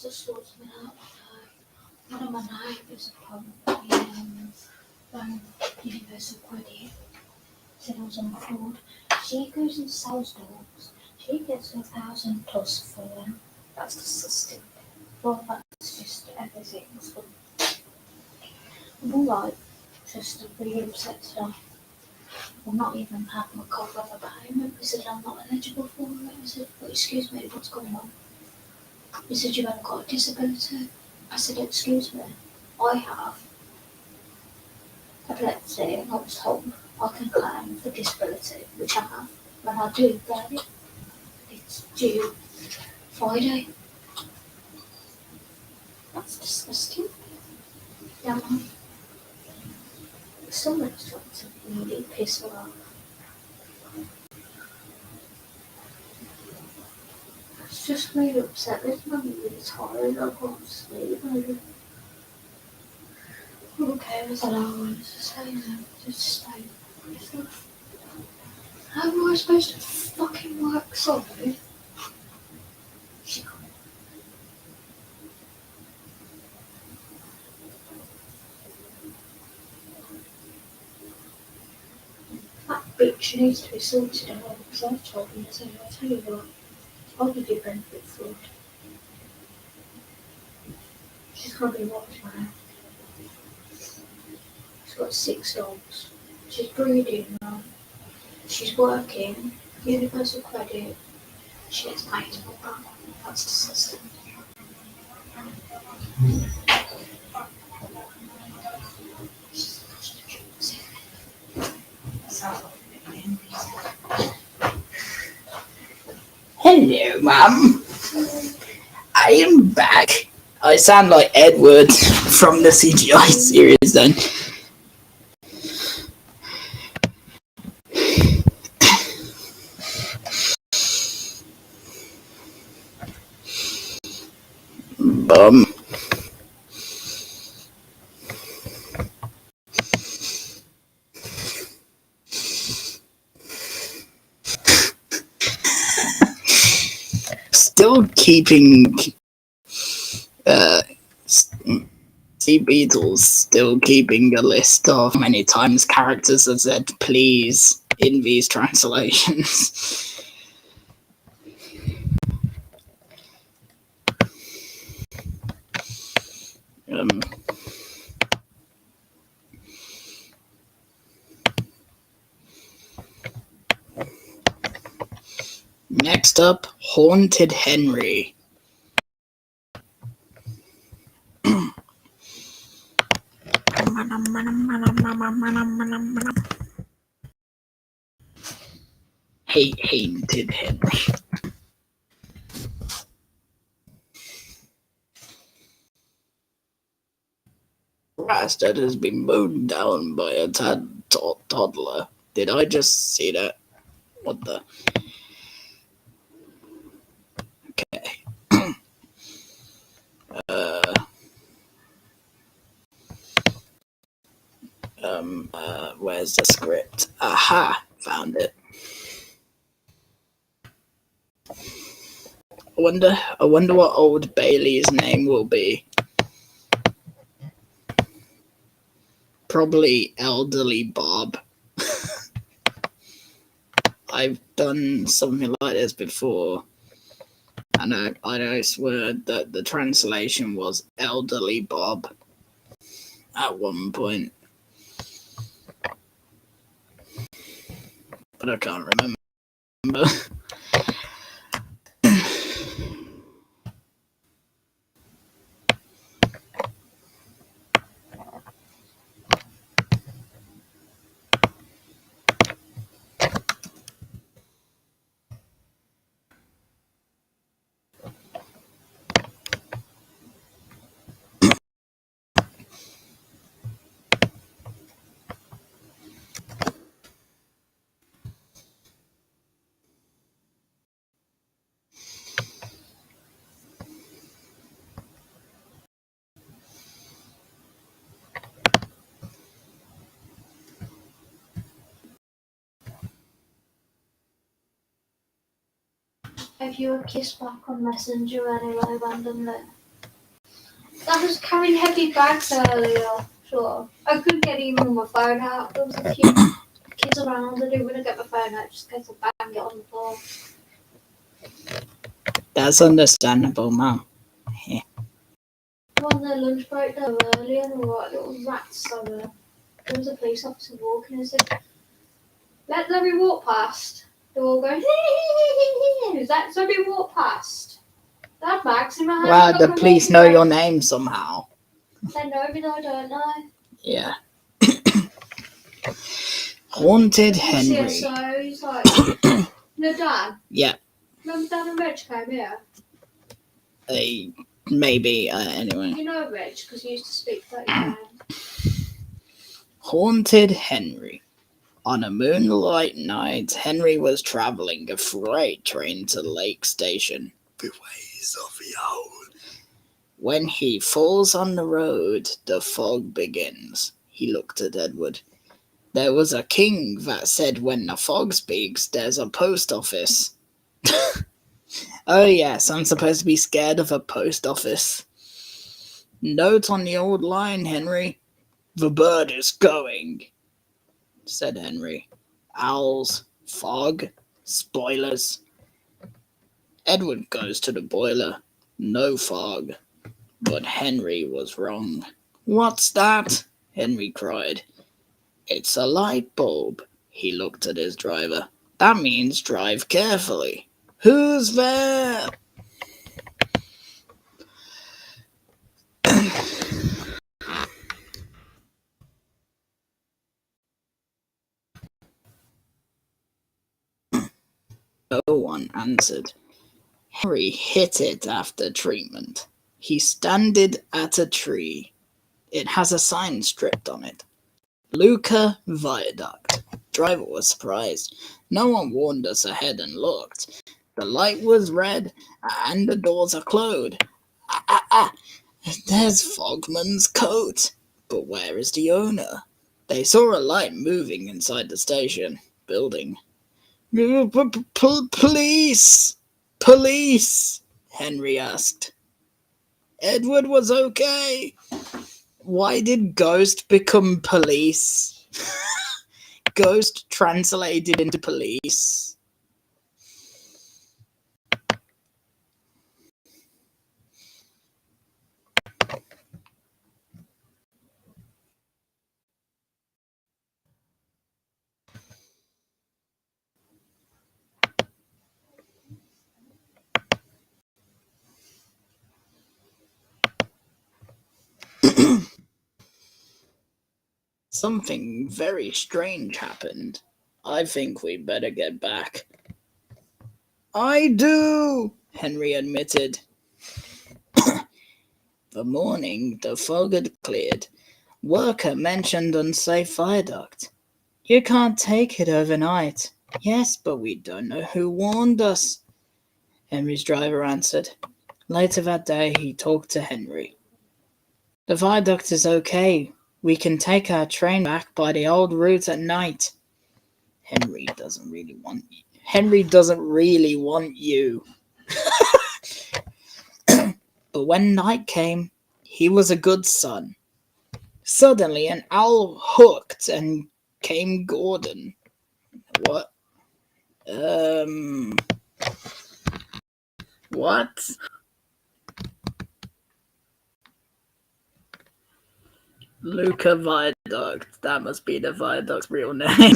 Just sorts me out. One of my neighbours from Universal Credit said I was on fraud. She goes and sells dogs. She gets 1,000 plus for them. That's disgusting. Well, that's just everything. So, I'm alright. Just really upset today. I'm not even having a cover of a payment. He said I'm not eligible for it. I said, but excuse me, what's going on? He said you haven't got a disability. I said, excuse me, I have epilepsy and I was told I can claim for disability, which I have, and I do get it. It's due Friday. That's disgusting. Yeah, someone's trying to really piss me off. It's just really upset. It's not really tired. I can't sleep. Okay, with allowance to say them, just stay. How am I supposed to fucking work sorry? That bitch needs to be sorted out because I've told him to. I'll tell you what, I'll give you benefit for it. She's gonna be watched now. She's got 6 dogs. She's breeding now. She's working. Universal Credit. She gets paid to put that. That's disgusting. Hello, Mum. I am back. I sound like Edward from the CGI series then. Bum. Still keeping Sea Beatles still keeping a list of how many times characters have said please in these translations. um, Next up, Haunted Henry. Haunted Henry. Grass that has been mowed down by a toddler. Did I just see that? What the? Okay. Where's the script? Aha! Found it. I wonder what Old Bailey's name will be. Probably Elderly Bob. I've done something like this before, and I swear that the translation was Elderly Bob at one point, but I can't remember. If you were kissed back on Messenger anyway, randomly. I was carrying heavy bags earlier, so I couldn't get even my phone out. There was a few kids around. I didn't want to get my phone out just in case I bang it on the floor. That's understandable, Mum. On their lunch break there earlier, and there were little rats somewhere. There was a police officer walking and said, "Let Zoe walk past." They were all going, "Is that Zoe walk past?" That bags in my hand. Wow, the police know your name somehow. They know me though, don't they? Yeah. Haunted Henry. CSO, he's like, no, Dan. Yeah. Remember Dan and Reg came here? Maybe, anyway. You know Reg, because he used to speak 30 times. Haunted Henry. On a moonlight night, Henry was traveling a freight train to Lake Station. The ways of the old. When he falls on the road, the fog begins. He looked at Edward. There was a king that said when the fog speaks, there's a post office. Oh yes, I'm supposed to be scared of a post office. Note on the old line, Henry. The bird is going, said Henry. Owls, fog, spoilers. Edward goes to the boiler. No fog. But Henry was wrong. What's that? Henry cried. It's a light bulb. He looked at his driver. That means drive carefully. Who's there? No one answered. Henry hit it after treatment. He standed at a tree. It has a sign stripped on it. Luca Viaduct. Driver was surprised. No one warned us ahead and looked. The light was red and the doors are closed. There's Fogman's coat. But where is the owner? They saw a light moving inside the station building. Police! Police! Henry asked. Edward was okay. Why did ghost become police? Ghost translated into police. something very strange happened. I think we better get back. I do, Henry admitted. The morning the fog had cleared. Worker mentioned unsafe viaduct. You can't take it overnight. Yes, but we don't know who warned us, Henry's driver answered. Later that day, he talked to Henry. The viaduct is okay. We can take our train back by the old route at night. Henry doesn't really want you. But when night came, he was a good son. Suddenly, an owl hooked and came Gordon. What? What? Luca Viaduct. That must be the viaduct's real name.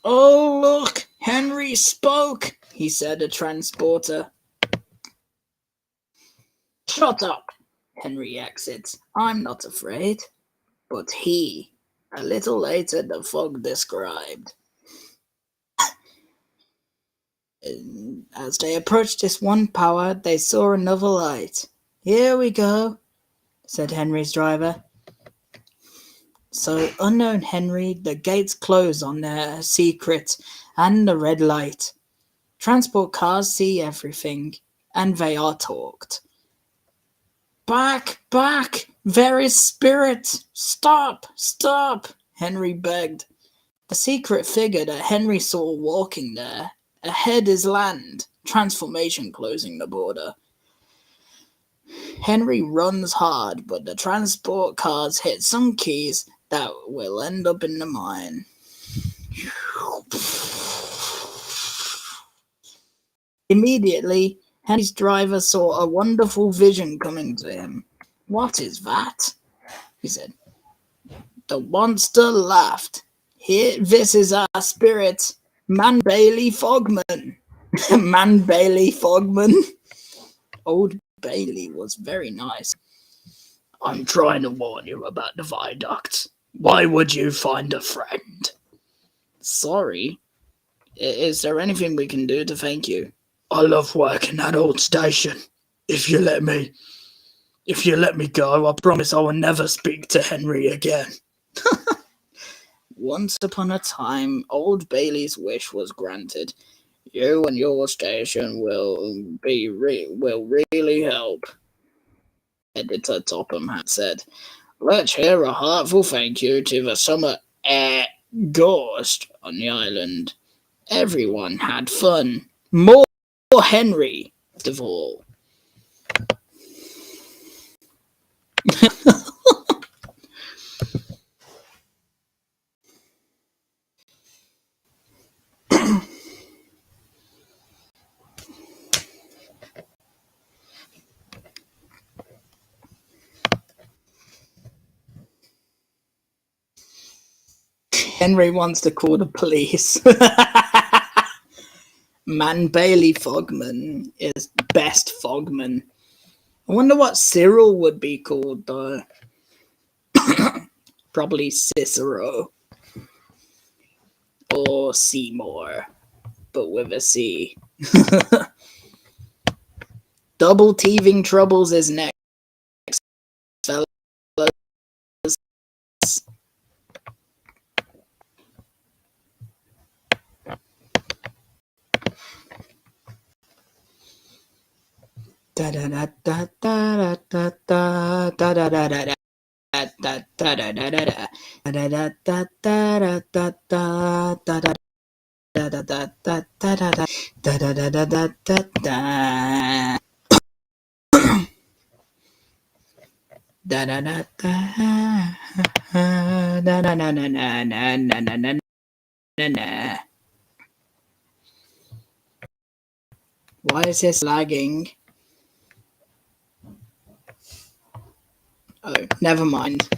Oh, look! Henry spoke, he said, a transporter. Shut up! Henry exits. I'm not afraid. But he. A little later, the fog described. As they approached this one power, they saw another light. Here we go, said Henry's driver. So, unknown Henry, the gates close on their secret and the red light. Transport cars see everything, and they are talked. Back, back! There is spirit! Stop, stop! Henry begged. The secret figure that Henry saw walking there. Ahead is land, transformation closing the border. Henry runs hard, but the transport cars hit some keys that will end up in the mine. Immediately, Henry's driver saw a wonderful vision coming to him. What is that? He said. The monster laughed. Here, this is our spirit, Man Bailey Fogman. Man Bailey Fogman. Old Bailey was very nice. I'm trying to warn you about the viaduct. Why would you find a friend? Sorry. Is there anything we can do to thank you? I love working that old station. If you let me go, I promise I will never speak to Henry again. Once upon a time, Old Bailey's wish was granted. You and your station will really help. Editor Topham had said. Let's hear a heartful thank you to the summer ghost on the island. Everyone had fun. More Henry, first of all. Henry wants to call the police. Man Bailey Fogman is best Fogman. I wonder what Cyril would be called though. Probably Cicero. Or Seymour. But with a C. Double Teething Troubles is next, fellas. Da da da da da da da da da da da. Da da da da da da da da da da da da da da. Da da da da da da da da da da da da da. Da da da da da da da da da da da da. Why is this lagging? Oh, never mind.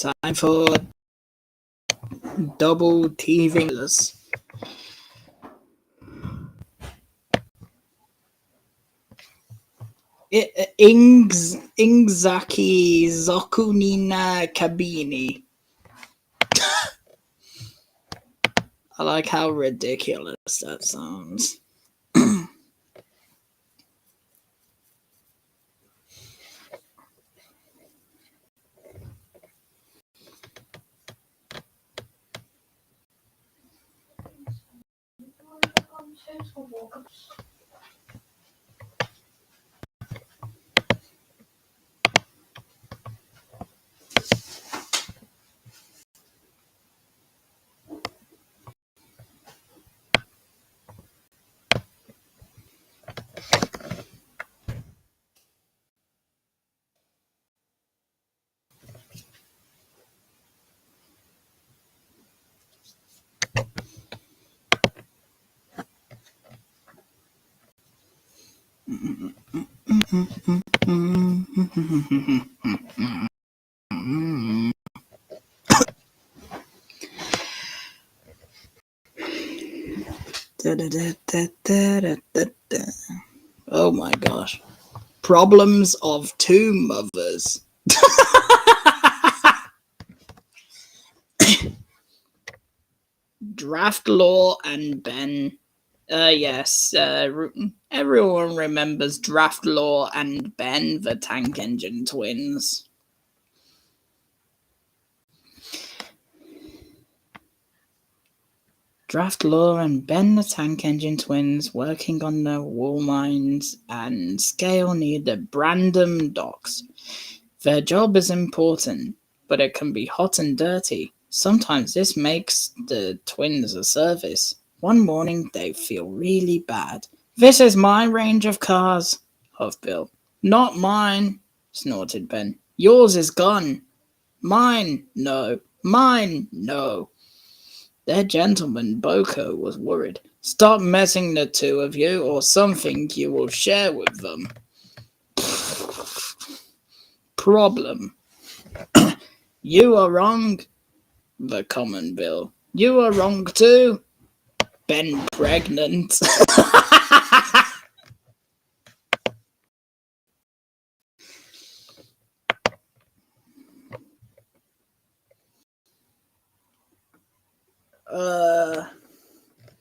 Time for double TV. Ingzaki Zokunina Kabini. I like how ridiculous that sounds. Oh my gosh. Problems of two mothers. Draft Law and Ben. Yes, everyone remembers Draft Law and Ben, the tank engine twins. Draft Law and Ben, the tank engine twins, working on the wool mines and scale near the Brandon docks. Their job is important, but it can be hot and dirty. Sometimes this makes the twins a service. One morning, they feel really bad. This is my range of cars, huffed Bill. Not mine, snorted Ben. Yours is gone. Mine, no. Mine, no. Their gentleman, Boko, was worried. Stop messing the two of you, or something you will share with them. Problem. You are wrong, the common Bill. You are wrong too. Ben pregnant.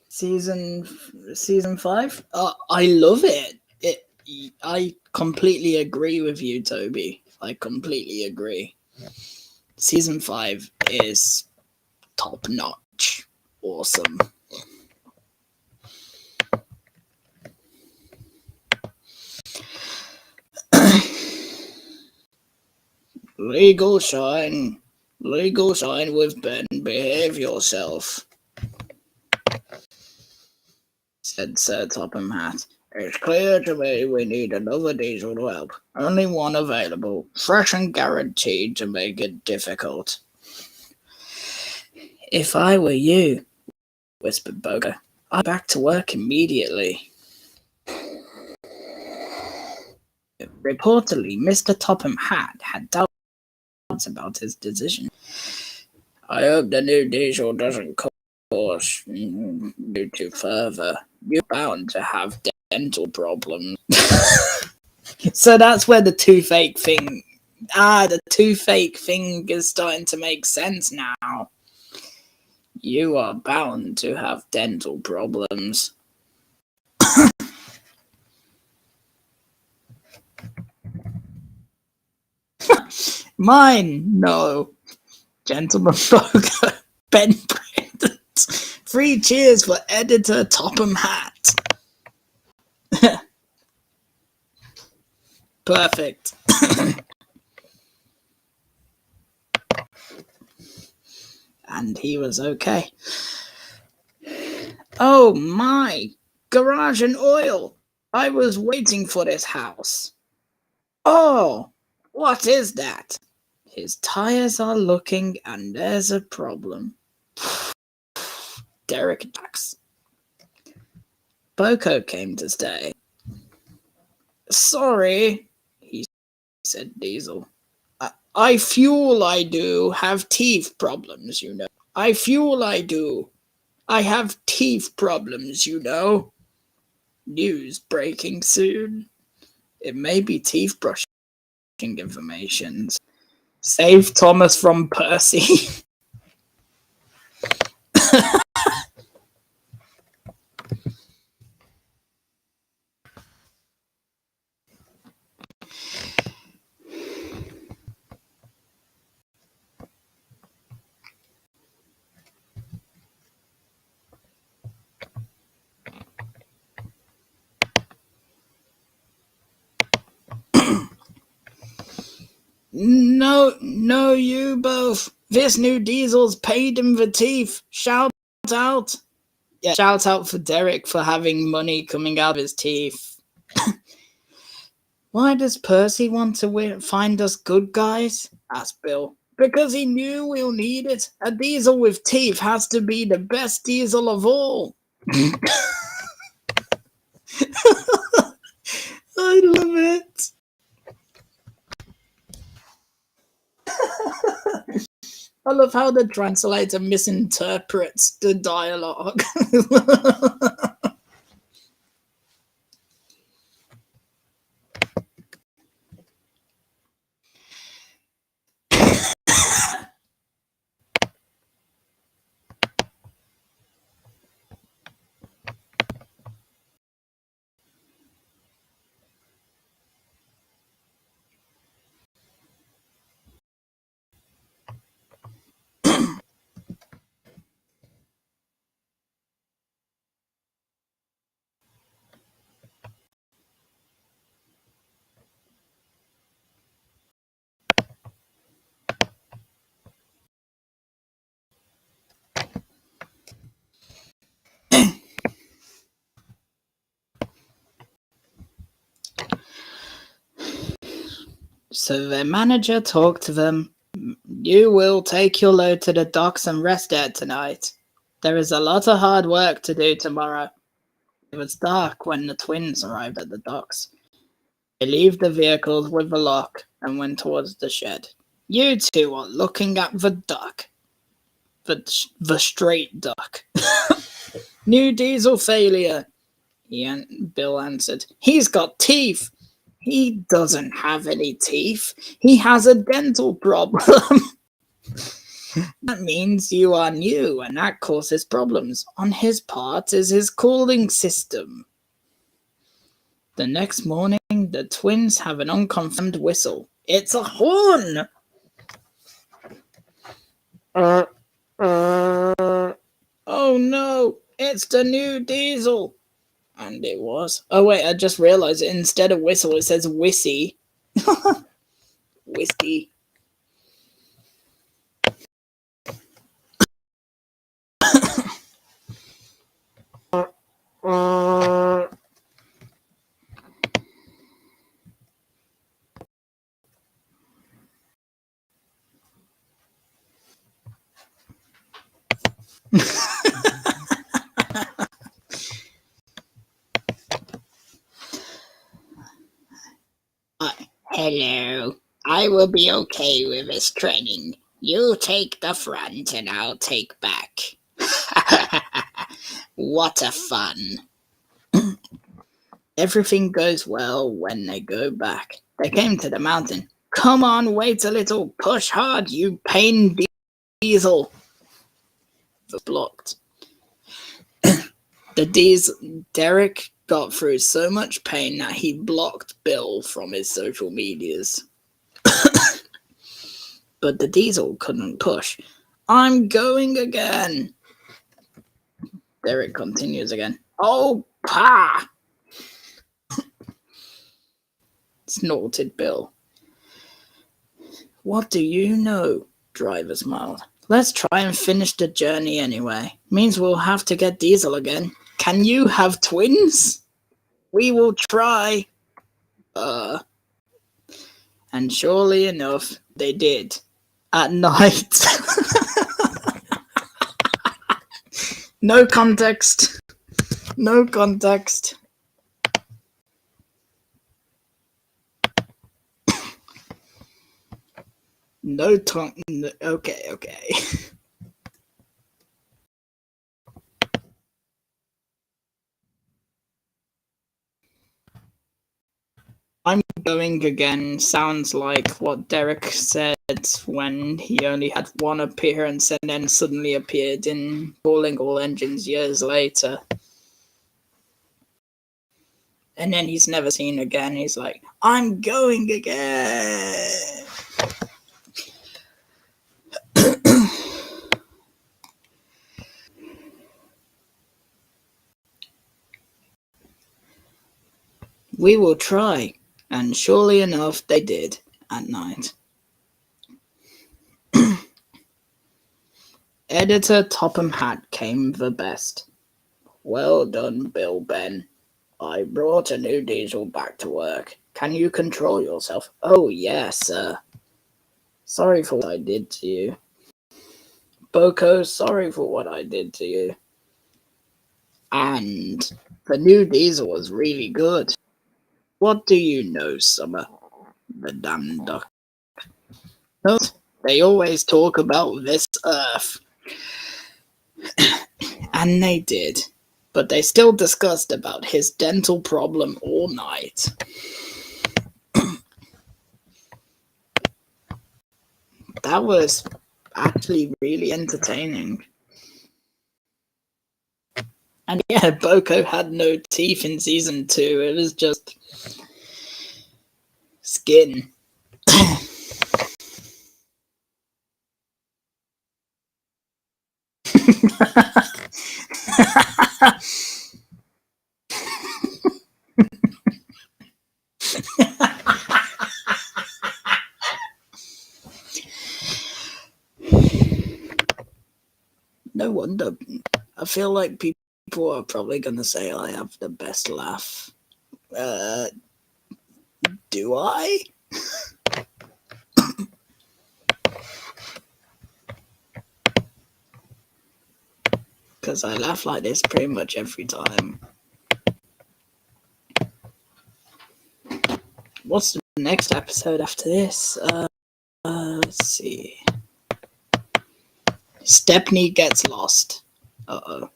Season 5. I love it. I completely agree with you, Toby. I completely agree. Season 5 is top notch. Awesome. Legal shine with Ben. Behave yourself, said Sir Topham Hatt. It's clear to me we need another diesel to help. Only one available, fresh and guaranteed to make it difficult. If I were you, whispered Boko, I'd be back to work immediately. Reportedly, Mr. Topham Hatt had doubts about his decision. I hope the new diesel doesn't cause you to further. You're bound to have dental problems. So that's where the toothache thing. The toothache thing is starting to make sense now. You are bound to have dental problems. Mine, no. Gentleman Boko, Ben Brandon. 3 cheers for editor Topham Hatt. Perfect. And he was okay. Oh my, garage and oil. I was waiting for this house. Oh, what is that? His tires are looking and there's a problem. Derek Jacks. Boko came to stay. Sorry, he said Diesel. I fuel I do have teeth problems, you know. I fuel I do. I have teeth problems, you know. News breaking soon. It may be teeth brushing information. Save Thomas from Percy. No, you both. This new diesel's paid him for teeth. Shout out. Yeah, shout out for Derek for having money coming out of his teeth. Why does Percy want to find us good guys? Asked Bill. Because he knew we'll need it. A diesel with teeth has to be the best diesel of all. I love it. I love how the translator misinterprets the dialogue. So their manager talked to them. You will take your load to the docks and rest there tonight. There is a lot of hard work to do tomorrow. It was dark when the twins arrived at the docks. They leave the vehicles with the lock and went towards the shed. You two are looking at the duck. The straight duck. New diesel failure, Bill answered. He's got teeth. He doesn't have any teeth. He has a dental problem. That means you are new, and that causes problems. On his part is his cooling system. The next morning, the twins have an unconfirmed whistle. It's a horn! Oh no, it's the new diesel. And it was. Oh wait, I just realized instead of whistle, it says whissy. Whiskey. Hello. I will be okay with this training. You take the front and I'll take back. What a fun. Everything goes well when they go back. They came to the mountain. Come on, wait a little. Push hard, you pain diesel. Blocked. Derek got through so much pain that he blocked Bill from his social medias. But the diesel couldn't push. I'm going again. Derek continues again. Oh, pa! Snorted Bill. What do you know? Driver smiled. Let's try and finish the journey anyway. Means we'll have to get diesel again. Can you have twins? We will try. And surely enough, they did. At night. No context. No context. No time. Okay, okay. I'm going again sounds like what Derek said when he only had one appearance and then suddenly appeared in Calling All Engines years later. And then he's never seen again. He's like, I'm going again. We will try. And surely enough, they did at night. Editor Topham Hatt came the best. Well done, Bill Ben. I brought a new diesel back to work. Can you control yourself? Oh, yes, sir. Sorry for what I did to you. Boko, sorry for what I did to you. And the new diesel was really good. What do you know, Summer? The damn duck. No, they always talk about this Earth. And they did. But they still discussed about his dental problem all night. That was actually really entertaining. And yeah, Boko had no teeth in season 2. It was just skin. No wonder. I feel like people are probably going to say I have the best laugh. Do I? Because I laugh like this pretty much every time. What's the next episode after this? Let's see. Stepney gets lost. Uh-oh.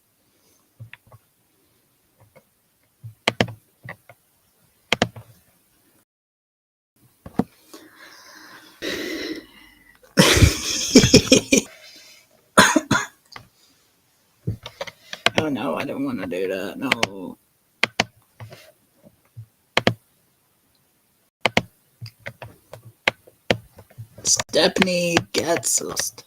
Oh no, I don't want to do that. No. Stepney gets lost.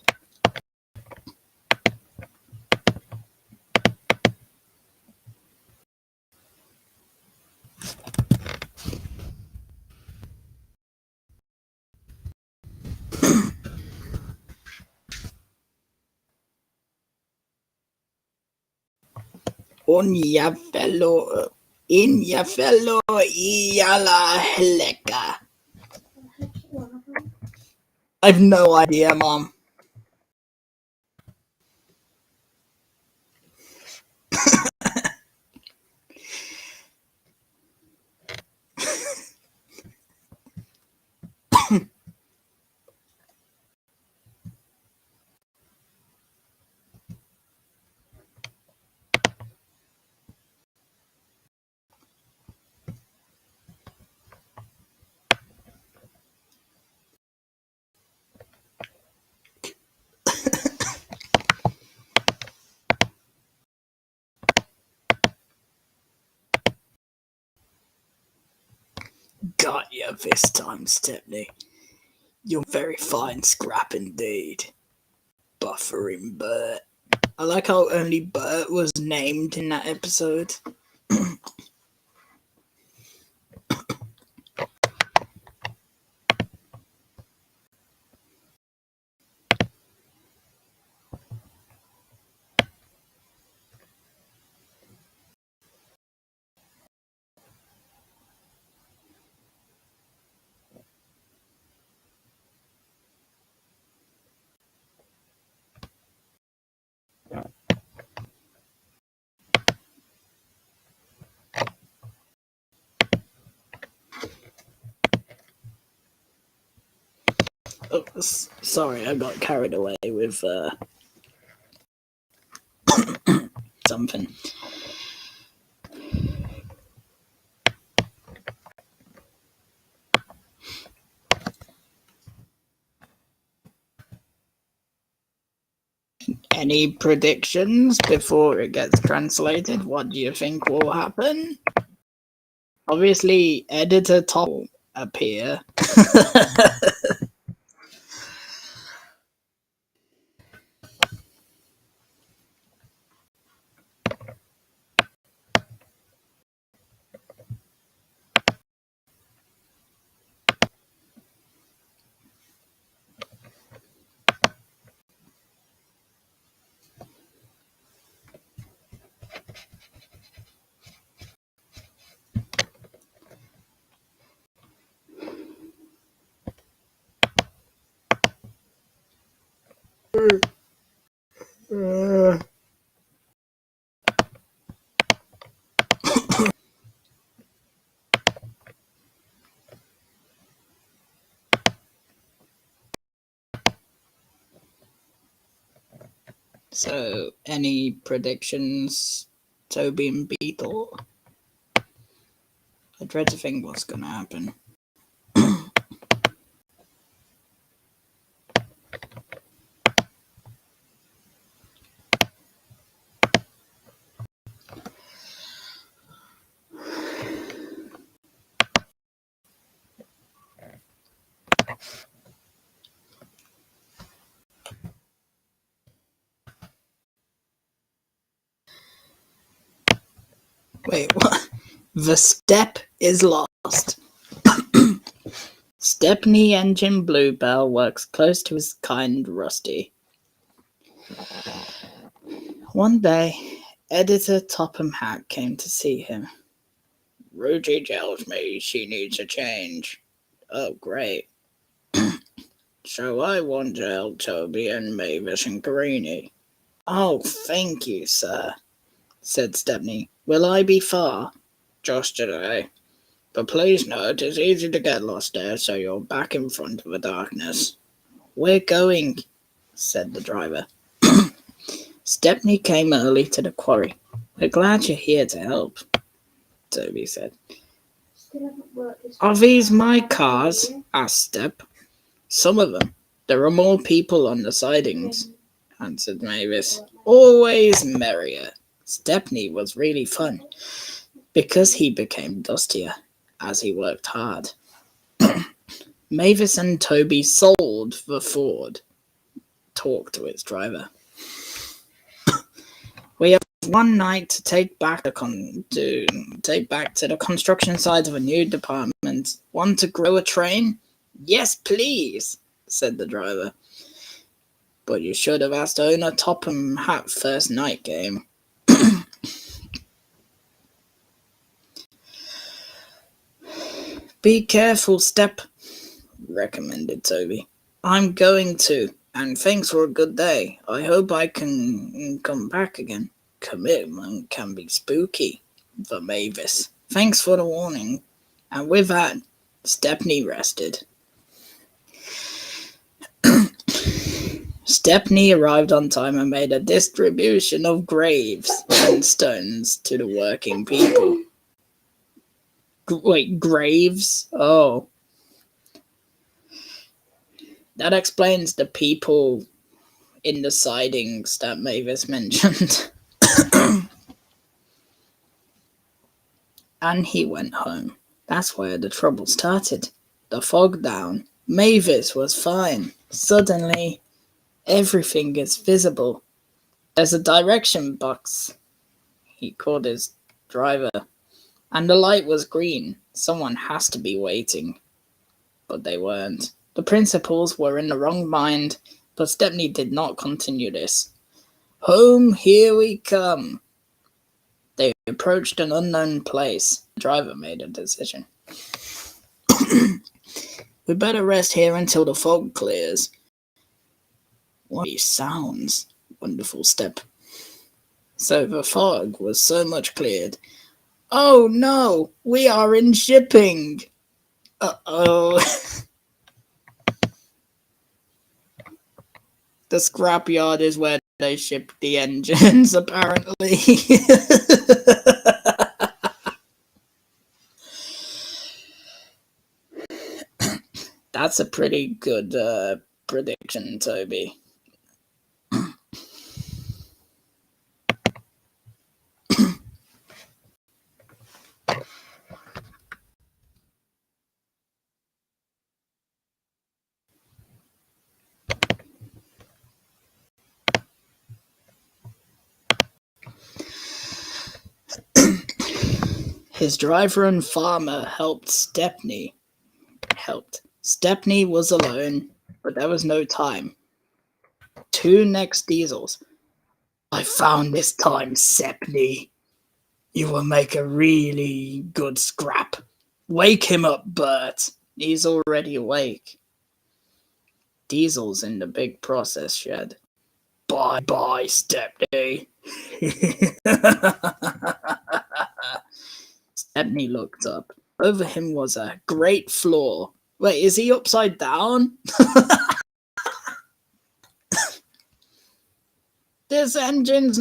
Inyafelo Iyala Heleka. I've no idea, Mom. Got you this time, Stepney. You're very fine scrap indeed. Buffering Bert. I like how only Bert was named in that episode. Sorry, I got carried away with something. Any predictions before it gets translated? What do you think will happen? Obviously, editor top will appear. So, any predictions, Toby and Beetle? I dread to think what's going to happen. Wait, what? The step is lost. Stepney Engine Bluebell works close to his kind Rusty. One day, editor Topham Hatt came to see him. Rudy tells me she needs a change. Oh, great. So I want to help Toby and Mavis and Greenie. Oh, thank you, sir, said Stepney. Will I be far? Just today. But please note, it's easy to get lost there, so you're back in front of the darkness. We're going, said the driver. Stepney came early to the quarry. We're glad you're here to help, Toby said. Are these my cars? Asked Step. Some of them. There are more people on the sidings, answered Mavis. Always merrier. Stepney was really fun, because he became dustier as he worked hard. Mavis and Toby sold the Ford. Talked to its driver. We have one night to take back to the construction site of a new department. Want to grow a train? Yes, please, said the driver. But you should have asked owner Topham Hatt first night game. Be careful, Step, recommended Toby. I'm going to, and thanks for a good day. I hope I can come back again. Commitment can be spooky, for Mavis. Thanks for the warning. And with that, Stepney rested. Stepney arrived on time and made a distribution of graves and stones to the working people. Wait, graves? Oh. That explains the people in the sidings that Mavis mentioned. And he went home. That's where the trouble started. The fog down. Mavis was fine. Suddenly, everything is visible. There's a direction box. He called his driver. And the light was green. Someone has to be waiting. But they weren't. The principals were in the wrong mind, but Stepney did not continue this. Home, here we come. They approached an unknown place. The driver made a decision. We better rest here until the fog clears. What are these sounds? Wonderful Step. So the fog was so much cleared. Oh no, we are in shipping. Uh-oh. The scrapyard is where they ship the engines, apparently. That's a pretty good prediction, Toby. His driver and farmer helped. Stepney was alone, but there was no time. 2 next diesels. I found this time, Stepney. You will make a really good scrap. Wake him up, Bert. He's already awake. Diesel's in the big process shed. Bye, Stepney. Stepney looked up. Over him was a great floor. Wait, is he upside down? This engine is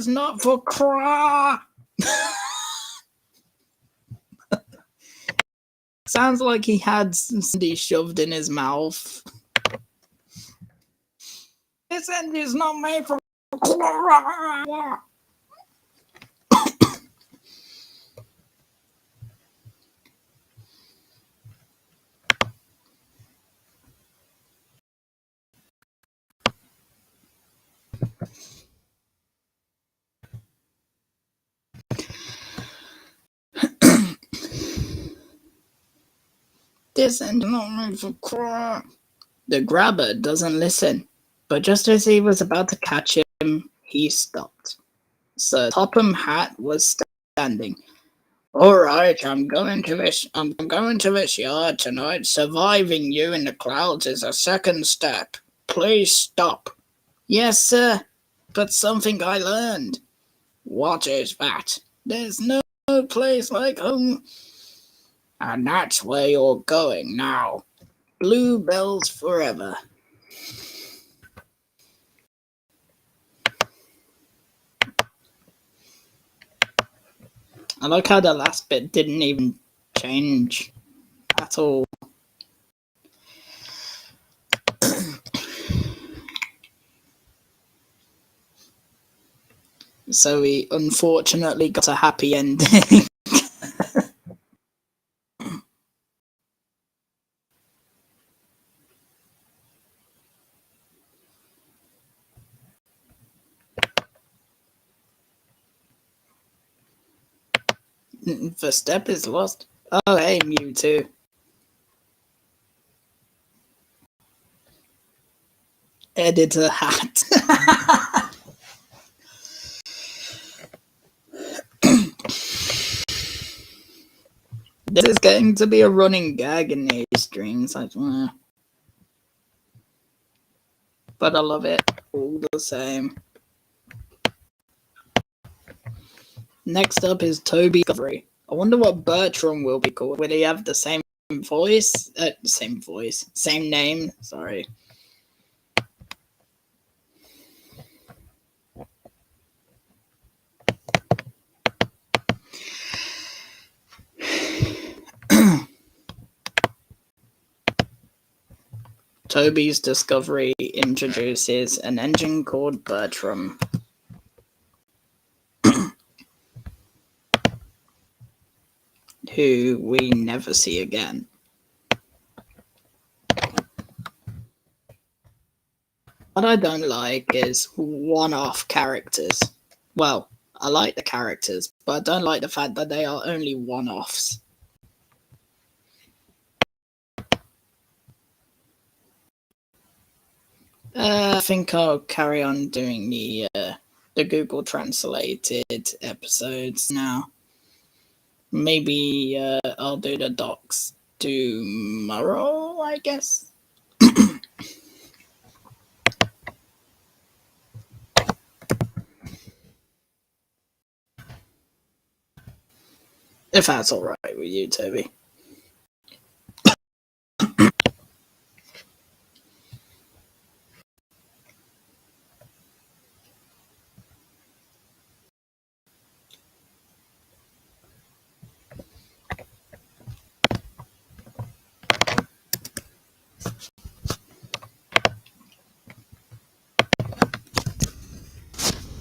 not for craw. Sounds like he had something shoved in his mouth. This engine is not made for craw. This engine is not made for craw. The grabber doesn't listen, but just as he was about to catch him, he stopped. Sir Topham Hatt was standing. All right, I'm going to this yard tonight. Surviving you in the clouds is a second step. Please stop. Yes, sir, but something I learned. What is that? There's no place like home. And that's where you're going now. Bluebells forever. I like how the last bit didn't even change at all. So we unfortunately got a happy ending. The step is lost. Oh, hey, Mewtwo. Editor Hat. This is going to be a running gag in these streams. But I love it all the same. Next up is Toby Discovery. I wonder what Bertram will be called. Will he have the same voice? Same name. Sorry. Toby's Discovery introduces an engine called Bertram. Who we never see again. What I don't like is one-off characters. Well, I like the characters, but I don't like the fact that they are only one-offs. I think I'll carry on doing the Google translated episodes now. Maybe I'll do the docs tomorrow, I guess. If that's alright with you, Toby.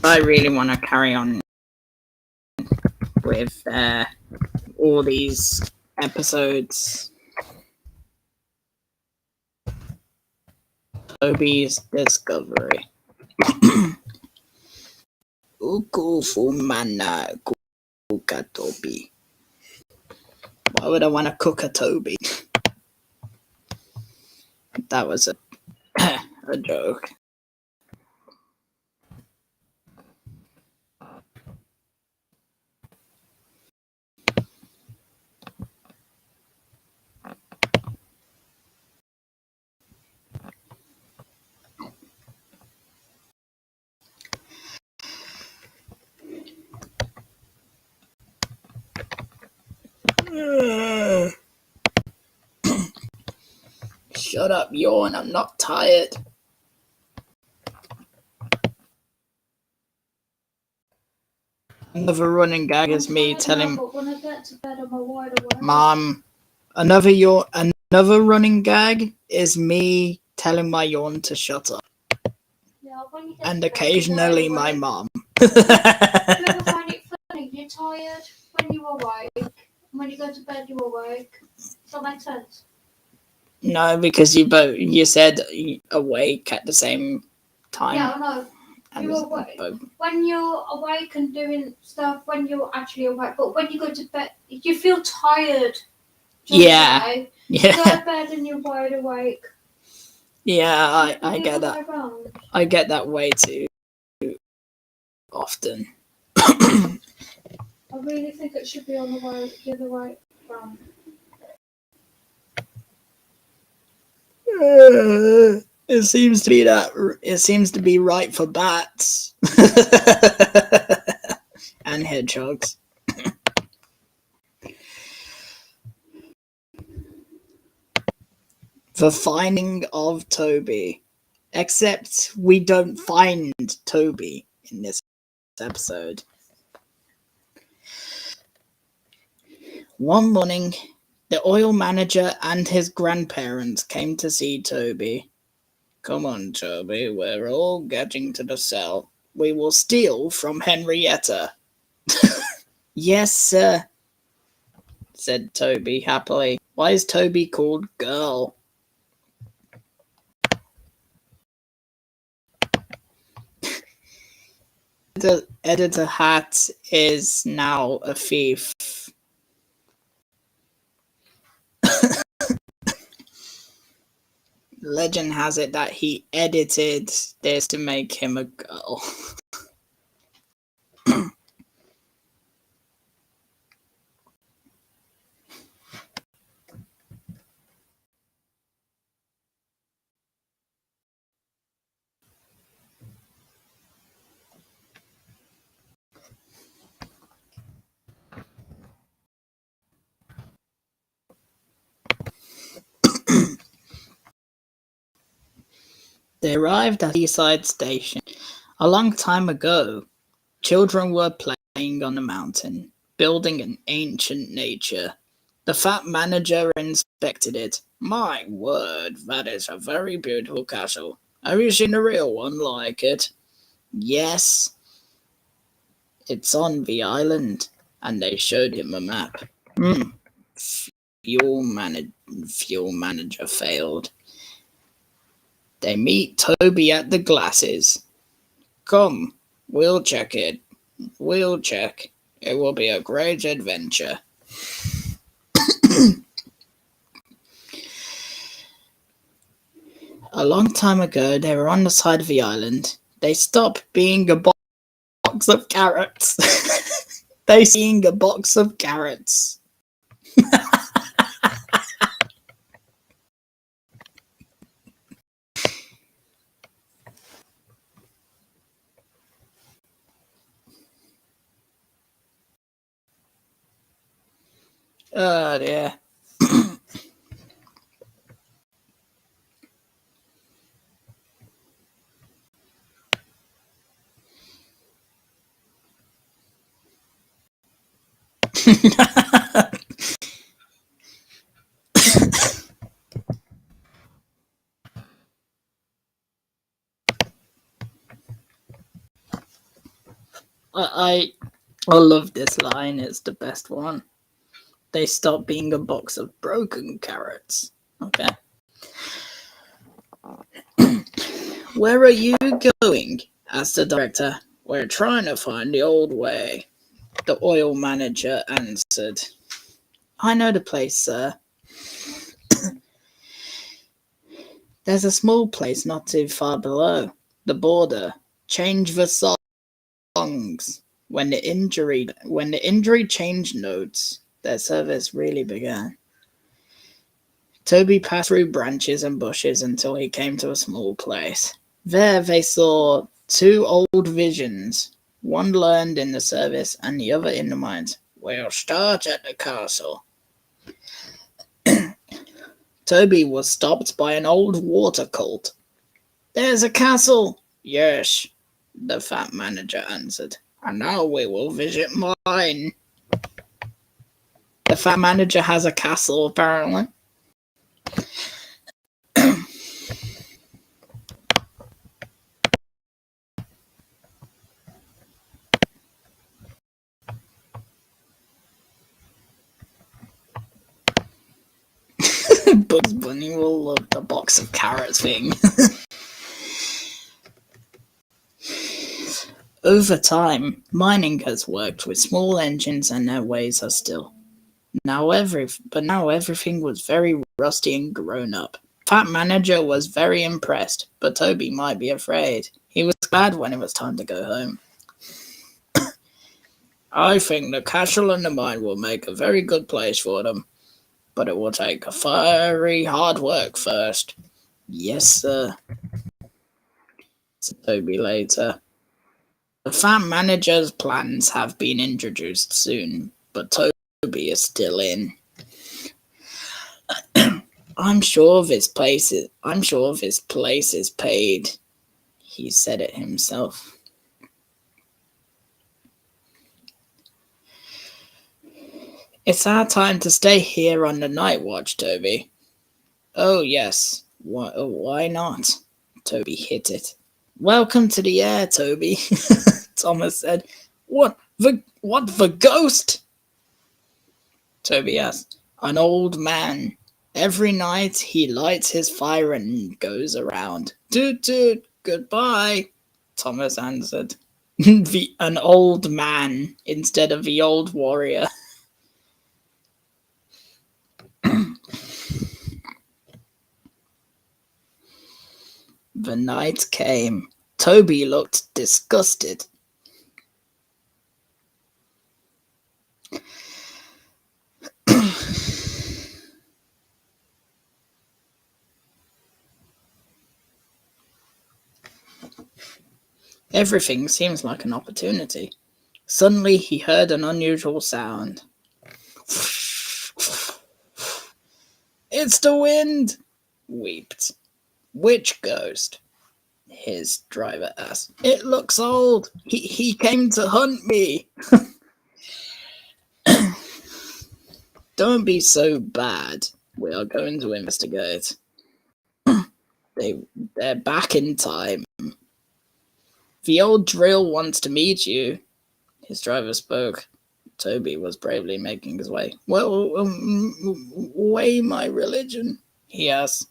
I really want to carry on with all these episodes. Toby's discovery. Ukufumana kuka Toby. Why would I want to cook a Toby? That was a a joke. Shut up, yawn. I'm not tired. Another running gag is me telling But when I get to bed, I'm wide awake. Mom. Another running gag is me telling my yawn to shut up. Yeah, when you get And to bed, occasionally you're my wide mom. awake. Do you ever find it funny? You're tired when you're awake, and when you go to bed, you're awake. Does that make sense? No, because you said awake at the same time. Yeah, I know. You're awake. When you're awake and doing stuff, when you're actually awake, but when you go to bed, you feel tired. Yeah. You go to bed and you're wide awake. Yeah, I get that. I get that way too often. I really think it should be on the other way round. It seems to be that. It seems to be right for bats and hedgehogs. The finding of Toby. Except we don't find Toby in this episode. One morning, the oil manager and his grandparents came to see Toby. Come on, Toby, we're all getting to the cell. We will steal from Henrietta. Yes, sir, said Toby happily. Why is Toby called Girl? The editor Hat is now a thief. Legend has it that he edited this to make him a girl. They arrived at Seaside Station. A long time ago, children were playing on the mountain, building an ancient nature. The fat manager inspected it. My word, that is a very beautiful castle. Have you seen a real one like it? Yes. It's on the island. And they showed him a map. Fuel manager failed. They meet Toby at the glasses. Come, we'll check it. We'll check. It will be a great adventure. A long time ago, they were on the side of the island. They stopped being a box of carrots. They seeing a box of carrots. Oh dear. I love this line. It's the best one. They stop being a box of broken carrots. Okay. Where are you going? Asked the director. We're trying to find the old way. The oil manager answered. I know the place, sir. There's a small place not too far below the border. Change the songs. When the injury changed notes, their service really began. Toby passed through branches and bushes until he came to a small place. There they saw two old visions, one learned in the service and the other in the mines. We'll start at the castle. Toby was stopped by an old water cult. There's a castle. Yes, the fat manager answered. And now we will visit mine. The fat manager has a castle, apparently. Bugs Bunny will love the box of carrots thing. Over time, mining has worked with small engines and their ways are still. Now everything was very rusty and grown up. Fat Manager was very impressed, but Toby might be afraid. He was glad when it was time to go home. I think the castle and the mine will make a very good place for them, but it will take very hard work first. Yes, sir, said Toby later. The Fat Manager's plans have been introduced soon, but Toby is still in. I'm sure this place is paid. He said it himself. It's our time to stay here on the night watch, Toby. Oh, yes. Why not? Toby hit it. Welcome to the air, Toby, Thomas said. What the ghost? Toby asked. An old man. Every night he lights his fire and goes around. Toot toot, goodbye, Thomas answered. An old man instead of the old warrior. The night came. Toby looked disgusted. Everything seems like an opportunity. Suddenly he heard an unusual sound. It's the wind, weeped. Which ghost? His driver asked. It looks old. He came to hunt me. Don't be so bad. We are going to investigate. They're back in time. The old drill wants to meet you. His driver spoke. Toby was bravely making his way. Well, weigh my religion, he asked.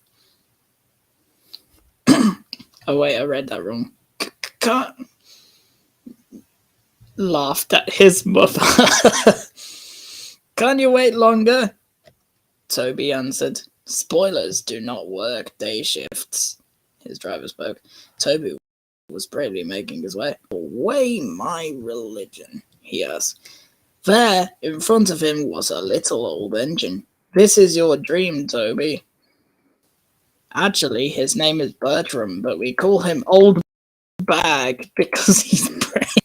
Oh wait, I read that wrong. Can't. Laughed at his mother. Can't you wait longer? Toby answered. Spoilers do not work day shifts. His driver spoke. Toby was bravely making his way. Weigh my religion, he asked. There, in front of him, was a little old engine. This is your dream, Toby. Actually, his name is Bertram, but we call him Old Bag because he's brave.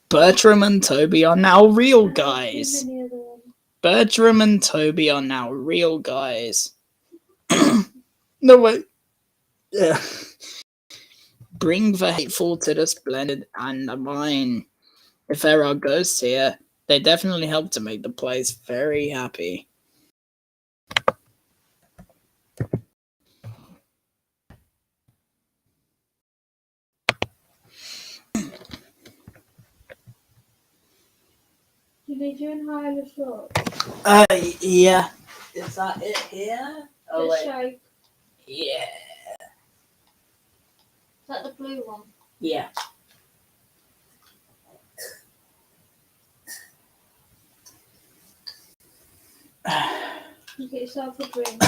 Bertram and Toby are now real guys. Bertram and Toby are now real guys. No, wait. Yeah. Bring the hateful to the splendid and the mine. If there are ghosts here, they definitely help to make the place very happy. Did you and Hyla look? Yeah. Is that it here? Oh, The wait. shape. Yeah. Is that the blue one? Yeah. You get yourself a drink.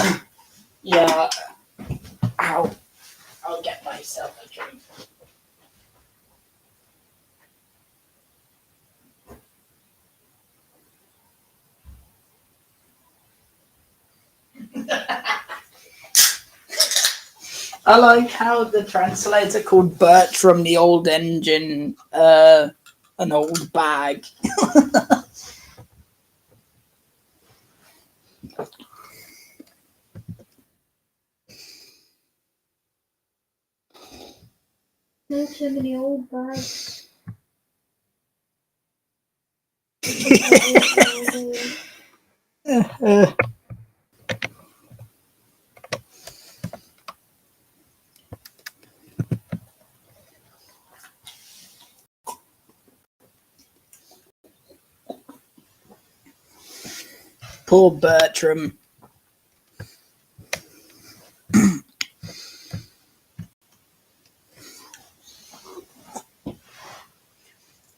Yeah. I'll get myself a drink. I like how the translator called Bertram the old engine an old bag. No too many old bags. Poor Bertram.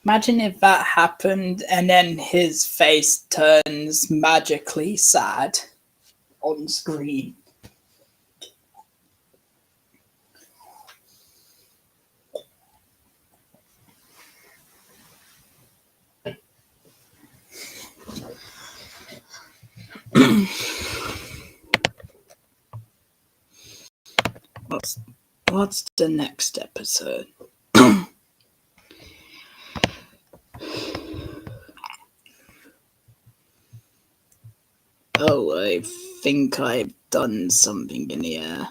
Imagine if that happened and then his face turns magically sad on screen. What's the next episode? Oh, I think I've done something in the air.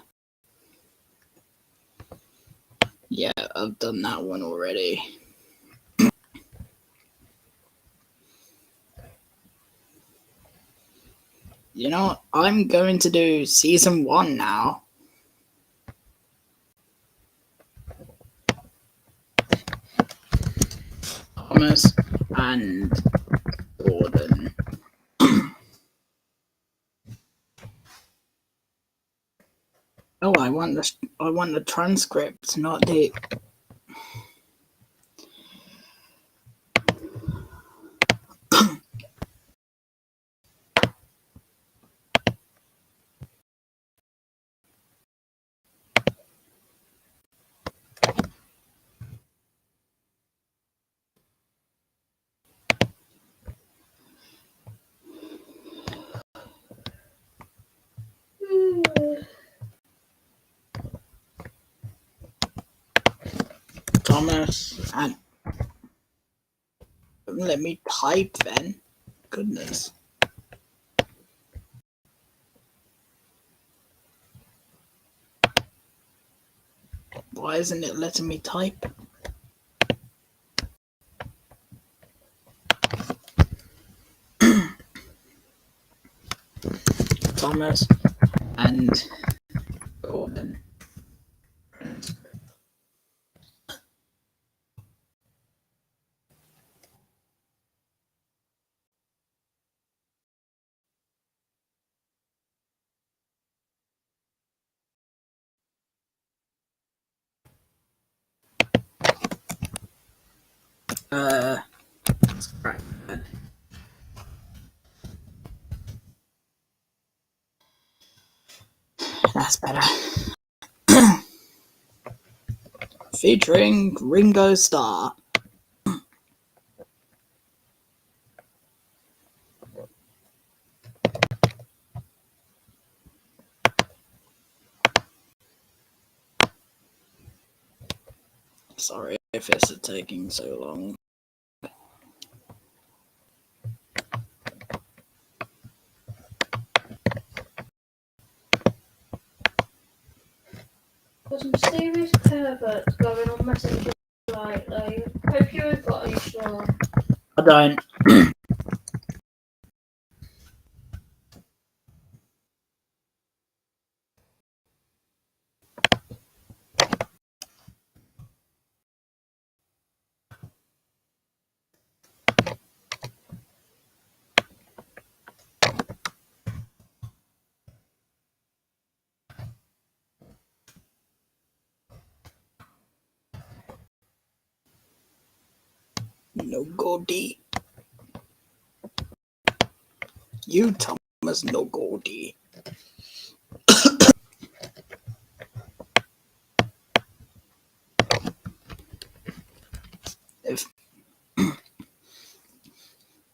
Yeah, I've done that one already. You know what? I'm going to do season 1 now. Thomas and Gordon. Oh, I want the transcript, not the. Thomas and. Let me type then. Goodness. Why isn't it letting me type? Thomas and Gordon. Right. That's better. Featuring Ringo Starr. Sorry if it's taking so long. Got some serious perverts going on Messenger lately. Hope you have got any straw. I don't. no Goldie. You, Thomas, no Goldie.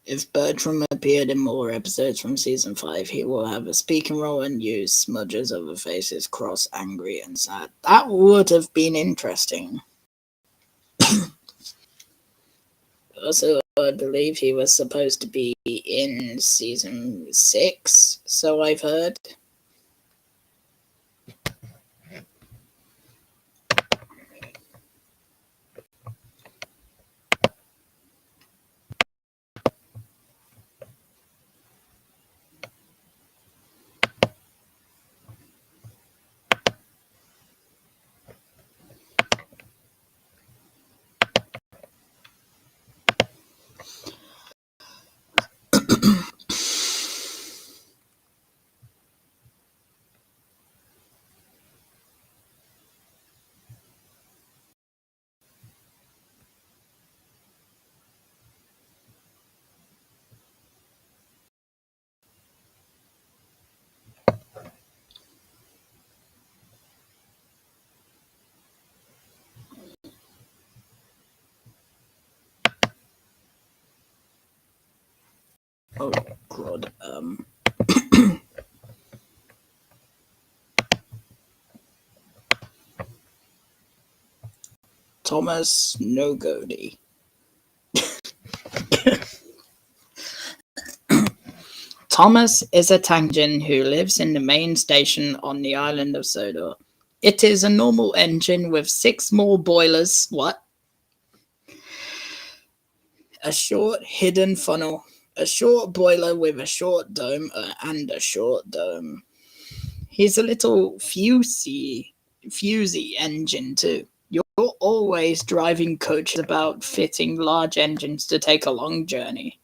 If Bertram appeared in more episodes from season 5, he will have a speaking role and use smudges over faces, cross, angry, and sad. That would have been interesting. Also, I believe he was supposed to be in season 6, so I've heard. Oh, God. Thomas No Goldie. Thomas is a Tangian who lives in the main station on the island of Sodor. It is a normal engine with 6 small boilers. What? A short hidden funnel. A short boiler with a short dome and a short dome. He's a little fusey engine too. You're always driving coaches about fitting large engines to take a long journey.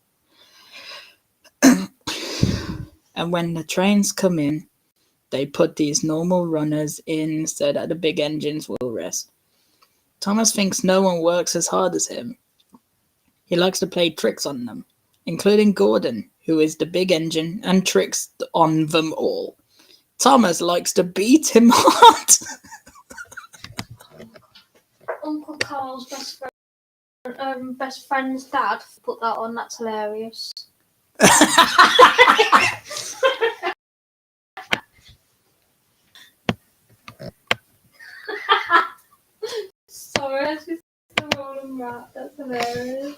And when the trains come in, they put these normal runners in so that the big engines will rest. Thomas thinks no one works as hard as him. He likes to play tricks on them, including Gordon, who is the big engine and tricks on them all. Thomas likes to beat him hard. Uncle Carl's best friend's dad put that on. That's hilarious. Sorry, that's just the rolling rat. That's hilarious.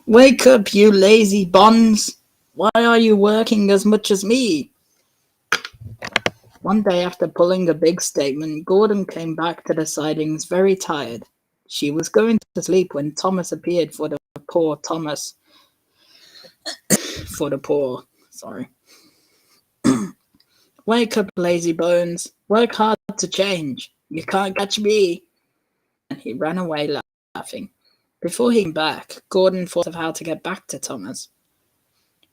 Wake up, you lazy bonds. Why are you working as much as me? One day after pulling a big statement, Gordon came back to the sidings very tired. She was going to sleep when Thomas appeared for the poor. Sorry. Wake up, lazy bones. Work hard to change. You can't catch me. And he ran away laughing. Before he came back, Gordon thought of how to get back to Thomas.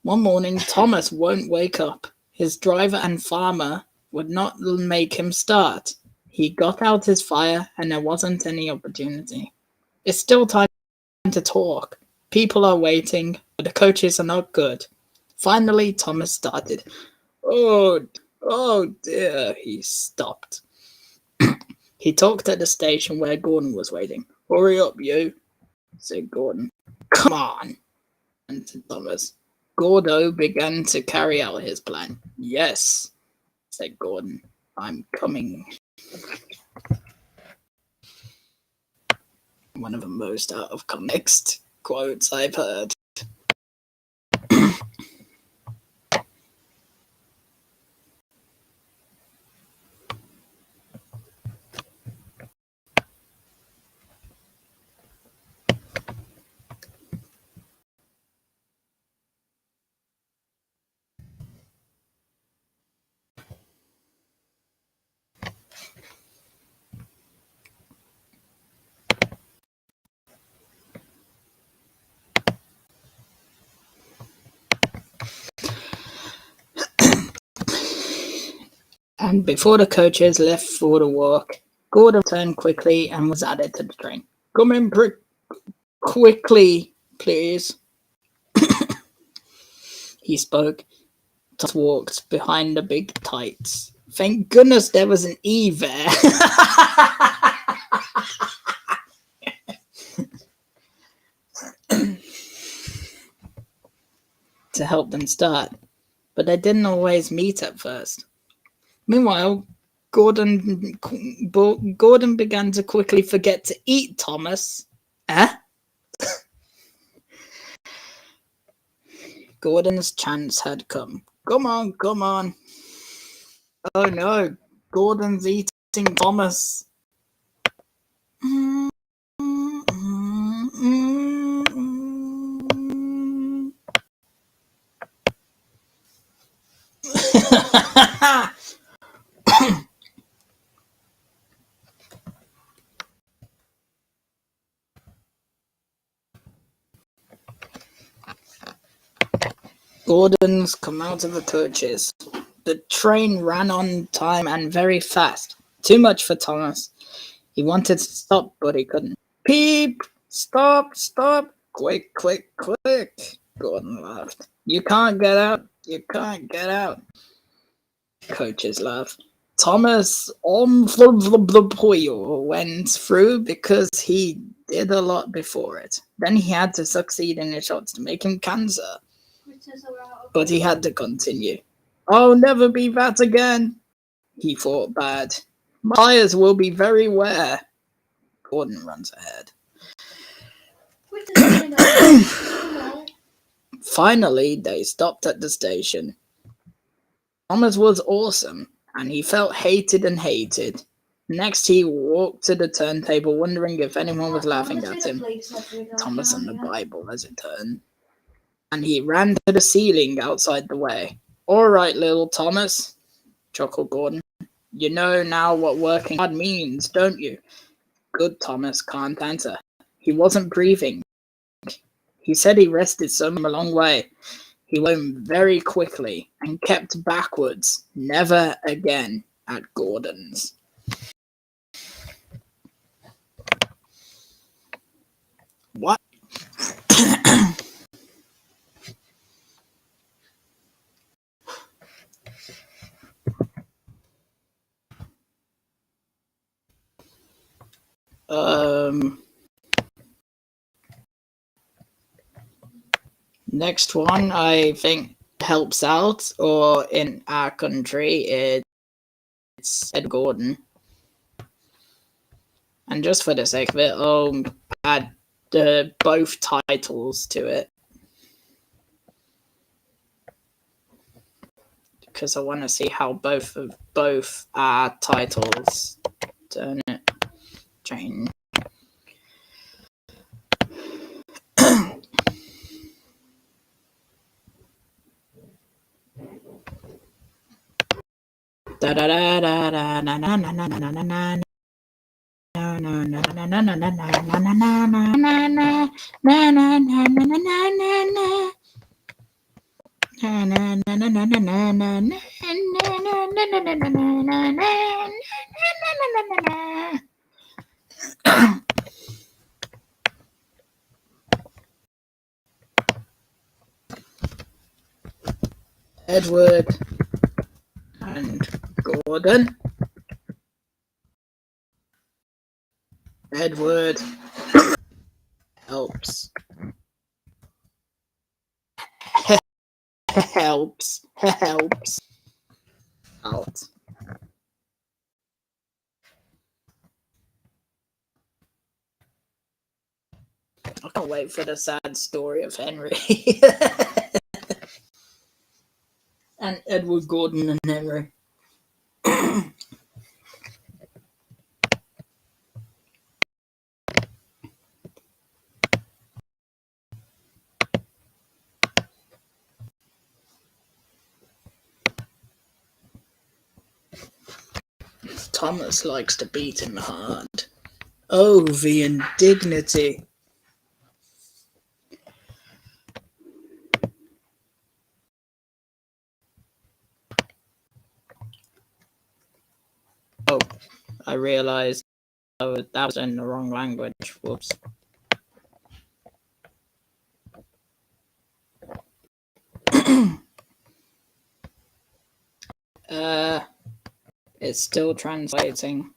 One morning, Thomas won't wake up. His driver and farmer would not make him start. He got out his fire and there wasn't any opportunity. It's still time to talk. People are waiting, but the coaches are not good. Finally, Thomas started. Oh dear, he stopped. He talked at the station where Gordon was waiting. Hurry up, you, said Gordon. Come on, said Thomas. Gordo began to carry out his plan. Yes, said Gordon. I'm coming. One of the most out of context quotes I've heard. And before the coaches left for the walk, Gordon turned quickly and was added to the train. Come in quickly, please. He spoke. Thomas walked behind the big tights. Thank goodness there was an E there. To help them start. But they didn't always meet at first. Meanwhile, Gordon began to quickly forget to eat Thomas. Gordon's chance had come. Come on, come on. Oh no, Gordon's eating Thomas. Gordon's come out of the coaches. The train ran on time and very fast. Too much for Thomas. He wanted to stop, but he couldn't. Peep! Stop! Stop! Quick, quick, quick! Gordon laughed. You can't get out. You can't get out. Coaches laughed. Thomas went through because he did a lot before it. Then he had to succeed in his shots to make him cancer. But he had to continue. I'll never be that again. He thought bad. My tires will be very wear. Gordon runs ahead. Finally, they stopped at the station. Thomas was awesome, and he felt hated and hated. Next, he walked to the turntable, wondering if anyone was laughing at him. Thomas and the Bible, as it turned. And he ran to the ceiling outside the way. All right, little Thomas, chuckled Gordon. You know now what working hard means, don't you? Good Thomas can't answer. He wasn't breathing. He said he rested some a long way. He went very quickly and kept backwards, never again at Gordon's. What? Next one, I think, helps out, or in our country, it's Ed Gordon. And just for the sake of it, I'll add both titles to it. Because I want to see how both our titles turn it. Change. Da da da da da na na na na na na na. No no no no no no no no no no no no no no no. Edward and Gordon. Edward helps. Helps out. I can't wait for the sad story of Henry. And Edward Gordon and Henry. Thomas likes to beat him hard. Oh, the indignity. I realized that was in the wrong language. Whoops. It's still translating.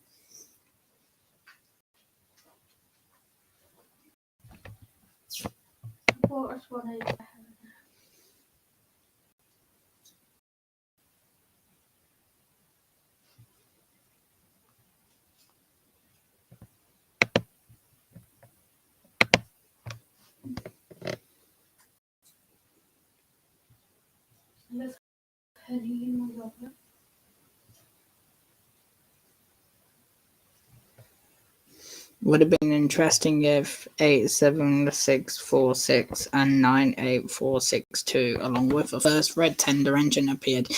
Would have been interesting if 87646 and 98462, along with the first red tender engine, appeared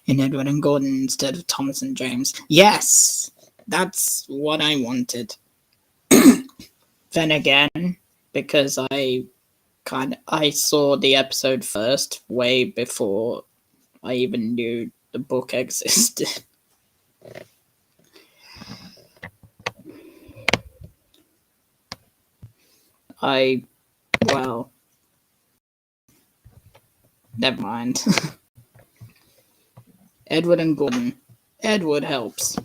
in Edward and Gordon instead of Thomas and James. Yes! That's what I wanted. Then again, because I saw the episode first, way before I even knew the book existed. Well, never mind. Edward and Gordon. Edward helps.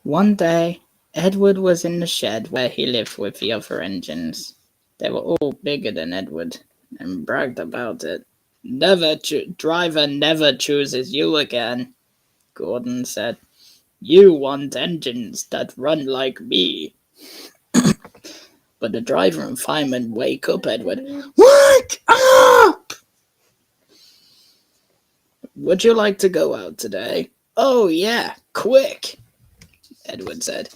One day, Edward was in the shed where he lived with the other engines. They were all bigger than Edward and bragged about it. Driver never chooses you again, Gordon said. You want engines that run like me. But the driver and fireman wake up Edward. Wake up! Would you like to go out today? Oh yeah, quick, Edward said.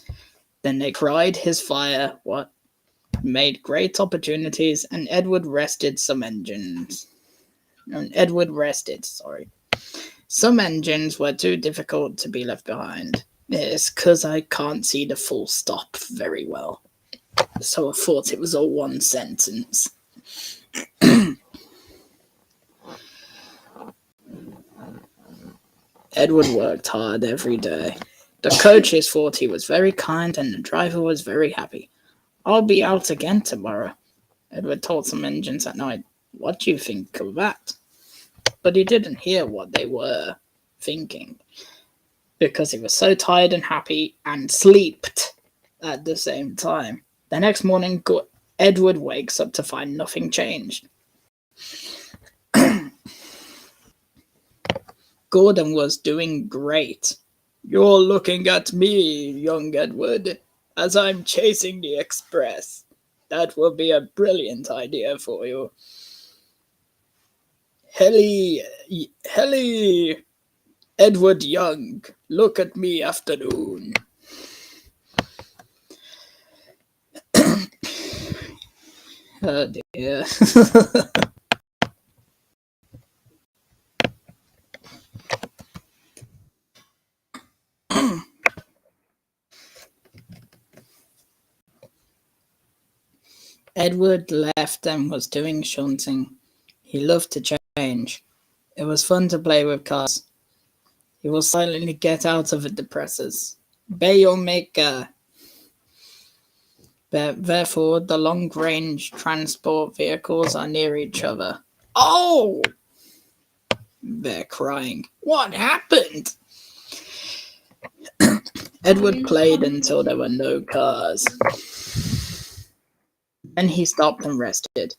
Then they cried his fire, made great opportunities, and Edward rested some engines. Some engines were too difficult to be left behind. It's because I can't see the full stop very well. So I thought it was all one sentence. Edward worked hard every day. The coaches thought he was very kind and the driver was very happy. I'll be out again tomorrow, Edward told some engines at night. What do you think of that? But he didn't hear what they were thinking, because he was so tired and happy and slept at the same time. The next morning, Edward wakes up to find nothing changed. Gordon was doing great. You're looking at me, young Edward, as I'm chasing the express. That will be a brilliant idea for you. Helly, Edward Young, look at me afternoon. Oh dear. Edward left and was doing shunting. He loved to change. It was fun to play with cars. He will silently get out of the depressors. Bayo maker. Therefore, the long-range transport vehicles are near each other. Oh! They're crying. What happened? Edward played until there were no cars. Then he stopped and rested.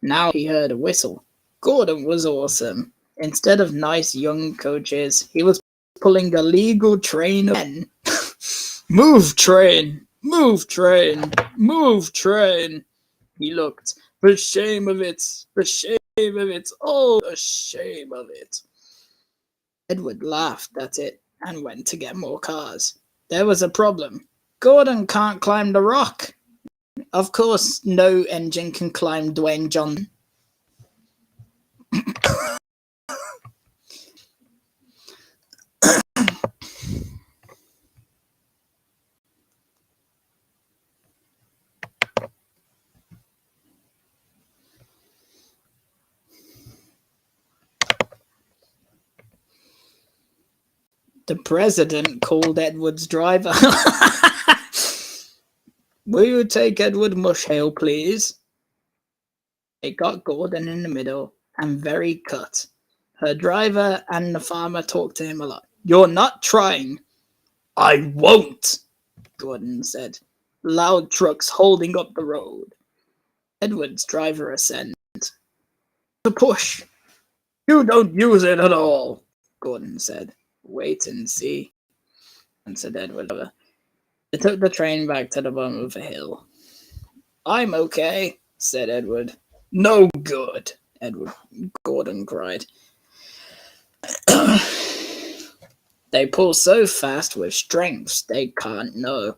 Now he heard a whistle. Gordon was awesome. Instead of nice young coaches, he was pulling a legal train of men. Move, train! Move, train! Move, train! He looked. The shame of it! The shame of it! Oh, the shame of it! Edward laughed at it and went to get more cars. There was a problem. Gordon can't climb the rock. Of course, no engine can climb Dwayne Johnson. The president called Edward's driver. Will you take Edward Mushale, please? It got Gordon in the middle and very cut. Her driver and the farmer talked to him a lot. You're not trying. I won't, Gordon said. Loud trucks holding up the road. Edward's driver ascended. The push. You don't use it at all, Gordon said. Wait and see, answered Edward. They took the train back to the bottom of a hill. I'm okay, said Edward. No good, Gordon cried. They pull so fast with strengths they can't know.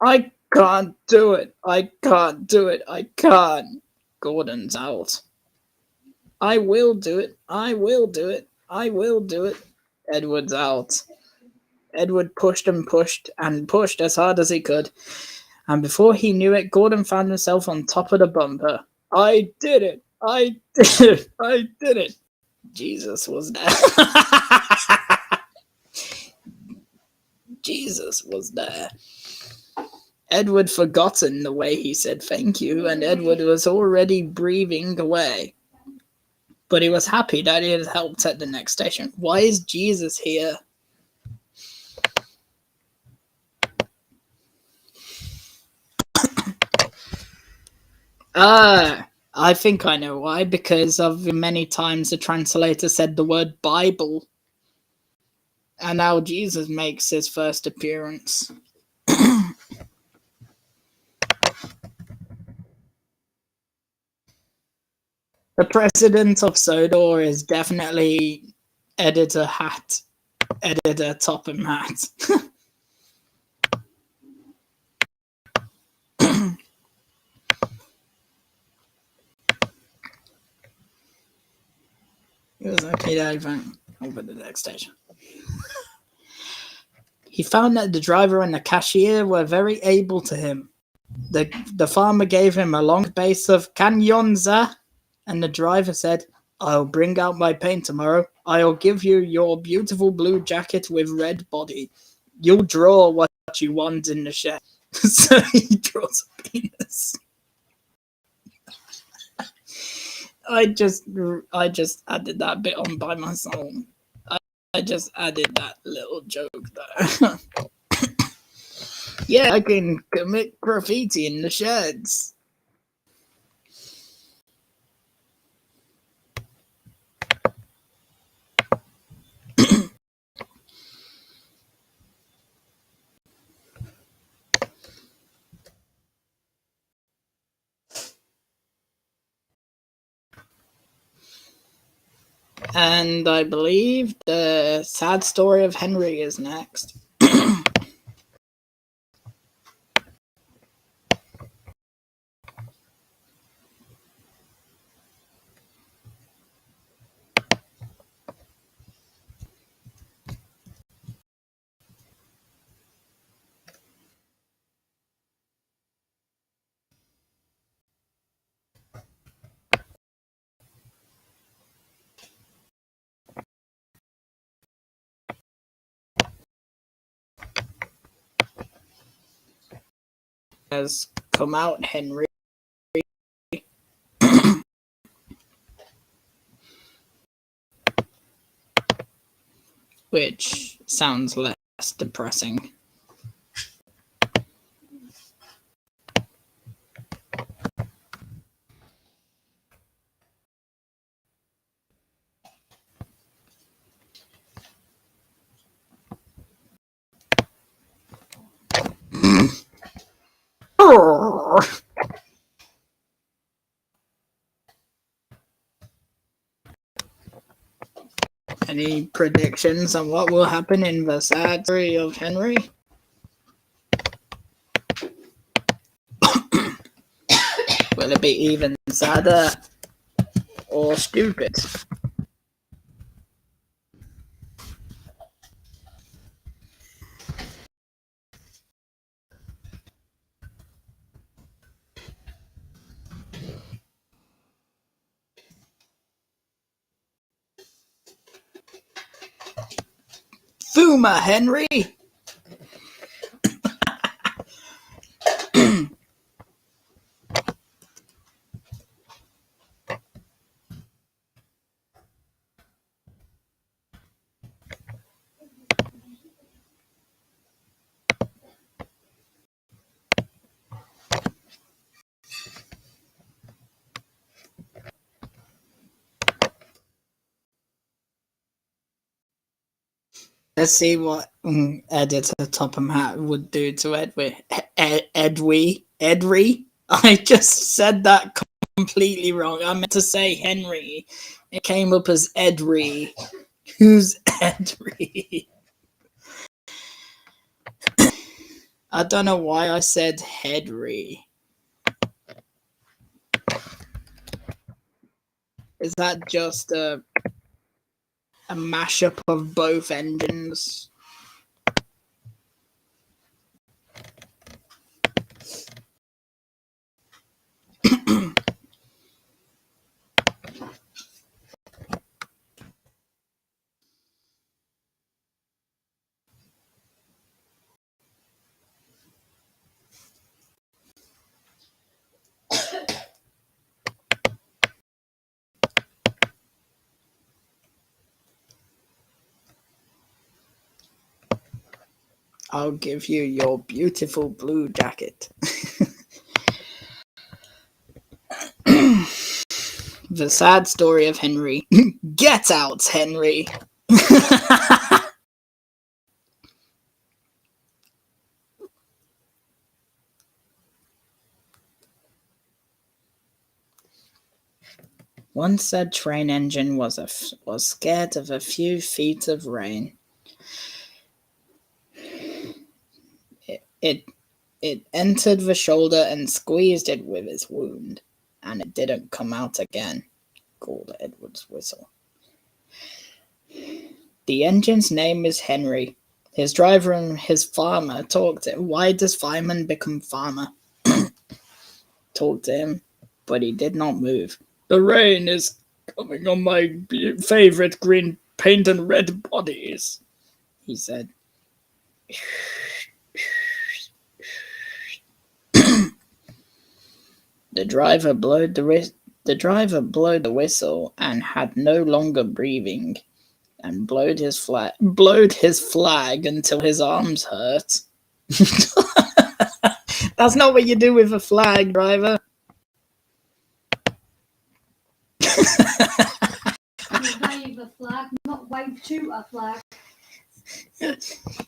I can't do it. I can't do it. I can't. Gordon's out. I will do it. I will do it. I will do it. Edward's out. Edward pushed and pushed and pushed as hard as he could. And before he knew it, Gordon found himself on top of the bumper. I did it. I did it. I did it. Jesus was there. Jesus was there. Edward forgotten the way he said thank you, and Edward was already breathing away. But he was happy that he had helped at the next station. Why is Jesus here? I think I know why. Because of many times the translator said the word Bible. And now Jesus makes his first appearance. The president of Sodor is definitely Editor Topham Hatt. It was okay that I went over the next station. He found that the driver and the cashier were very able to him. The farmer gave him a long base of canyonza, and the driver said, I'll bring out my paint tomorrow. I'll give you your beautiful blue jacket with red body. You'll draw what you want in the shed. So he draws a penis. I just added that bit on by myself. I just added that little joke there. Yeah, I can commit graffiti in the sheds. And I believe the sad story of Henry is next. Has come out, Henry. Which sounds less depressing. Any predictions on what will happen in the sad story of Henry? Will it be even sadder or stupid? boomer, Henry. Let's see what editor Topham Hat would do to Edwy. I just said that completely wrong. I meant to say Henry. It came up as Edry. Who's Edry? I don't know why I said Hedry. Is that just a mashup of both engines? I'll give you your beautiful blue jacket. The sad story of Henry. Get out, Henry! Once said train engine was scared of a few feet of rain. It entered the shoulder and squeezed it with its wound, and it didn't come out again, called Edward's whistle. The engine's name is Henry. His driver and his farmer talked to him. Why does fireman become farmer? Talked to him, but he did not move. The rain is coming on my favorite green paint and red bodies, he said. The driver blowed the whistle and had no longer breathing, and blowed his flag until his arms hurt. That's not what you do with a flag, driver. Wave a flag, not wave to a flag.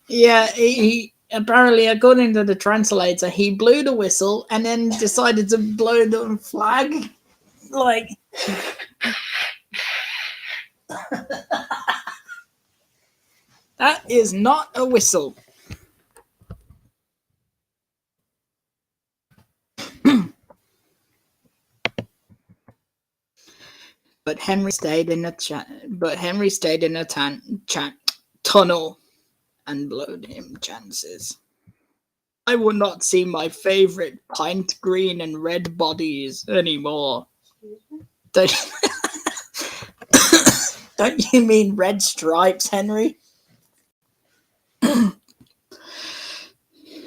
Yeah, he apparently, according to the translator, he blew the whistle and then decided to blow the flag. Like, that is not a whistle. But Henry stayed in a tunnel and blowed him chances. I will not see my favorite pint green and red bodies anymore. Don't you mean red stripes, Henry?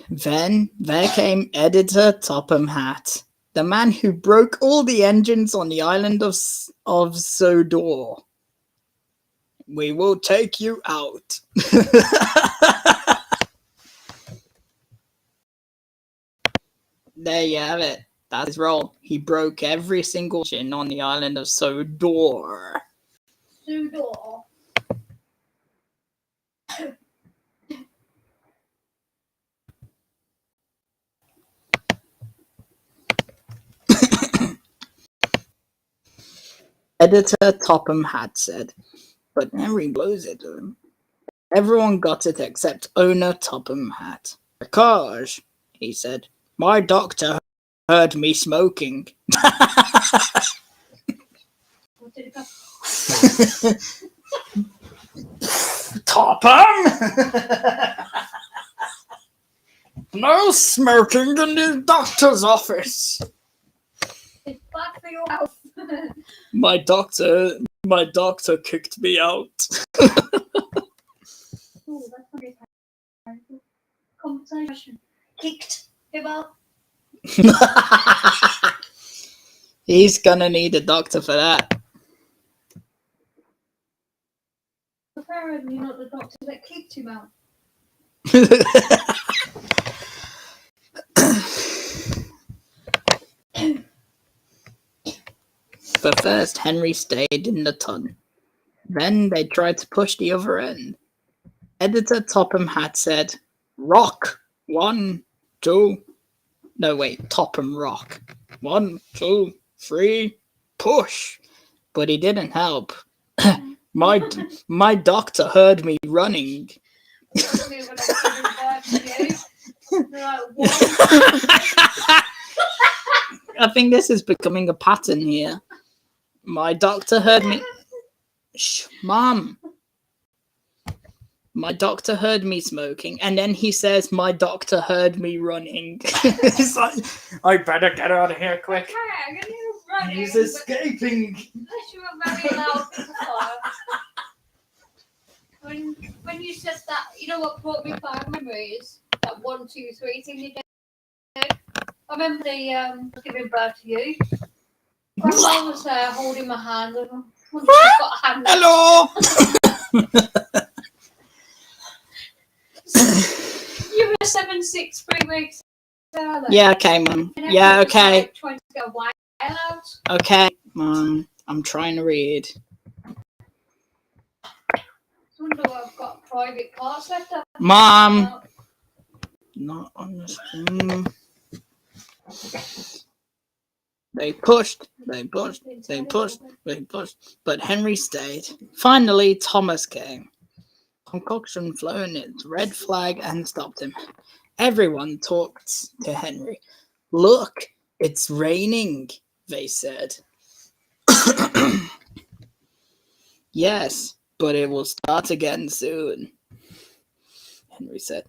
Then there came Editor Topham Hatt, the man who broke all the engines on the island of Sodor. We will take you out. There you have it. That's his role. He broke every single engine on the island of Sodor. Sudor. Editor Topham Hatt said, but Henry blows it to him. Everyone got it except owner Topham Hatt. Because, he said, my doctor heard me smoking. Topham! No smoking in the doctor's office. It's bad for your health. My doctor kicked me out. Ooh, that's conversation. Kicked him out. He's gonna need a doctor for that. Apparently not the doctor that kicked him out. But first, Henry stayed in the tun. Then they tried to push the other end. Editor Topham had said, "Rock! 1, 2." No, wait, Topham rock. 1, 2, 3, push! But he didn't help. My doctor heard me running. I think this is becoming a pattern here. My doctor heard me. Shh, Mom. My doctor heard me smoking, and then he says, "My doctor heard me running." It's like, I better get out of here quick. Okay, I'm gonna run. He's escaping. Unless you were very loud before. When you said that, you know what brought me back memories? That 1, 2, 3 thing you did. I remember the giving birth to you. Grandma was there holding my hand, and she's got a hand. Hello. You were 7, 6, 3 weeks. Yeah, okay, Mum. Yeah, okay. Like trying to get a while out. Okay, Mum. I'm trying to read. I wonder what I've got private parts left up. Mom. Not on the screen. They pushed, but Henry stayed. Finally, Thomas came. Concoction flown its red flag and stopped him. Everyone talked to Henry. "Look, it's raining," they said. "Yes, but it will start again soon," Henry said.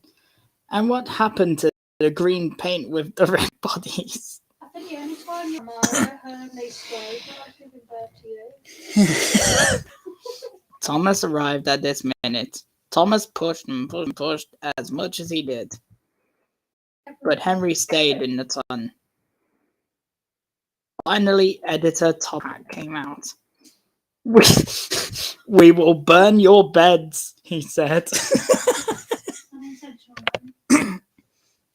"And what happened to the green paint with the red bodies?" I think the only time your mother heard me say that I should give birth to you. Thomas arrived at this minute. Thomas pushed and pushed as much as he did. But Henry stayed in the tun. Finally, Editor Topham came out. We will burn your beds," he said.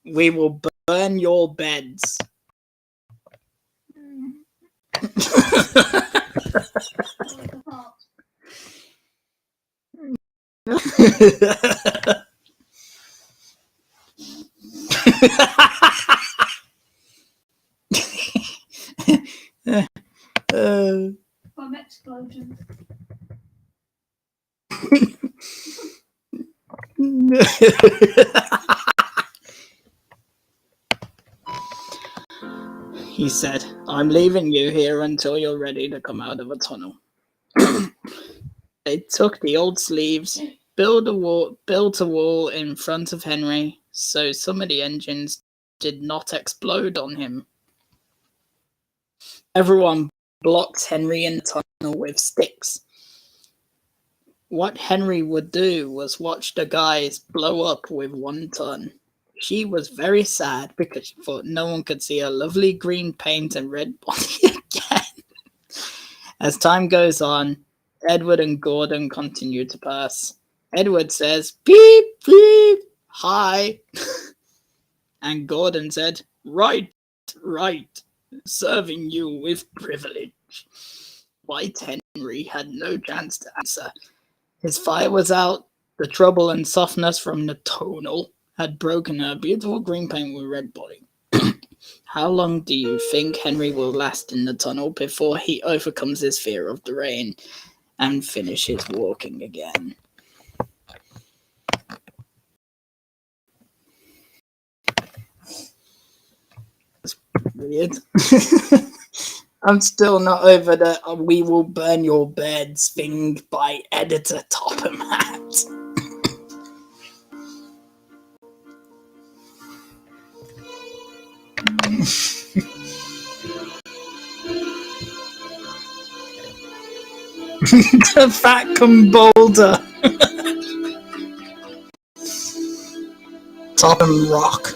"We will burn your beds." Bomb explosion. He said, "I'm leaving you here until you're ready to come out of a tunnel." They took the old sleeves, built a wall in front of Henry, so some of the engines did not explode on him. Everyone blocked Henry in the tunnel with sticks. What Henry would do was watch the guys blow up with 1 ton. She was very sad because she thought no one could see her lovely green paint and red body again. As time goes on, Edward and Gordon continue to pass. Edward says, "Beep, beep, hi." And Gordon said, right, serving you with privilege." White Henry had no chance to answer. His fire was out. The trouble and softness from the tonal had broken her beautiful green paint with red body. How long do you think Henry will last in the tunnel before he overcomes his fear of the rain and finishes walking again? That's weird. I'm still not over the "we will burn your beds" thing by Editor Topham Hat. The fat come boulder. Topham Rock.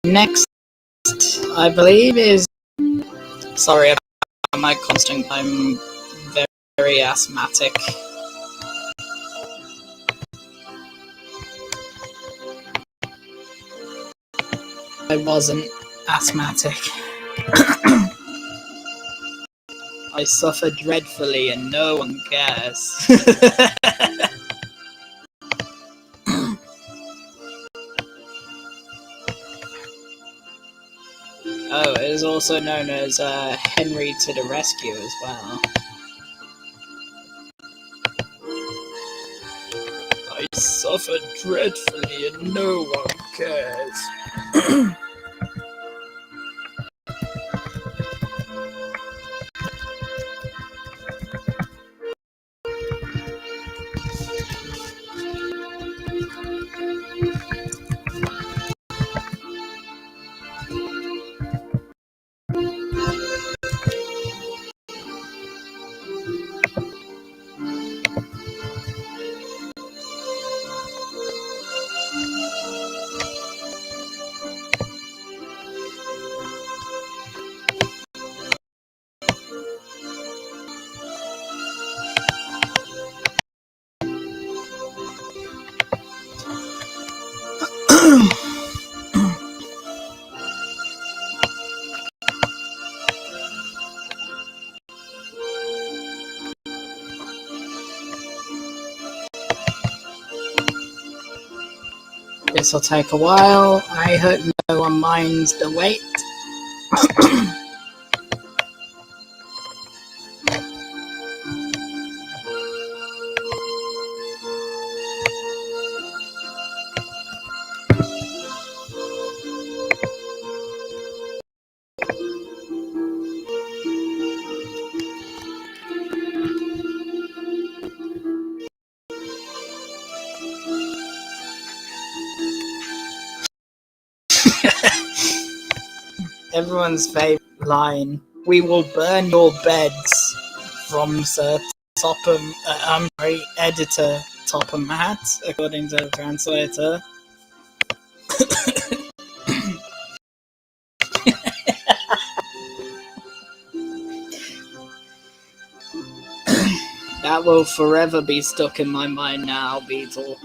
Next, I believe, is... Sorry about my constant... I'm very asthmatic. I wasn't asthmatic. I suffer dreadfully and no one cares. Oh, it is also known as Henry to the Rescue as well. I suffer dreadfully and no one cares. This'll take a while. I hope no one minds the wait. Everyone's favourite line, "We will burn your beds," from Sir Topham, editor Topham Hatt, according to the translator. That will forever be stuck in my mind now, Beetle.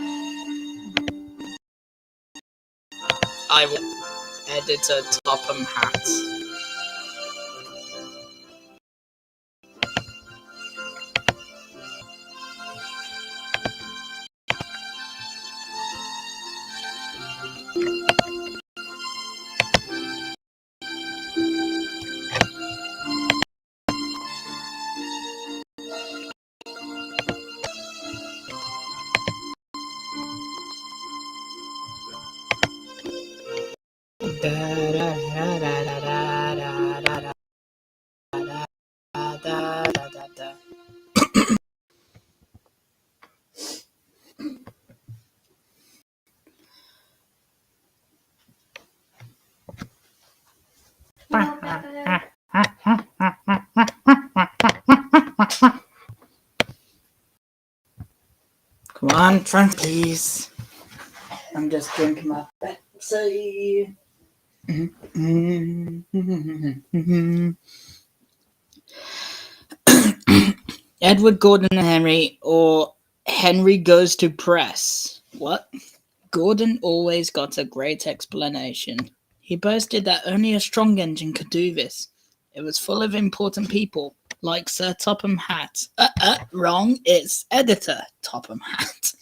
I will editor Topham Hatt. Come on, Trent, please. I'm just drinking my Pepsi. Edward, Gordon, and Henry, or Henry goes to press. What? Gordon always got a great explanation. He boasted that only a strong engine could do this. It was full of important people, like Sir Topham Hatt. Wrong, it's editor Topham Hatt.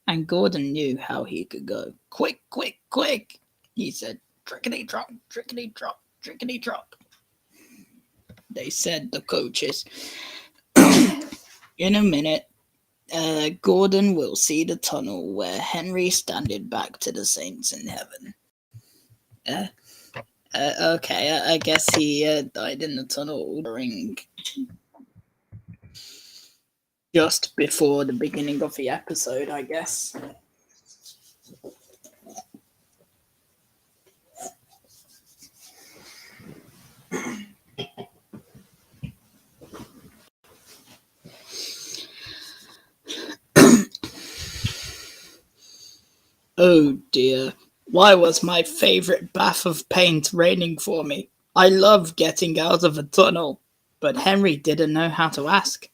And Gordon knew how he could go. Quick, quick, quick, he said. Trickety-drop, trickety-drop. Drinkity drop, they said, the coaches. In a minute, Gordon will see the tunnel where Henry standing back to the saints in heaven. Okay, I guess he died in the tunnel during just before the beginning of the episode, I guess. Oh dear, why was my favorite bath of paint raining for me? I love getting out of a tunnel, but Henry didn't know how to ask.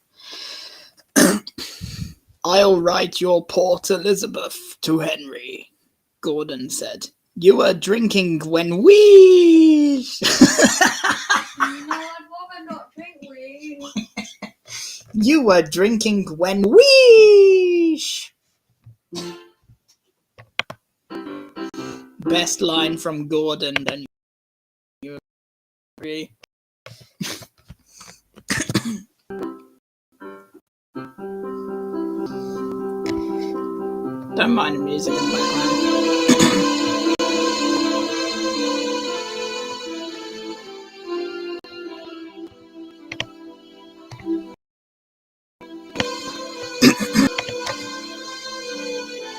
I'll write your Port Elizabeth to Henry, Gordon said. You were drinking when we... I'd rather not drink weed. You were drinking when we... Best line from Gordon, then you agree. Don't mind the music in the background.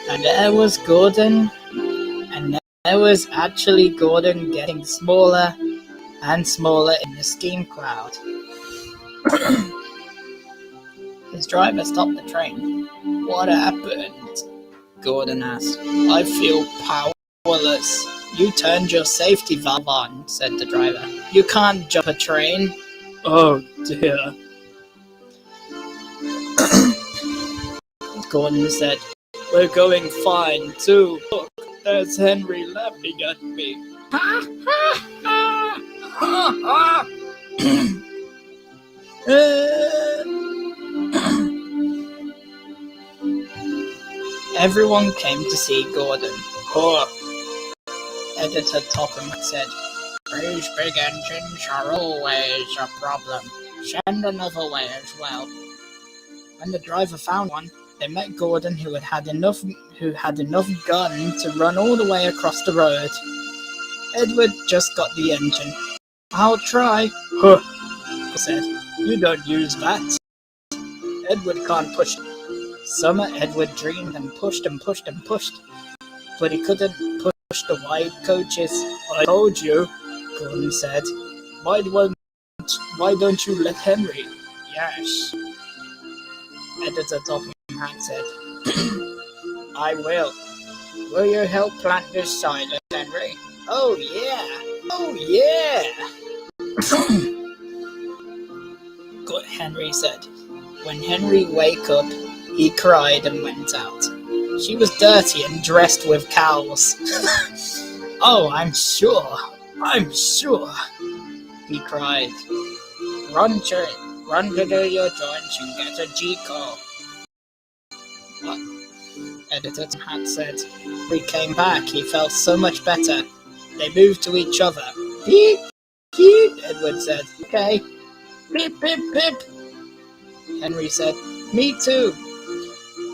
And there was Gordon, and there was actually Gordon getting smaller and smaller in the steam cloud. His driver stopped the train. What happened? Gordon asked. I feel powerless. You turned your safety valve on, said the driver. You can't jump a train. Oh dear. Gordon said. We're going fine too. Look, there's Henry laughing at me. Everyone came to see Gordon. Editor Topham said, These big engines are always a problem. Send another way as well. When the driver found one, they met Gordon, who had enough gun to run all the way across the road. Edward just got the engine. I'll try. Huh, said. You don't use that. Edward can't push. Summer Edward dreamed and pushed and pushed and pushed, but he couldn't push the wide coaches. I told you, Gordon said. Why don't you let Henry? Yes. Editor Topham had said. I will. Will you help plant this silence, Henry? Oh yeah! Oh yeah! Good, Henry said. When Henry woke up, he cried and went out. She was dirty and dressed with cowls. Oh, I'm sure, he cried. Run to do your joints and get a G-call. What? Editor had said. When he came back, he felt so much better. They moved to each other. Beep, beep, Edward said. Okay. Beep, beep, beep. Henry said. Me too.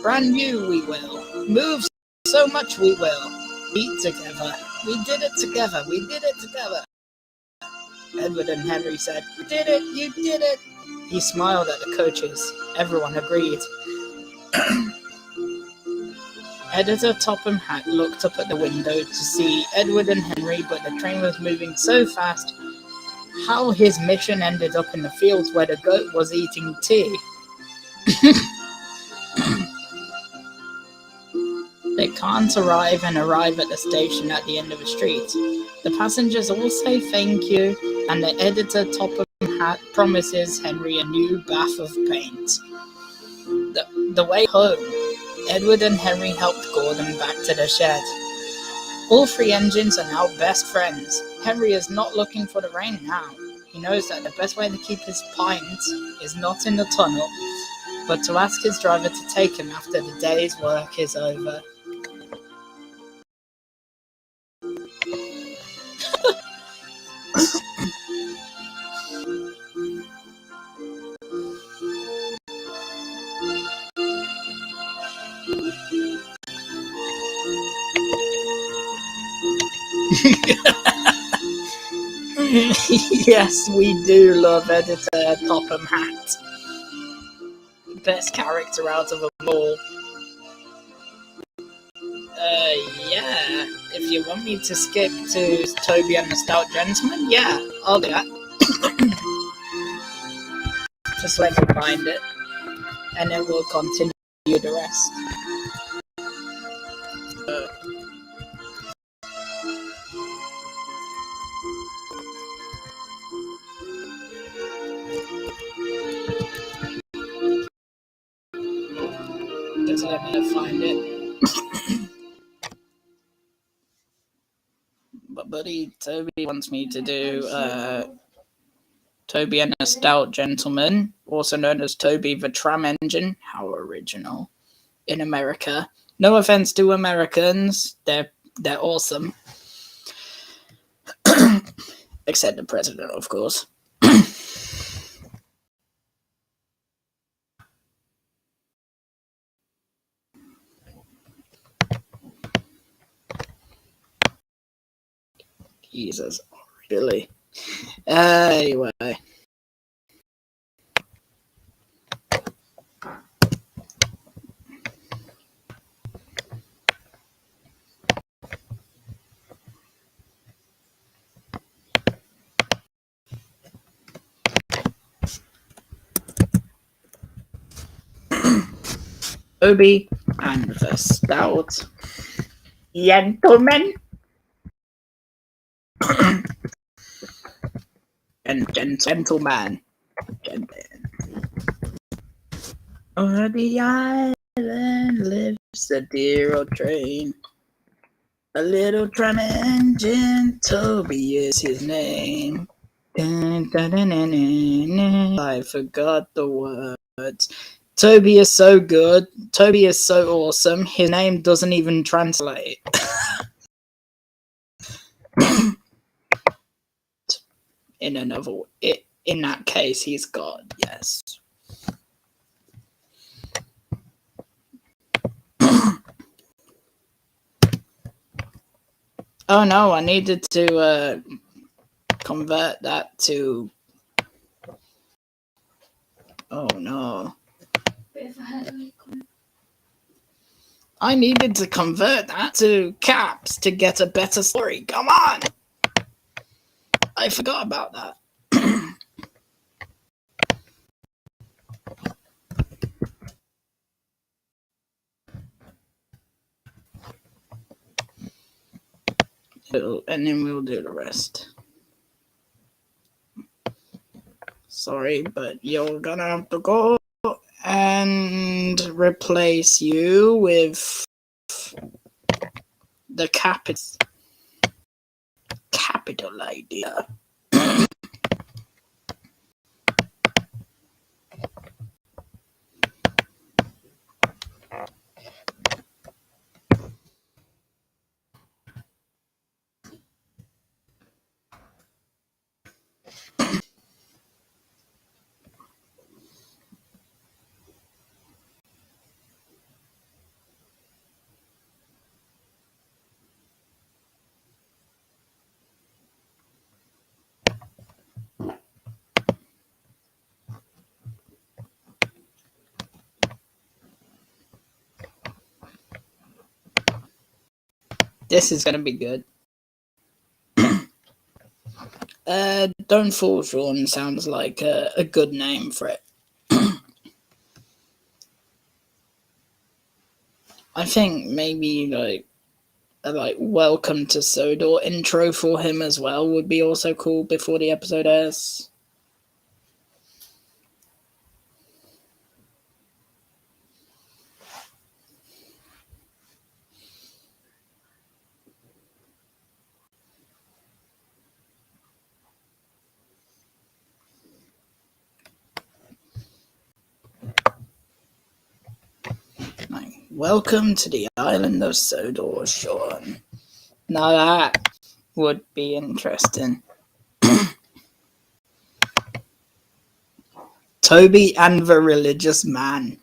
Brand new we will. Move so much we will. Eat together. We did it together. We did it together. Edward and Henry said, You did it. You did it. He smiled at the coaches. Everyone agreed. Editor Topham Hatt looked up at the window to see Edward and Henry, but the train was moving so fast. How his mission ended up in the fields where the goat was eating tea. They can't arrive at the station at the end of the street. The passengers all say thank you, and the editor Topham Hatt promises Henry a new bath of paint. The way home, Edward and Henry helped Gordon back to the shed. All three engines are now best friends. Henry is not looking for the rain now. He knows that the best way to keep his pint is not in the tunnel, but to ask his driver to take him after the day's work is over. Yes, we do love Editor Topham Hatt. Best character out of them all. Yeah. If you want me to skip to Toby and the Stout Gentleman, yeah, I'll do that. Just let me find it, and then we'll continue the rest. Just let me find it. But buddy, Toby wants me to do Toby and a Stout Gentleman, also known as Toby the Tram Engine. How original. In America. No offense to Americans, they're awesome. Except the president, of course. Jesus, really? Anyway. Toby and the Stout Gentleman. And gentleman. On the island lives a dear old train. A little tram engine, Toby is his name. Dun, dun, dun, dun, dun, dun. I forgot the words. Toby is so good. Toby is so awesome. His name doesn't even translate. In that case, he's God. Yes. Oh no! I needed to convert that to. Oh no! I needed to convert that to caps to get a better story. Come on! I forgot about that. And then we'll do the rest. Sorry, but you're gonna have to go and replace you with the capital idea. This is gonna be good. Don't Fall Sean sounds like a good name for it. I think maybe like Welcome to Sodor intro for him as well would be also cool before the episode airs. Welcome to the island of Sodor, Sean. Now that would be interesting. Toby and the Religious Man.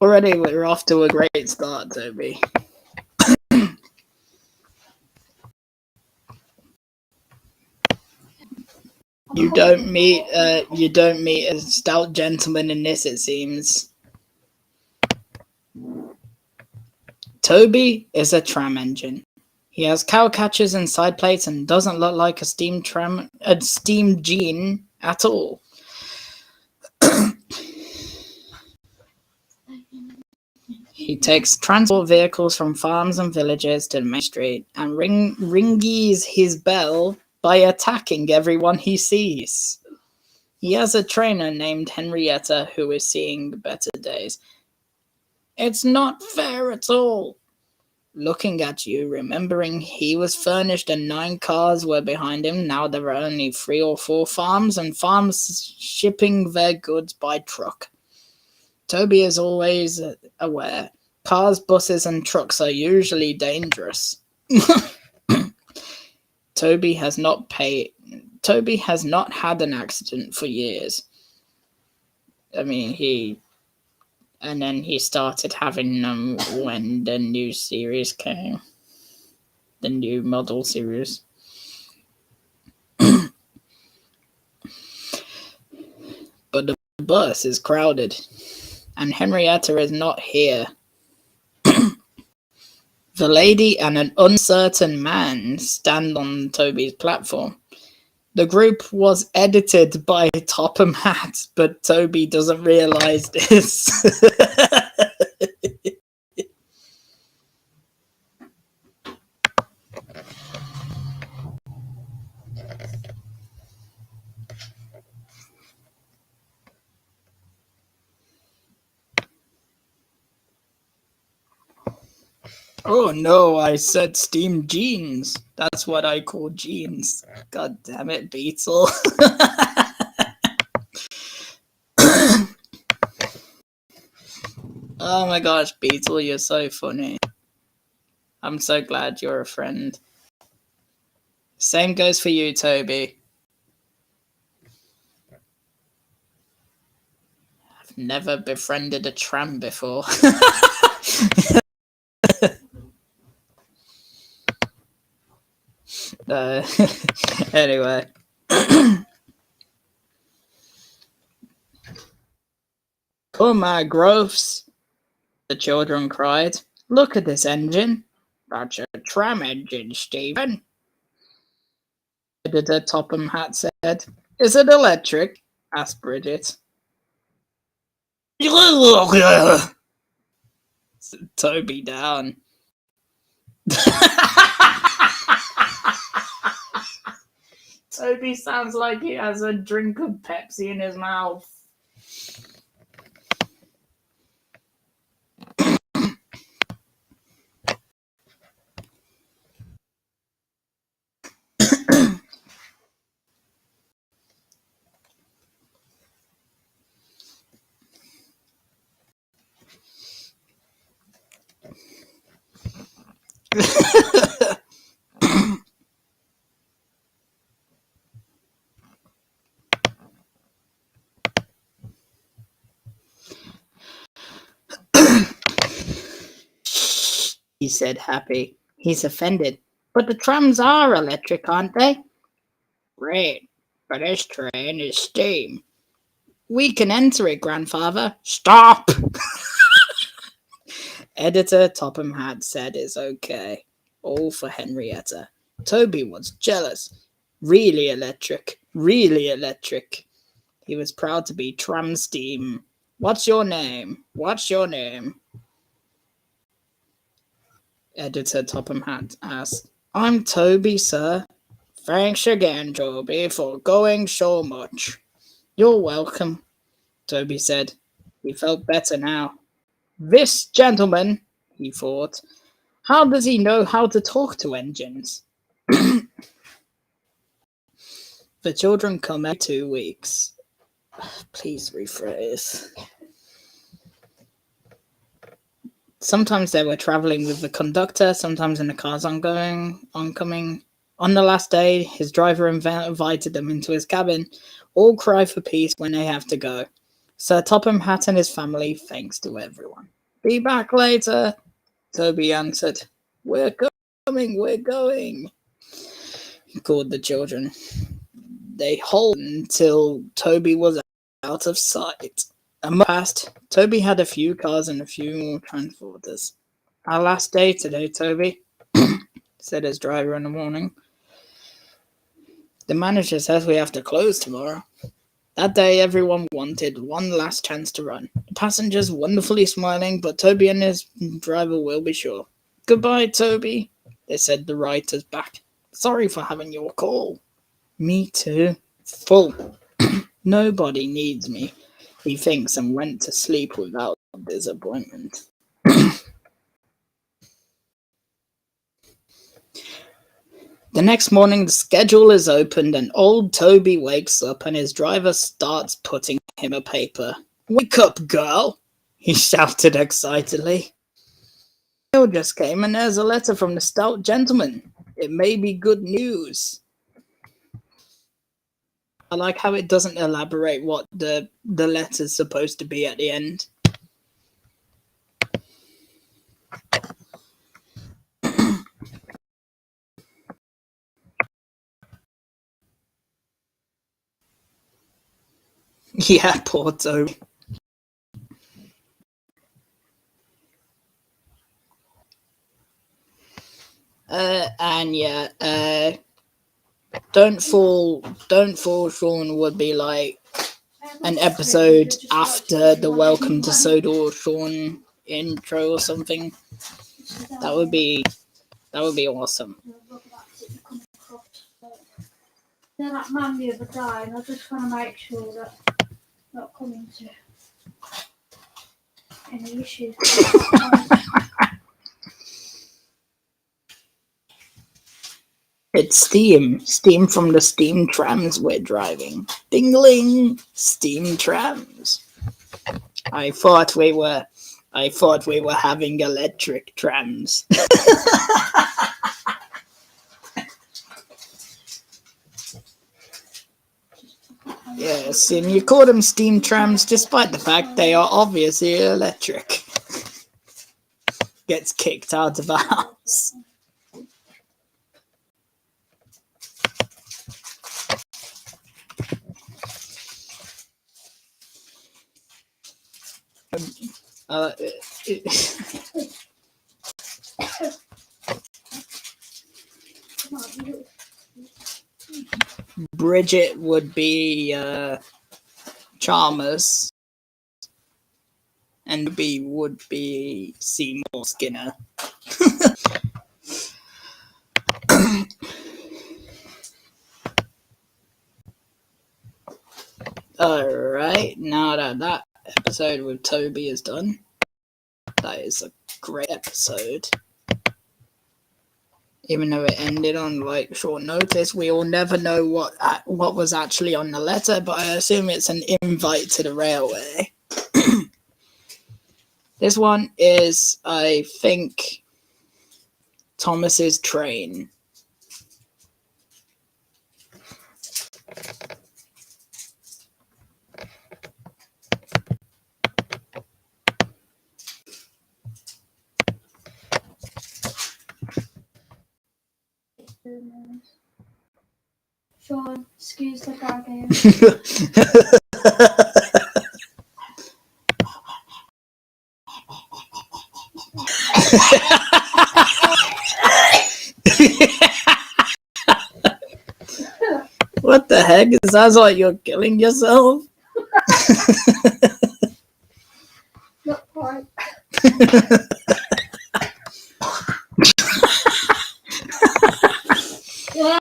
Already we're off to a great start, Toby. You don't meet a stout gentleman in this, it seems. Toby is a tram engine. He has cow catchers and side plates and doesn't look like a steam gene at all. He takes transport vehicles from farms and villages to the main street and ringies his bell by attacking everyone he sees. He has a trainer named Henrietta who is seeing better days. It's not fair at all. Looking at you, remembering he was furnished and 9 cars were behind him, now there are only 3 or 4 farms and farms shipping their goods by truck. Toby is always aware. Cars, buses, and trucks are usually dangerous. Toby has not had an accident for years. I mean, he started having them when the new series came. The new model series. But the bus is crowded, and Henrietta is not here. The lady and an uncertain man stand on Toby's platform. The group was edited by Topham Hatt, but Toby doesn't realize this. Oh no, I said steam jeans. That's what I call jeans. God damn it, Beetle. Oh my gosh, Beetle, you're so funny. I'm so glad you're a friend. Same goes for you, Toby. I've never befriended a tram before. Anyway. Come on, Groves, the children cried. Look at this engine. That's a tram engine, Stephen. Editor Topham Hatt said. Is it electric? Asked Bridget. Toby down. Toby sounds like he has a drink of Pepsi in his mouth. He said, happy. He's offended. But the trams are electric, aren't they? Great. But this train is steam. We can enter it, grandfather. Stop! Editor Topham Hatt said it's okay. All for Henrietta. Toby was jealous. Really electric. Really electric. He was proud to be tram steam. What's your name? What's your name? Editor Topham Hatt asked. I'm Toby, sir. Thanks again, Toby, for going so much. You're welcome, Toby said. He felt better now. This gentleman, he thought, how does he know how to talk to engines? The children come every 2 weeks. Please rephrase. Sometimes they were traveling with the conductor, sometimes in the cars oncoming. On the last day, his driver invited them into his cabin. All cry for peace when they have to go. Sir Topham Hatt and his family, thanks to everyone. Be back later, Toby answered. We're coming, we're going, he called the children. They halted until Toby was out of sight. A month passed. Toby had a few cars and a few more transporters. Our last day today, Toby, said his driver in the morning. The manager says we have to close tomorrow. That day, everyone wanted one last chance to run. The passengers wonderfully smiling, but Toby and his driver will be sure. Goodbye, Toby, they said, the writers back. Sorry for having your call. Me too. Full. Nobody needs me, he thinks, and went to sleep without disappointment. The next morning, the schedule is opened, and old Toby wakes up, and his driver starts putting him a paper. Wake up, girl, he shouted excitedly. Mail just came, and there's a letter from the stout gentleman. It may be good news. I like how it doesn't elaborate what the letter's supposed to be at the end. Yeah, poor Toby. Don't Fall Sean would be like an episode after the Welcome to Sodor Sean intro or something. That would be awesome. They're that man the other day, and I just want to make sure that not coming to any issues. It's steam from the steam trams we're driving. Dingling, steam trams. I thought we were having electric trams. Yes, and you call them steam trams despite the fact they are obviously electric. Gets kicked out of the house. Bridget would be Chalmers, and B would be Seymour Skinner. Alright, now that episode with Toby is done. That is a great episode. Even though it ended on like short notice, we will never know what was actually on the letter, but I assume it's an invite to the railway. This one is, I think, Thomas's train. Sean, excuse the gagging. What the heck? It sounds like you're killing yourself. Not quite. Yeah.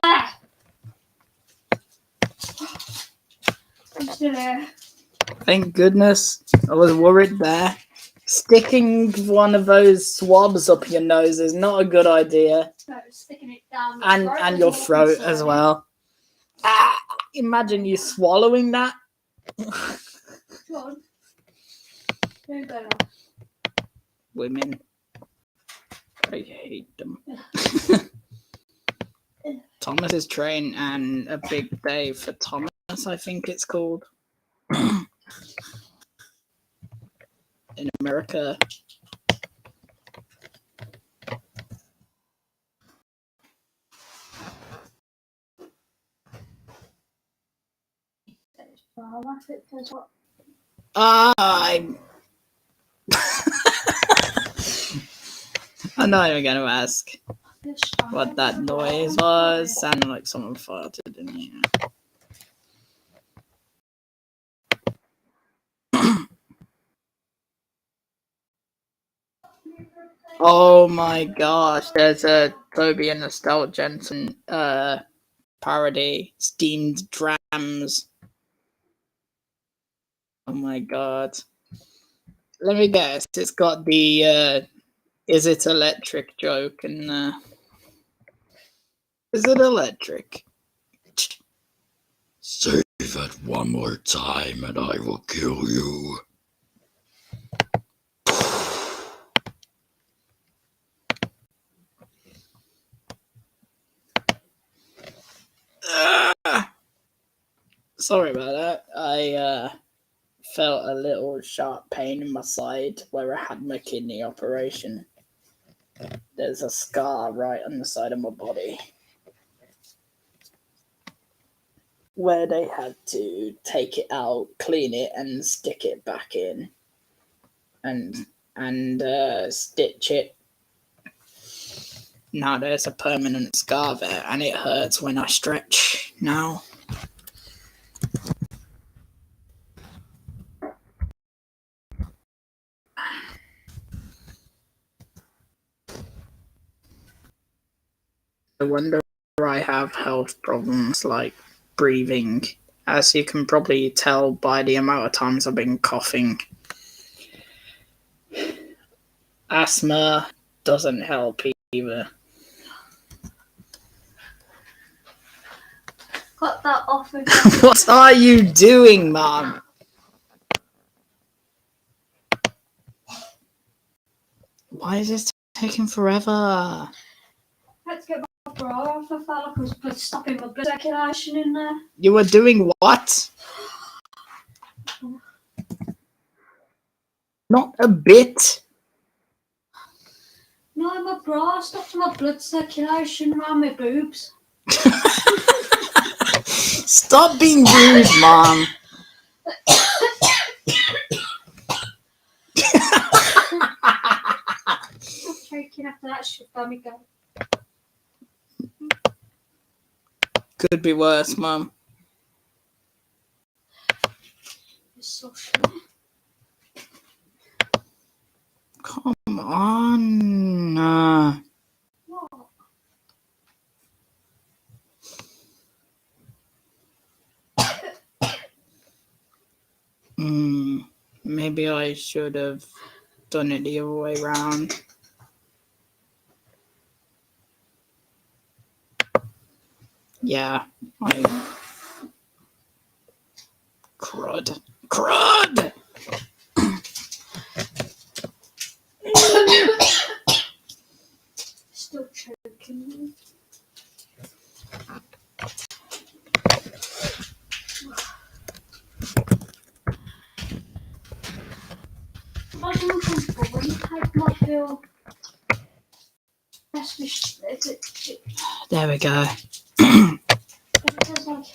I'm still here. Thank goodness. I was worried there. Sticking one of those swabs up your nose is not a good idea. No, sticking it down And your throat as well. Imagine you swallowing that. Sean, who better? Women. I hate them. Thomas's train and a big day for Thomas, I think it's called. In America. traumatic as well. I'm not even going to ask what that noise was. Sounded like someone farted in here. Oh my gosh, there's a Toby and Estelle Jensen parody, Steamed Drams. Oh my god. Let me guess, it's got the is it electric joke and is it electric? Say that one more time and I will kill you. Sorry about that. I felt a little sharp pain in my side where I had my kidney operation. There's a scar right on the side of my body where they had to take it out, clean it, and stick it back in, and stitch it. Now there's a permanent scar there, and it hurts when I stretch now. I wonder I have health problems like breathing, as you can probably tell by the amount of times I've been coughing. Asthma doesn't help either. Got that off again. What are you doing, Mum? Why is this taking forever? Let's get my bra off. I felt like I was stopping my blood circulation in there. You were doing what? Not a bit. No, my bra stopped my blood circulation around my boobs. Stop being rude, Mom. I'm choking after that shit. Let me go. Could be worse, Mom. It's so shit. Come on. What? Maybe I should have done it the other way around. Yeah, Crud. Still choking me. That's uncomfortable when you take my feel. That's it. There we go. It feels like.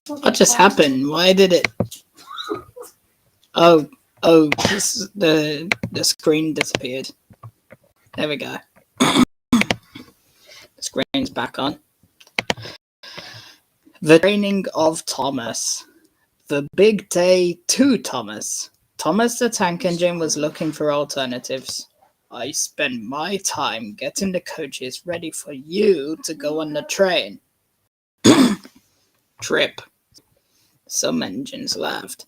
What just happened? Why did it? Oh, the screen disappeared. There we go. The screen's back on. The training of Thomas. The big day to Thomas. Thomas the tank engine was looking for alternatives. I spent my time getting the coaches ready for you to go on the train. Trip. Some engines laughed.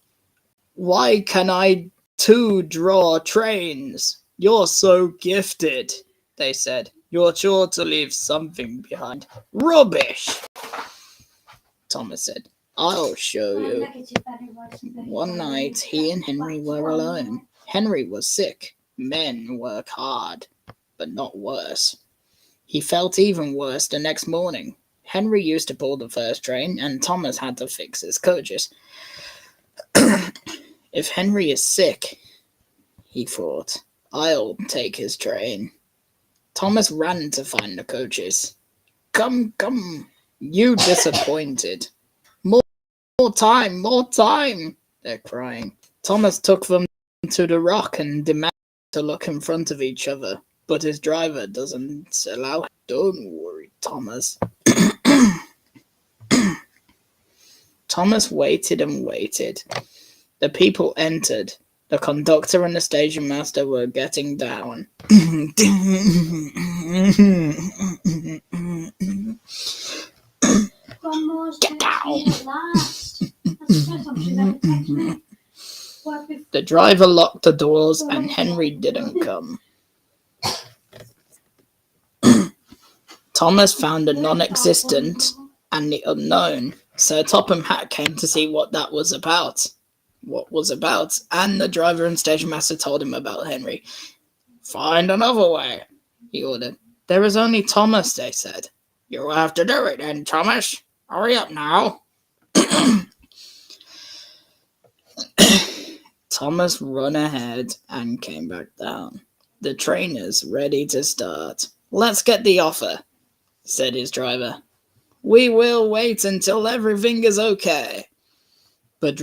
Why can I too draw trains? You're so gifted, they said. You're sure to leave something behind. Rubbish, Thomas said. I'll show you. One night, he and Henry were alone. Henry was sick. Men work hard, but not worse. He felt even worse the next morning. Henry used to pull the first train, and Thomas had to fix his coaches. If Henry is sick, he thought, I'll take his train. Thomas ran to find the coaches. come, come. You disappointed. More time, they're crying. Thomas took them to the rock and demanded to look in front of each other, but his driver doesn't allow him. Don't worry, Thomas. Thomas waited and waited. The people entered. The conductor and the station master were getting down. Get down! At last. That's the first time she's ever texted me. The driver locked the doors and Henry didn't come. Thomas found the non-existent and the unknown. Sir Topham Hatt came to see what that was about. And the driver and station master told him about Henry. Find another way, he ordered. There is only Thomas, they said. You'll have to do it then, Thomas. Hurry up now. Thomas ran ahead and came back down. The train's ready to start. Let's get the offer, said his driver. We will wait until everything is okay. But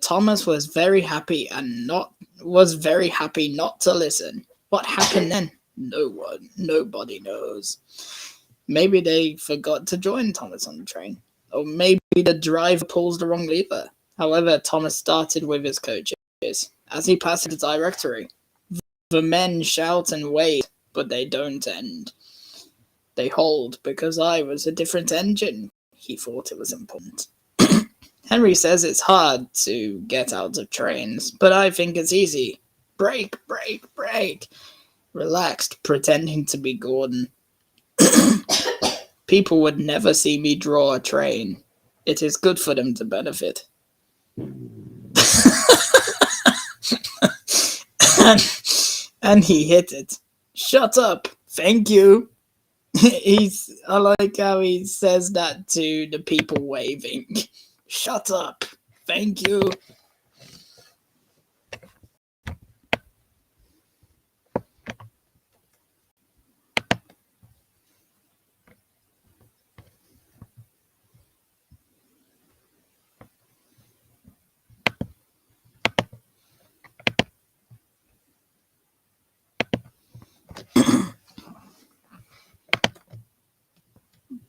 Thomas was very happy not to listen. What happened then? Nobody knows. Maybe they forgot to join Thomas on the train. Or maybe the driver pulls the wrong lever. However, Thomas started with his coaches. As he passed the directory, the men shout and wait, but they don't end. They hold because I was a different engine. He thought it was important. Henry says it's hard to get out of trains, but I think it's easy. Brake, brake, brake. Relaxed, pretending to be Gordon. People would never see me draw a train. It is good for them to benefit. and he hit it. Shut up. Thank you. I like how he says that to the people waving. Shut up. Thank you.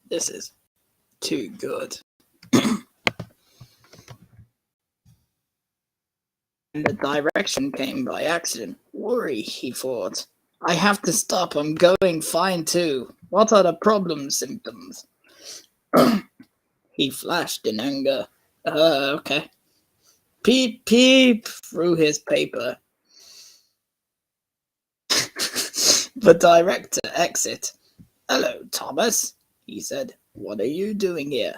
This is too good. And the direction came by accident. Worry, he thought. I have to stop. I'm going fine too. What are the problem symptoms? He flashed in anger. Okay. Peep, peep, through his paper. The director exit. Hello, Thomas, he said. What are you doing here?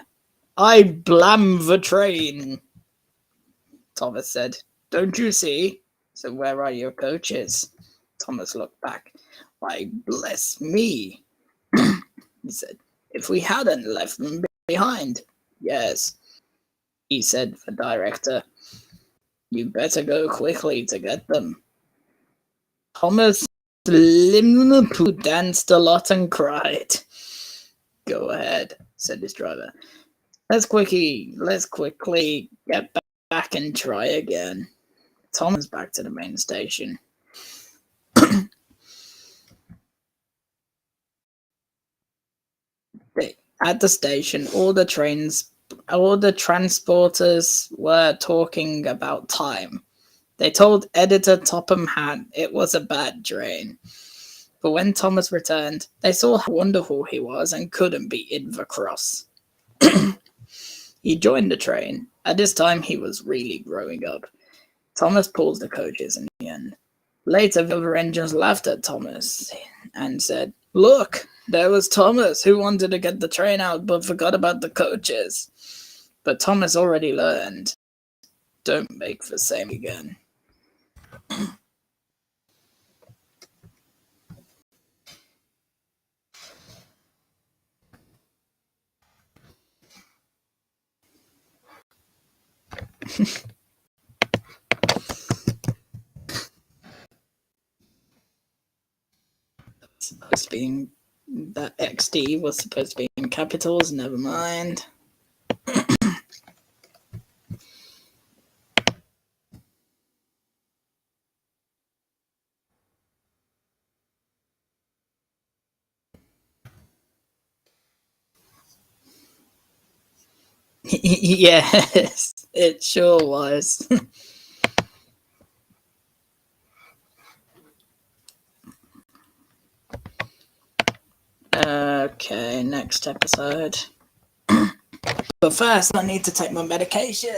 I blam the train, Thomas said. Don't you see? So where are your coaches? Thomas looked back. Why, bless me, he said. If we hadn't left them behind. Yes, he said, the director. You better go quickly to get them. Thomas Limnapu danced a lot and cried. Go ahead, said his driver. Let's quickly get back and try again. Thomas back to the main station. At the station, all the transporters were talking about time. They told editor Topham Hatt it was a bad train. But when Thomas returned, they saw how wonderful he was and couldn't be in the cross. He joined the train. At this time, he was really growing up. Thomas pulls the coaches in the end. Later, the other engines laughed at Thomas and said, Look, there was Thomas who wanted to get the train out but forgot about the coaches. But Thomas already learned. Don't make the same again. It's being That XD was supposed to be in capitals, never mind. Yes, it sure was. Okay, next episode. But first, I need to take my medication.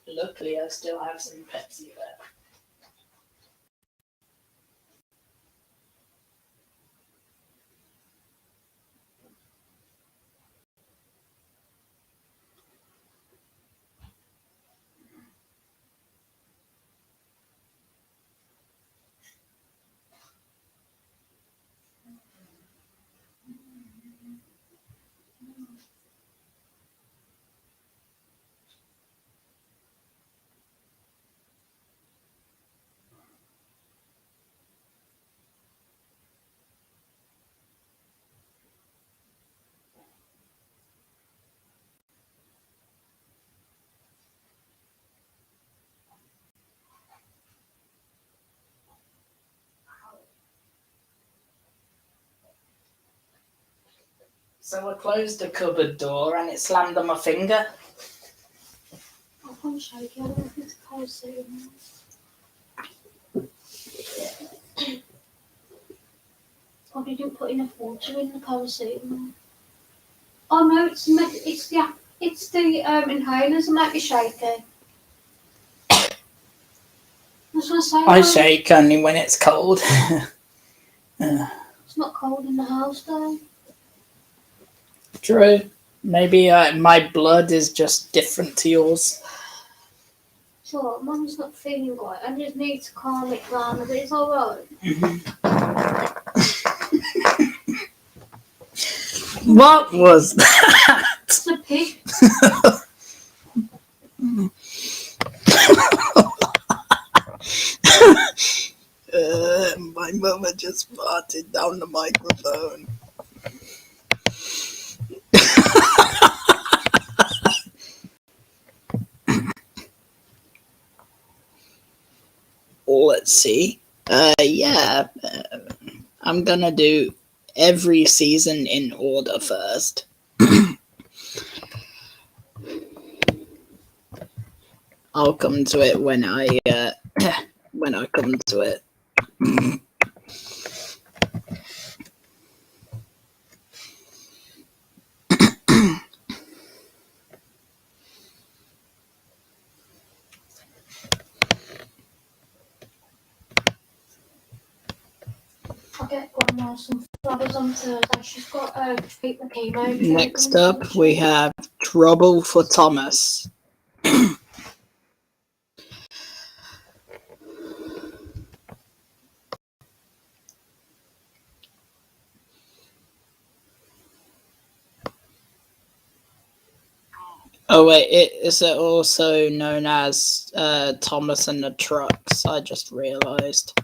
Luckily, I still have some Pepsi left. So I closed the cupboard door and it slammed on my finger. I can't show you. I don't know if it's cold soon. Probably didn't put enough water in the paracetamol. Oh no, it's the inhalers that might be shaky. That's what I say. I shake only when it's cold. It's not cold in the house though. True. Maybe my blood is just different to yours. Sure, Mum's not feeling right. I just need to calm it down a bit. It's alright. What was that? It's a pig. My mother just farted down the microphone. Let's see. I'm gonna do every season in order first. I'll come to it when I come to it. I'll get Grandma some flowers on Thursday. She's got treatment chemo. Next up, we have Trouble for Thomas. Oh wait, it is also known as Thomas and the Trucks. I just realised.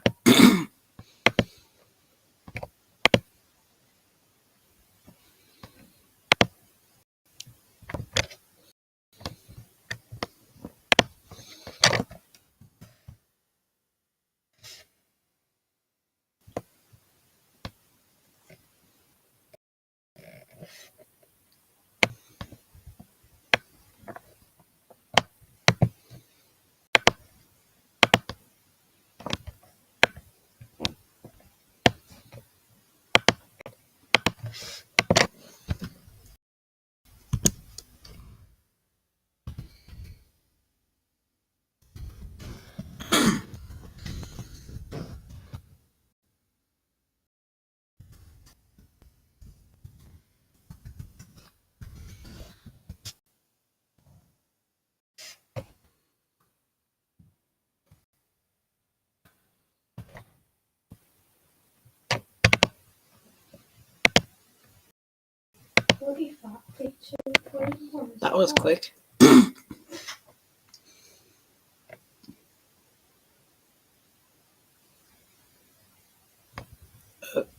That was quick.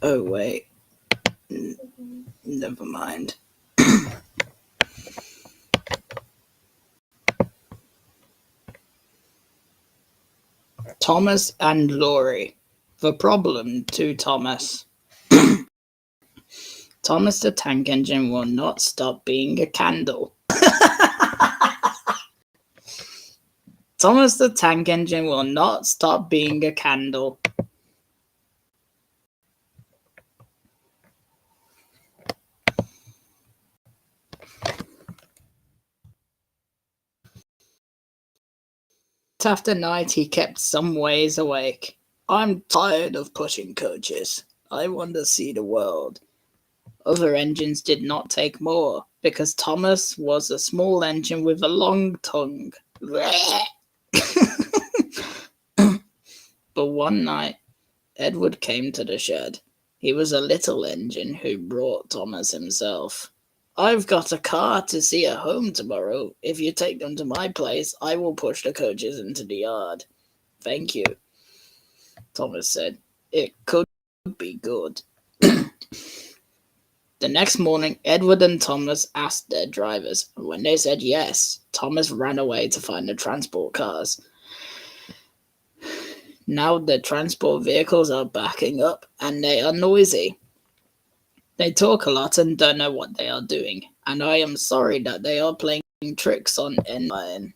Oh, wait. Never mind. Thomas and Laurie. The problem to Thomas. Thomas the Tank Engine will not stop being a candle. Thomas the Tank Engine will not stop being a candle. After night, he kept some ways awake. I'm tired of pushing coaches. I want to see the world. Other engines did not take more, because Thomas was a small engine with a long tongue. But one night, Edward came to the shed. He was a little engine who brought Thomas himself. I've got a car to see at home tomorrow. If you take them to my place, I will push the coaches into the yard. Thank you, Thomas said. It could be good. The next morning, Edward and Thomas asked their drivers, and when they said yes, Thomas ran away to find the transport cars. Now the transport vehicles are backing up, and they are noisy. They talk a lot and don't know what they are doing, and I am sorry that they are playing tricks on N9.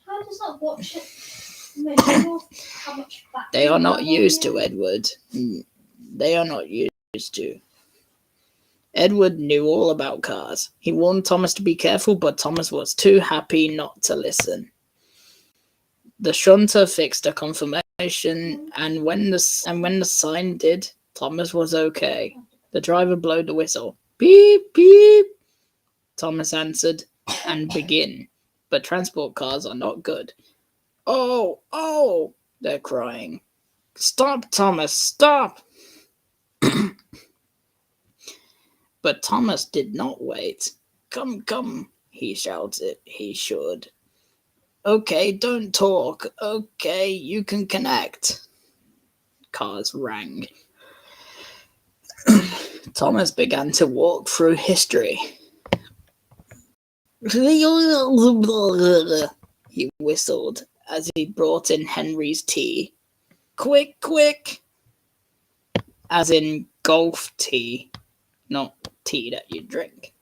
How does that watch it? How much They are not used to Edward. They are not used to. Edward knew all about cars. He warned Thomas to be careful, but Thomas was too happy not to listen. The shunter fixed a confirmation, and when the sign did, Thomas was okay. The driver blew the whistle. Beep, beep. Thomas answered, and begin. But transport cars are not good. Oh, oh, they're crying. Stop, Thomas, stop! But Thomas did not wait. Come, come, he shouted. He should. Okay, don't talk. Okay, you can connect. Cars rang. Thomas began to walk through history. He whistled as he brought in Henry's tea. Quick, quick! As in golf tea, not tea that you drink.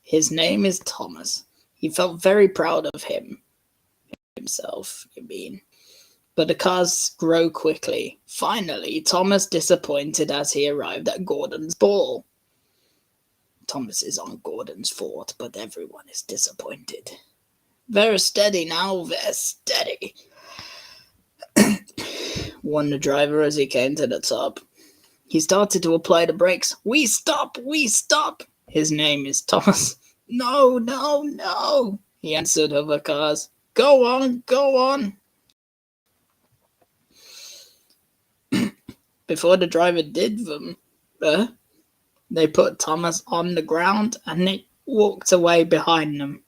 His name is Thomas. He felt very proud of himself, you mean. But the cars grow quickly. Finally, Thomas disappointed as he arrived at Gordon's ball. Thomas is on Gordon's fort, but everyone is disappointed. Very steady now, very steady. Warned the driver as he came to the top. He started to apply the brakes. We stop, we stop. His name is Thomas. No, no, no, he answered other cars. Go on, go on. Before the driver did them, they put Thomas on the ground and they walked away behind them.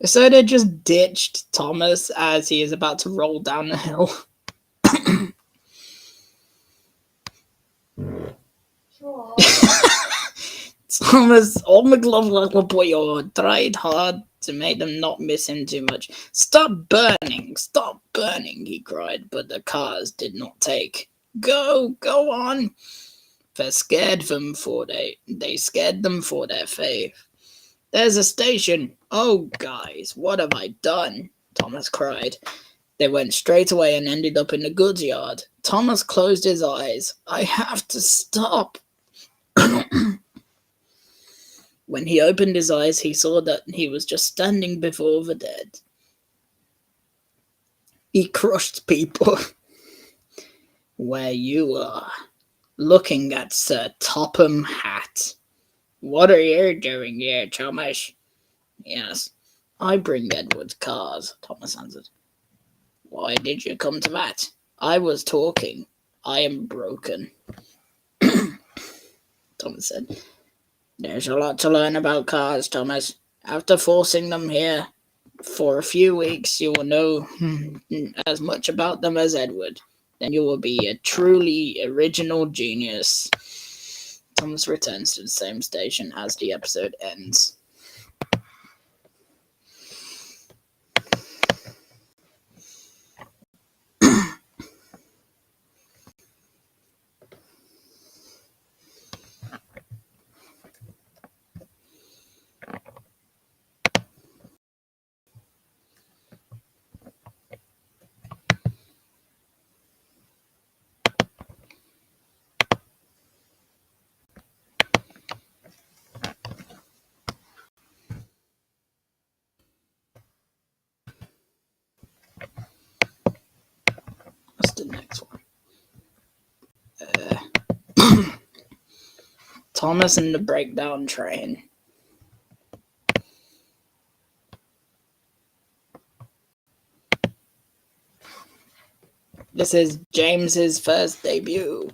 So they just ditched Thomas as he is about to roll down the hill. Sure. Thomas, oh my glove little boy, tried hard to make them not miss him too much. Stop burning, he cried, but the cars did not take. Go on. They scared them for their faith. There's a station. Oh, guys, what have I done? Thomas cried. They went straight away and ended up in the goods yard. Thomas closed his eyes. I have to stop. When he opened his eyes, he saw that he was just standing before the dead. He crushed people. Where you are, looking at Sir Topham Hatt. What are you doing here, Thomas? Yes, I bring Edward's cars, Thomas answered. Why did you come to that? I was talking. I am broken. Thomas said. There's a lot to learn about cars, Thomas. After forcing them here for a few weeks, you will know as much about them as Edward. then you will be a truly original genius. Thomas returns to the same station as the episode ends. What's the next one? Thomas and the breakdown train. This is James's first debut.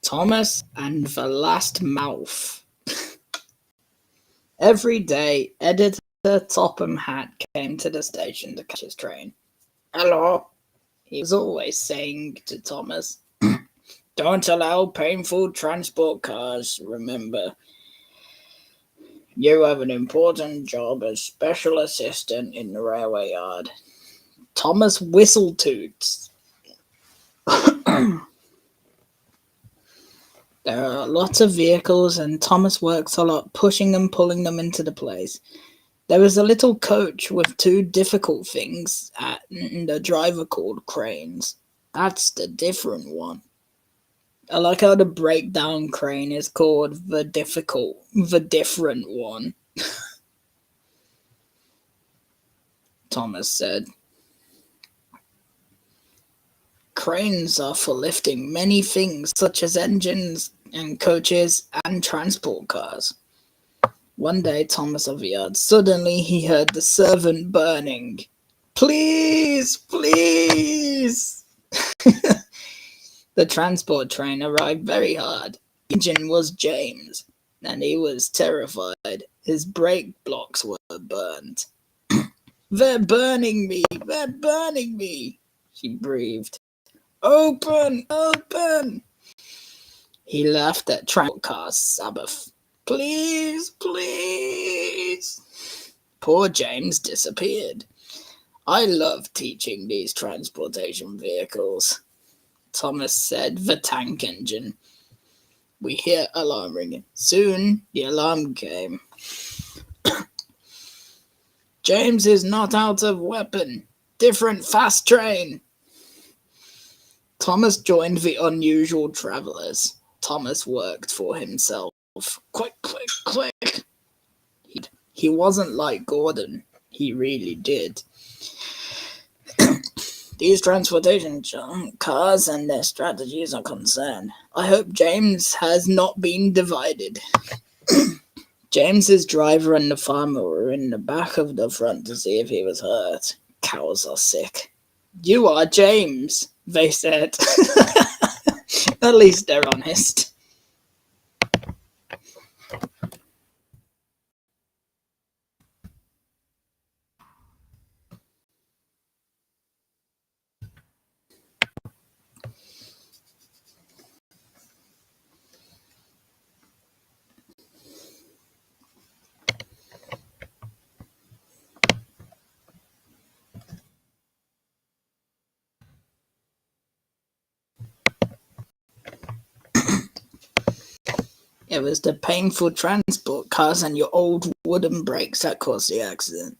Thomas and the Last Mouth. Every day, Editor Topham Hatt came to the station to catch his train. "Hello," he was always saying to Thomas. "Don't allow painful transport cars, remember. You have an important job as special assistant in the railway yard." Thomas whistle toots. There are lots of vehicles, and Thomas works a lot pushing and pulling them into the place. There is a little coach with two difficult things and a driver called Cranes. That's the different one. I like how the breakdown crane is called the different one. Thomas said. Cranes are for lifting many things such as engines and coaches and transport cars. One day, Thomas of the yard, suddenly he heard the servant burning. "Please, please!" The transport train arrived very hard. The engine was James, and he was terrified. His brake blocks were burnt. "They're burning me! They're burning me!" she breathed. "Open! Open!" He laughed at transport cars' Sabbath. "Please, please!" Poor James disappeared. "I love teaching these transportation vehicles," Thomas said, the tank engine. We hear alarm ringing. Soon the alarm came. James is not out of weapon. Different fast train. Thomas joined the unusual travellers. Thomas worked for himself. Click, click, click. He wasn't like Gordon. He really did. These transportation cars and their strategies are concerned. I hope James has not been divided. James's driver and the farmer were in the back of the front to see if he was hurt. Cows are sick. You are James, they said. At least they're honest. It was the painful transport cars and your old wooden brakes that caused the accident.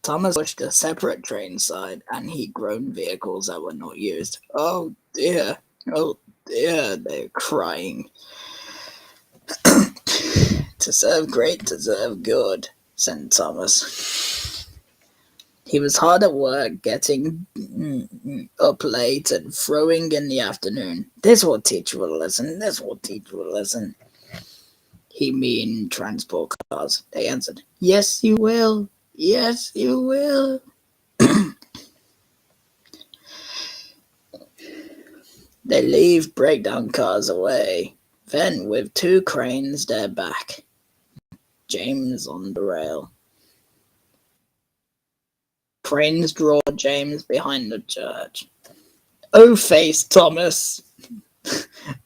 Thomas pushed a separate train side, and he'd grown vehicles that were not used. Oh dear, they're crying. To serve great, to serve good, said Thomas. He was hard at work, getting up late and throwing in the afternoon. This will teach you a lesson, this will teach you a lesson. He mean transport cars, they answered. Yes, you will. Yes, you will. They leave breakdown cars away. Then, with two cranes, they're back. James on the rail. Cranes draw James behind the church. O-face Thomas.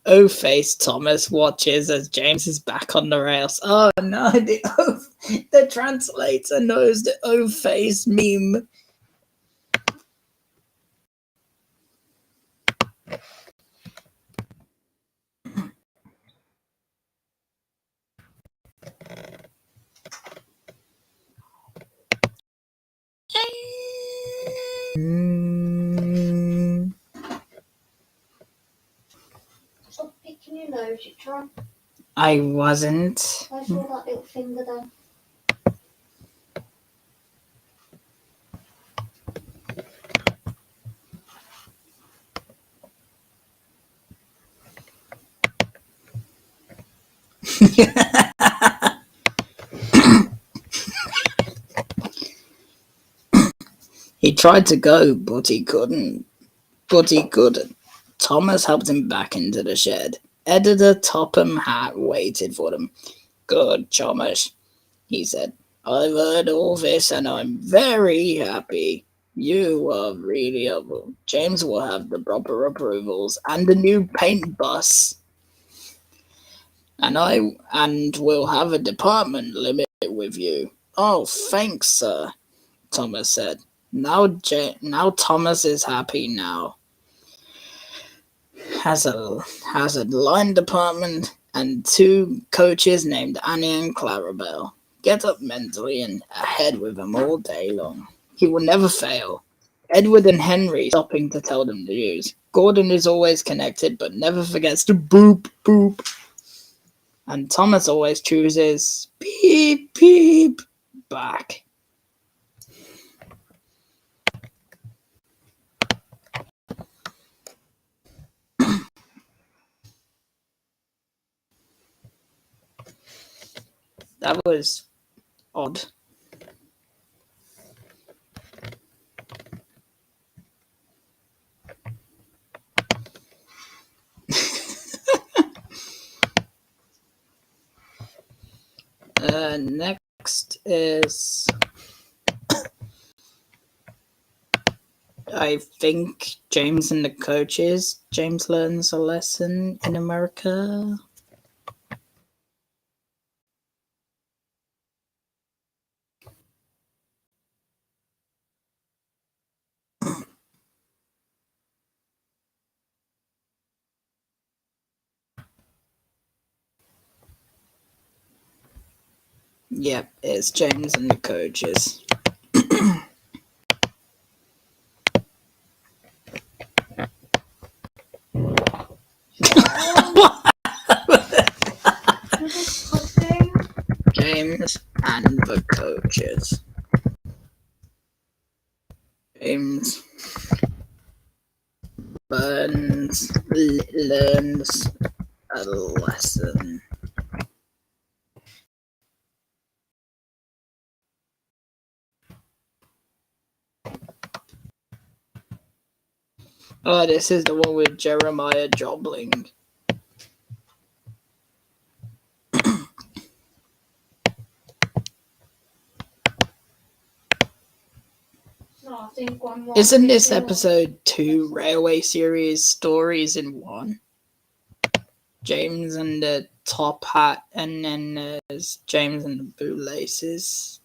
O-face Thomas watches as James is back on the rails. Oh no, the translator knows the O-face meme. Stop picking your nose, you try. I wasn't. Where's all that little finger then? He tried to go, but he couldn't. Thomas helped him back into the shed. Editor Topham Hatt waited for them. Good, Thomas, he said. I've heard all this and I'm very happy. You are really helpful. James will have the proper approvals and a new paint bus. And we'll have a department limit with you. Oh, thanks, sir, Thomas said. Now Thomas is happy now. Has a line department and two coaches named Annie and Clarabelle. Get up mentally and ahead with them all day long. He will never fail. Edward and Henry stopping to tell them the news. Gordon is always connected but never forgets to boop boop. And Thomas always chooses beep beep back. That was odd. Next is, I think, James and the coaches. James learns a lesson in America. Yep, it's James and the coaches. Disgusting. James and the coaches. James learns a lesson. Oh, this is the one with Jeremiah Jobling. No, I think one more. Isn't this episode 2 Railway Series Stories in 1? James and the Top Hat, and then there's James and the Bootlaces.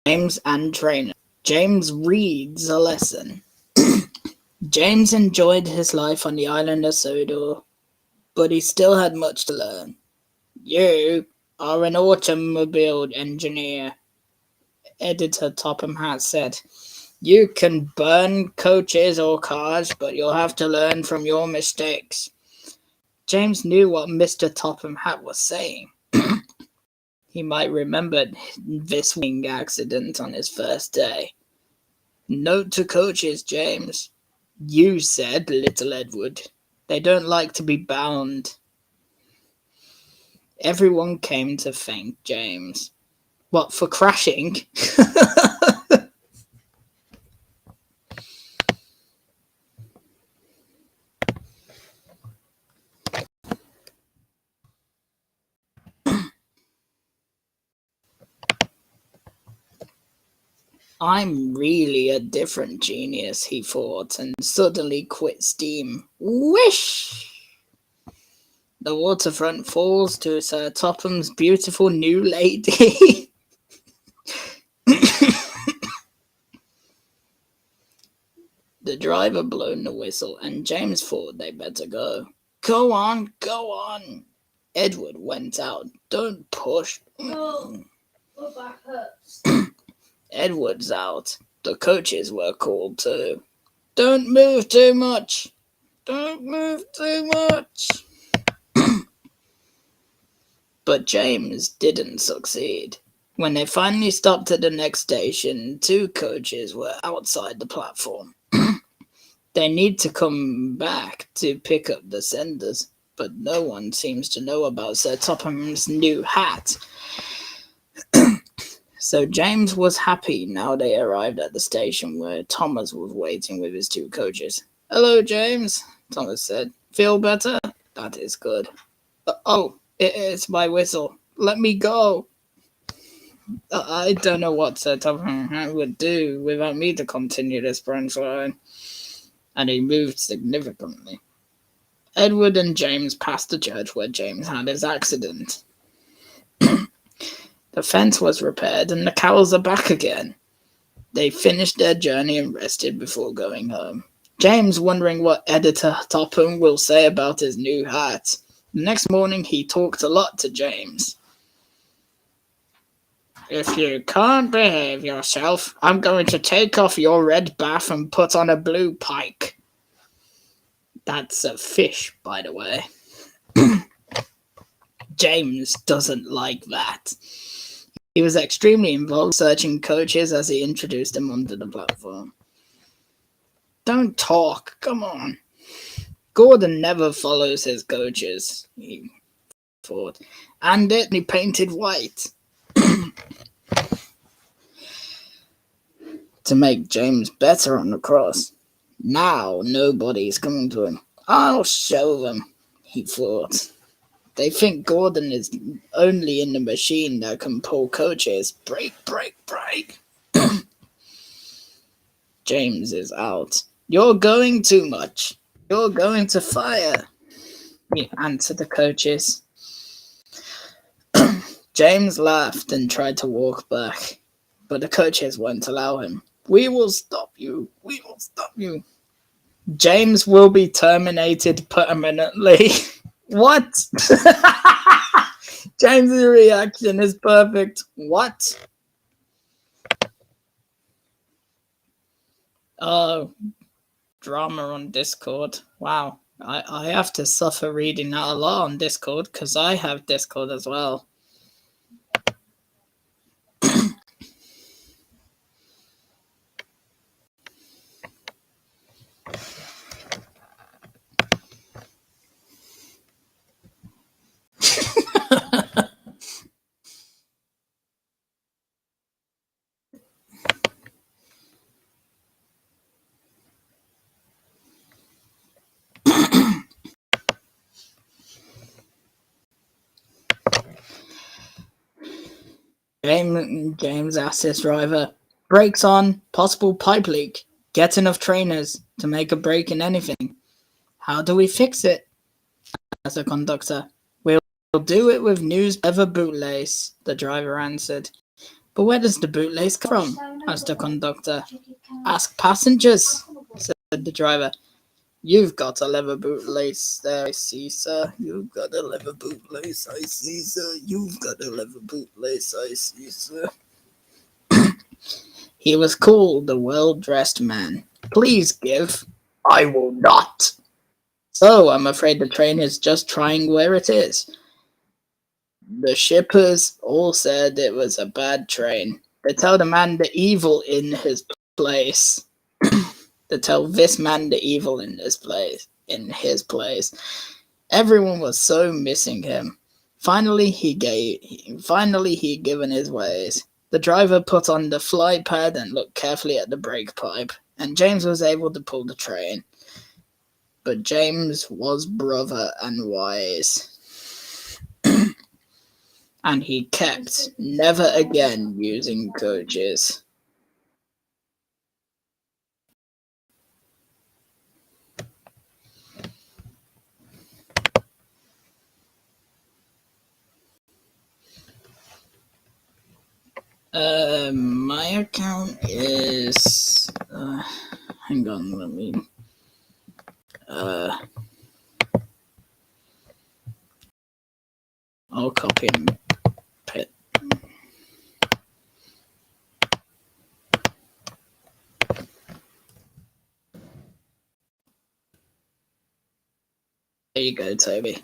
James and Trainer. James reads a lesson. James enjoyed his life on the island of Sodor, but he still had much to learn. You are an automobile engineer, Editor Topham Hatt said. You can burn coaches or cars, but you'll have to learn from your mistakes. James knew what Mr. Topham Hatt was saying. He might remember this wing accident on his first day. Note to coaches, James. You said, little Edward. They don't like to be bound. Everyone came to thank James. What, for crashing? I'm really a different genius, he thought, and suddenly quit steam. Whoosh! The waterfront falls to Sir Topham's beautiful new lady. The driver blown the whistle, and James thought they better go. Go on, go on. Edward went out. Don't push. Oh, my back hurts. Edward's out. The coaches were called too. Don't move too much. Don't move too much. But James didn't succeed. When they finally stopped at the next station, 2 coaches were outside the platform. They need to come back to pick up the senders, but no one seems to know about Sir Topham's new hat. So James was happy now they arrived at the station where Thomas was waiting with his 2 coaches. Hello, James, Thomas said. Feel better? That is good. Oh, it's my whistle. Let me go. I don't know what Sir Topham would do without me to continue this branch line. And he moved significantly. Edward and James passed the church where James had his accident. The fence was repaired and the cows are back again. They finished their journey and rested before going home. James wondering what Editor Topham will say about his new hat. The next morning he talked a lot to James. If you can't behave yourself, I'm going to take off your red bath and put on a blue pike. That's a fish, by the way. James doesn't like that. He was extremely involved searching coaches as he introduced them onto the platform. Don't talk, come on. Gordon never follows his coaches, he thought. And he painted white. To make James better on the cross. Now nobody's coming to him. I'll show them, he thought. They think Gordon is only in the machine that can pull coaches. Break, break, break. James is out. You're going too much. You're going to fire, he answered the coaches. James laughed and tried to walk back, but the coaches wouldn't allow him. We will stop you. We will stop you. James will be terminated permanently. What? James's reaction is perfect. What? Oh, drama on Discord. Wow. I have to suffer reading that a lot on Discord because I have Discord as well. James asked his driver, "Brakes on, possible pipe leak. Get enough trainers to make a break in anything. How do we fix it?" asked the conductor. "We'll do it with leather bootlace," the driver answered. "But where does the bootlace come from?" asked the conductor. "Ask passengers," said the driver. "You've got a leather bootlace there, I see, sir. You've got a leather bootlace, I see, sir. You've got a leather bootlace, I see, sir." He was called the well-dressed man. "Please give." "I will not." "So I'm afraid the train is just trying where it is." The shippers all said it was a bad train. They tell the man the evil in his place. They tell this man the evil in his place. Everyone was so missing him. Finally, he given his ways. The driver put on the fly pad and looked carefully at the brake pipe, and James was able to pull the train. But James was brother and wise. And he kept never again using coaches. My account is. Hang on, let me. I'll copy and put. There you go, Toby.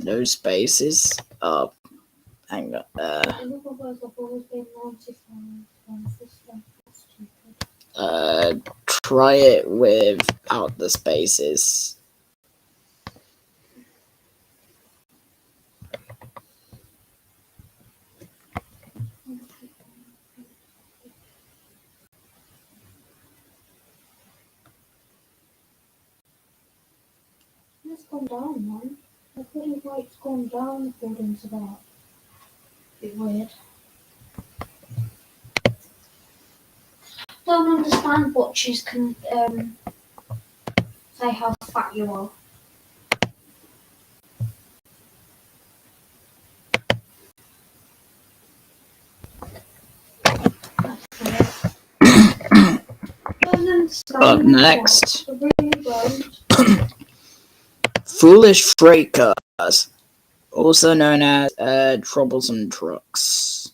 No spaces. Oh, hang on. Try it without the spaces. It's gone down, man. I believe like it's gone down according to that. Bit weird. Don't understand watches can say how fat you are. Up next, foolish freight cars, also known as troublesome trucks.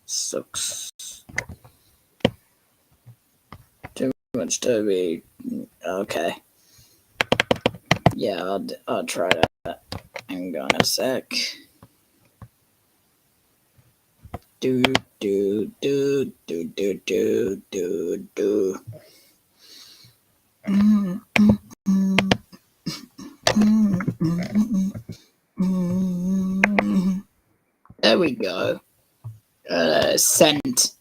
Sucks. Too much Toby. Okay. Yeah, I'll try that. Hang on a sec. Do do do do do do do do. There we go. scent.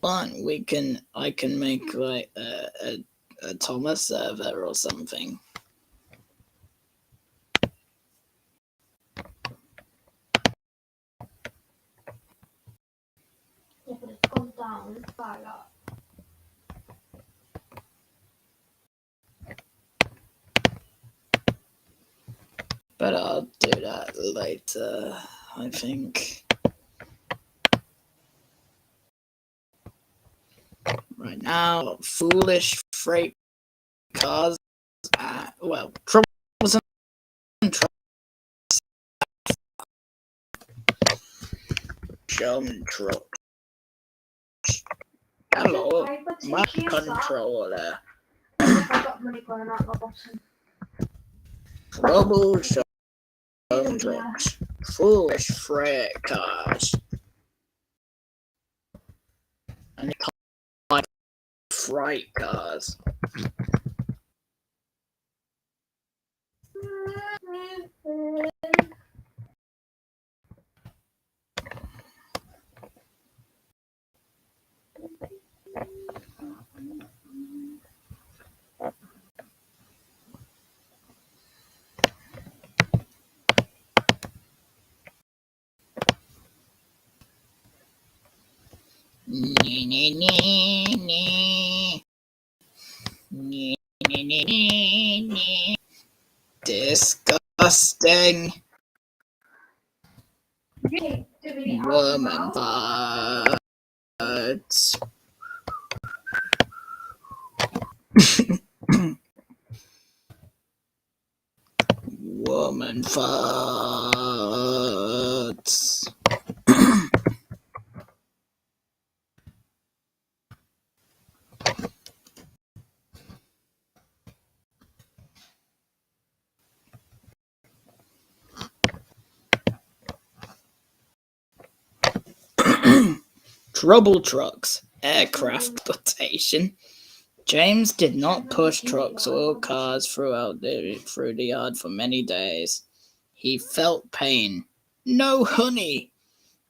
Fun. I can make like a Thomas server or something. Yeah, but it's gone down by a lot. But I'll do that later, I think. Right now, foolish freight cars. Well, troubles and trucks. German trucks. Hello, my controller. I've got money going out my bottom. Trouble German trucks. Foolish freight cars. And like freight cars. Disgusting woman farts. Woman farts. Trouble trucks. Aircraft transportation. James did not push trucks or cars through the yard for many days. He felt pain. No honey.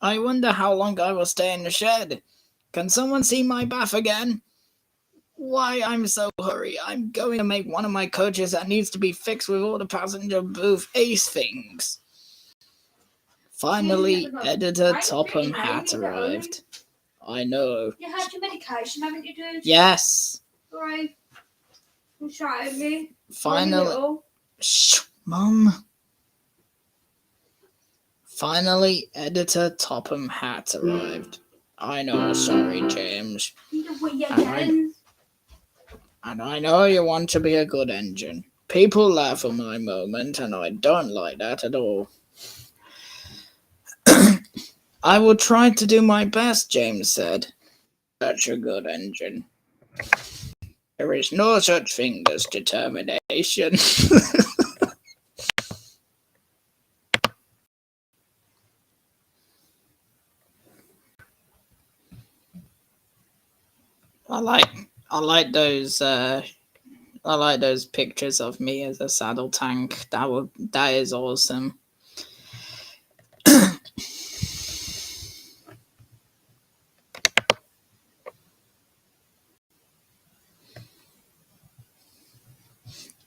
I wonder how long I will stay in the shed. Can someone see my bath again? Why I'm so hurry. I'm going to make one of my coaches that needs to be fixed with all the passenger booth ace things. Finally, editor Topham hat arrived. I know. You had your medication, haven't you, dude? Yes. Right. You shouting me. Finally. Shh, Mum. Finally, editor Topham hat arrived. I know, sorry, James. And I know you want to be a good engine. People laugh at my moment, and I don't like that at all. I will try to do my best, James said. Such a good engine. There is no such thing as determination. I like those pictures of me as a saddle tank. That is awesome.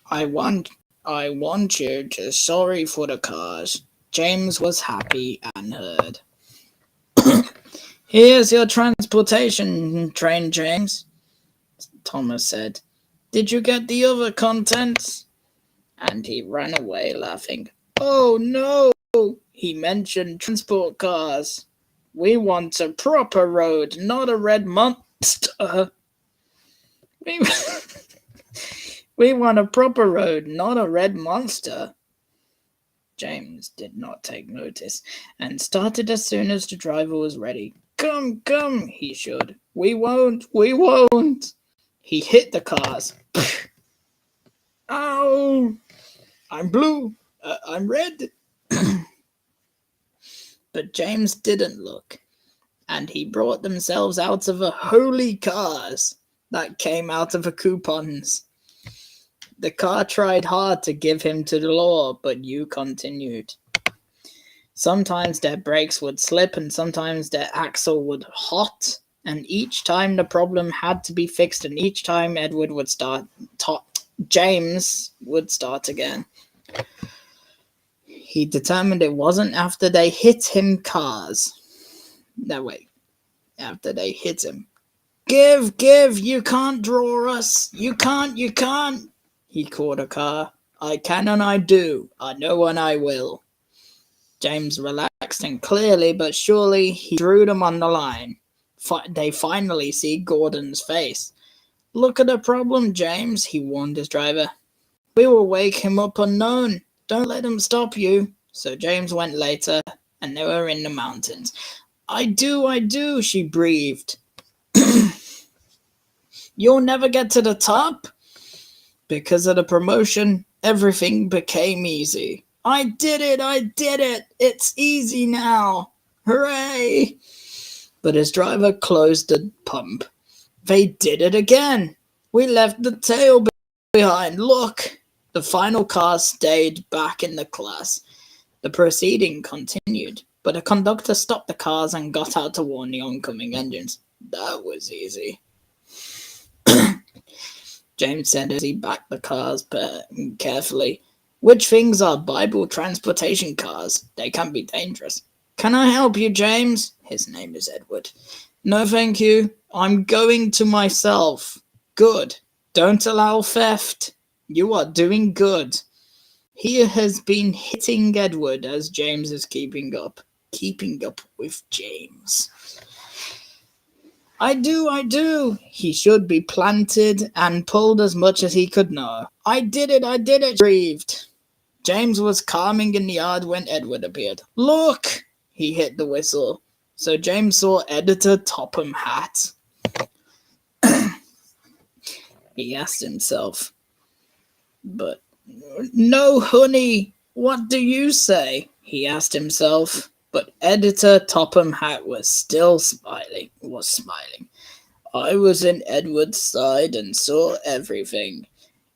I want you to sorry for the cars. James was happy and heard. Here's your transportation train, James, Thomas said. Did you get the other contents? And he ran away laughing. Oh no! He mentioned transport cars. We want a proper road, not a red monster. We want a proper road, not a red monster. James did not take notice and started as soon as the driver was ready. Come, come, he shouted. We won't. He hit the cars. Ow! I'm blue. I'm red. But James didn't look, and he brought themselves out of a holy cars that came out of a coupons. The car tried hard to give him to the law, but you continued. Sometimes their brakes would slip, and sometimes their axle would hot, and each time the problem had to be fixed, and each time Edward would James would start again. He determined it wasn't after they hit him cars. No, wait. After they hit him. Give, you can't draw us. You can't. He caught a car. I can and I do. I know and I will. James relaxed, and clearly but surely he drew them on the line. They finally see Gordon's face. Look at the problem, James, he warned his driver. We will wake him up unknown. Don't let him stop you. So James went later, and they were in the mountains. I do, she breathed. You'll never get to the top? Because of the promotion, everything became easy. I did it! It's easy now! Hooray! But his driver closed the pump. They did it again! We left the tail behind, look! The final car stayed back in the class. The proceeding continued, but the conductor stopped the cars and got out to warn the oncoming engines. That was easy. James said as he backed the cars carefully. Which things are Bible transportation cars? They can be dangerous. Can I help you, James? His name is Edward. No, thank you. I'm going to myself. Good. Don't allow theft. You are doing good. He has been hitting Edward as James is keeping up with James. I do. He should be planted and pulled as much as he could know. I did it, breathed. James was calming in the yard when Edward appeared. Look! He hit the whistle. So James saw Editor Topham Hatt. He asked himself, but no, honey, what do you say? He asked himself. But Editor Topham Hatt was still smiling. I was in Edward's side and saw everything.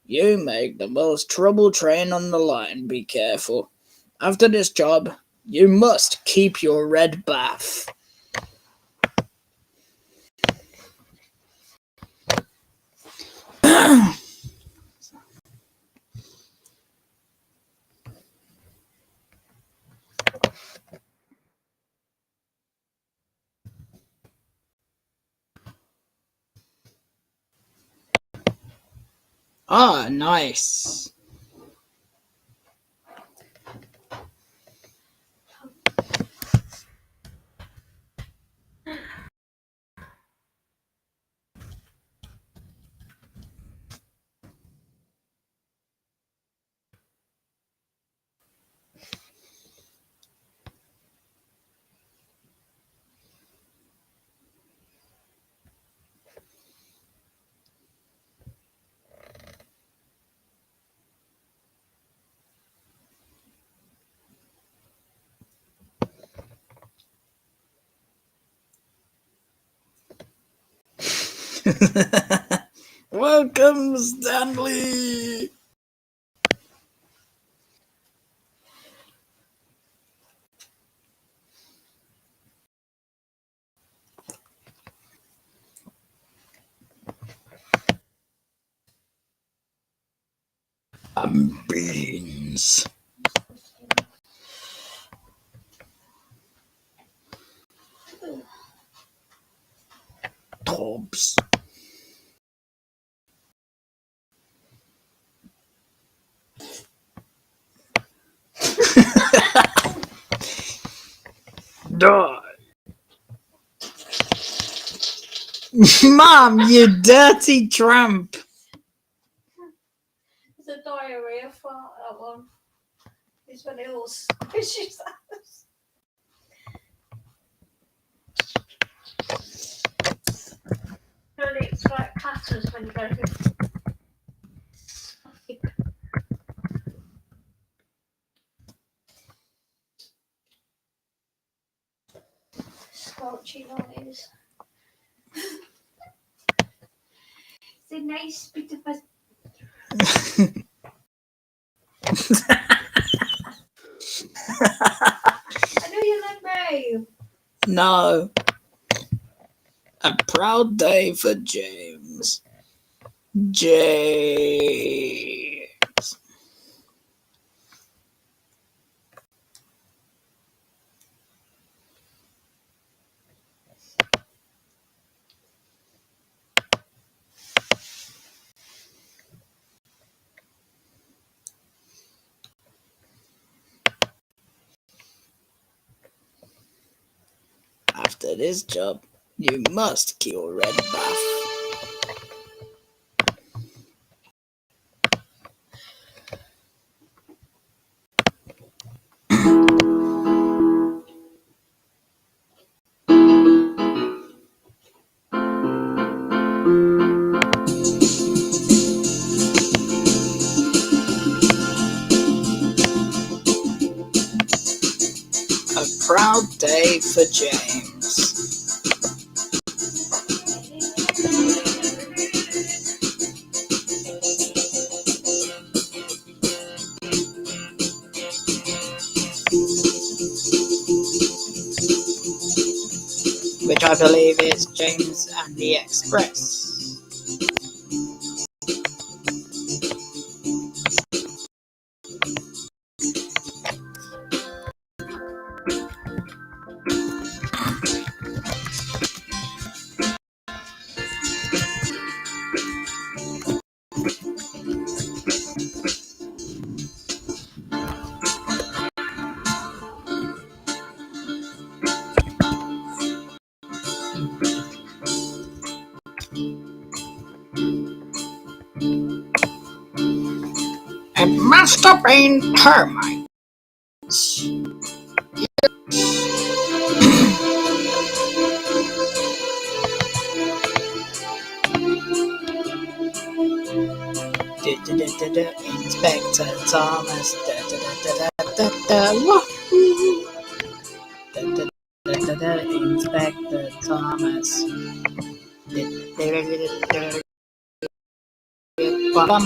You make the most trouble train on the line. Be careful. After this job, you must keep your red bath. Ah, nice. Welcome, Stanley. Beans. Tops. Die. Mom, you dirty tramp. It's a diarrhea fart, that one. It's when it all squishes out. Really, it's like clatters when you go through. Squelchy noise. It's a nice bit of a. I know you like me. No. A proud day for James. James. After this job, you must keep your red buff. A proud day for James. Which I believe is James and the Express. It must have been termites. Inspector Thomas. Wahoo! Inspector Thomas. Bum.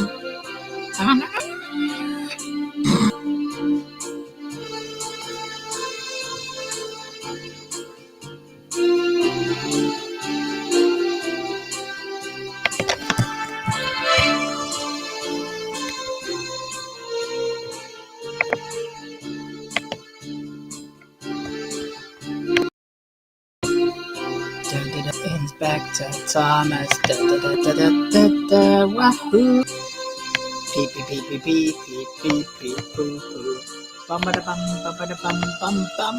Inspector Thomas. Wahoo! Beep beep beep beep beep beep beep beep boo boo. Bum ba da bum bum bum.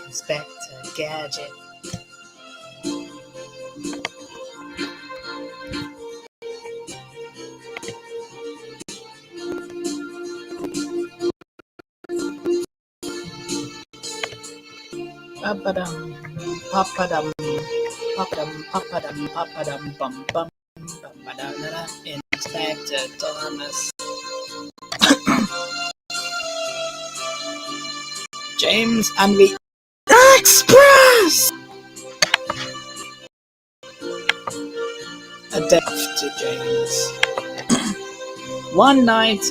Inspector Gadget. Papadum, papadum, papadum, papadum, papadum, bum bum, papadum, Inspector Thomas. James and the Express! A death to James. One night,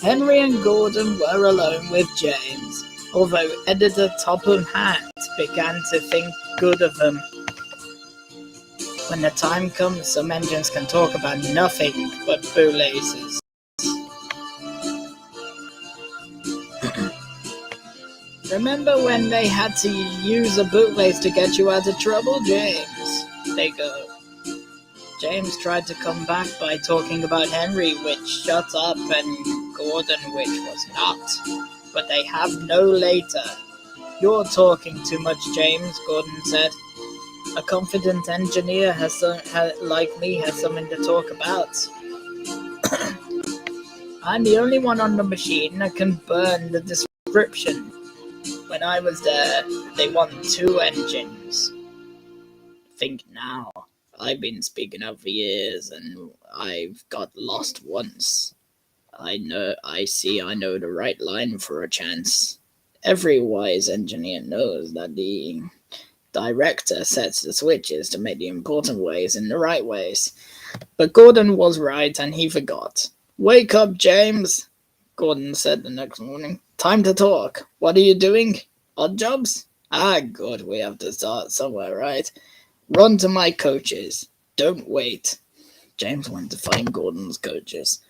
Henry and Gordon were alone with James, although Editor Topham Hatt began to think good of him. When the time comes, some engines can talk about nothing but bootlaces. Remember when they had to use a bootlace to get you out of trouble, James? They go. James tried to come back by talking about Henry, which shut up, and Gordon, which was not. But they have no later. You're talking too much, James, Gordon said. A confident engineer like me has something to talk about. I'm the only one on the machine that can burn the description. When I was there, they wanted 2 engines. Think now. I've been speaking up for years, and I've got lost once. I know the right line for a chance. Every wise engineer knows that the director sets the switches to make the important ways in the right ways. But Gordon was right, and he forgot. Wake up, James, Gordon said the next morning. Time to talk. What are you doing? Odd jobs? Ah, good. We have to start somewhere, right? Run to my coaches. Don't wait. James went to find Gordon's coaches.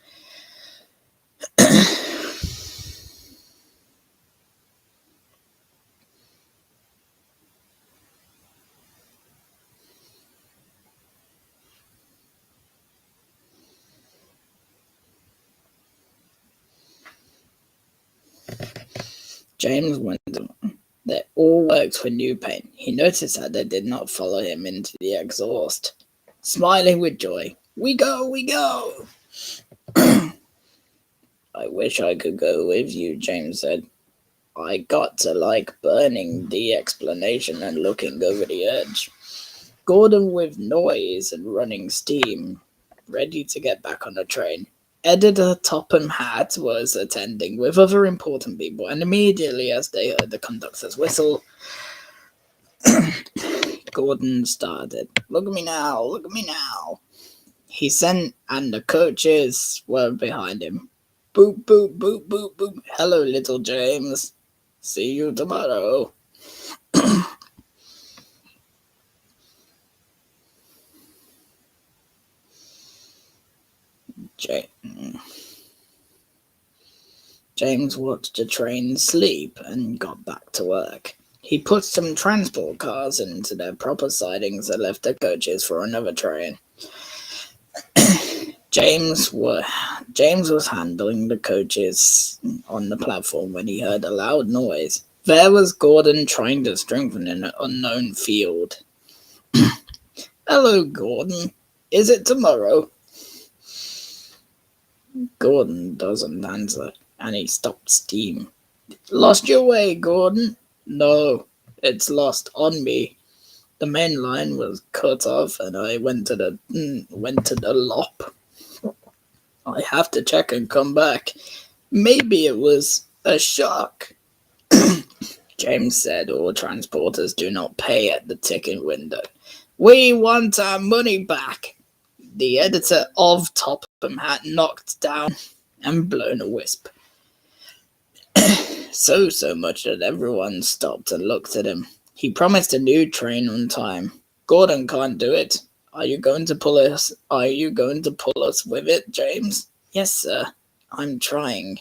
James went to them. They all worked for new paint. He noticed that they did not follow him into the exhaust. Smiling with joy. We go, we go! I wish I could go with you, James said. I got to like burning the explanation and looking over the edge. Gordon with noise and running steam, ready to get back on the train. Editor Topham Hatt was attending with other important people, and immediately as they heard the conductor's whistle, Gordon started. Look at me now, look at me now. He sent, and the coaches were behind him. Boop, boop, boop, boop, boop. Hello, little James. See you tomorrow. James watched the train sleep and got back to work. He put some transport cars into their proper sidings and left the coaches for another train. James was handling the coaches on the platform when he heard a loud noise. There was Gordon trying to strengthen an unknown field. Hello, Gordon. Is it tomorrow? Gordon doesn't answer, and he stopped steam. Lost your way, Gordon? No, it's lost on me. The main line was cut off, and I went to the lop. I have to check and come back. Maybe it was a shock. James said all transporters do not pay at the ticket window. We want our money back. The editor of Topham Hatt knocked down and blown a wisp. So much that everyone stopped and looked at him. He promised a new train on time. Gordon can't do it. Are you going to pull us with it, James? Yes, sir. I'm trying.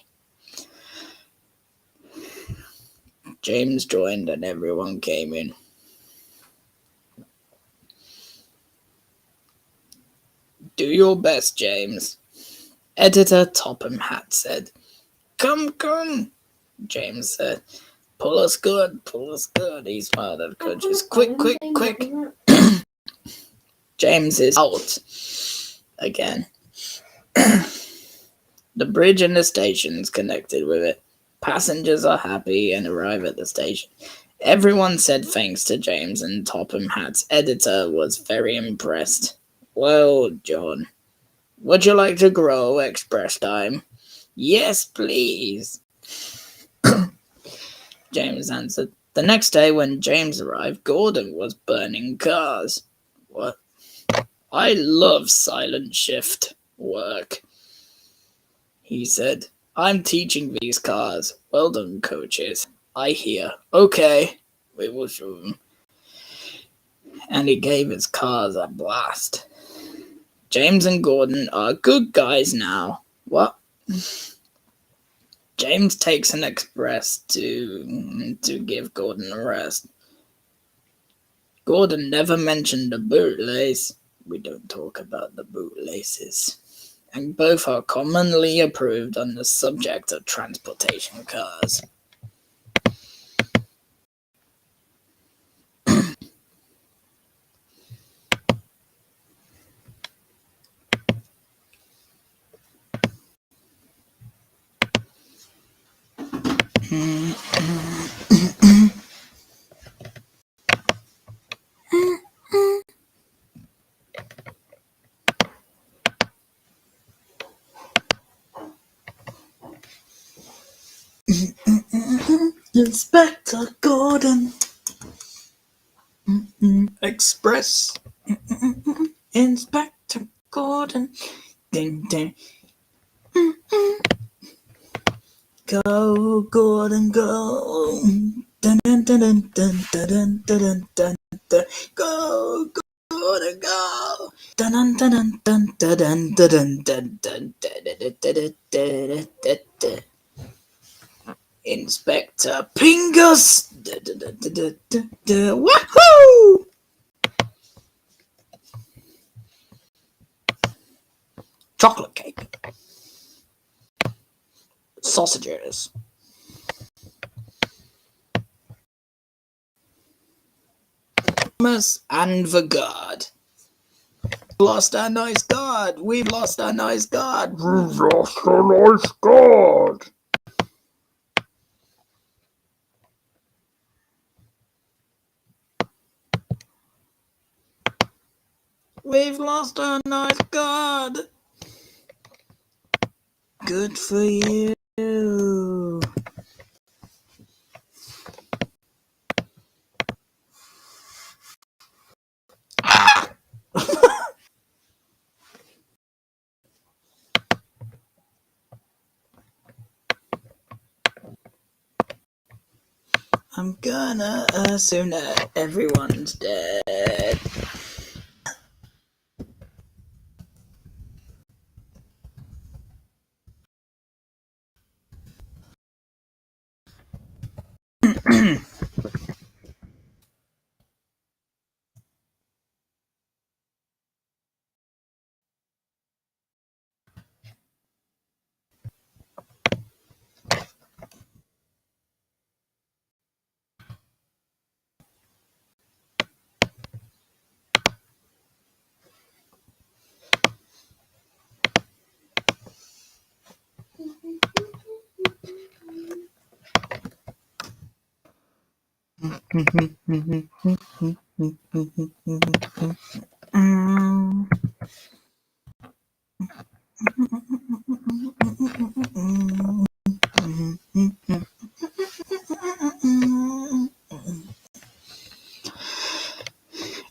James joined and everyone came in. Do your best, James. Editor Topham Hatt said. Come, James said. Pull us good. He smiled at the coaches. Quick. James is out again. The bridge and the station's connected with it. Passengers are happy and arrive at the station. Everyone said thanks to James, and Topham Hatt's editor was very impressed. Well, John, would you like to grow express time? Yes, please. James answered. The next day when James arrived, Gordon was burning cars. What? I love silent shift work, he said. I'm teaching these cars. Well done, coaches. I hear. Okay, we will show them. and he gave his cars a blast. James and Gordon are good guys now. What? James takes an express to give Gordon a rest. Gordon never mentioned the bootlace. We don't talk about the bootlaces. And both are commonly approved on the subject of transportation cars. Inspector Gordon. Express. Inspector Gordon. Ding ding. Go, Gordon, go. Dun dun dun dun dun dun dun dun dun. Go, Gordon, go. Dun dun dun dun dun dun dun dun dun dun. Inspector Pingus. Woohoo! Chocolate cake. Sausages. Thomas and the guard. Lost our nice guard. We've lost our nice guard. We've lost our nice guard. We've lost our nice guard. Good for you. I'm gonna assume that everyone's dead.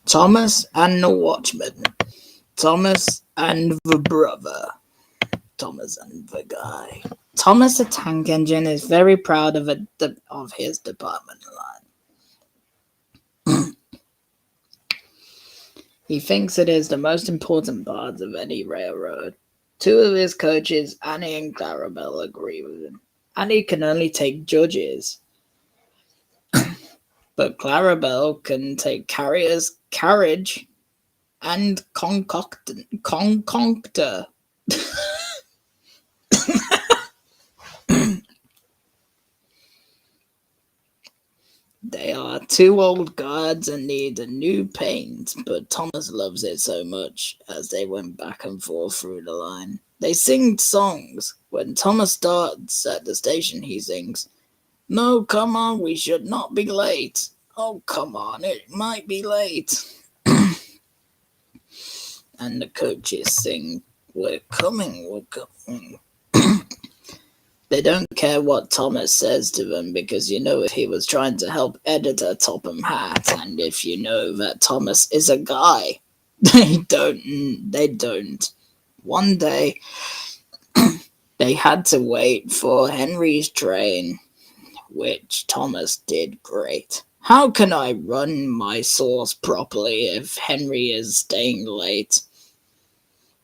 Thomas and the watchman. Thomas and the brother. Thomas and the guy. Thomas the tank engine is very proud of his department line. He thinks it is the most important part of any railroad. Two of his coaches, Annie and Clarabelle, agree with him. Annie can only take judges, but Clarabelle can take carriage, and concoctor. They are two old guards and need a new paint, but Thomas loves it so much as they went back and forth through the line. They sing songs. When Thomas starts at the station, he sings, "No, come on, we should not be late. Oh, come on, it might be late." And the coaches sing, "We're coming, we're coming." They don't care what Thomas says to them because if he was trying to help Editor Topham Hatt, and if you know that Thomas is a guy, they don't. One day, they had to wait for Henry's train, which Thomas did great. How can I run my source properly if Henry is staying late?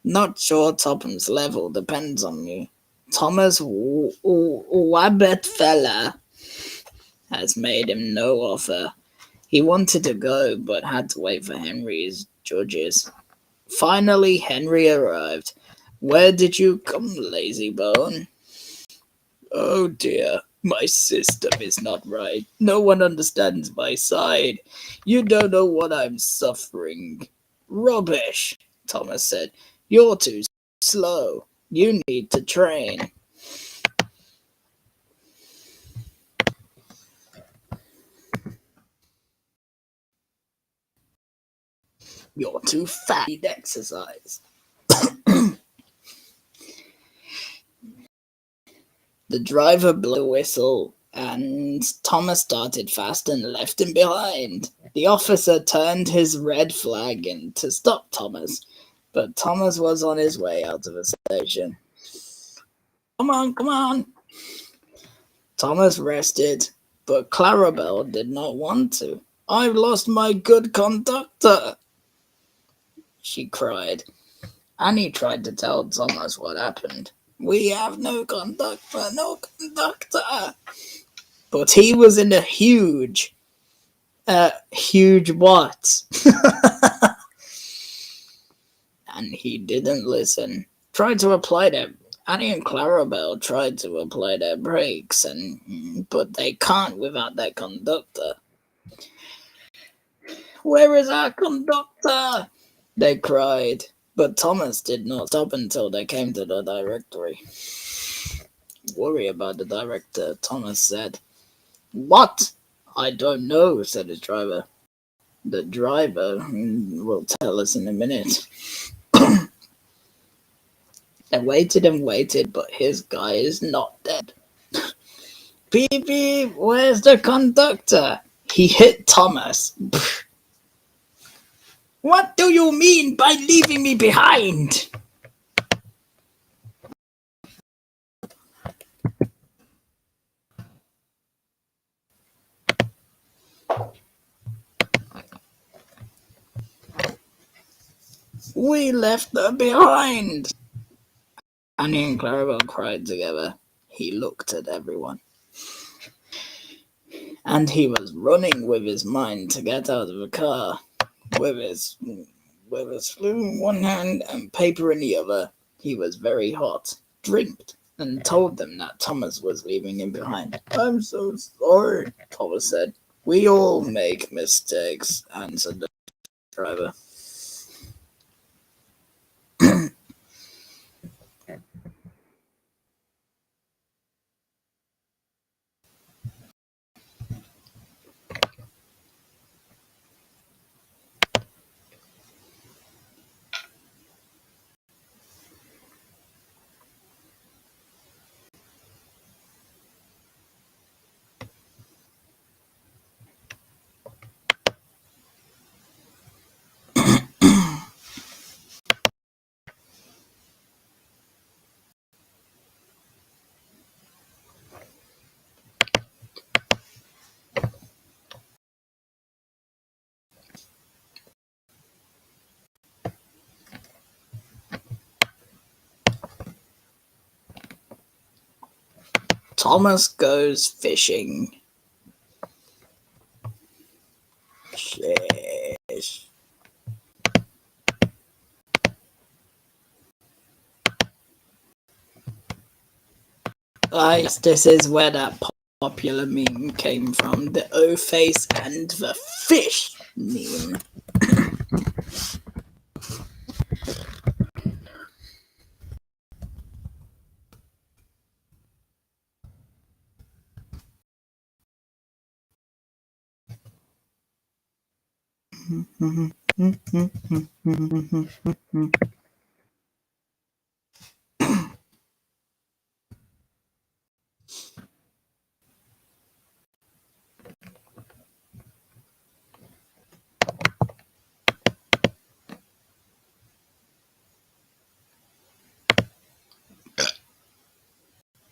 Not sure Topham's level depends on you. Thomas Wabbit has made him no offer. He wanted to go, but had to wait for Henry's judges. Finally, Henry arrived. Where did you come, lazybone? Oh dear, my system is not right. No one understands my side. You don't know what I'm suffering. Rubbish, Thomas said. You're too slow. You need to train. You're too fat. You need exercise. The driver blew a whistle, and Thomas started fast and left him behind. The officer turned his red flag in to stop Thomas, but Thomas was on his way out of the station. Come on, come on. Thomas rested, but Clarabelle did not want to. I've lost my good conductor, she cried. Annie tried to tell Thomas what happened. We have no conductor, no conductor. But he was in a huge what? And he didn't listen. Annie and Clarabelle tried to apply their brakes, but they can't without their conductor. Where is our conductor? They cried. But Thomas did not stop until they came to the directory. Worry about the director, Thomas said. What? I don't know, said his driver. The driver will tell us in a minute. They waited and waited, but his guy is not dead. Beep beep, where's the conductor? He hit Thomas. What do you mean by leaving me behind? We left her behind. Annie and Clarabelle cried together. He looked at everyone. And he was running with his mind to get out of the car, with his spoon in one hand and paper in the other. He was very hot, drinked, and told them that Thomas was leaving him behind. I'm so sorry, Thomas said. We all make mistakes, answered the driver. Thomas goes fishing. Yes. This is where that popular meme came from. The O-face and the fish meme.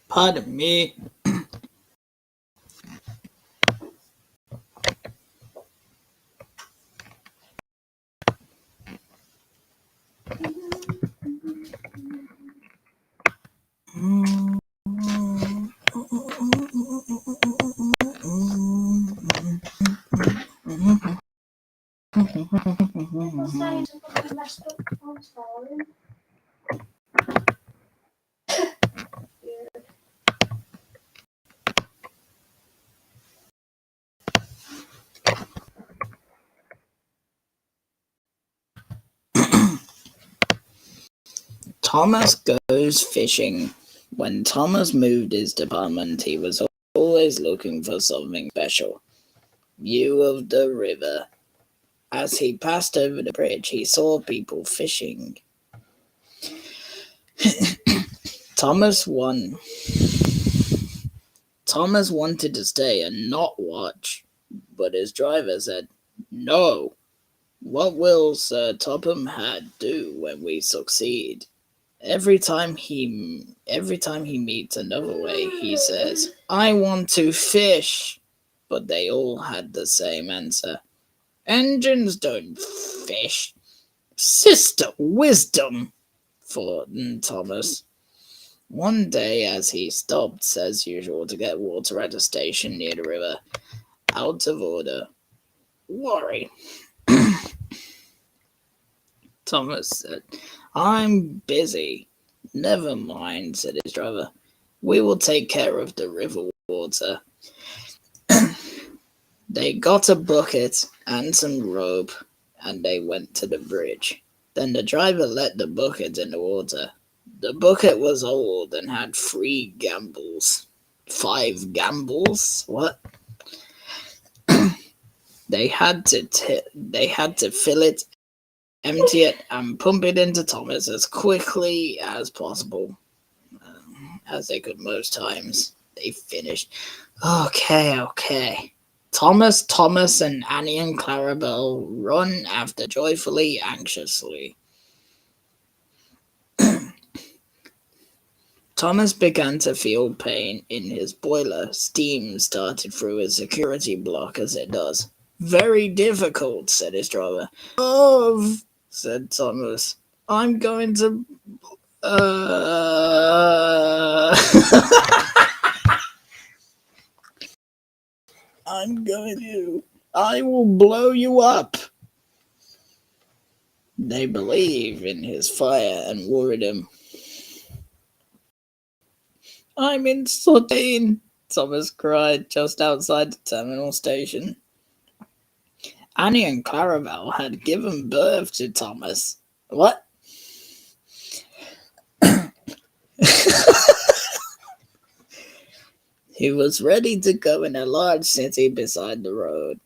Pardon me. People saying something messed up. I'm sorry. Thomas goes fishing. When Thomas moved his department, he was always looking for something special. View of the river. As he passed over the bridge, he saw people fishing. Thomas won. Thomas wanted to stay and not watch, but his driver said, "No. What will Sir Topham Hatt do when we succeed?" Every time he meets another way, he says, "I want to fish." But they all had the same answer. "Engines don't fish." Sister wisdom, thought Thomas. One day, as he stopped as usual to get water at a station near the river, out of order. "Worry," Thomas said. "I'm busy." "Never mind," said his driver. "We will take care of the river water." They got a bucket and some rope, and they went to the bridge. Then the driver let the bucket in the water. The bucket was old and had 3 gambles. 5 gambles? What? They had to fill it, empty it, and pump it into Thomas as quickly as possible, as they could most times. They finished. Okay. Thomas, and Annie and Clarabelle run after joyfully, anxiously. Thomas began to feel pain in his boiler. Steam started through his security block as it does. "Very difficult," said his driver. "Oh," said Thomas. "I'm going to... I will blow you up." They believe in his fire and worried him. "I'm in Sardine," Thomas cried just outside the terminal station. Annie and Clarabelle had given birth to Thomas. What? He was ready to go in a large city beside the road.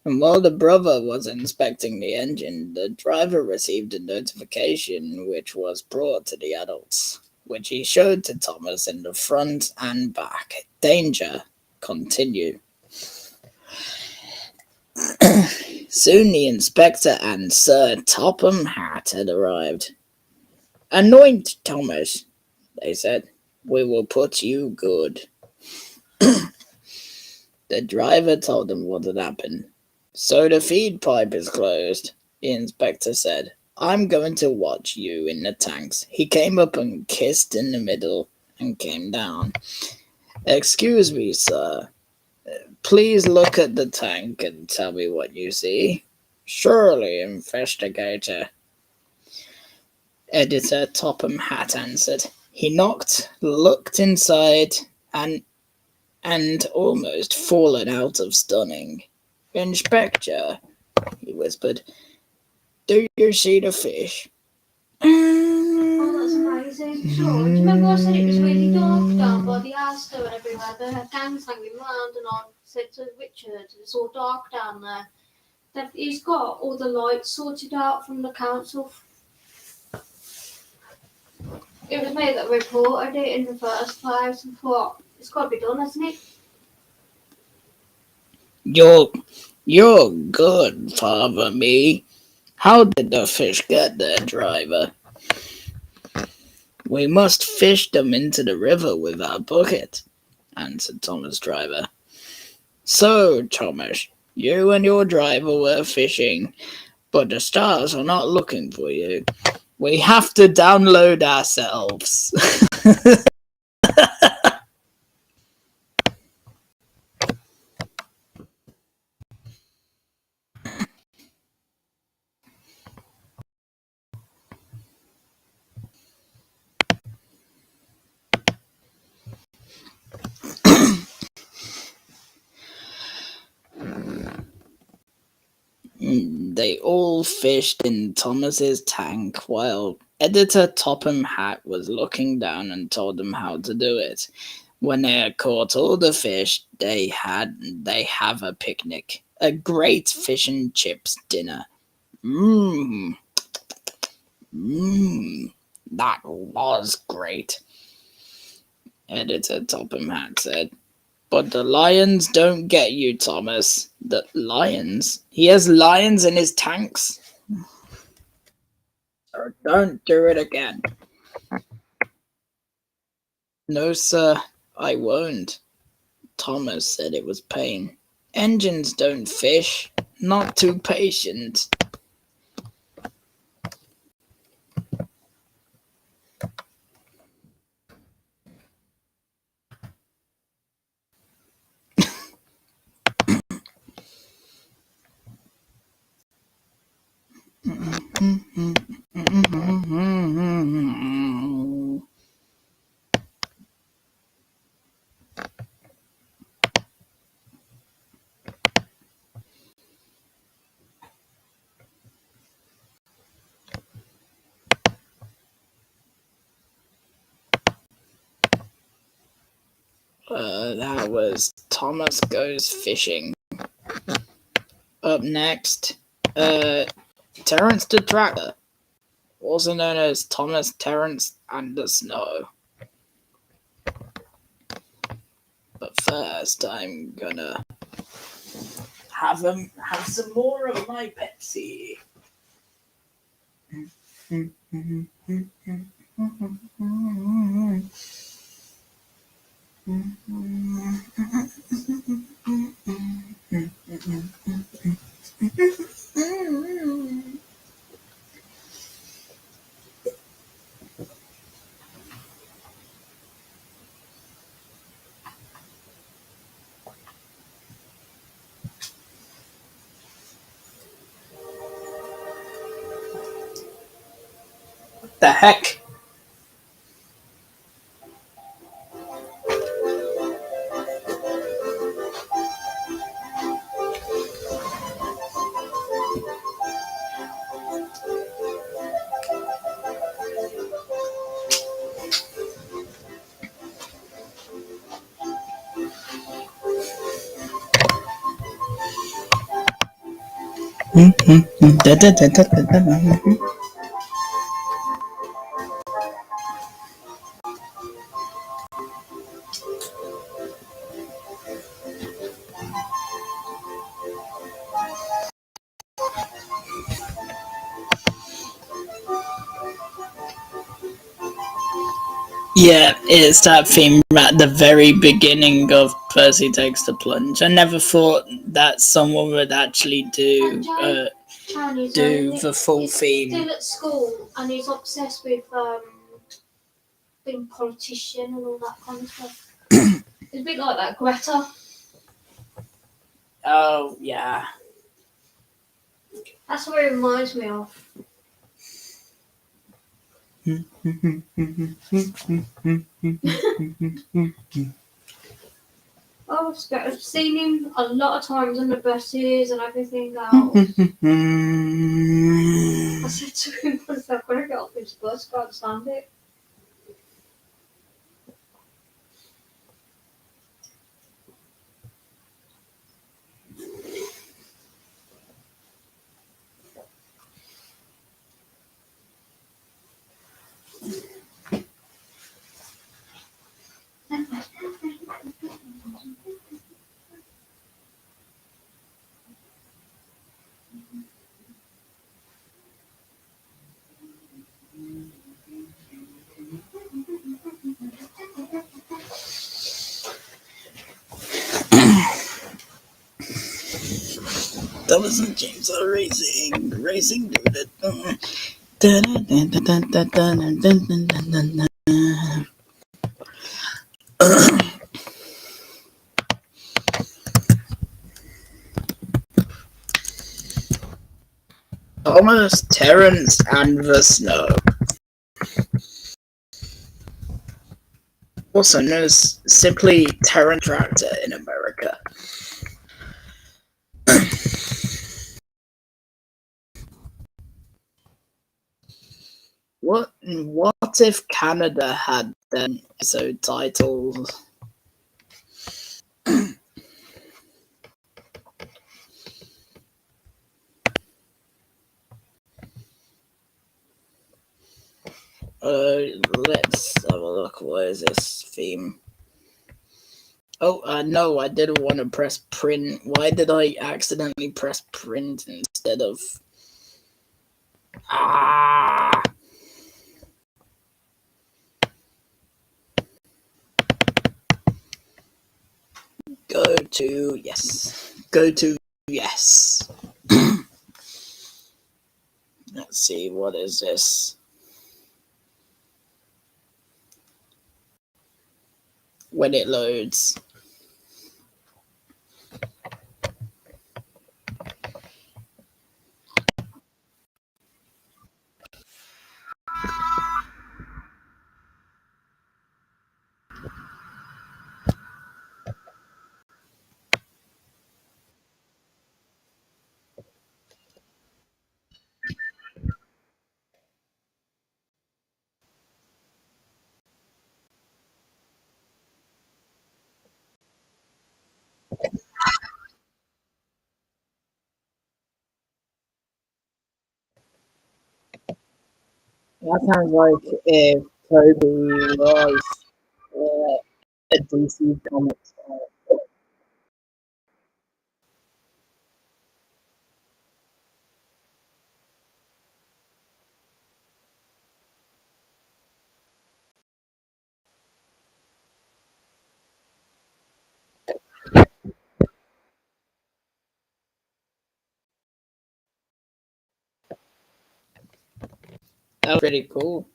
And while the brother was inspecting the engine, the driver received a notification which was brought to the adults, which he showed to Thomas in the front and back. "Danger. Continue." Soon the inspector and Sir Topham Hatt had arrived. "Anoint Thomas," they said. "We will put you good." The driver told them what had happened. "So the feed pipe is closed," the inspector said. "I'm going to watch you in the tanks." He came up and kissed in the middle and came down. "Excuse me, sir. Please look at the tank and tell me what you see." "Surely, investigator," Editor Topham Hatt answered. He looked inside, and almost fallen out of stunning. "Inspector," he whispered, "do you see the fish?" Oh, that's amazing. So, do you remember I said it was really dark down by the Asda and everywhere? They had gangs hanging around, and I said to Richard, "It's all dark down there." He's got all the lights sorted out from the council. It was me that reported it in the first place and thought, it's got to be done, hasn't it? You're good, Father Me. How did the fish get there, driver?" "We must fish them into the river with our bucket," answered Thomas' driver. "So, Thomas, you and your driver were fishing, but the stars are not looking for you. We have to download ourselves." They all fished in Thomas's tank while editor Topham Hatt was looking down and told them how to do it. When they had caught all the fish, they have a picnic, a great fish and chips dinner. Mmm, that was great, editor Topham Hatt said. But the lions don't get you, Thomas. The lions? He has lions in his tanks? Or don't do it again. No, sir, I won't. Thomas said it was pain. Engines don't fish. Not too patient. That was Thomas Goes Fishing. Up next, Terrence the Tractor, also known as Thomas Terrence and the Snow. But first, I'm gonna have some more of my Pepsi. The heck? Yeah, it's that theme at the very beginning of Percy Takes the Plunge. I never thought that someone would actually do the full theme. Still at school, and he's obsessed with being a politician and all that kind of stuff. It's a bit like that Greta. Oh, yeah. That's what it reminds me of. I've seen him a lot of times on the buses and everything else. I said to him, I'm going to get off this bus, can't stand it. That wasn't James Racing dude. Thomas Terrence and the Snow, also known as simply Terrence Tractor in America. What if Canada had then episode titles? Let's have a look. What is this theme? Oh, no, I didn't want to press print. Why did I accidentally press print instead of... Ah! Go to yes. Go to yes. Let's see, what is this? When it loads. That sounds like if Toby was a DC Comics fan. That was pretty cool.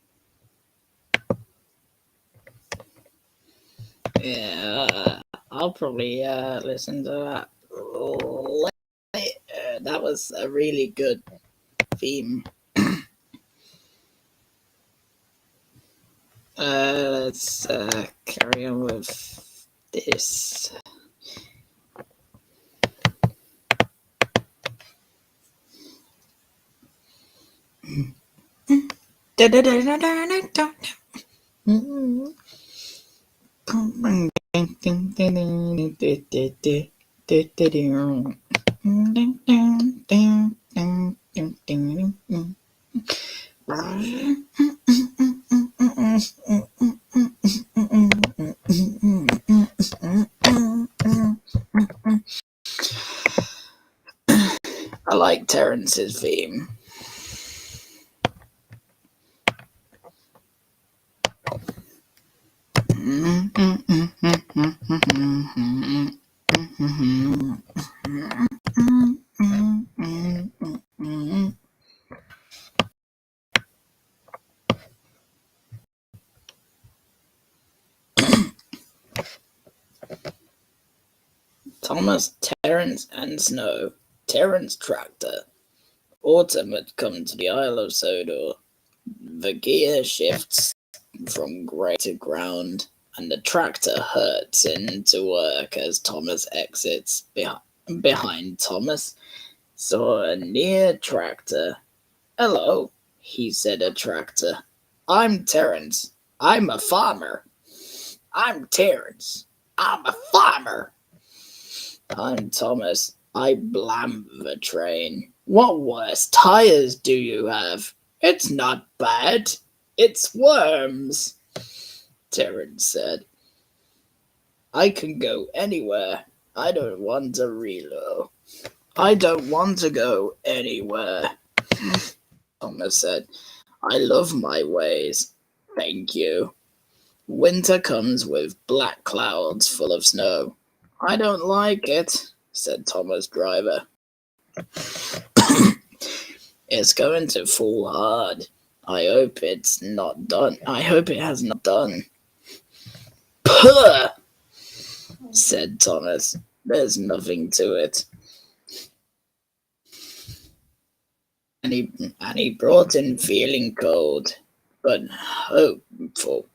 Yeah, I'll probably listen to that later. That was a really good theme. Let's carry on with this. I like Terrence's theme. Thomas, Terence, and Snow. Terence tractor. Autumn had come to the Isle of Sodor. The gear shifts from grey to ground, and the tractor hurts into work as Thomas exits. Behind Thomas saw a near tractor. "Hello," he said, a tractor. "I'm Terence. I'm a farmer." "I'm Terence. I'm a farmer." "I'm Thomas. I blam the train." "What worse tires do you have?" "It's not bad. It's worms," Terence said. "I can go anywhere. I don't want to reload." "I don't want to go anywhere," Thomas said. "I love my ways. Thank you. Winter comes with black clouds full of snow." "I don't like it," said Thomas' driver. "It's going to fall hard. I hope it's not done. I hope it has not done." "Puh," said Thomas. "There's nothing to it." And he brought in feeling cold, but hopeful.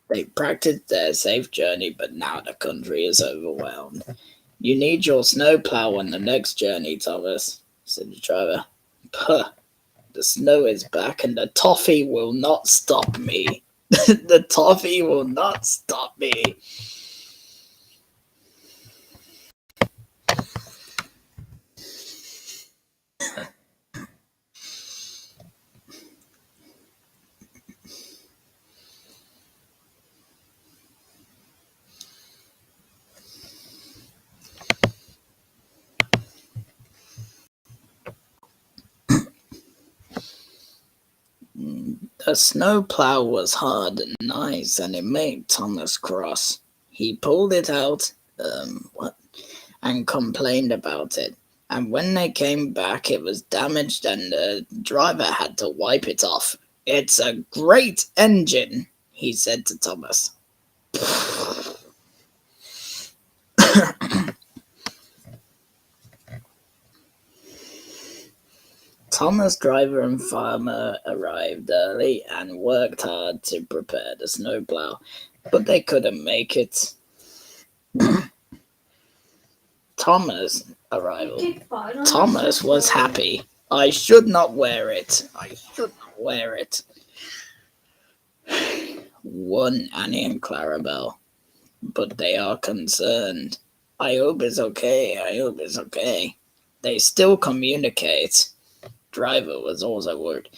They practiced their safe journey, but now the country is overwhelmed. "You need your snowplow on the next journey, Thomas," said the driver. "Puh," The snow is back and the toffee will not stop me. The toffee will not stop me. The snowplow was hard and nice, and it made Thomas cross. He pulled it out, and complained about it. And when they came back, it was damaged, and the driver had to wipe it off. "It's a great engine," he said to Thomas. Thomas, driver, and farmer arrived early and worked hard to prepare the snowplow, but they couldn't make it. Thomas' arrival. Thomas was happy. "I should not wear it. I should not wear it," one Annie and Clarabelle. "But they are concerned. I hope it's okay. I hope it's okay." They still communicate. Driver was also worried.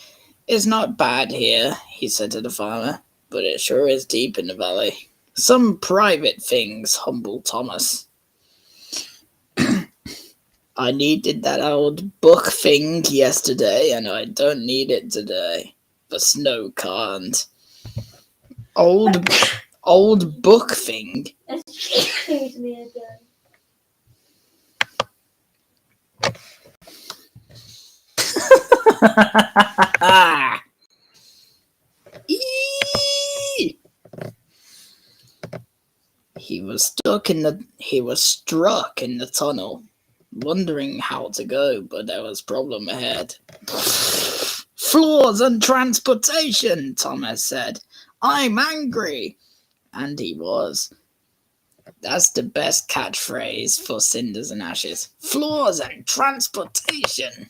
"It's not bad here," he said to the farmer, "but it sure is deep in the valley. Some private things," humbled Thomas. "I needed that old book thing yesterday, and I don't need it today. The snow can't." Old book thing? Excuse me again. He was struck in the tunnel, wondering how to go, but there was problem ahead. "Floors and transportation," Thomas said. "I'm angry." And he was. That's the best catchphrase for Cinders and Ashes. Floors and transportation.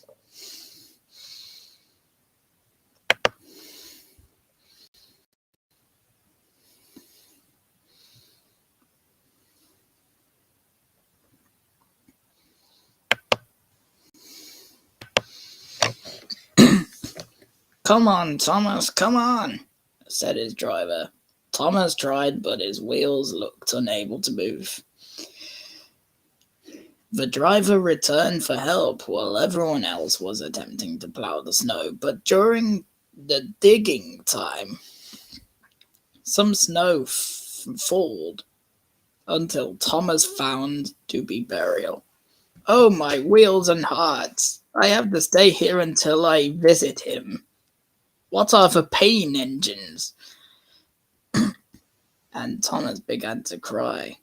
"Come on, Thomas, come on," said his driver. Thomas tried, but his wheels looked unable to move. The driver returned for help while everyone else was attempting to plow the snow, but during the digging time, some snow falled until Thomas found to be burial. "Oh, my wheels and hearts! I have to stay here until I visit him. What are the pain engines?" And Thomas began to cry.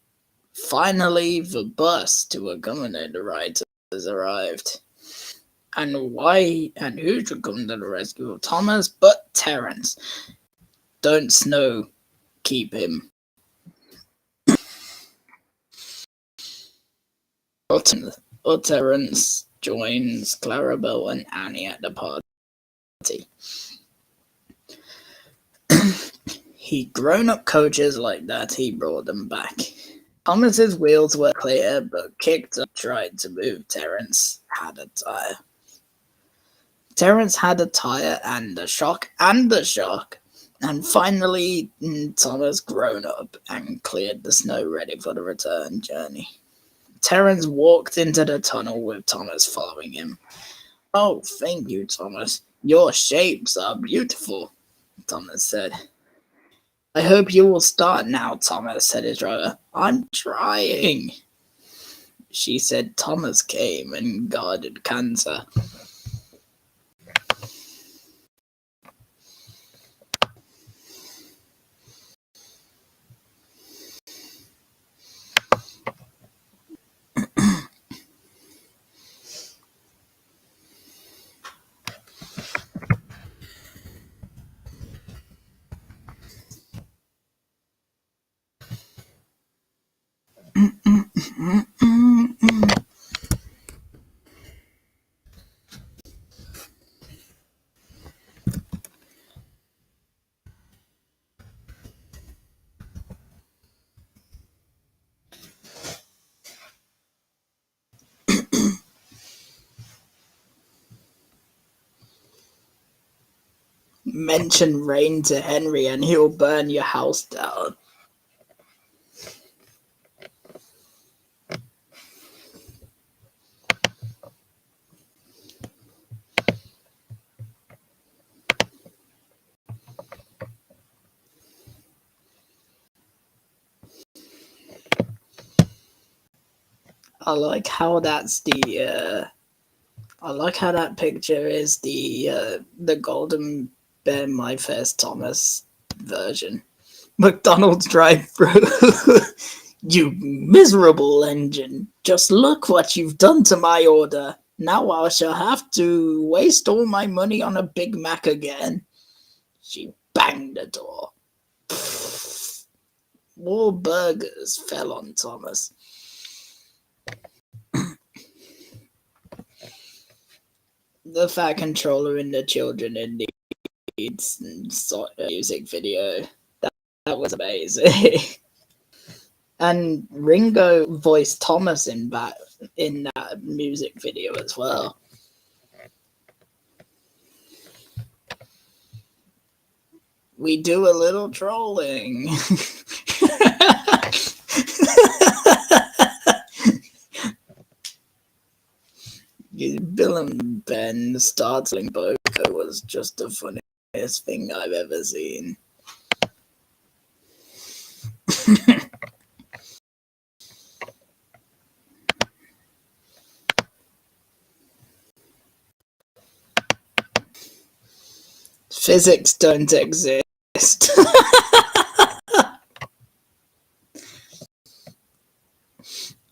Finally, the bus to accommodate the riders arrived. And who should come to the rescue of Thomas but Terence? Don't snow keep him. Terence joins Clarabelle and Annie at the party. He grown-up coaches like that, he brought them back. Thomas's wheels were clear, but kicked up, tried to move. Terence had a tire. And a shock. And finally, Thomas grown up and cleared the snow ready for the return journey. Terence walked into the tunnel with Thomas following him. "Oh, thank you, Thomas. Your shapes are beautiful," Thomas said. "I hope you will start now, Thomas," said his driver. "I'm trying." She said Thomas came and guarded cancer. mention rain to Henry and he'll burn your house down. I like how that's I like how that picture is the Golden Bear My First Thomas version. McDonald's drive-thru. You miserable engine. Just look what you've done to my order. Now I shall have to waste all my money on a Big Mac again. She banged the door. More burgers fell on Thomas. The fat controller in the children in Needs music video. That was amazing. And Ringo voiced Thomas in that music video as well. We do a little trolling. Bill and Ben startling Boco was just the funniest thing I've ever seen. Physics don't exist.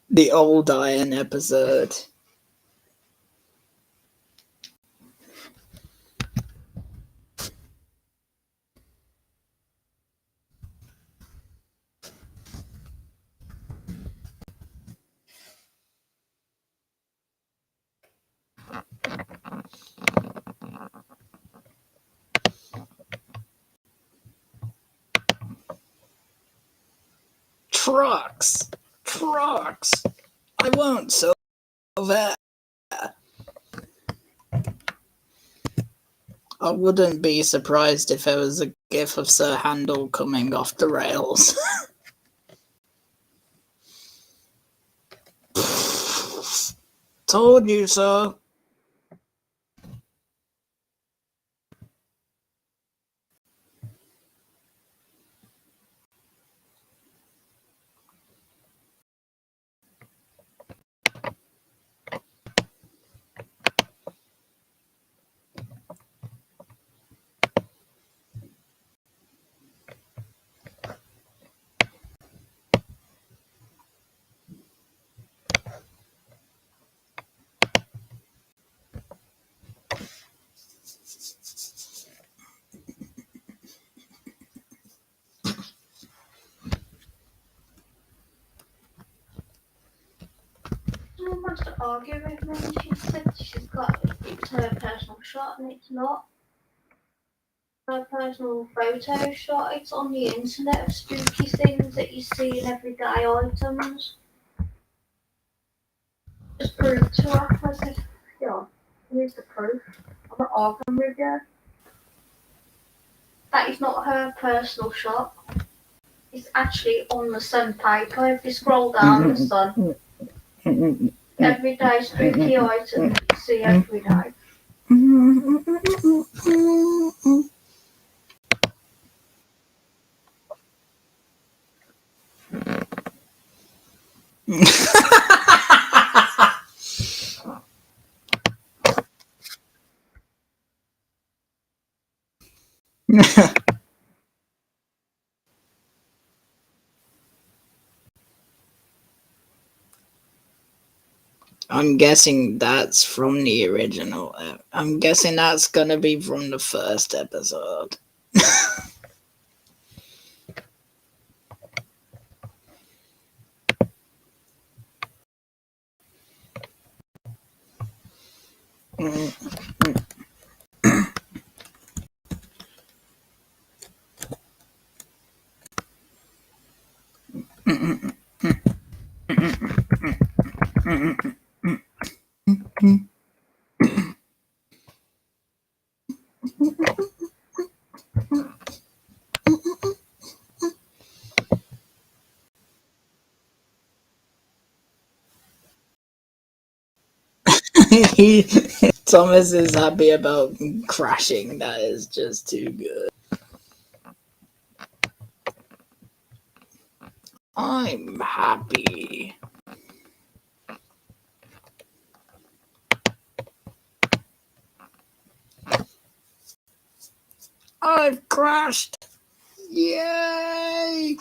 The old Iron episode. Trucks. I won't sell that. I wouldn't be surprised if there was a gif of Sir Handel coming off the rails. Told you so. Someone wants to argue with me and she said it's her personal shot and it's not. Her personal photo shot, it's on the internet of spooky things that you see in everyday items. Just prove to her. I said, yeah, here's the proof. I'm not arguing with you. That is not her personal shot. It's actually on the sun paper. If you scroll down the sun, everyday spooky items you see every day. I'm guessing that's from the original. I'm guessing that's gonna be from the first episode. he, Thomas is happy about crashing. That is just too good. I'm happy. I've crashed. Yay!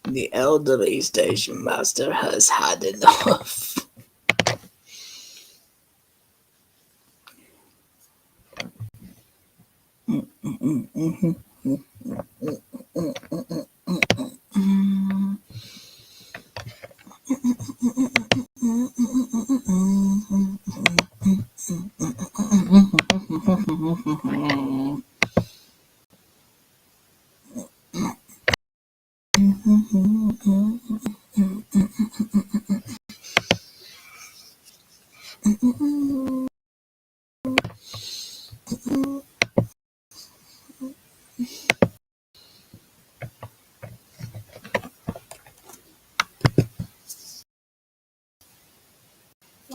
The elderly station master has had enough.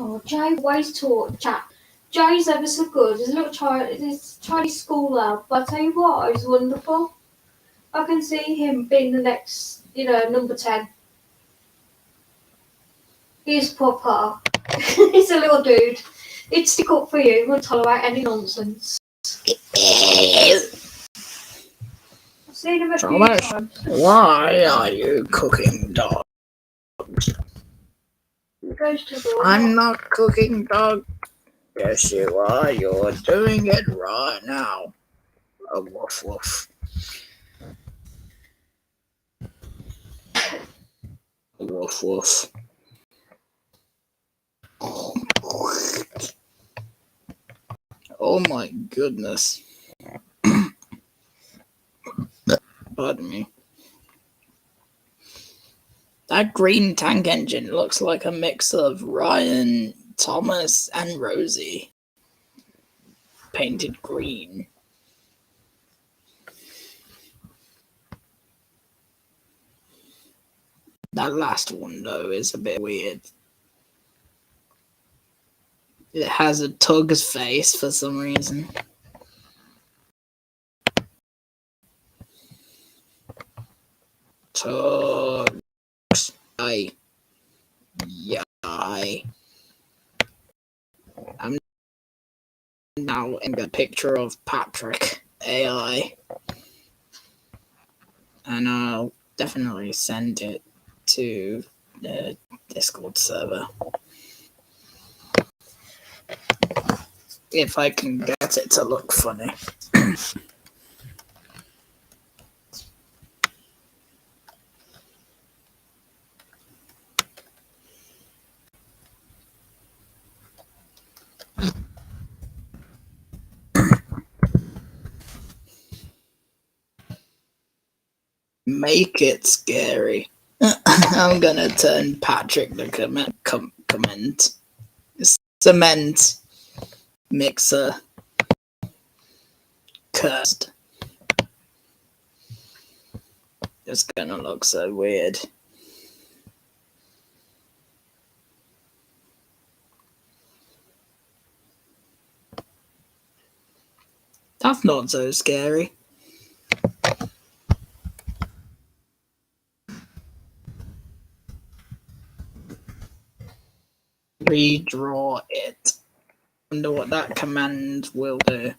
Oh, Jay always taught chat. Jay's ever so good. His little child, his Chinese school lad. But I tell you what, he's wonderful. I can see him being the next, number 10. He's proper. He's a little dude. He'd stick up for you, wouldn't tolerate any nonsense. I've seen him a few Thomas, times. why are you cooking dog? He goes to the I'm not cooking dog. Yes, you are. You're doing it right now. A woof woof. A woof woof. Oh my goodness. Pardon me. That green tank engine looks like a mix of Ryan, Thomas, and Rosie. Painted green. That last one, though, is a bit weird. It has a Tug's face for some reason. Tugs. Yeah. I'm now in a picture of Patrick AI. And I'll definitely send it to the Discord server. If I can get it to look funny. make it scary. I'm gonna turn Patrick the comment. Cement mixer cursed. It's gonna look so weird. That's not so scary. Redraw it. I wonder what that command will do.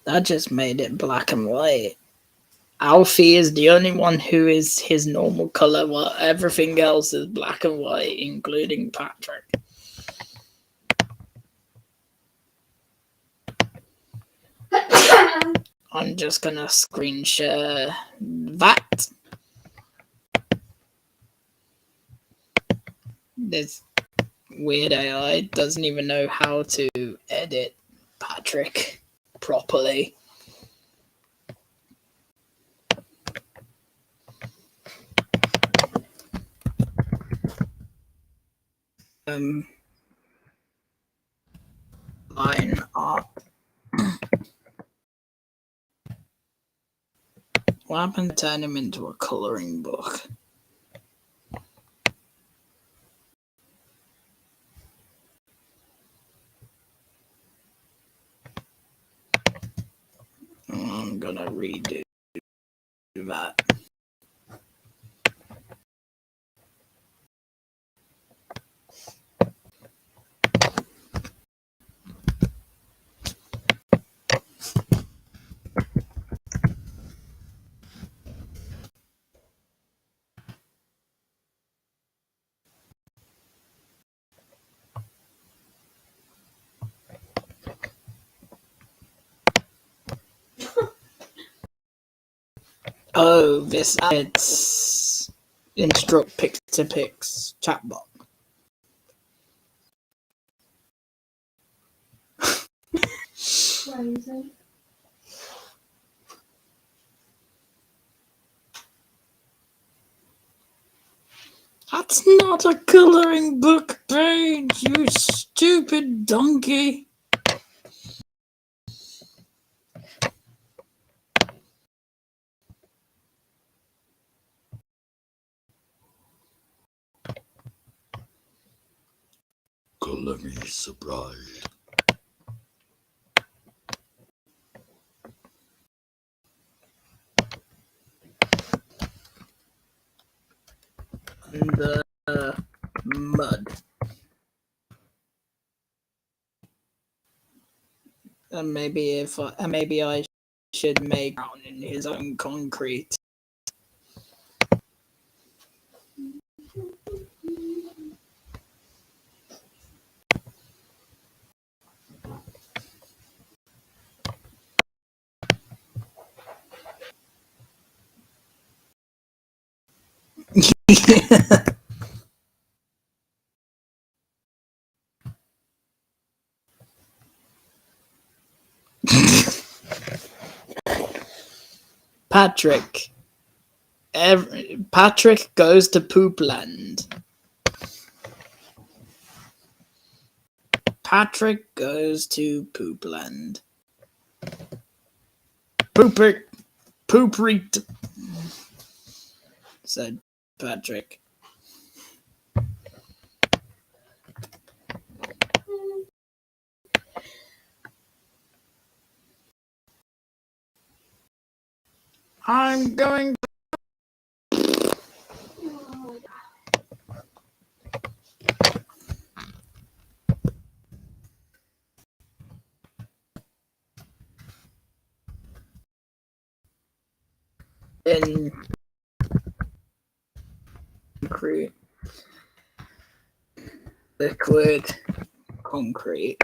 That just made it black and white. Alfie is the only one who is his normal color, while everything else is black and white, including Patrick. I'm just gonna screen share that. This weird AI doesn't even know how to edit Patrick properly. Line art. What happened to turn him into a coloring book? I'm gonna redo that. Oh, this adds instruct Pix-to-Pix chatbot. Crazy. That's not a coloring book page, you stupid donkey. Color me surprised. In the mud. And maybe I should make brown in his own concrete. Patrick. Patrick goes to Poopland. Patrick goes to Poopland. Poopreet, said Patrick. I'm going in concrete. Liquid concrete.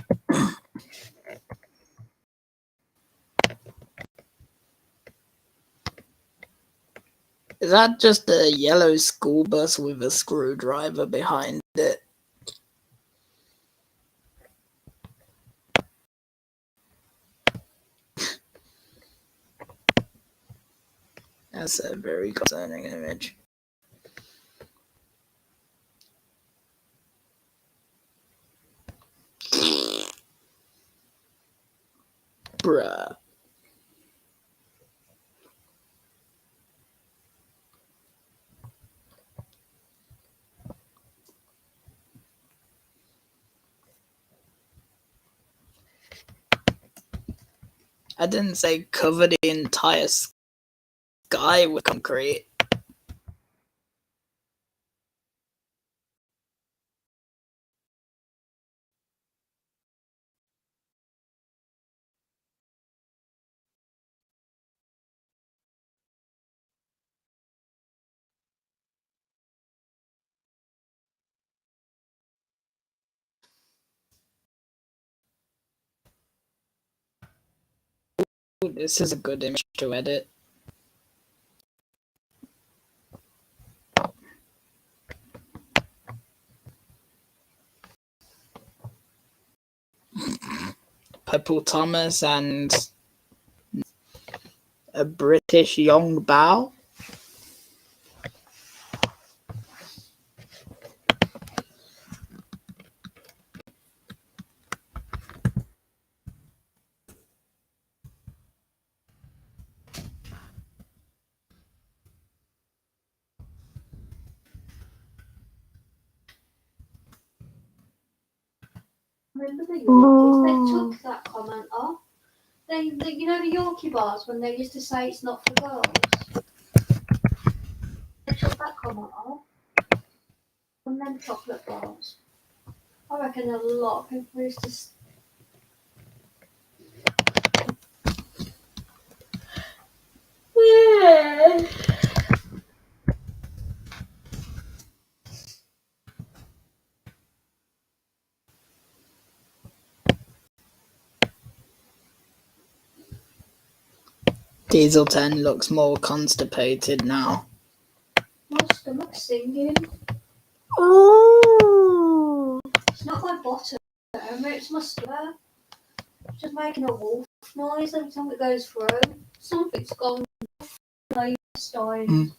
Is that just a yellow school bus with a screwdriver behind it? That's a very concerning image. Bruh. I didn't say cover the entire sky with concrete. Ooh, this is a good image to edit. Purple Thomas and a British Young Bao. Remember the Yorkies? They took that comment off. You know the Yorkie bars when they used to say it's not for girls? They took that comment off. And then chocolate bars. I reckon a lot of people used to. Yeah. Diesel 10 looks more constipated now. My stomach's singing. Oh. It's not my bottom, it's my stomach. It's just making a wolf noise every time it goes through. Something's gone like dying.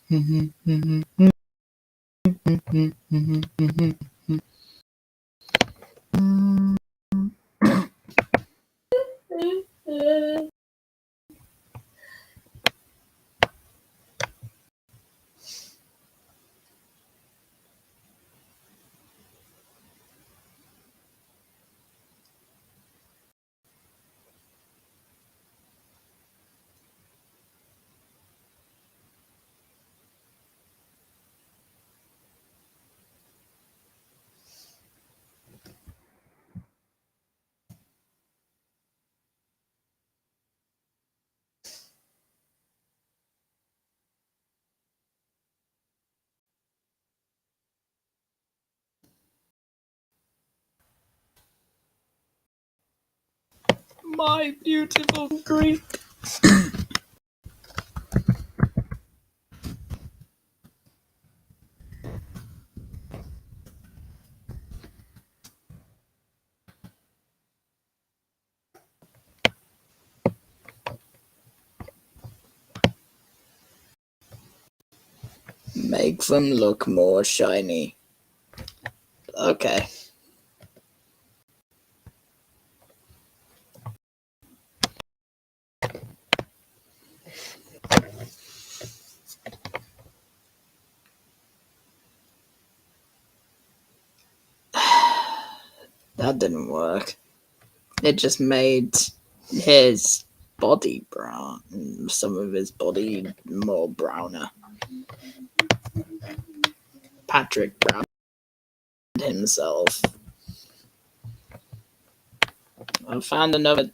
My beautiful Greek. Make them look more shiny. Okay. That didn't work. It just made his body brown, some of his body more browner. Patrick Brown himself. I found another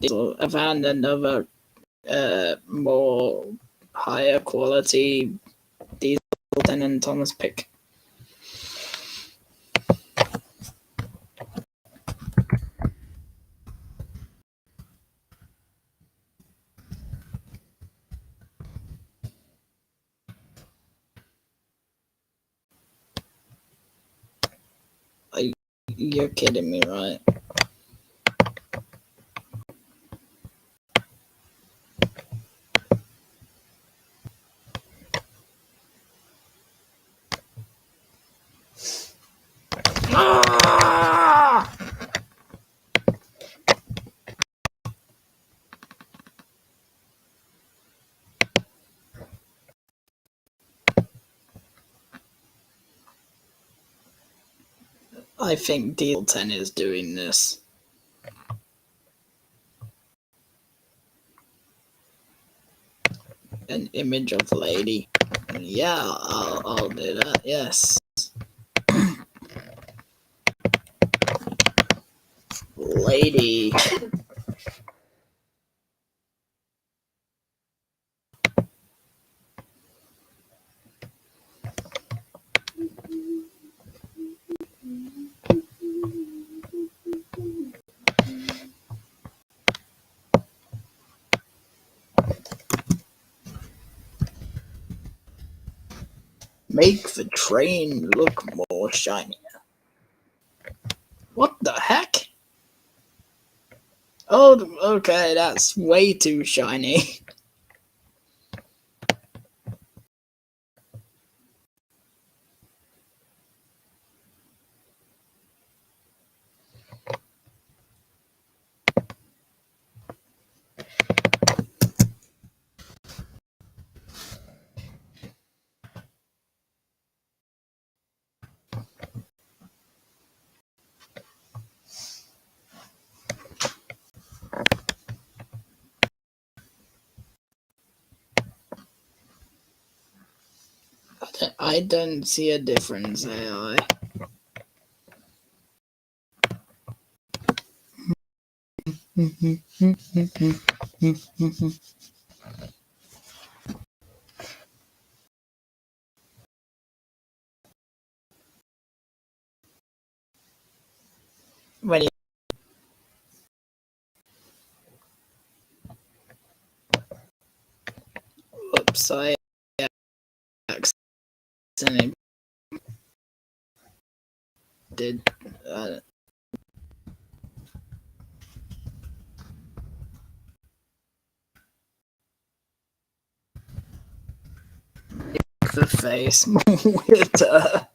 more higher quality diesel than Thomas pick. You're kidding me, right? Ah! I think Diesel 10 is doing this. An image of lady. Yeah, I'll do that, yes. Lady. Make the train look more shiny. What the heck? Oh, okay, that's way too shiny. I don't see a difference, AI. When you oops, I accidentally did the face more weirder.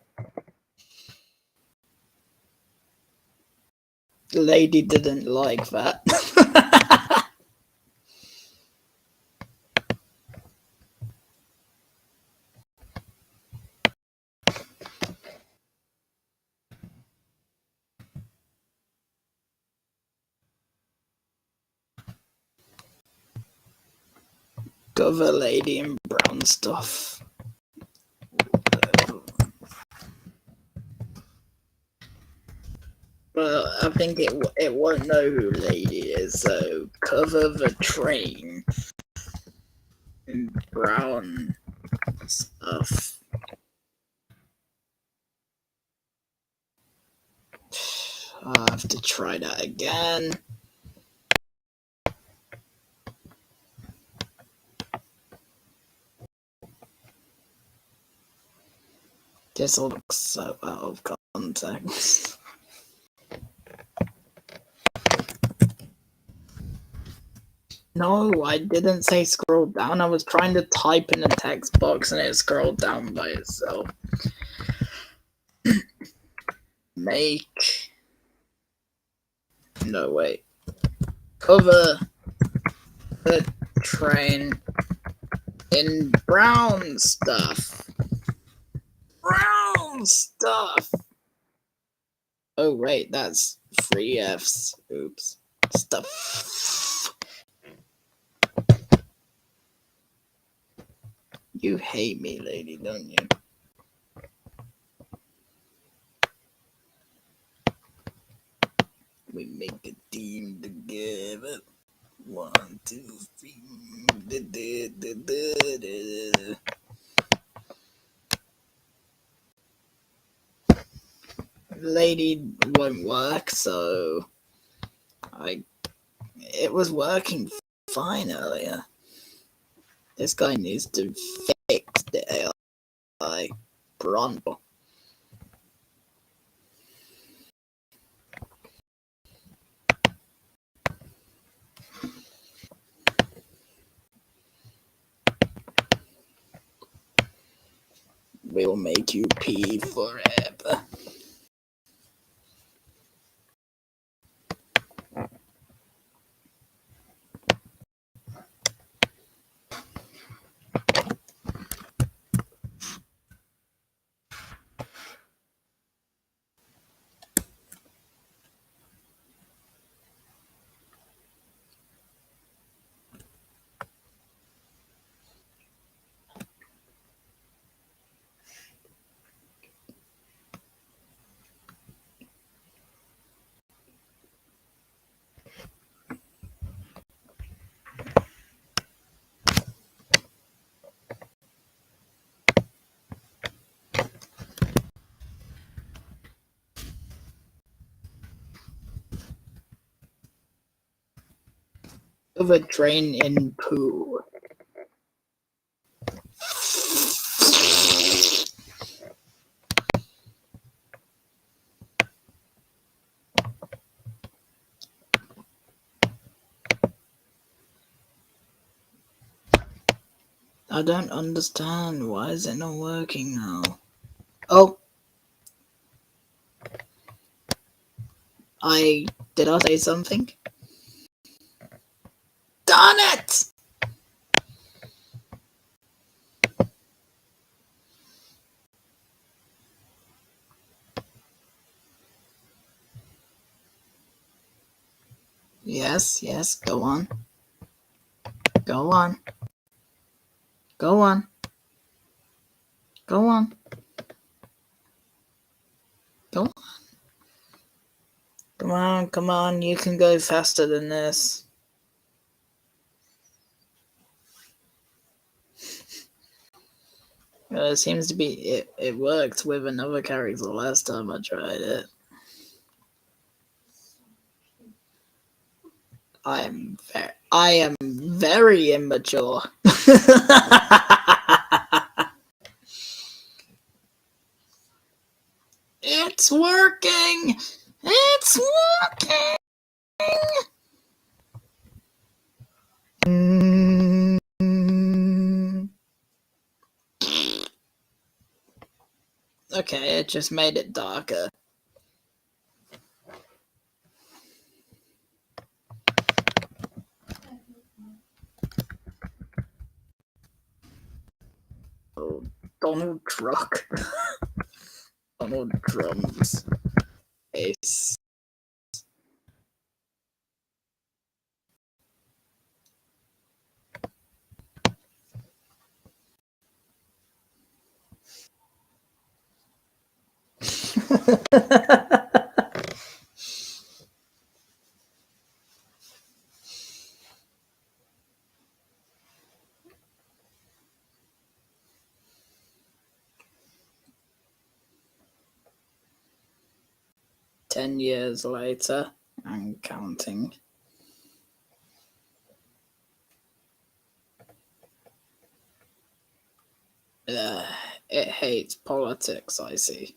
The lady didn't like that. Cover lady in brown stuff. Well, I think it won't know who lady is, so cover the train in brown stuff. I'll have to try that again. This all looks so out of context. No, I didn't say scroll down. I was trying to type in the text box and it scrolled down by itself. Make. No, wait. Cover the train in brown stuff. Brown stuff. Oh, wait, that's 3 F's. Oops. Stuff. You hate me, lady, don't you? We make a team together. 1, 2, 3. Lady won't work, so it was working fine earlier. This guy needs to fix the AI pronto. will make you pee forever. Of a drain in poo. I don't understand. Why is it not working now? Oh. Did I say something? Darn it! Yes, go on. Go on. Go on. Go on. Go on. Come on, you can go faster than this. It seems to be, it worked with another character last time I tried it. I am very immature. It's working! It's working! Okay, it just made it darker. Oh, Donald Truck. Donald Drums. Ace. Ten years later, and counting. It hates politics, I see.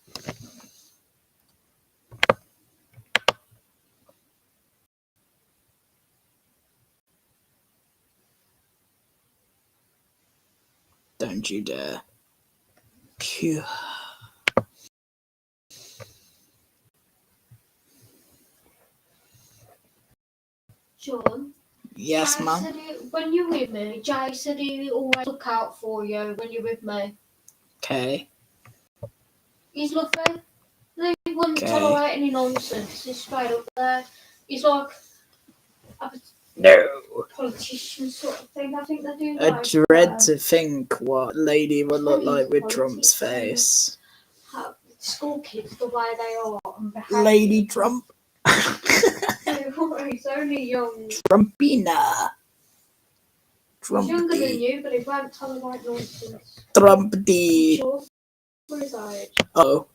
Don't you dare. Phew. Sean? Yes, Jay Mum? said when you're with me, Jay said he always look out for you when you're with me. Okay. He's lovely. He wouldn't Okay. tolerate any nonsense. He's straight up there. He's like a No. politician sort of thing. I think they do I like dread to think what Lady would look like with politics, Trump's face. how school kids, the way they are and behave. Lady Trump. He's only young. Trumpina. He's younger than Trumpy. you, but he won't tolerate nonsense. Trumpy. Sure, for his age. Oh.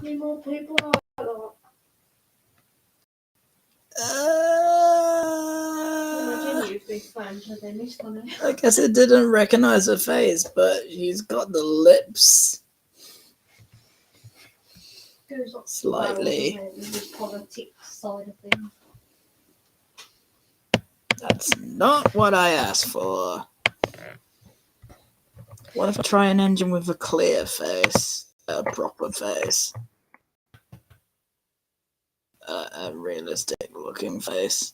Need more people like that. Imagine you'd be friends with him. He's funny. I guess it didn't recognize her face, but she's got the lips. Goes up Slightly. with his politics side of things. That's not what I asked for. What if I try an engine with a clear face? A proper face? A realistic looking face?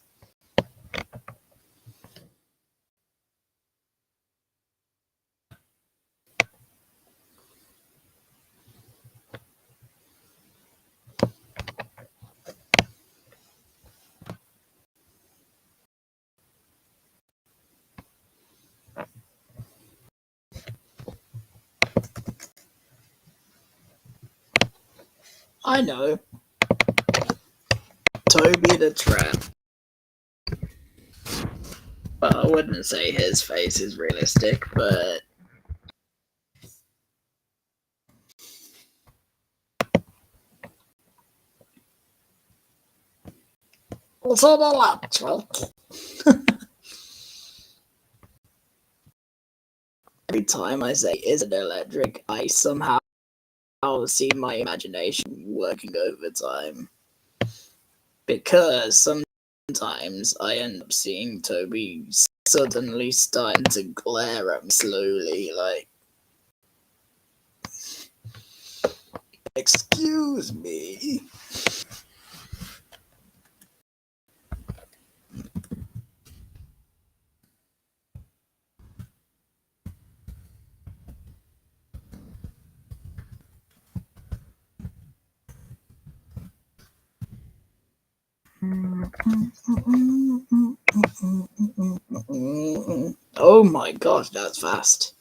I know. Toby the Tramp. Well, I wouldn't say his face is realistic, but it's an electric. Every time I say is it electric, I somehow see my imagination working overtime. Because sometimes I end up seeing Toby suddenly starting to glare at me slowly, like, excuse me. Oh my gosh, that's fast.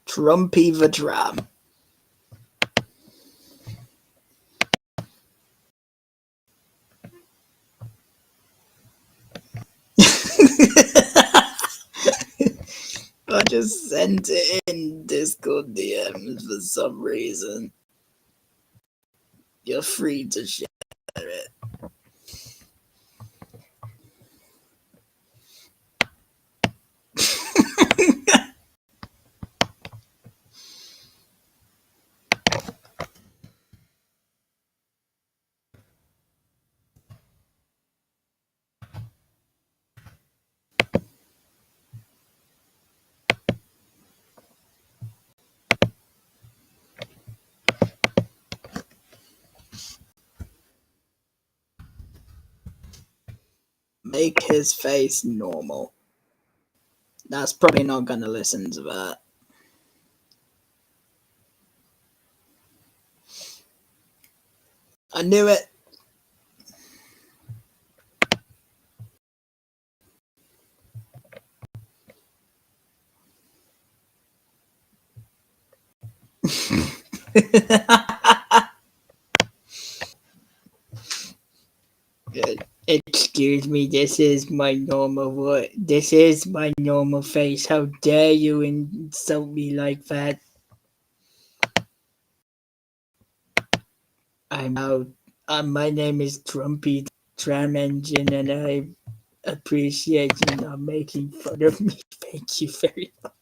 Trumpy the Tram. I just sent it in Discord DMs for some reason. You're free to share it. Make his face normal. That's probably not gonna listen to that. I knew it. Excuse me, this is my normal voice. This is my normal face. How dare you insult me like that? I'm out. My name is Trumpy Tram Engine, and I appreciate you not making fun of me. Thank you very much.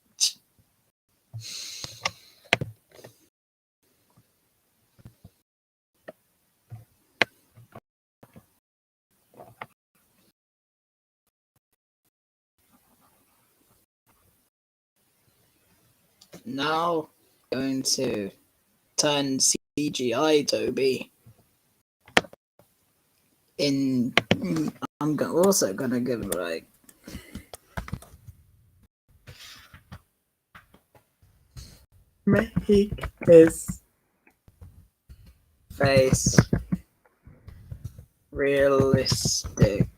Now, going to turn CGI Toby in. I'm also gonna give it like. Make his face realistic.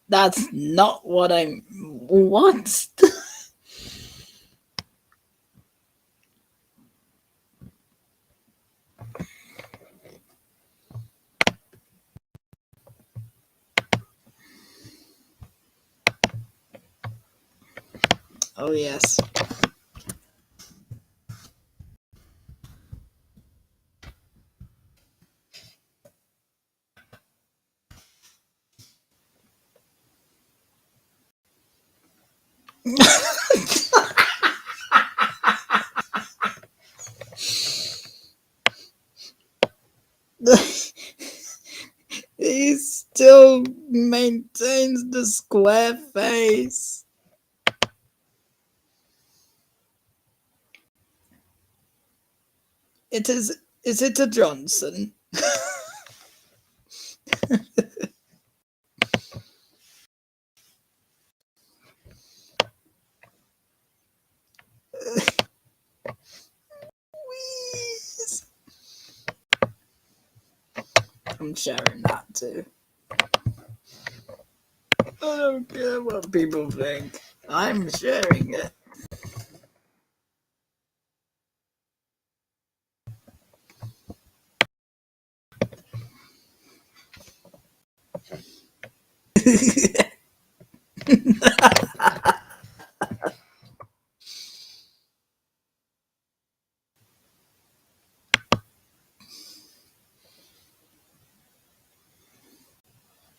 That's not what I'm. What? Oh, yes. He still maintains the square face. Is it a Johnson? Wheeze. I'm sharing that too. I don't care what people think. I'm sharing it.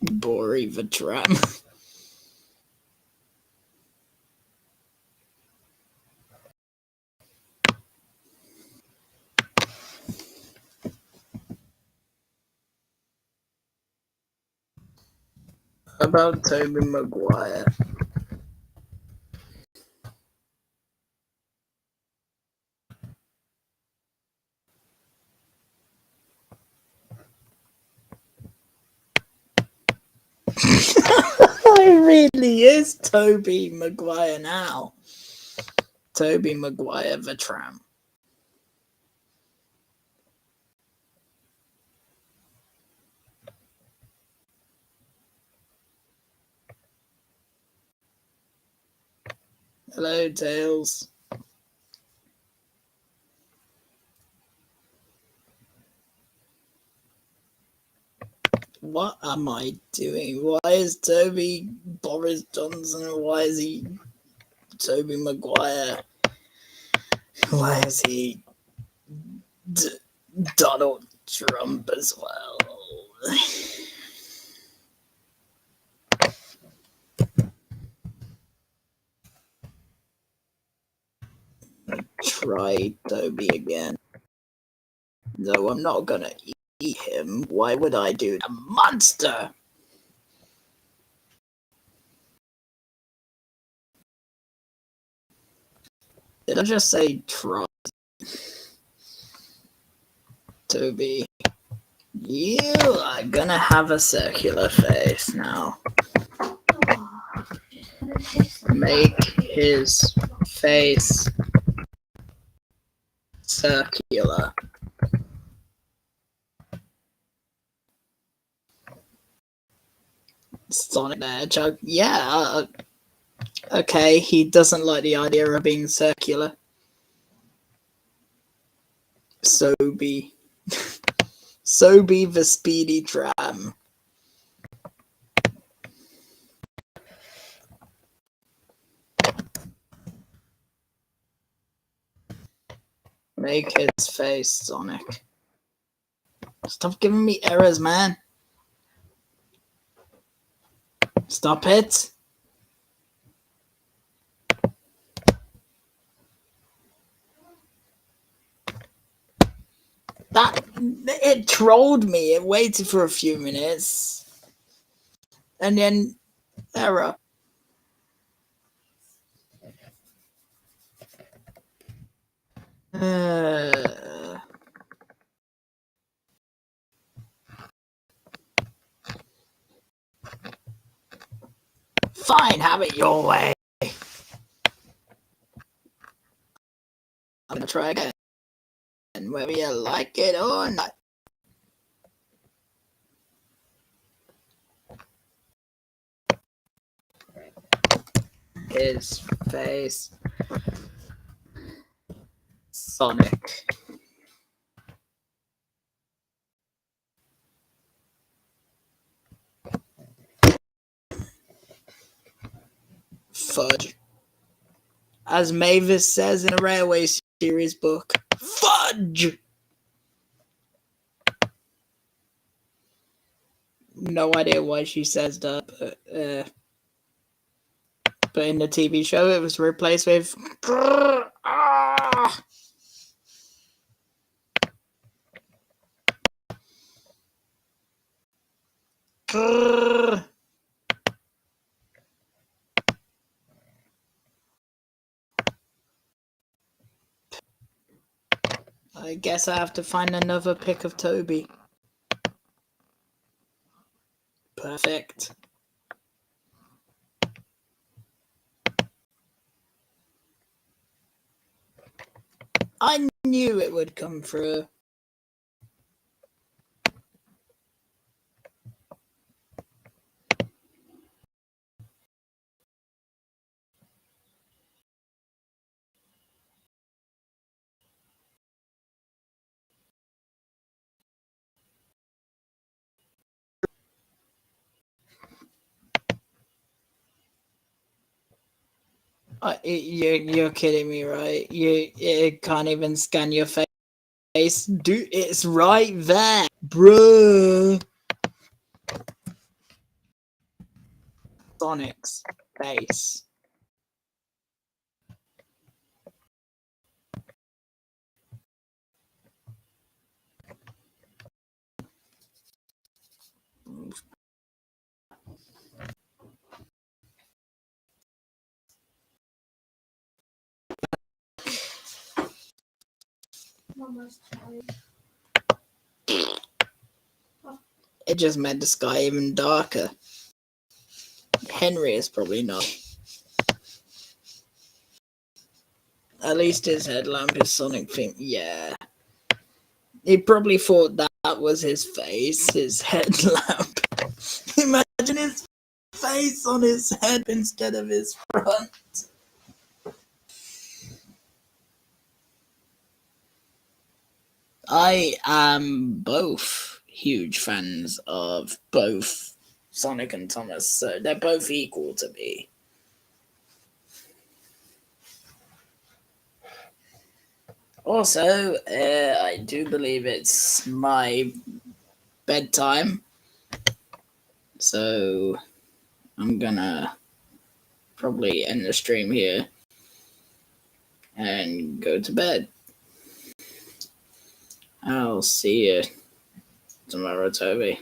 Bori Vatram. About Toby Maguire. It really is Toby Maguire now. Toby Maguire Vatram. Hello, Tails. What am I doing? Why is Toby Boris Johnson? Why is he Toby Maguire? Why is he Donald Trump as well? Try Toby again. No, I'm not gonna eat him. Why would I do that? Monster! Did I just say try? Toby, you are gonna have a circular face now. Make his face circular. Sonic the Hedgehog. Yeah, okay, he doesn't like the idea of being circular. Sobe. Sobe the Speedy Tram. Make his face Sonic. Stop giving me errors, man. Stop it. That it trolled me. It waited for a few minutes, and then error. Fine, have it your way. I'm gonna try again, whether you like it or not. His face. Sonic. Fudge. As Mavis says in a Railway series book, fudge! No idea why she says that, but in the TV show it was replaced with grrr, ah! Grrr. I guess I have to find another pic of Toby. Perfect. I knew it would come through. You're kidding me, right? You can't even scan your face. Dude, it's right there, bruh. Sonic's face. Mama's tired. It just made the sky even darker. Henry is probably not. At least his headlamp is Sonic thing. Yeah. He probably thought that was his face, his headlamp. Imagine his face on his head instead of his front. I am both huge fans of both Sonic and Thomas, so they're both equal to me. Also, I do believe it's my bedtime, so I'm gonna probably end the stream here and go to bed. I'll see you tomorrow, Toby.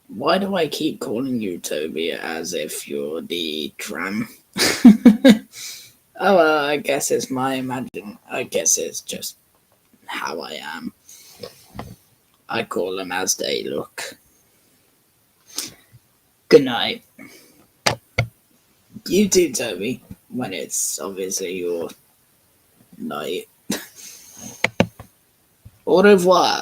Why do I keep calling you Toby as if you're the tram? Oh, well, I guess it's I guess it's just how I am. I call them as they look. Good night. You too, Toby, when it's obviously your night. Au revoir.